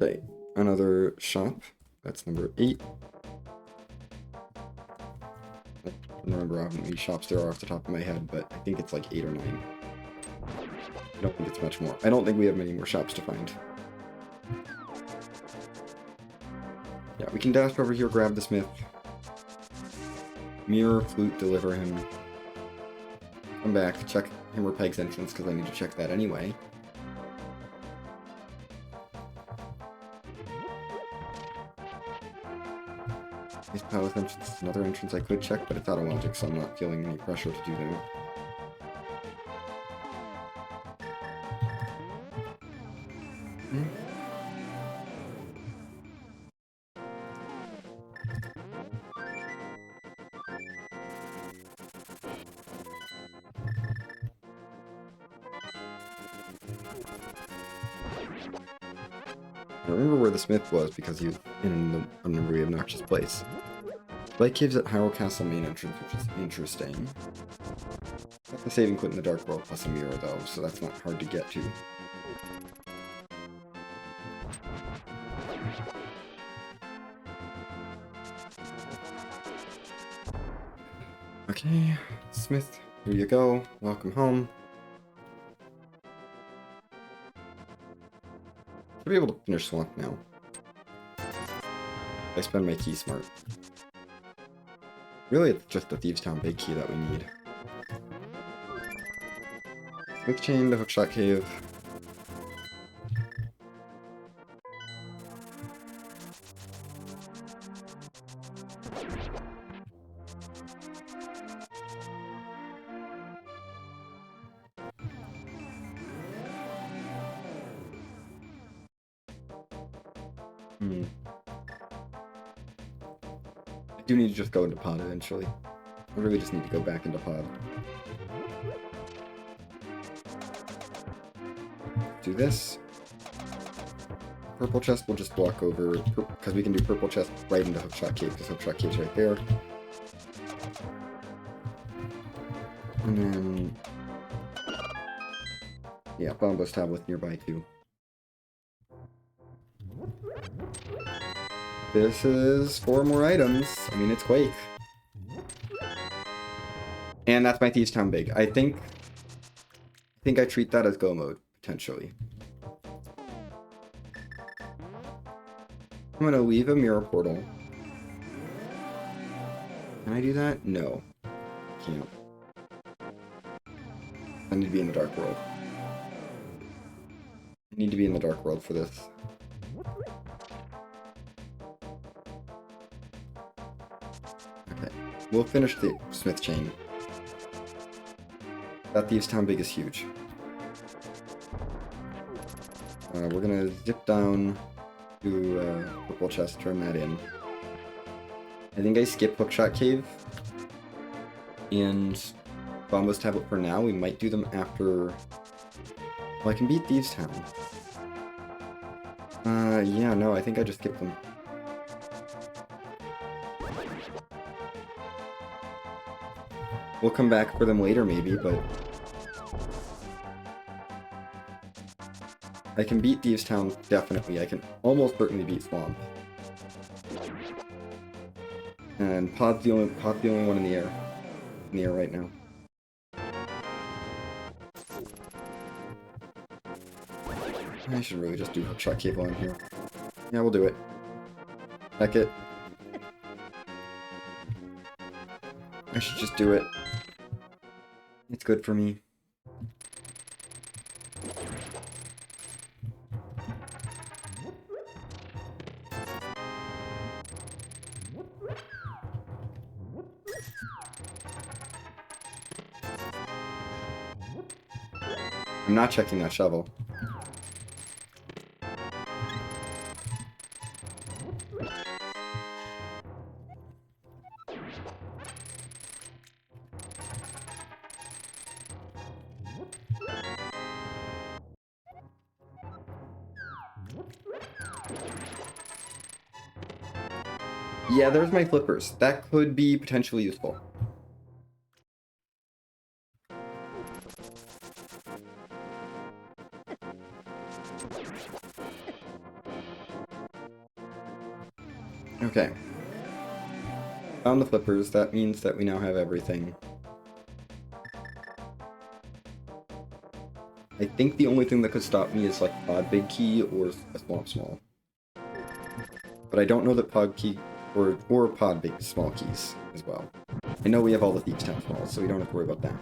Okay, another shop. That's number 8. I don't remember how many shops there are off the top of my head, but I think it's like 8 or 9. I don't think it's much more. I don't think we have many more shops to find. Yeah, we can dash over here, grab the Smith. Mirror, Flute, deliver him. Come back, check Hammer Peg's entrance, because I need to check that anyway. This Palace entrance is another entrance I could check, but it's out of logic, so I'm not feeling any pressure to do that. I remember where the Smith was because he was in a really obnoxious place. Light Cave's at Hyrule Castle main entrance, which is interesting. Got the saving quit in the Dark World plus a mirror though, so that's not hard to get to. Okay, Smith, here you go. Welcome home. Should be able to finish Swamp now. I spend my key smart. Really, it's just the Thieves Town big key that we need. Smith Chain to Hookshot Cave. I do need to just go into Pod eventually. I really just need to go back into Pod. do this. Purple chest we'll just block over, because we can do purple chest right into Hookshot Cave, because Hookshot Cave's right there. And then... yeah, Bombo's Tablet nearby too. This is 4 more items. I mean, it's Quake. And that's my Thieves Town Big. I think I treat that as go mode, potentially. I'm gonna leave a mirror portal. Can I do that? No. Can't. I need to be in the dark world. I need to be in the dark world for this. Okay. We'll finish the Smith chain. That Thieves Town Big is huge. We're gonna zip down to Purple Chest, turn that in. I think I skip Hookshot Cave and Bombo's Tablet for now. We might do them after... well, I can beat Thieves Town. Yeah, no, I think I just skipped them. We'll come back for them later maybe, but... I can beat Thieves Town, definitely. I can almost certainly beat Swamp. And Pod's the only one in the air. In the air right now. I should really just do Hookshot Cave on here. Yeah, we'll do it. Heck it. I should just do it. It's good for me. I'm not checking that shovel. Yeah, there's my flippers. That could be potentially useful. Okay. Found the flippers. That means that we now have everything. I think the only thing that could stop me is like Pod Big Key or a Swamp Small. But I don't know that Pod Key or Pod Big Small keys as well. I know we have all the Thieves Town Smalls, so we don't have to worry about that.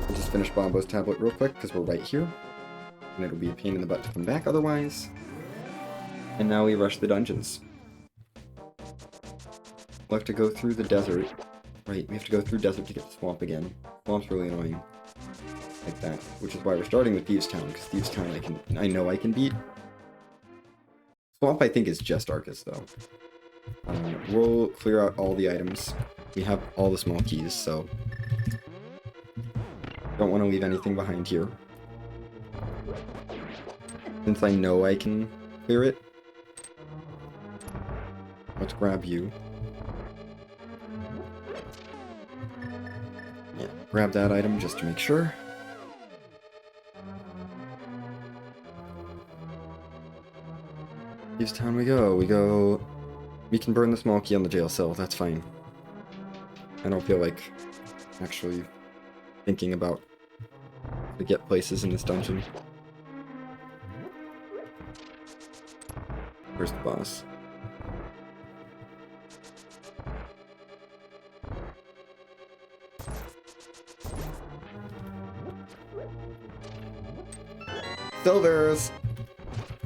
We'll just finish Bombo's Tablet real quick because we're right here. And it'll be a pain in the butt to come back otherwise. And now we rush the dungeons. We'll have to go through the desert. Right, we have to go through desert to get the Swamp again. Swamp's really annoying. Like that. Which is why we're starting with Thieves Town, because Thieves Town I know I can beat. Swamp I think is just Arcus though. We'll clear out all the items. We have all the small keys, so... don't want to leave anything behind here. Since I know I can clear it. Let's grab you. Yeah, grab that item just to make sure. Thieves Town we go. We can burn the small key on the jail cell, that's fine. I don't feel like actually thinking about how to get places in this dungeon. Where's the boss? Silvers!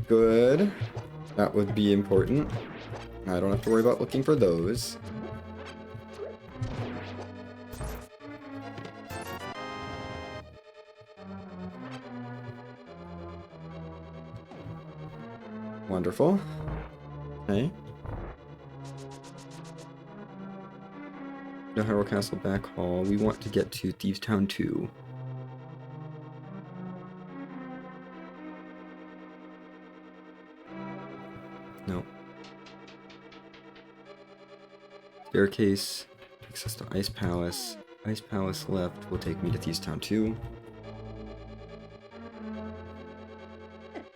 Good. That would be important. I don't have to worry about looking for those. Wonderful. Okay. No Hyrule Castle back hall. We want to get to Thieves Town 2. No. Staircase takes us to Ice Palace. Ice Palace left will take me to Thieves Town 2.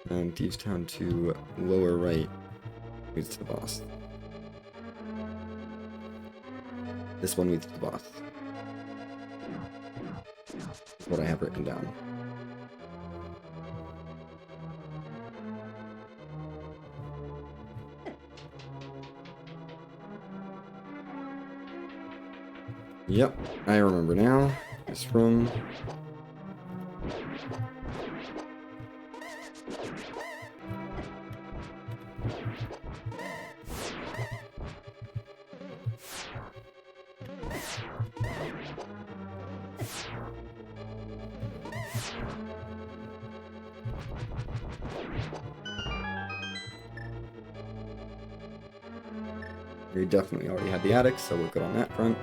And Thieves Town 2 lower right leads to the boss. This one leads to the boss. That's what I have written down. Yep, I remember now. This room. We definitely already had the attic, so we're good on that front.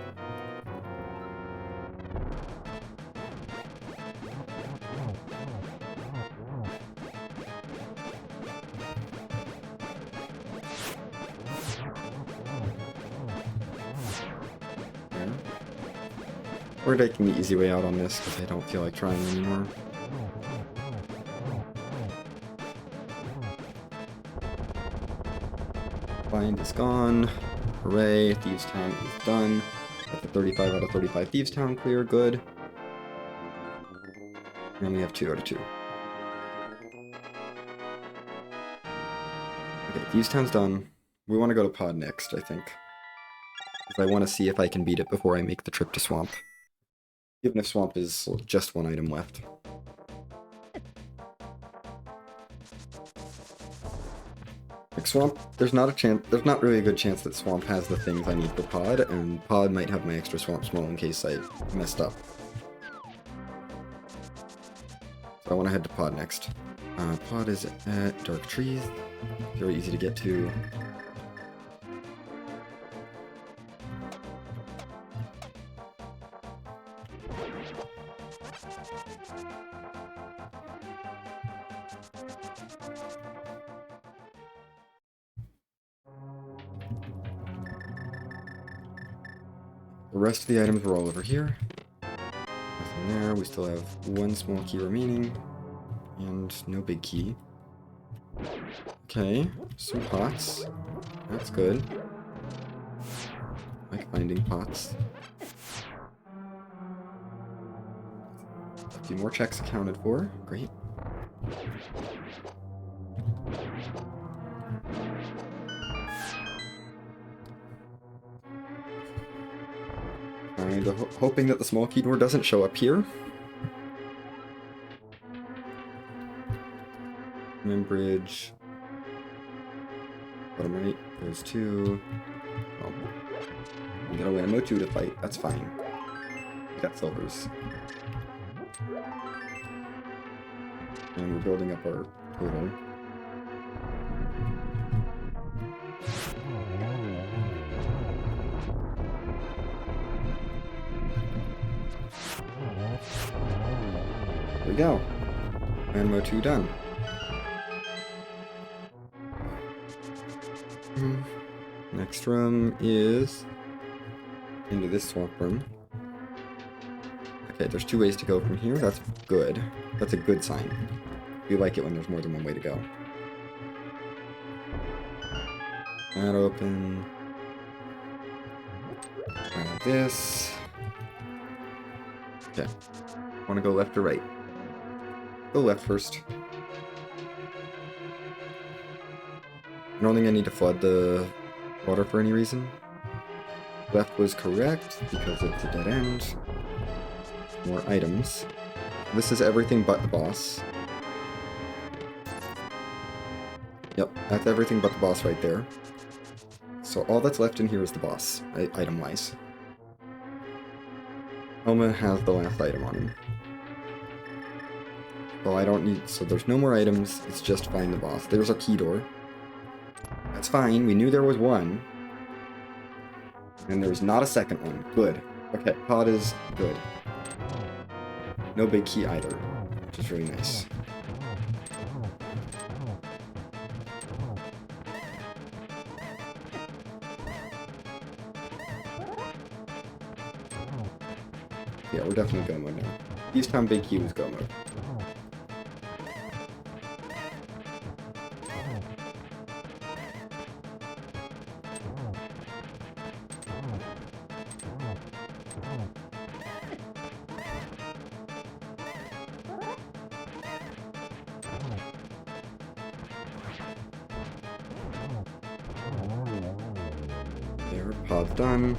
There. We're taking the easy way out on this because I don't feel like trying anymore. Bind is gone. Hooray, Thieves Town is done. That's a 35 out of 35 Thieves Town clear, good. And we have 2 out of 2. Okay, Thieves Town's done. We want to go to Pod next, I think. Because I want to see if I can beat it before I make the trip to Swamp. Even if Swamp is just 1 item left. Like Swamp, there's not really a good chance that Swamp has the things I need for Pod, and Pod might have my extra Swamp Small in case I messed up. So I want to head to Pod next. Pod is at Dark Trees. Very easy to get to. The rest of the items were all over here. Nothing there. We still have 1 small key remaining. And no big key. Okay, some pots. That's good. I like finding pots. A few more checks accounted for. Great. I'm hoping that the small key door doesn't show up here. Bridge. Bottom right, there's 2. Oh. We got a Whammo 2 to fight, that's fine. We got silvers. And we're building up our total. There we go. Whammo 2 done. Next room is into this swamp room. Okay, there's 2 ways to go from here. That's good. That's a good sign. We like it when there's more than 1 way to go. That open. Try this. Okay. Want to go left or right? Go left first. I don't think I need to flood the water for any reason. Left was correct because it's a dead end. More items. This is everything but the boss. Yep, that's everything but the boss right there. So all that's left in here is the boss, item-wise. Elma has the last item on him. Well, I don't need... So there's no more items, it's just find the boss. There's our key door. That's fine, we knew there was 1. And there's not a second one. Good. Okay, Pod is good. No big key either, which is really nice. Yeah, we're definitely go mode now. Easttown Big Q is go mode. There, pod's done.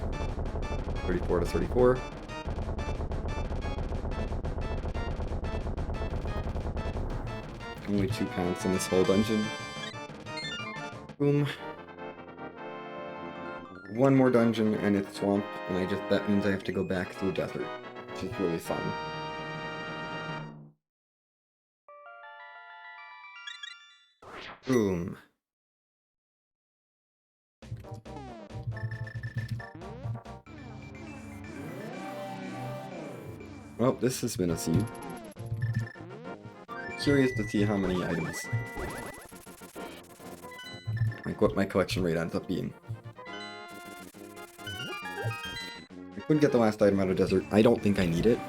34 to 34. Only 2 pounds in this whole dungeon. Boom. One more dungeon and it's swamp, and that means I have to go back through desert, which is really fun. Boom. Well, this has been a scene. I'm curious to see how many items. Like what my collection rate ends up being. I could get the last item out of desert. I don't think I need it.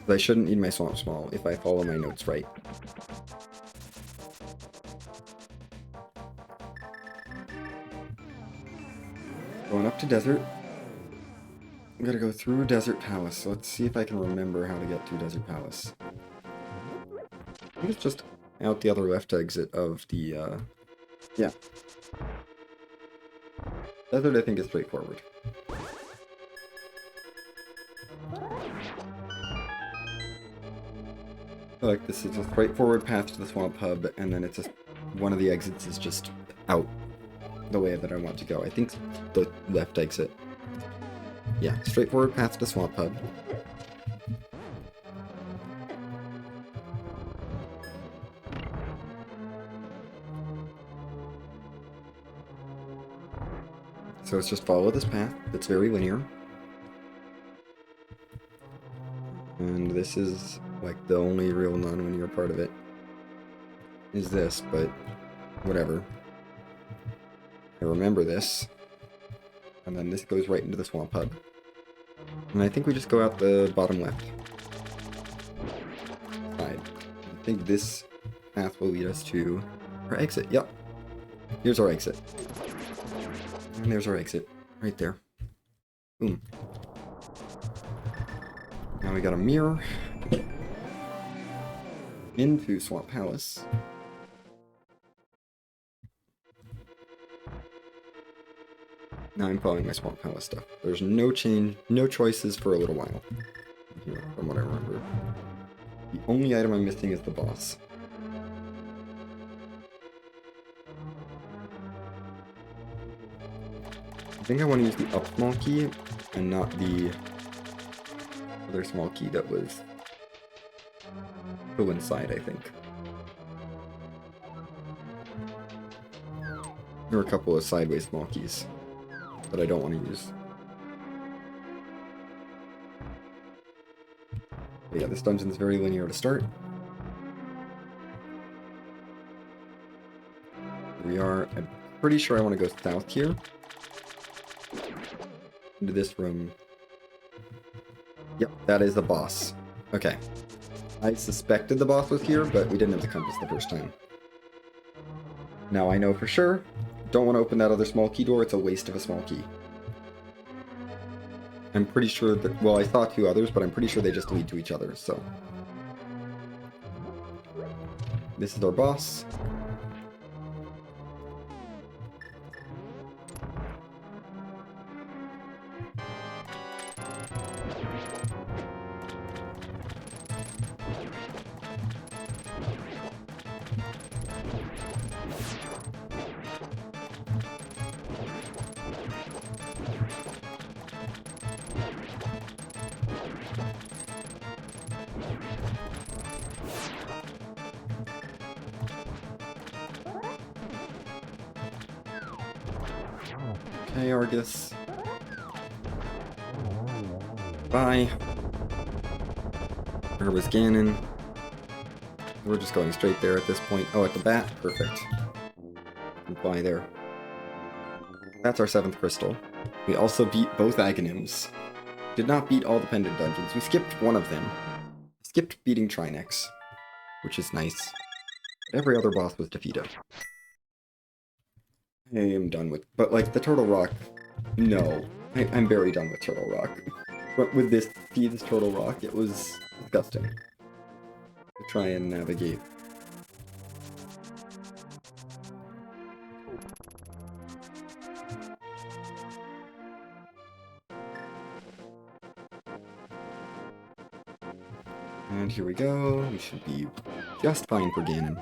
But I shouldn't need my swamp small if I follow my notes right. Going up to desert. I'm gonna go through Desert Palace, so let's see if I can remember how to get to Desert Palace. I think it's just out the other left exit of the, yeah. Desert, I think, is straightforward. I feel like this is a straightforward path to the Swamp Hub, and then it's just, one of the exits is just out the way that I want to go. I think the left exit. Yeah, straightforward path to Swamp Hub. So it's just follow this path. It's very linear. And this is, like, the only real non-linear part of it. Is this, but whatever. I remember this. And then this goes right into the Swamp Hub. And I think we just go out the bottom left side. I think this path will lead us to our exit. Yep. Here's our exit. And there's our exit. Right there. Boom. Now we got a mirror. Into Swamp Palace. Now I'm following my Swamp Palace stuff. There's no change, no choices for a little while. Here, from what I remember. The only item I'm missing is the boss. I think I want to use the up small key and not the other small key that was still inside, I think. There are a couple of sideways small keys that I don't want to use. But yeah, this dungeon is very linear to start. We are, I'm pretty sure I want to go south here. Into this room. Yep, that is the boss. Okay. I suspected the boss was here, but we didn't have the compass the first time. Now I know for sure. Don't want to open that other small key door, it's a waste of a small key. I'm pretty sure that, well, I saw 2 others, but I'm pretty sure they just lead to each other, so. This is our boss. Okay, Argus. Bye. Where was Ganon? We're just going straight there at this point. Oh, at the bat? Perfect. And fly there. That's our 7th crystal. We also beat both Aghanims. did not beat all the pendant dungeons. We skipped one of them. Skipped beating Trinex, which is nice. But every other boss was defeated. I am done with... But, like, the Turtle Rock... No. I'm very done with Turtle Rock. But with this Turtle Rock, it was disgusting. To try and navigate. And here we go. We should be just fine for Ganon.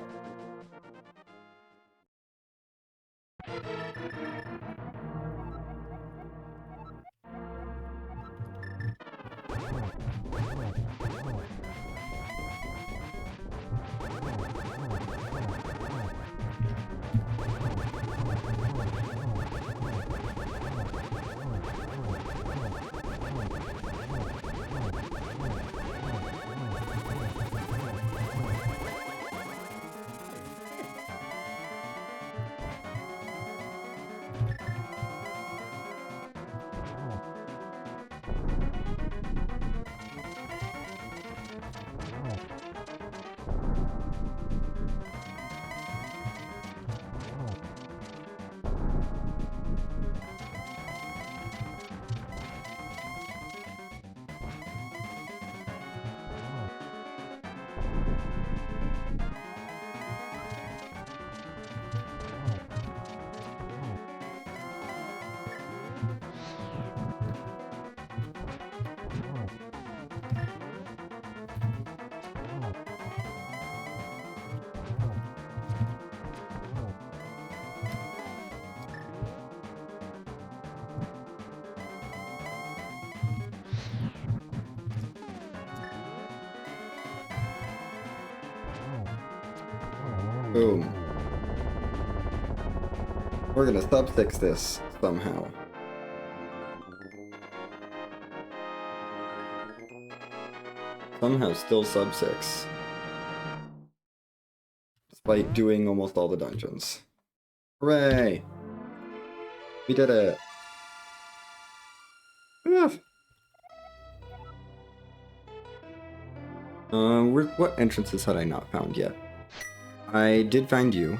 Boom. We're gonna sub-6 this somehow. Somehow still sub-6. Despite doing almost all the dungeons. Hooray! We did it! What entrances had I not found yet? I did find you.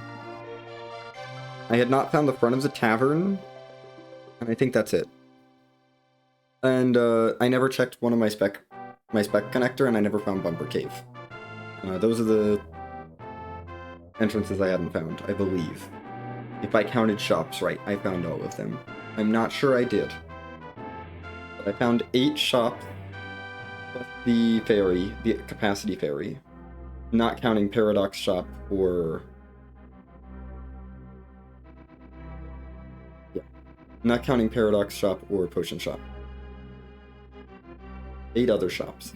I had not found the front of the tavern, and I think that's it. And I never checked one of my spec connector, and I never found Bumper Cave. Those are the entrances I hadn't found, I believe. If I counted shops right, I found all of them. I'm not sure I did. But I found 8 shops, plus the ferry, the capacity ferry. Not counting Paradox Shop or... Yeah. Not counting Paradox Shop or Potion Shop. 8 other shops.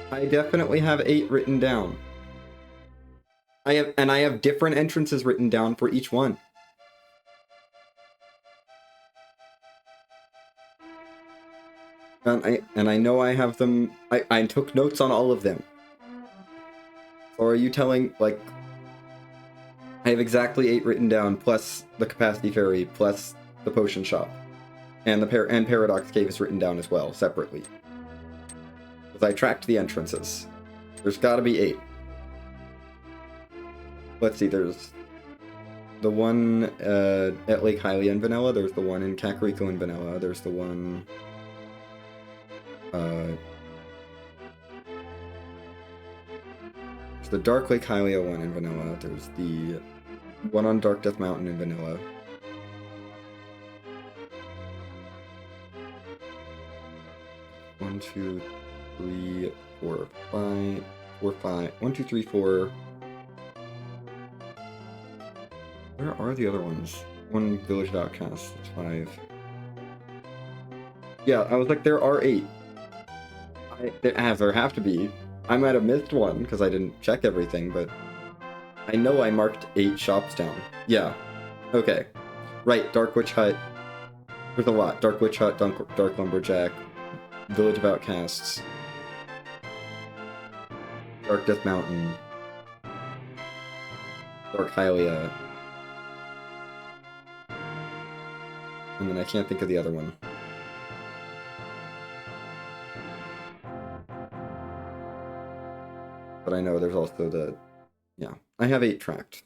I definitely have 8 written down. I have different entrances written down for each one. And I know I have them. I took notes on all of them. Or are you telling, like, I have exactly 8 written down, plus the Capacity Fairy, plus the Potion Shop. And the Paradox Cave is written down as well, separately. Because I tracked the entrances. There's gotta be 8. Let's see, there's the one at Lake Hylia in Vanilla, there's the one in Kakariko in Vanilla, there's the one... there's the Dark Lake Hylia one in Vanilla, there's the one on Dark Death Mountain in Vanilla. One, two, three, four, five, 1, 2, 3, 4. Where are the other ones? One Village of Outcasts, that's 5. Yeah, I was like, there are 8. There have to be. I might have missed one because I didn't check everything, but I know I marked 8 shops down. Yeah. Okay. Right, Dark Witch Hut. There's a lot. Dark Witch Hut, Dark Lumberjack, Village of Outcasts, Dark Death Mountain, Dark Hylia, and then I can't think of the other one. But I know there's also the... Yeah, I have 8 tracked.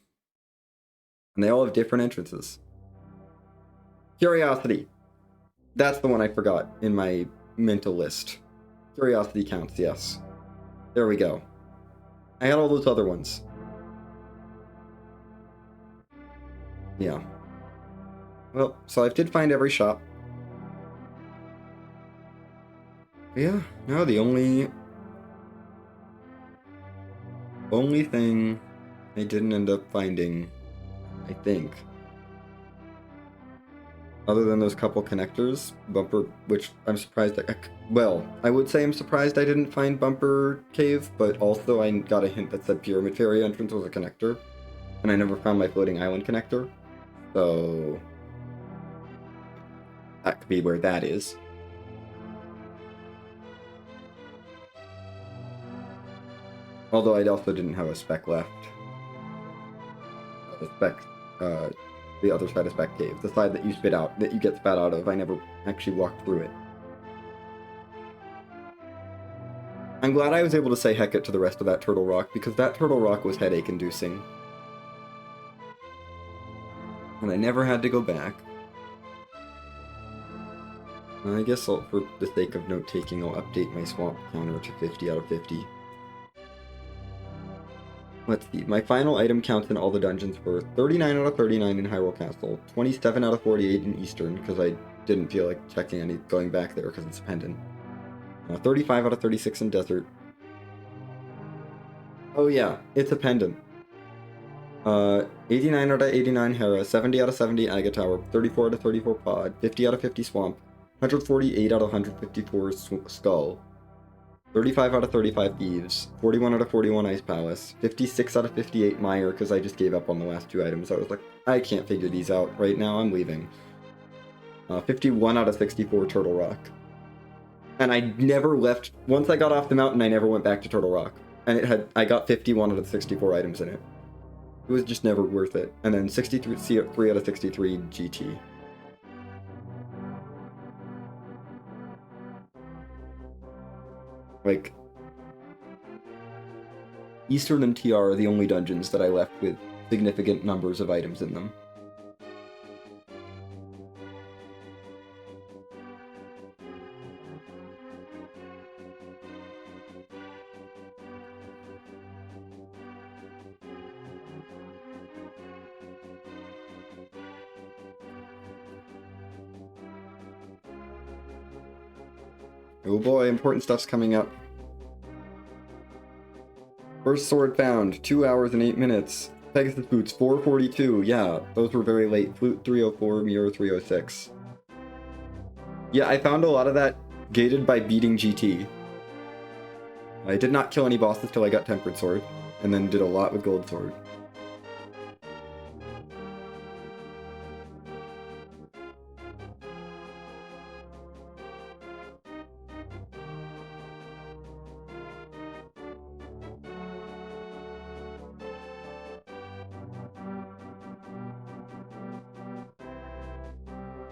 And they all have different entrances. Curiosity. That's the one I forgot in my mental list. Curiosity counts, yes. There we go. I had all those other ones. Yeah. Well, so I did find every shop. Yeah, no, the only thing I didn't end up finding, I think, other than those couple connectors, Bumper, which I'm surprised well, I would say I'm surprised I didn't find Bumper Cave, but also I got a hint that said Pyramid Fairy entrance was a connector, and I never found my floating island connector, so that could be where that is. Although I also didn't have a spec left. A spec, the other side of Spec Cave, the side that you get spat out of. I never actually walked through it. I'm glad I was able to say Hecate to the rest of that Turtle Rock, because that Turtle Rock was headache-inducing. And I never had to go back. I guess for the sake of note-taking, I'll update my swamp counter to 50 out of 50. Let's see, my final item counts in all the dungeons were 39 out of 39 in Hyrule Castle, 27 out of 48 in Eastern, because I didn't feel like going back there because it's a pendant. 35 out of 36 in Desert. Oh yeah, it's a pendant. 89 out of 89 Hera, 70 out of 70 Aga Tower, 34 out of 34 Pod, 50 out of 50 Swamp, 148 out of 154 Skull, 35 out of 35 Thieves, 41 out of 41 Ice Palace, 56 out of 58 Mire, because I just gave up on the last 2 items. I was like, I can't figure these out right now, I'm leaving. 51 out of 64 Turtle Rock. And I never left, once I got off the mountain, I never went back to Turtle Rock. And I got 51 out of the 64 items in it. It was just never worth it. And then 3 out of 63 GT. Like, Eastern and TR are the only dungeons that I left with significant numbers of items in them. Oh boy, important stuff's coming up. First sword found, 2 hours and 8 minutes. Pegasus boots, 442. Yeah, those were very late. Flute 304, mirror 306. Yeah, I found a lot of that gated by beating GT. I did not kill any bosses till I got Tempered Sword, and then did a lot with Gold Sword.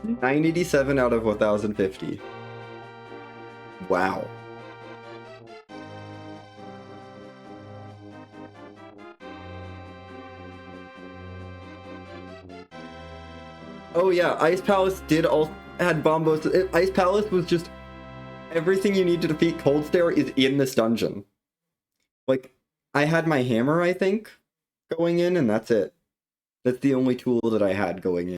987 out of 1050. Wow. Oh yeah, Ice Palace did all had bombos. Ice Palace was just everything you need to defeat Cold Stare is in this dungeon. Like, I had my hammer, I think, going in, and that's it. That's the only tool that I had going in.